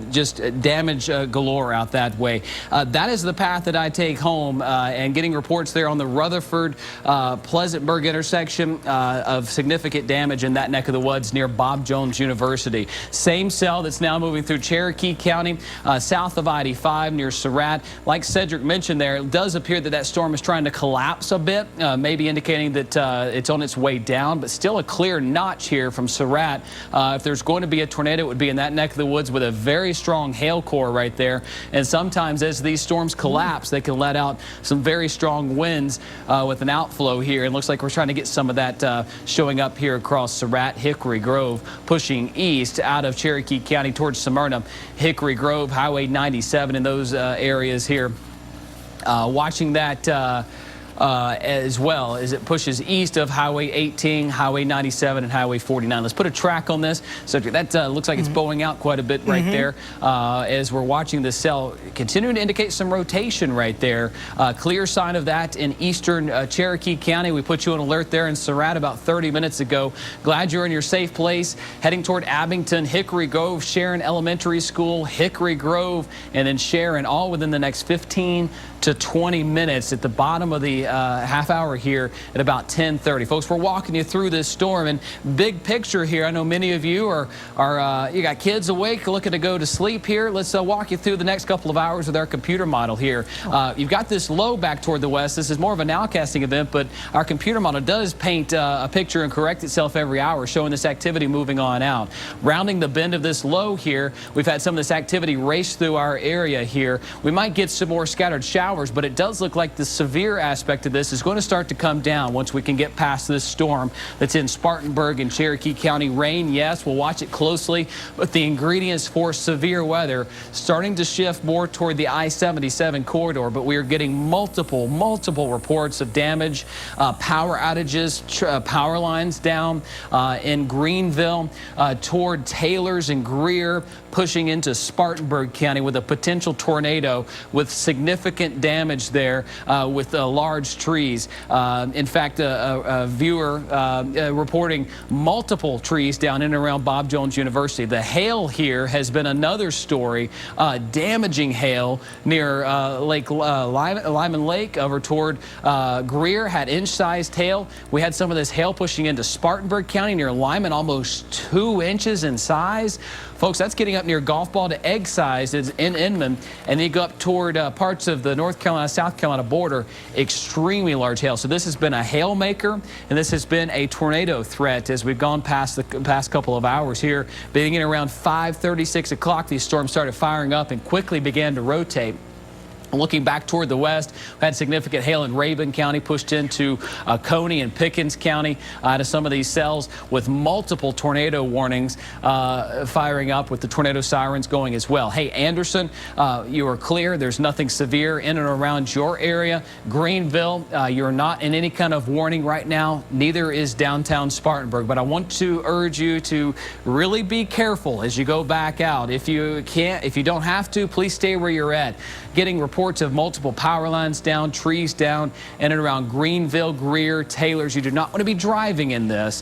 just damage galore out that way. That is the path that I take home, and getting reports there on the Rutherford Pleasantburg intersection of significant damage in that neck of the woods near Bob Jones University. Same cell that's now moving through Cherokee County, south of I-85 near Surratt. Like Cedric mentioned there, it does appear that storm is trying to collapse a bit, maybe indicating that it's on its way down, but still a clear notch here from Surratt. If there's going to be a tornado, it would be in that neck of the woods with a very strong hail core right there. And sometimes as these storms collapse, they can let out some very strong winds with an outflow here. And it looks like we're trying to get some of that showing up here across Surratt, Hickory Grove, pushing east out of Cherokee County towards Smyrna, Hickory Grove, Highway 97 in those areas here. Watching that as well as it pushes east of Highway 18, Highway 97, and Highway 49. Let's put a track on this. So that looks like it's bowing out quite a bit right there as we're watching the cell continuing to indicate some rotation right there. Clear sign of that in eastern Cherokee County. We put you on alert there in Surratt about 30 minutes ago. Glad you're in your safe place. Heading toward Abington, Hickory Grove, Sharon Elementary School, Hickory Grove, and then Sharon, all within the next 15 to 20 minutes at the bottom of the half hour here at about 10:30. Folks, we're walking you through this storm, and big picture here, I know many of you are you got kids awake looking to go to sleep here. Let's walk you through the next couple of hours with our computer model here. You've got this low back toward the west. This is more of a nowcasting event, but our computer model does paint a picture and correct itself every hour, showing this activity moving on out. Rounding the bend of this low here, we've had some of this activity race through our area here. We might get some more scattered showers, but it does look like the severe aspect aspect of this is going to start to come down once we can get past this storm that's in Spartanburg and Cherokee County. Rain, yes, we'll watch it closely, but the ingredients for severe weather starting to shift more toward the I-77 corridor, but we are getting multiple reports of damage, power outages, power lines down in Greenville toward Taylors and Greer, pushing into Spartanburg County with a potential tornado with significant damage there with large trees. In fact, a viewer reporting multiple trees down in and around Bob Jones University. The hail here has been another story, damaging hail near Lyman Lake over toward Greer, had inch-sized hail. We had some of this hail pushing into Spartanburg County near Lyman, almost 2 inches in size. Folks, that's getting up near golf ball to egg size in Inman, and then you go up toward parts of the North Carolina-South Carolina border, extremely large hail. So this has been a hail maker, and this has been a tornado threat as we've gone past the past couple of hours here. Beginning around 5:30, 6 o'clock, these storms started firing up and quickly began to rotate. Looking back toward the west, we had significant hail in Rabun County, pushed into Coney and Pickens County to some of these cells with multiple tornado warnings firing up with the tornado sirens going as well. Hey, Anderson, you are clear. There's nothing severe in and around your area. Greenville, you're not in any kind of warning right now. Neither is downtown Spartanburg. But I want to urge you to really be careful as you go back out. If you don't have to, please stay where you're at. Getting reports of multiple power lines down, trees down in and around Greenville, Greer, Taylors. You do not want to be driving in this.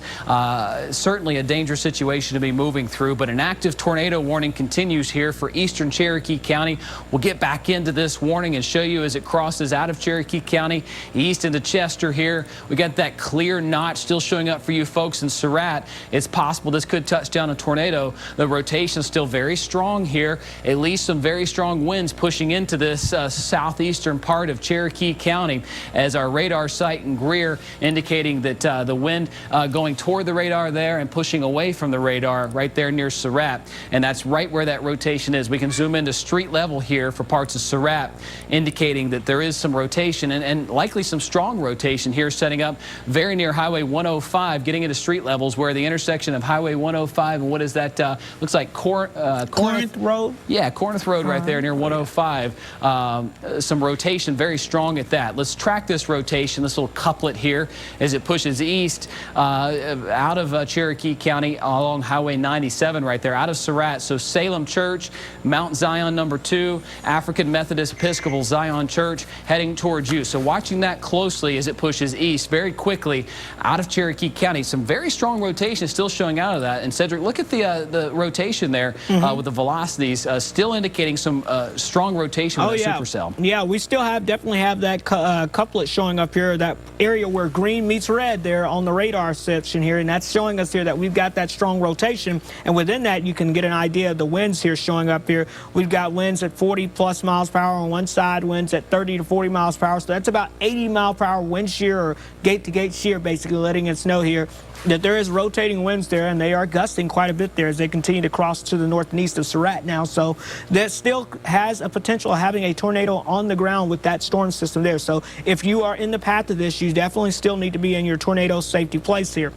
Certainly a dangerous situation to be moving through, but an active tornado warning continues here for eastern Cherokee County. We'll get back into this warning and show you as it crosses out of Cherokee County, east into Chester here. We got that clear notch still showing up for you folks in Surratt. It's possible this could touch down a tornado. The rotation is still very strong here. At least some very strong winds pushing into this southeastern part of Cherokee County as our radar site in Greer indicating that the wind going toward the radar there and pushing away from the radar right there near Surratt. And that's right where that rotation is. We can zoom into street level here for parts of Surratt, indicating that there is some rotation and likely some strong rotation here, setting up very near Highway 105, getting into street levels where the intersection of Highway 105 and what is that? Looks like Corinth Road? Yeah, Corinth Road right there near 105. Some rotation very strong at that. Let's track this rotation, this little couplet here as it pushes east out of Cherokee County along Highway 97 right there, out of Surratt. So Salem Church, Mount Zion number 2, African Methodist Episcopal Zion Church heading towards you. So watching that closely as it pushes east very quickly out of Cherokee County. Some very strong rotation still showing out of that. And Cedric, look at the rotation there with the velocities still indicating some strong rotation with that supercell. Yeah, we still definitely have that couplet showing up here, that area where green meets red there on the radar section here, and that's showing us here that we've got that strong rotation. And within that, you can get an idea of the winds here showing up here. We've got winds at 40+ miles per hour on one side, winds at 30 to 40 miles per hour. So that's about 80 mile per hour wind shear, or gate-to-gate shear, basically letting us know here that there is rotating winds there, and they are gusting quite a bit there as they continue to cross to the north and east of Surratt now. So that still has a potential of having a tornado on the ground with that storm system there. So if you are in the path of this, you definitely still need to be in your tornado safety place here.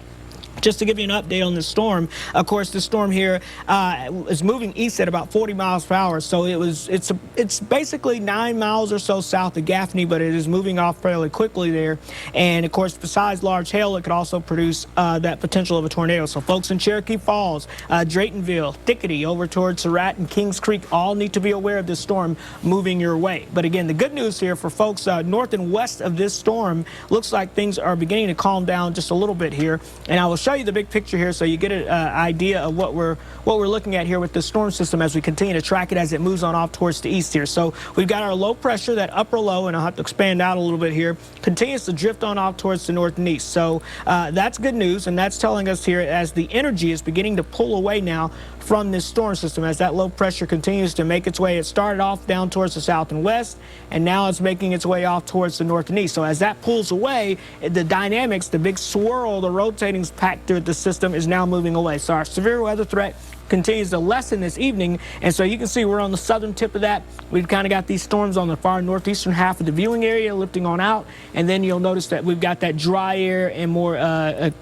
Just to give you an update on the storm, of course, the storm here is moving east at about 40 miles per hour. So it's basically 9 miles or so south of Gaffney, but it is moving off fairly quickly there. And of course, besides large hail, it could also produce that potential of a tornado. So folks in Cherokee Falls, Draytonville, Thickety, over towards Surratt and Kings Creek all need to be aware of this storm moving your way. But again, the good news here for folks north and west of this storm, looks like things are beginning to calm down just a little bit here. And I will show you the big picture here so you get an idea of what we're looking at here with the storm system as we continue to track it as it moves on off towards the east here. So we've got our low pressure, that upper low, and I'll have to expand out a little bit here, continues to drift on off towards the north and east. So that's good news, and that's telling us here as the energy is beginning to pull away now from this storm system as that low pressure continues to make its way. It started off down towards the south and west, and now it's making its way off towards the north and east. So as that pulls away, the dynamics, the big swirl, the rotating factor of the system is now moving away. So our severe weather threat continues to lessen this evening. And so you can see we're on the southern tip of that. We've kind of got these storms on the far northeastern half of the viewing area lifting on out. And then you'll notice that we've got that dry air and more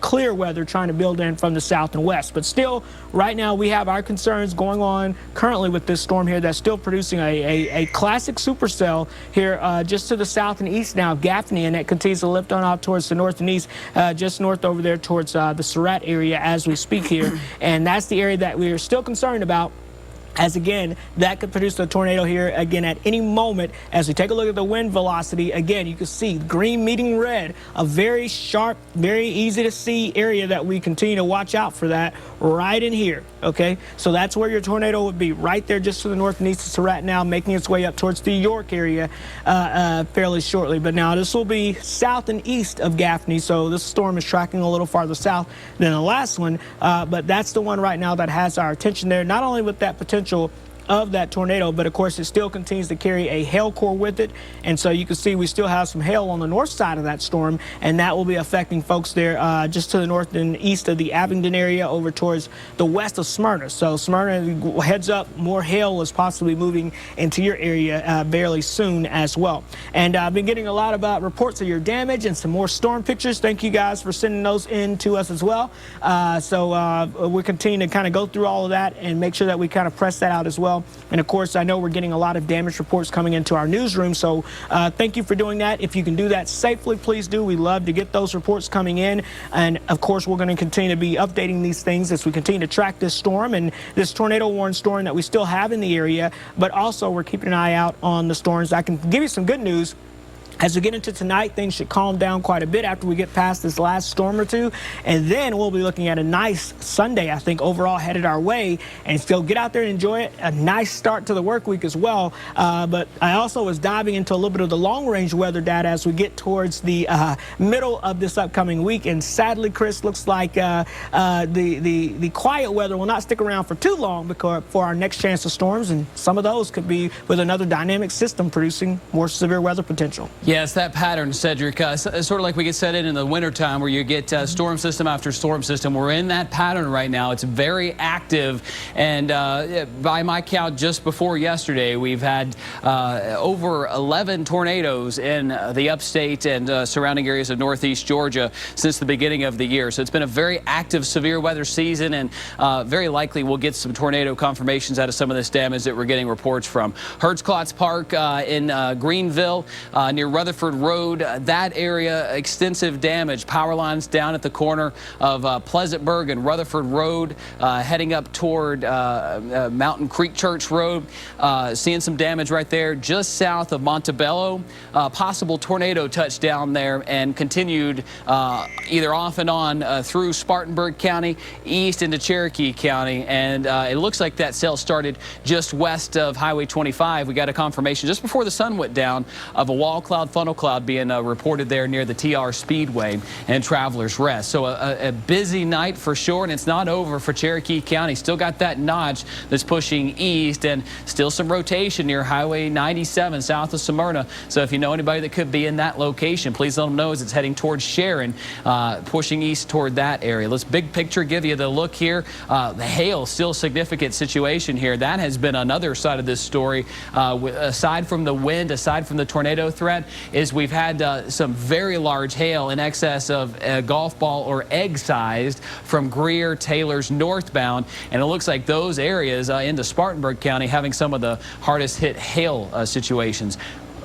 clear weather trying to build in from the south and west. But still, right now, we have our concerns going on currently with this storm here that's still producing a classic supercell here just to the south and east now of Gaffney, and that continues to lift on out towards the north and east, just north over there towards the Surratt area as we speak here. And that's the area that we are still concerned about, as again, that could produce a tornado here again at any moment. As we take a look at the wind velocity, again, you can see green meeting red, a very sharp, very easy to see area that we continue to watch out for that right in here. Okay, so that's where your tornado would be, right there just to the north and east of Surratt now, making its way up towards the York area fairly shortly. But now this will be south and east of Gaffney, so this storm is tracking a little farther south than the last one, but that's the one right now that has our attention there, not only with that potential of that tornado, but of course it still continues to carry a hail core with it. And so you can see we still have some hail on the north side of that storm, and that will be affecting folks there just to the north and east of the Abingdon area over towards the west of Smyrna. So Smyrna, heads up, more hail is possibly moving into your area fairly soon as well. And I've been getting a lot of reports of your damage and some more storm pictures. Thank you guys for sending those in to us as well. So we're continuing to kind of go through all of that and make sure that we kind of press that out as well. And of course, I know we're getting a lot of damage reports coming into our newsroom, so thank you for doing that. If you can do that safely, please do. We love to get those reports coming in, and of course we're going to continue to be updating these things as we continue to track this storm and this tornado warning storm that we still have in the area. But also we're keeping an eye out on the storms. I can give you some good news. As we get into tonight, things should calm down quite a bit after we get past this last storm or two. And then we'll be looking at a nice Sunday, I think, overall headed our way. And so get out there and enjoy it. A nice start to the work week as well. But I also was diving into a little bit of the long-range weather data as we get towards the middle of this upcoming week. And sadly, Chris, looks like the quiet weather will not stick around for too long because for our next chance of storms. And some of those could be with another dynamic system producing more severe weather potential. Yes, that pattern, Cedric, sort of like we get set in the wintertime where you get storm system after storm system. We're in that pattern right now. It's very active, and by my count, just before yesterday, we've had over 11 tornadoes in the upstate and surrounding areas of northeast Georgia since the beginning of the year. So it's been a very active severe weather season, and very likely we'll get some tornado confirmations out of some of this damage that we're getting reports from. Hertzklotz Park in Greenville near Rutherford Road, that area, extensive damage. Power lines down at the corner of Pleasantburg and Rutherford Road, heading up toward Mountain Creek Church Road. Seeing some damage right there just south of Montebello. Possible tornado touchdown there and continued either off and on through Spartanburg County, east into Cherokee County. And it looks like that cell started just west of Highway 25. We got a confirmation just before the sun went down of a wall cloud, funnel cloud being reported there near the TR Speedway and Travelers Rest. So a busy night for sure, and it's not over for Cherokee County. Still got that notch that's pushing east, and still some rotation near Highway 97 south of Smyrna. So if you know anybody that could be in that location, please let them know as it's heading towards Sharon, pushing east toward that area. Let's big picture give you the look here. The hail, still significant situation here. That has been another side of this story. Aside from the wind, aside from the tornado threat, is we've had some very large hail in excess of a golf ball or egg sized from Greer, Taylor's northbound, and it looks like those areas into Spartanburg County having some of the hardest hit hail situations.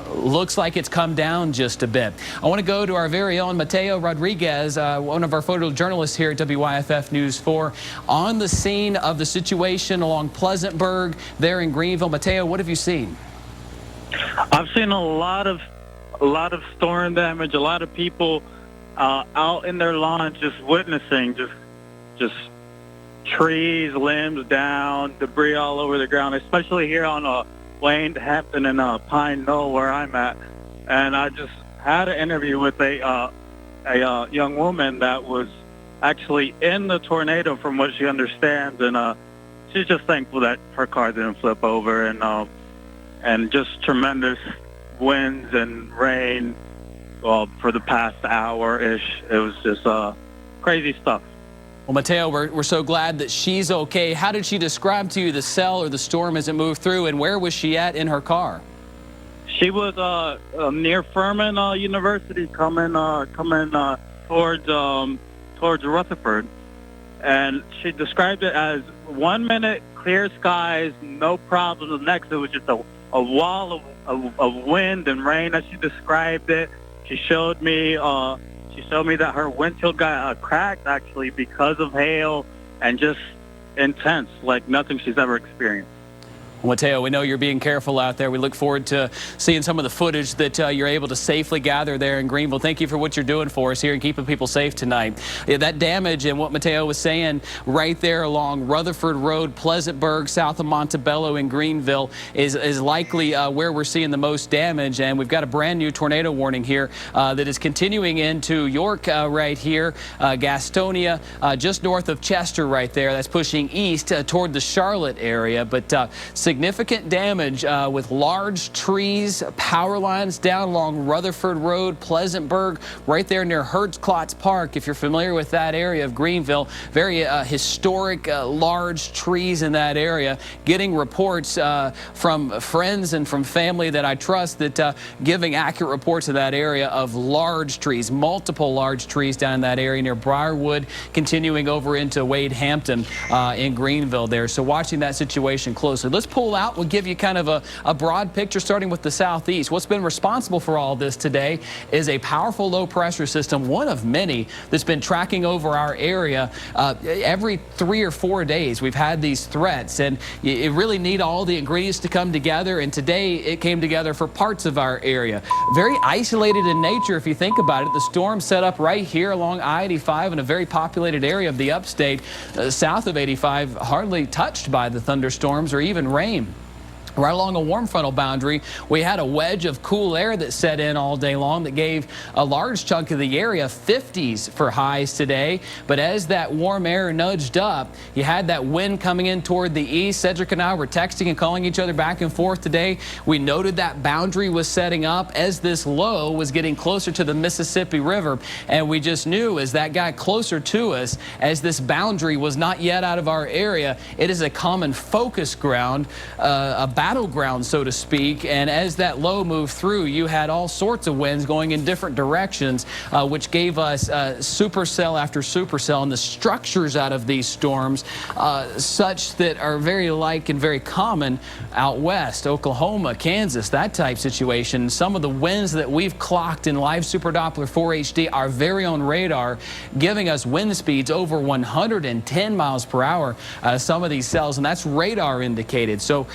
Looks like it's come down just a bit. I want to go to our very own Mateo Rodriguez, one of our photojournalists here at WYFF News 4, on the scene of the situation along Pleasantburg there in Greenville. Mateo, what have you seen? I've seen a lot of storm damage, a lot of people out in their lawns just witnessing, just trees, limbs down, debris all over the ground, especially here on Wayne, Hampton, and Pine Knoll, where I'm at. And I just had an interview with a young woman that was actually in the tornado, from what she understands, and she's just thankful that her car didn't flip over, and just tremendous winds and rain for the past hour-ish. It was just crazy stuff. Well, Mateo, we're so glad that she's okay. How did she describe to you the cell or the storm as it moved through, and where was she at in her car? She was near Furman University, coming towards Rutherford, and she described it as 1 minute clear skies, no problem. The next, it was just a wall of wind and rain, as she described it. She showed me that her windshield got cracked, actually, because of hail, and just intense, like nothing she's ever experienced. Well, Mateo, we know you're being careful out there. We look forward to seeing some of the footage that you're able to safely gather there in Greenville. Thank you for what you're doing for us here and keeping people safe tonight. Yeah, that damage and what Mateo was saying right there along Rutherford Road, Pleasantburg, south of Montebello in Greenville is likely where we're seeing the most damage. And we've got a brand new tornado warning here that is continuing into York right here, Gastonia, just north of Chester right there. That's pushing east toward the Charlotte area. But significant damage with large trees, power lines down along Rutherford Road, Pleasantburg, right there near Hertzklotz Park. If you're familiar with that area of Greenville, very historic, large trees in that area. Getting reports from friends and from family that I trust that giving accurate reports of that area of large trees, multiple large trees down in that area near Briarwood, continuing over into Wade Hampton in Greenville there. So watching that situation closely. Let's pull out. We'll give you kind of a broad picture starting with the southeast. What's been responsible for all this today is a powerful low pressure system, one of many that's been tracking over our area every 3 or 4 days. We've had these threats, and you really need all the ingredients to come together, and today it came together for parts of our area. Very isolated in nature if you think about it. The storm set up right here along I-85 in a very populated area of the upstate, south of 85, hardly touched by the thunderstorms or even rain. Right along a warm frontal boundary, we had a wedge of cool air that set in all day long that gave a large chunk of the area 50s for highs today. But as that warm air nudged up, you had that wind coming in toward the east. Cedric and I were texting and calling each other back and forth today. We noted that boundary was setting up as this low was getting closer to the Mississippi River. And we just knew as that got closer to us, as this boundary was not yet out of our area, it is a common focus ground, a battleground, so to speak, and as that low moved through, you had all sorts of winds going in different directions, which gave us supercell after supercell, and the structures out of these storms such that are very alike and very common out west, Oklahoma, Kansas, that type situation. Some of the winds that we've clocked in live Super Doppler 4 HD, our very own radar, giving us wind speeds over 110 miles per hour, some of these cells, and that's radar indicated. So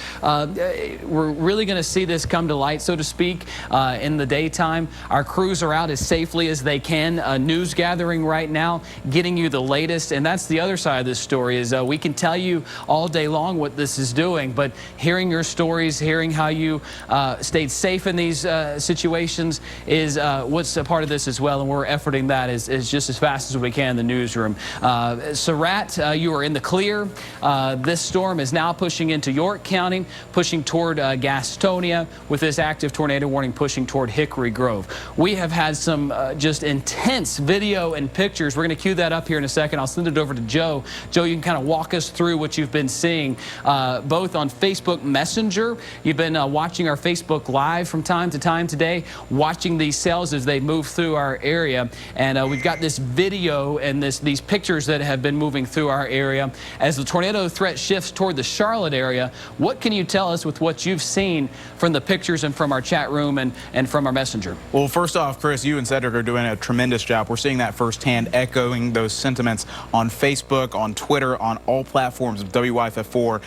we're really going to see this come to light, so to speak, in the daytime. Our crews are out as safely as they can, news gathering right now, getting you the latest. And that's the other side of this story is we can tell you all day long what this is doing, but hearing your stories, hearing how you stayed safe in these situations is what's a part of this as well. And we're efforting that as just as fast as we can in the newsroom. Surratt, you are in the clear. This storm is now pushing into York County, pushing toward Gastonia, with this active tornado warning pushing toward Hickory Grove. We have had some just intense video and pictures. We're going to cue that up here in a second. I'll send it over to Joe. Joe, you can kind of walk us through what you've been seeing both on Facebook Messenger. You've been watching our Facebook Live from time to time today, watching these cells as they move through our area. And we've got this video and these pictures that have been moving through our area. As the tornado threat shifts toward the Charlotte area, what can you tell us with what you've seen from the pictures and from our chat room and from our messenger? Well, first off, Chris, you and Cedric are doing a tremendous job. We're seeing that firsthand, echoing those sentiments on Facebook, on Twitter, on all platforms of WYFF4.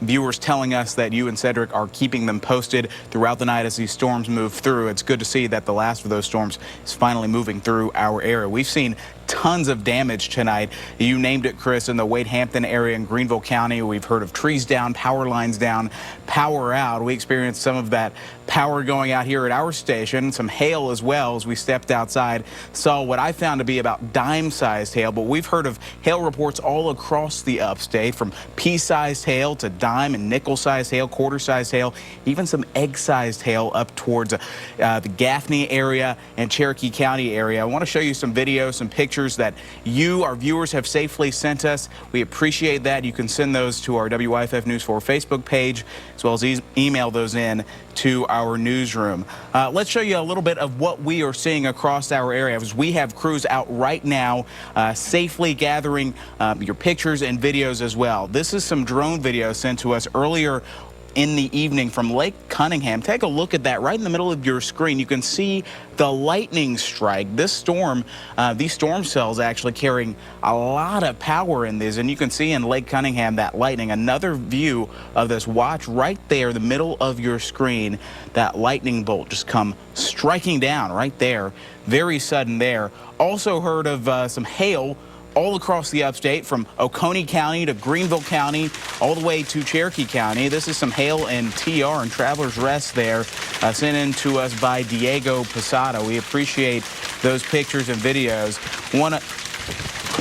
Viewers telling us that you and Cedric are keeping them posted throughout the night as these storms move through. It's good to see that the last of those storms is finally moving through our area. We've seen tons of damage tonight. You named it, Chris, in the Wade Hampton area in Greenville County. We've heard of trees down, power lines down, power out. We experienced some of that power going out here at our station, some hail as well as we stepped outside, saw what I found to be about dime-sized hail, but we've heard of hail reports all across the upstate, from pea-sized hail to dime and nickel-sized hail, quarter-sized hail, even some egg-sized hail up towards the Gaffney area and Cherokee County area. I want to show you some videos, some pictures that you, our viewers, have safely sent us. We appreciate that. You can send those to our WYFF News 4 Facebook page, as well as email those in to our newsroom. Let's show you a little bit of what we are seeing across our area. As we have crews out right now safely gathering your pictures and videos as well. This is some drone video sent to us earlier in the evening from Lake Cunningham. Take a look at that right in the middle of your screen. You can see the lightning strike. This storm, these storm cells actually carrying a lot of power in these, and you can see in Lake Cunningham that lightning. Another view of this. Watch right there, the middle of your screen, that lightning bolt just come striking down right there. Very sudden there. Also heard of some hail all across the upstate, from Oconee County to Greenville County, all the way to Cherokee County. This is some hail and TR and Travelers Rest there, sent in to us by Diego Posada. We appreciate those pictures and videos.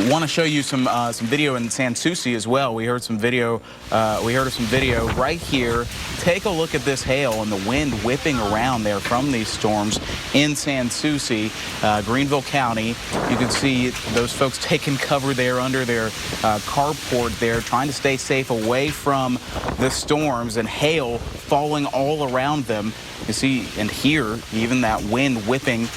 Want to show you some video in Sans Souci as well. We heard some video. We heard of some video right here. Take a look at this hail and the wind whipping around there from these storms in Sans Souci, Greenville County. You can see those folks taking cover there under their carport there, trying to stay safe away from the storms and hail falling all around them. You see and hear even that wind whipping.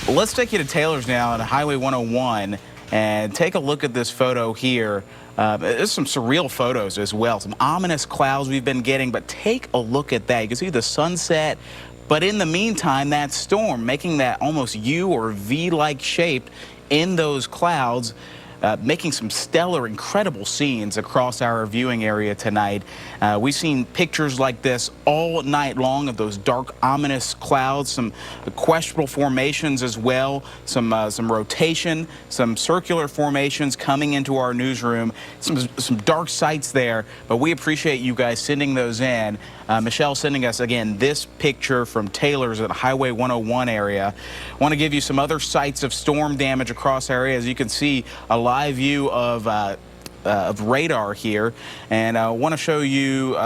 Let's take you to Taylor's now on Highway 101 and take a look at this photo here. There's some surreal photos as well, some ominous clouds we've been getting, but take a look at that. You can see the sunset, but in the meantime, that storm making that almost U or V-like shape in those clouds, making some stellar, incredible scenes across our viewing area tonight. We've seen pictures like this all night long of those dark, ominous clouds, some questionable formations as well, some rotation, some circular formations coming into our newsroom, some dark sights there, but we appreciate you guys sending those in. Michelle sending us, again, this picture from Taylor's at the Highway 101 area. I want to give you some other sites of storm damage across our area. As you can see, a live view of radar here, and I want to show you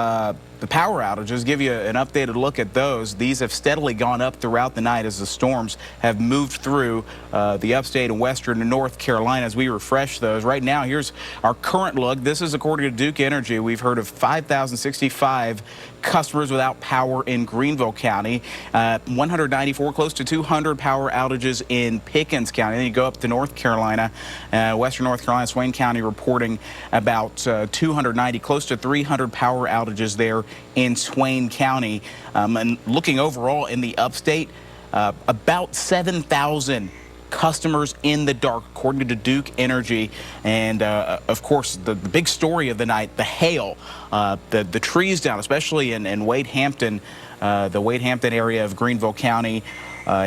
the power outages, give you an updated look at those. These have steadily gone up throughout the night as the storms have moved through the upstate and western and North Carolina as we refresh those. Right now, here's our current look. This is according to Duke Energy. We've heard of 5,065 customers without power in Greenville County, 194, close to 200 power outages in Pickens County. Then you go up to North Carolina, western North Carolina, Swain County reporting about 290, close to 300 power outages there in Swain County. And looking overall in the upstate, about 7,000 customers in the dark, according to Duke Energy. And of course, the big story of the night, the hail, the trees down, especially in Wade Hampton, the Wade Hampton area of Greenville County.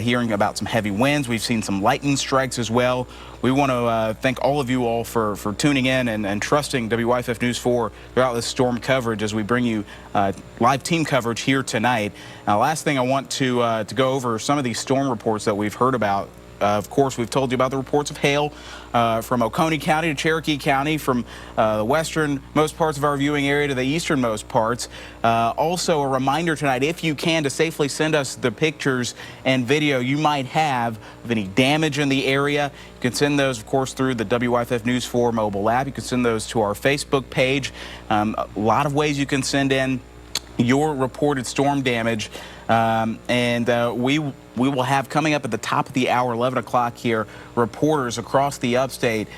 Hearing about some heavy winds. We've seen some lightning strikes as well. We want to thank all of you all for tuning in and trusting WYFF News 4 throughout this storm coverage as we bring you live team coverage here tonight. Now, last thing I want to go over some of these storm reports that we've heard about. Of course, we've told you about the reports of hail from Oconee County to Cherokee County, from the westernmost parts of our viewing area to the easternmost parts. Also, a reminder tonight, if you can, to safely send us the pictures and video you might have of any damage in the area. You can send those, of course, through the WYFF News 4 mobile app. You can send those to our Facebook page. A lot of ways you can send in your reported storm damage. We will have coming up at the top of the hour, 11 o'clock here, reporters across the upstate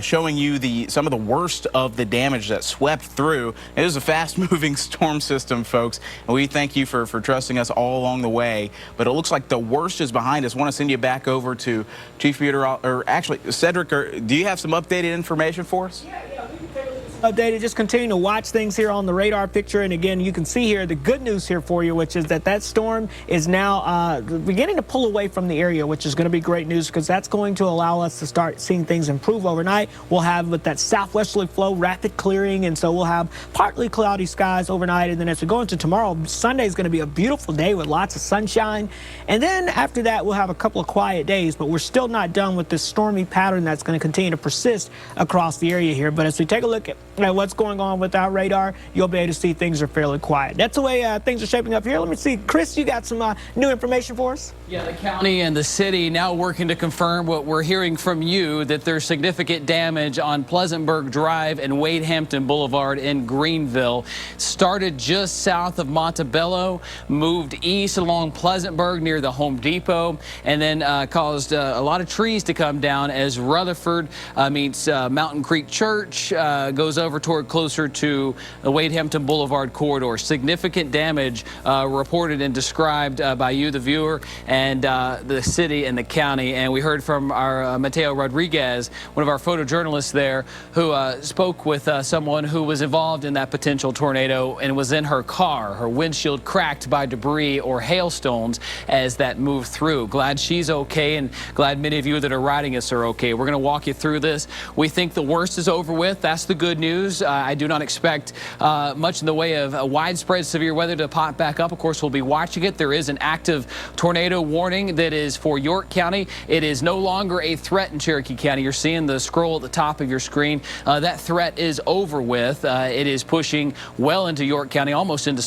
showing you some of the worst of the damage that swept through. It is a fast-moving storm system, folks, and we thank you for trusting us all along the way. But it looks like the worst is behind us. I want to send you back over to Chief Meteorologist, or actually, Cedric, do you have some updated information for us? Yeah, we can take a look at Updated. Just continue to watch things here on the radar picture. And again, you can see here the good news here for you, which is that storm is now beginning to pull away from the area, which is going to be great news because that's going to allow us to start seeing things improve overnight. We'll have with that southwesterly flow rapid clearing, and so we'll have partly cloudy skies overnight. And then as we go into tomorrow, Sunday is going to be a beautiful day with lots of sunshine. And then after that, we'll have a couple of quiet days, but we're still not done with this stormy pattern that's going to continue to persist across the area here. But as we take a look at what's going on with our radar, you'll be able to see things are fairly quiet. That's the way things are shaping up here. Let me see. Chris, you got some new information for us? Yeah, the county and the city now working to confirm what we're hearing from you, that there's significant damage on Pleasantburg Drive and Wade Hampton Boulevard in Greenville. Started just south of Montebello, moved east along Pleasantburg near the Home Depot, and then caused a lot of trees to come down as Rutherford meets Mountain Creek Church, goes over toward closer to the Wade Hampton Boulevard corridor. Significant damage reported and described by you, the viewer, and the city and the county. And we heard from our Mateo Rodriguez, one of our photojournalists there, who spoke with someone who was involved in that potential tornado and was in her car. Her windshield cracked by debris or hailstones as that moved through. Glad she's okay, and glad many of you that are riding us are okay. We're going to walk you through this. We think the worst is over with. That's the good news. I do not expect much in the way of widespread severe weather to pop back up. Of course, we'll be watching it. There is an active tornado warning that is for York County. It is no longer a threat in Cherokee County. You're seeing the scroll at the top of your screen. That threat is over with. It is pushing well into York County, almost into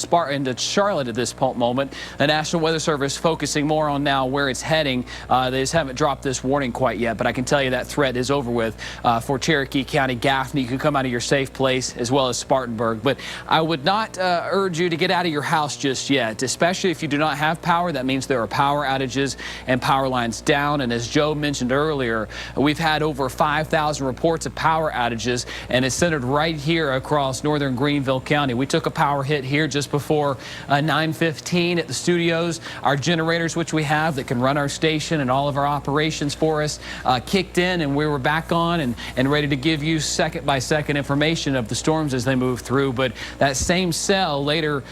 Charlotte at this moment. The National Weather Service focusing more on now where it's heading. They just haven't dropped this warning quite yet, but I can tell you that threat is over with for Cherokee County. Gaffney, you can come out of your safe place, as well as Spartanburg. But I would not urge you to get out of your house just yet, especially if you do not have power. That means there are power outages and power lines down. And as Joe mentioned earlier, we've had over 5,000 reports of power outages, and it's centered right here across northern Greenville County. We took a power hit here just before 9:15 at the studios. Our generators, which we have that can run our station and all of our operations for us, kicked in, and we were back on and ready to give you second-by-second information of the storms as they move through. But that same cell later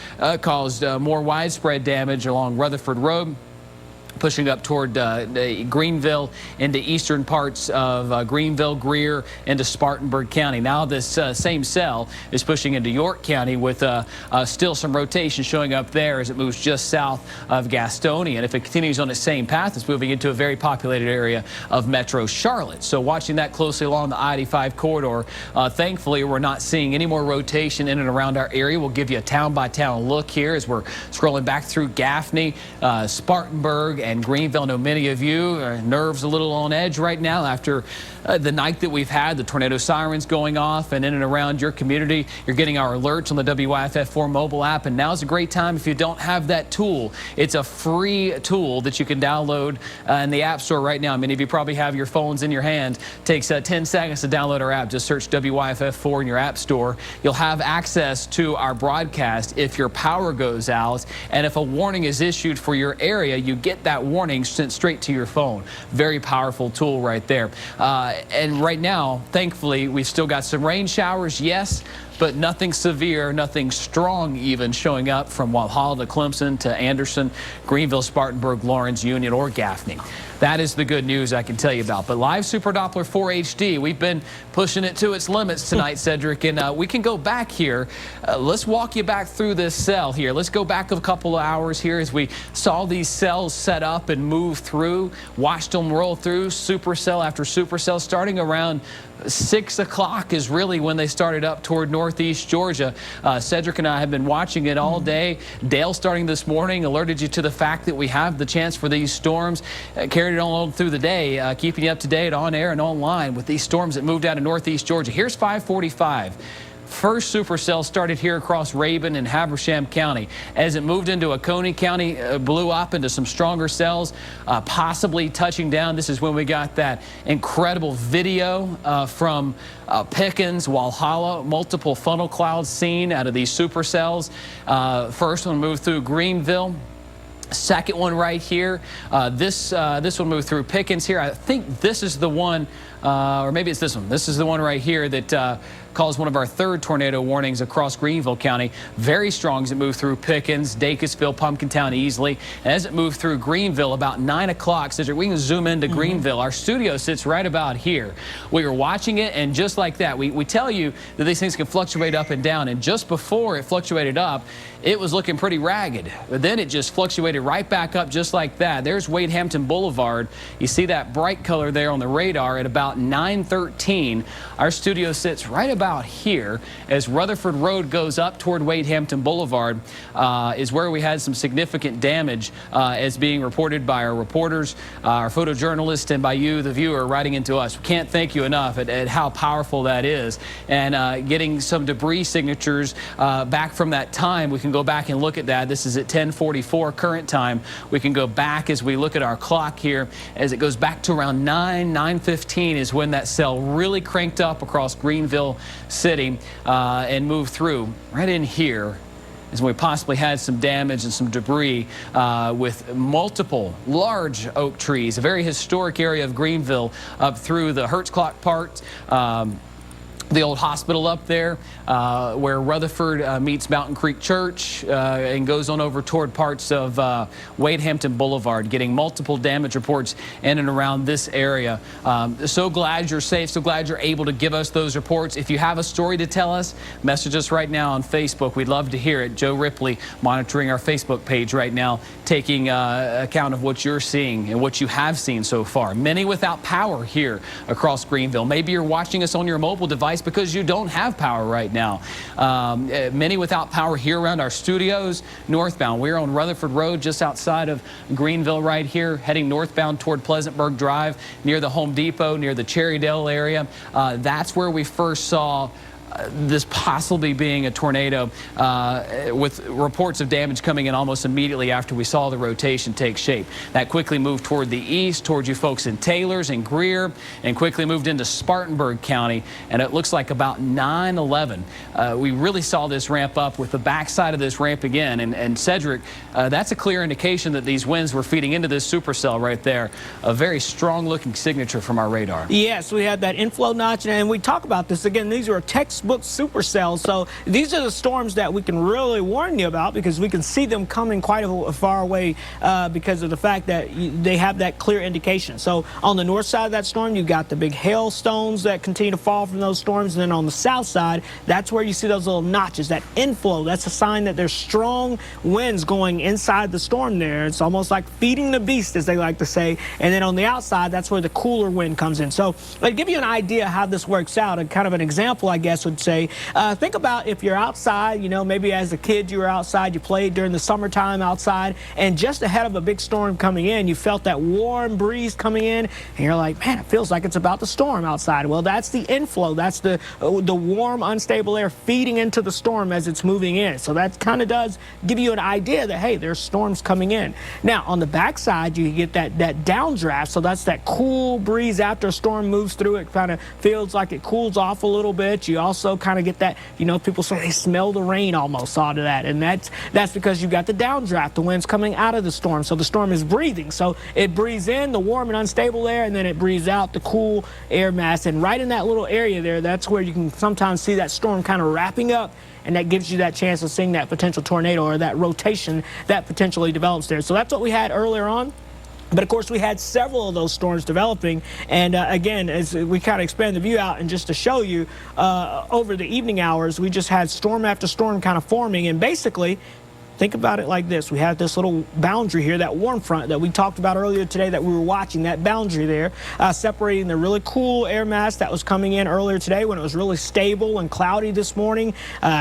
caused more widespread damage along Rutherford Road, pushing up toward Greenville into eastern parts of Greenville, Greer, into Spartanburg County. Now this same cell is pushing into York County with still some rotation showing up there as it moves just south of Gastonia. And if it continues on its same path, it's moving into a very populated area of Metro Charlotte. So watching that closely along the I-85 corridor. Thankfully, we're not seeing any more rotation in and around our area. We'll give you a town-by-town look here as we're scrolling back through Gaffney, Spartanburg, and Greenville. I know many of you are nerves a little on edge right now after the night that we've had, the tornado sirens going off, and in and around your community. You're getting our alerts on the WYFF4 mobile app, and now's a great time if you don't have that tool. It's a free tool that you can download in the App Store right now. Many of you probably have your phones in your hand. It takes 10 seconds to download our app. Just search WYFF4 in your App Store. You'll have access to our broadcast if your power goes out, and if a warning is issued for your area, you get that warning sent straight to your phone. Very powerful tool right there. And right now, thankfully, we've still got some rain showers, yes, but nothing severe, nothing strong even showing up from Walhalla to Clemson to Anderson, Greenville, Spartanburg, Lawrence, Union, or Gaffney. That is the good news I can tell you about. But live Super Doppler 4 HD, we've been pushing it to its limits tonight, Cedric, and we can go back here. Let's walk you back through this cell here. Let's go back a couple of hours here as we saw these cells set up and move through, watched them roll through, supercell after supercell, starting around 6 o'clock is really when they started up toward northeast Georgia. Cedric and I have been watching it all day. Dale, starting this morning, alerted you to the fact that we have the chance for these storms. Carried it on through the day, keeping you up to date on air and online with these storms that moved out of northeast Georgia. Here's 545. First supercell started here across Rabun and Habersham County. As it moved into Oconee County, blew up into some stronger cells, possibly touching down. This is when we got that incredible video from Pickens, Walhalla, multiple funnel clouds seen out of these supercells. First one moved through Greenville. Second one right here. This one moved through Pickens here. I think this is the one, or maybe it's this one. This is the one right here that caused one of our third tornado warnings across Greenville County. Very strong as it moved through Pickens, Dacusville, Pumpkintown easily. And as it moved through Greenville about 9 o'clock, Cedric, we can zoom into Greenville. Our studio sits right about here. We were watching it, and just like that, we tell you that these things can fluctuate up and down. And just before it fluctuated up, it was looking pretty ragged. But then it just fluctuated right back up just like that. There's Wade Hampton Boulevard. You see that bright color there on the radar at about 9:13. Our studio sits right about here as Rutherford Road goes up toward Wade Hampton Boulevard is where we had some significant damage as being reported by our reporters, our photojournalists, and by you, the viewer, writing into us. We can't thank you enough at how powerful that is. And getting some debris signatures back from that time, we can go back and look at that. This is at 10:44 current time. We can go back as we look at our clock here as it goes back to around 9:15 is when that cell really cranked up across Greenville City and moved through. Right in here is when we possibly had some damage and some debris with multiple large oak trees, a very historic area of Greenville up through the Hertz Clock Park, the old hospital up there where Rutherford meets Mountain Creek Church and goes on over toward parts of Wade Hampton Boulevard, getting multiple damage reports in and around this area. So glad you're safe, so glad you're able to give us those reports. If you have a story to tell us, message us right now on Facebook. We'd love to hear it. Joe Ripley monitoring our Facebook page right now, taking account of what you're seeing and what you have seen so far. Many without power here across Greenville. Maybe you're watching us on your mobile device because you don't have power right now. Many without power here around our studios northbound. We're on Rutherford Road just outside of Greenville right here, heading northbound toward Pleasantburg Drive near the Home Depot, near the Cherrydale area. That's where we first saw this possibly being a tornado with reports of damage coming in almost immediately after we saw the rotation take shape. That quickly moved toward the east, towards you folks in Taylors and Greer, and quickly moved into Spartanburg County. And it looks like about 9:11, we really saw this ramp up with the backside of this ramp again. And Cedric, that's a clear indication that these winds were feeding into this supercell right there. A very strong looking signature from our radar. Yes, we had that inflow notch, and we talk about this again. These are textbook supercells, so these are the storms that we can really warn you about because we can see them coming quite a far away because of the fact that they have that clear indication. So on the north side of that storm, you've got the big hailstones that continue to fall from those storms, and then on the south side, that's where you see those little notches, that inflow. That's a sign that there's strong winds going inside the storm there. It's almost like feeding the beast, as they like to say. And then on the outside, that's where the cooler wind comes in. So to give you an idea how this works out, and kind of an example, I guess, would say, think about if you're outside, you know, maybe as a kid you were outside, you played during the summertime outside, and just ahead of a big storm coming in, you felt that warm breeze coming in, and you're like, man, it feels like it's about to storm outside. Well, that's the inflow. That's the warm, unstable air feeding into the storm as it's moving in. So that kind of does give you an idea that, hey, there's storms coming in. Now, on the backside, you get that downdraft. So that's that cool breeze after a storm moves through. It kind of feels like it cools off a little bit. You also kind of get that, you know, people say they smell the rain almost out of that. And that's because you've got the downdraft. The wind's coming out of the storm. So the storm is breathing. So it breathes in the warm and unstable air, and then it breathes out the cool air mass. And right in that little area there, that's where you can sometimes see that storm kind of wrapping up. And that gives you that chance of seeing that potential tornado or that rotation that potentially develops there. So that's what we had earlier on. But of course, we had several of those storms developing. And again, as we kind of expand the view out and just to show you, over the evening hours, we just had storm after storm kind of forming. And basically, think about it like this. We have this little boundary here, that warm front that we talked about earlier today that we were watching, that boundary there, separating the really cool air mass that was coming in earlier today when it was really stable and cloudy this morning.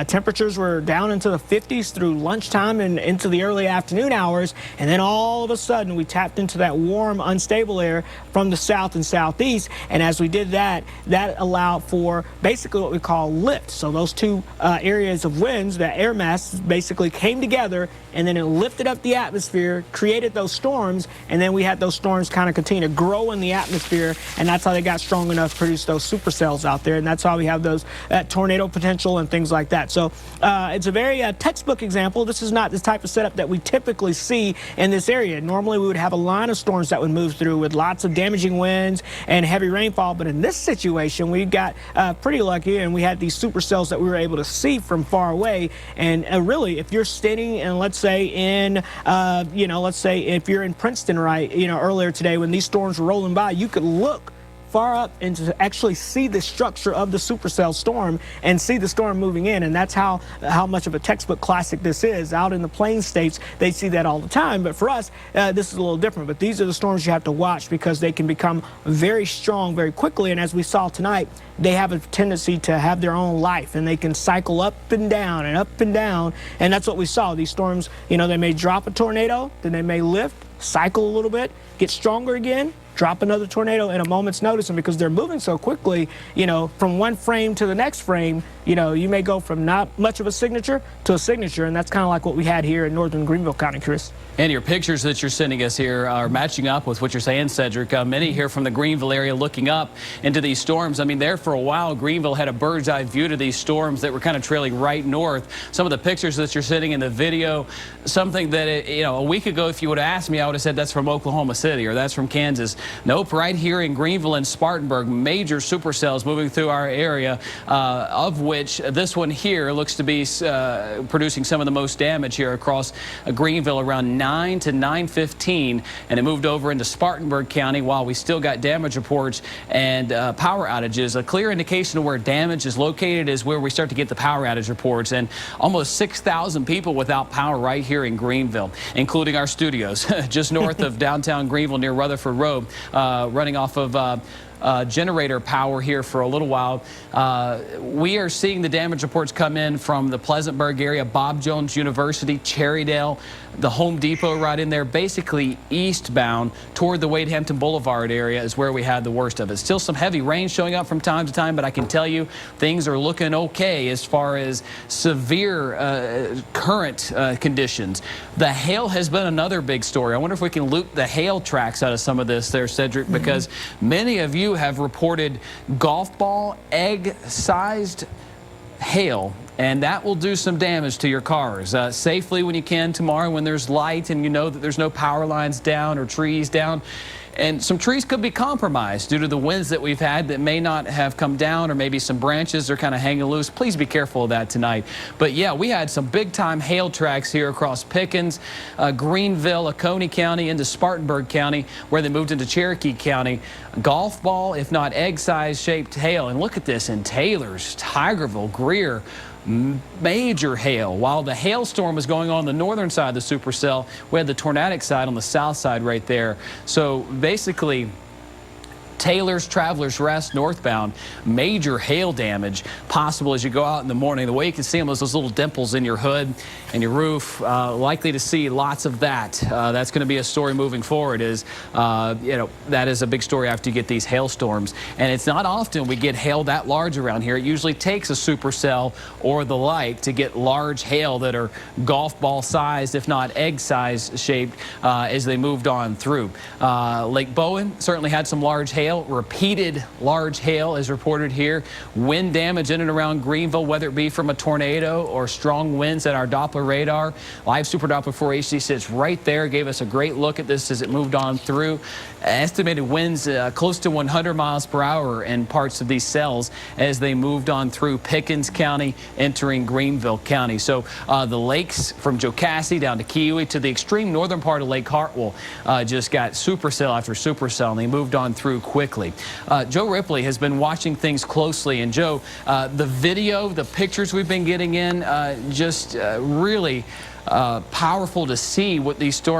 Temperatures were down into the 50s through lunchtime and into the early afternoon hours. And then all of a sudden, we tapped into that warm, unstable air from the south and southeast. And as we did that, that allowed for basically what we call lift. So those two areas of winds, that air mass basically came together together, and then it lifted up the atmosphere, created those storms, and then we had those storms kind of continue to grow in the atmosphere, and that's how they got strong enough to produce those supercells out there, and that's how we have those tornado potential and things like that. So it's a very textbook example. This is not the type of setup that we typically see in this area. Normally we would have a line of storms that would move through with lots of damaging winds and heavy rainfall, but in this situation we got pretty lucky, and we had these supercells that we were able to see from far away. And really, if you're standing and let's say in let's say if you're in Princeton, right, earlier today when these storms were rolling by, you could look far up and to actually see the structure of the supercell storm and see the storm moving in. And that's how much of a textbook classic this is. Out in the plain states, they see that all the time, but for us this is a little different. But these are the storms you have to watch because they can become very strong very quickly, and as we saw tonight, they have a tendency to have their own life, and they can cycle up and down and up and down, and that's what we saw. These storms, they may drop a tornado, then they may lift, cycle a little bit, get stronger again, drop another tornado in a moment's notice. And because they're moving so quickly, from one frame to the next frame, you may go from not much of a signature to a signature, and that's kind of like what we had here in northern Greenville County, Chris. And your pictures that you're sending us here are matching up with what you're saying, Cedric. Many here from the Greenville area looking up into these storms. I mean, there for a while, Greenville had a bird's eye view to these storms that were kind of trailing right north. Some of the pictures that you're sending in the video, something that, a week ago, if you would have asked me, I would have said that's from Oklahoma City or that's from Kansas. Nope, right here in Greenville and Spartanburg, major supercells moving through our area, of which this one here looks to be producing some of the most damage here across Greenville around 9 to 9:15, and it moved over into Spartanburg County while we still got damage reports and power outages. A clear indication of where damage is located is where we start to get the power outage reports, and almost 6,000 people without power right here in Greenville, including our studios just north of downtown Greenville near Rutherford Road, running off of generator power here for a little while. We are seeing the damage reports come in from the Pleasantburg area, Bob Jones University, Cherrydale, the Home Depot right in there, basically eastbound toward the Wade Hampton Boulevard area is where we had the worst of it. Still some heavy rain showing up from time to time, but I can tell you things are looking okay as far as severe current conditions. The hail has been another big story. I wonder if we can loop the hail tracks out of some of this there, Cedric, because many of you have reported golf ball egg-sized hail, and that will do some damage to your cars. Safely when you can tomorrow when there's light and you know that there's no power lines down or trees down. And some trees could be compromised due to the winds that we've had that may not have come down, or maybe some branches are kind of hanging loose. Please be careful of that tonight. But yeah, we had some big time hail tracks here across Pickens, Greenville, Oconee County into Spartanburg County, where they moved into Cherokee County. Golf ball, if not egg-sized shaped hail. And look at this in Taylors, Tigerville, Greer. Major hail. While the hailstorm was going on the northern side of the supercell, we had the tornadic side on the south side right there. So basically, Taylor's, Travelers Rest, northbound, major hail damage possible as you go out in the morning. The way you can see them is those little dimples in your hood and your roof. Likely to see lots of that. That's going to be a story moving forward. That is a big story after you get these hailstorms. And it's not often we get hail that large around here. It usually takes a supercell or the like to get large hail that are golf ball sized, if not egg size shaped, as they moved on through. Lake Bowen certainly had some large hail. Repeated large hail is reported here. Wind damage in and around Greenville, whether it be from a tornado or strong winds at our Doppler radar. Live Super Doppler 4 HD sits right there. Gave us a great look at this as it moved on through. Estimated winds close to 100 miles per hour in parts of these cells as they moved on through Pickens County, entering Greenville County. So the lakes from Jocassee down to Kiwi to the extreme northern part of Lake Hartwell just got supercell after supercell, and they moved on through quickly. Joe Ripley has been watching things closely, and Joe, the video, the pictures we've been getting in, just really powerful to see what these storms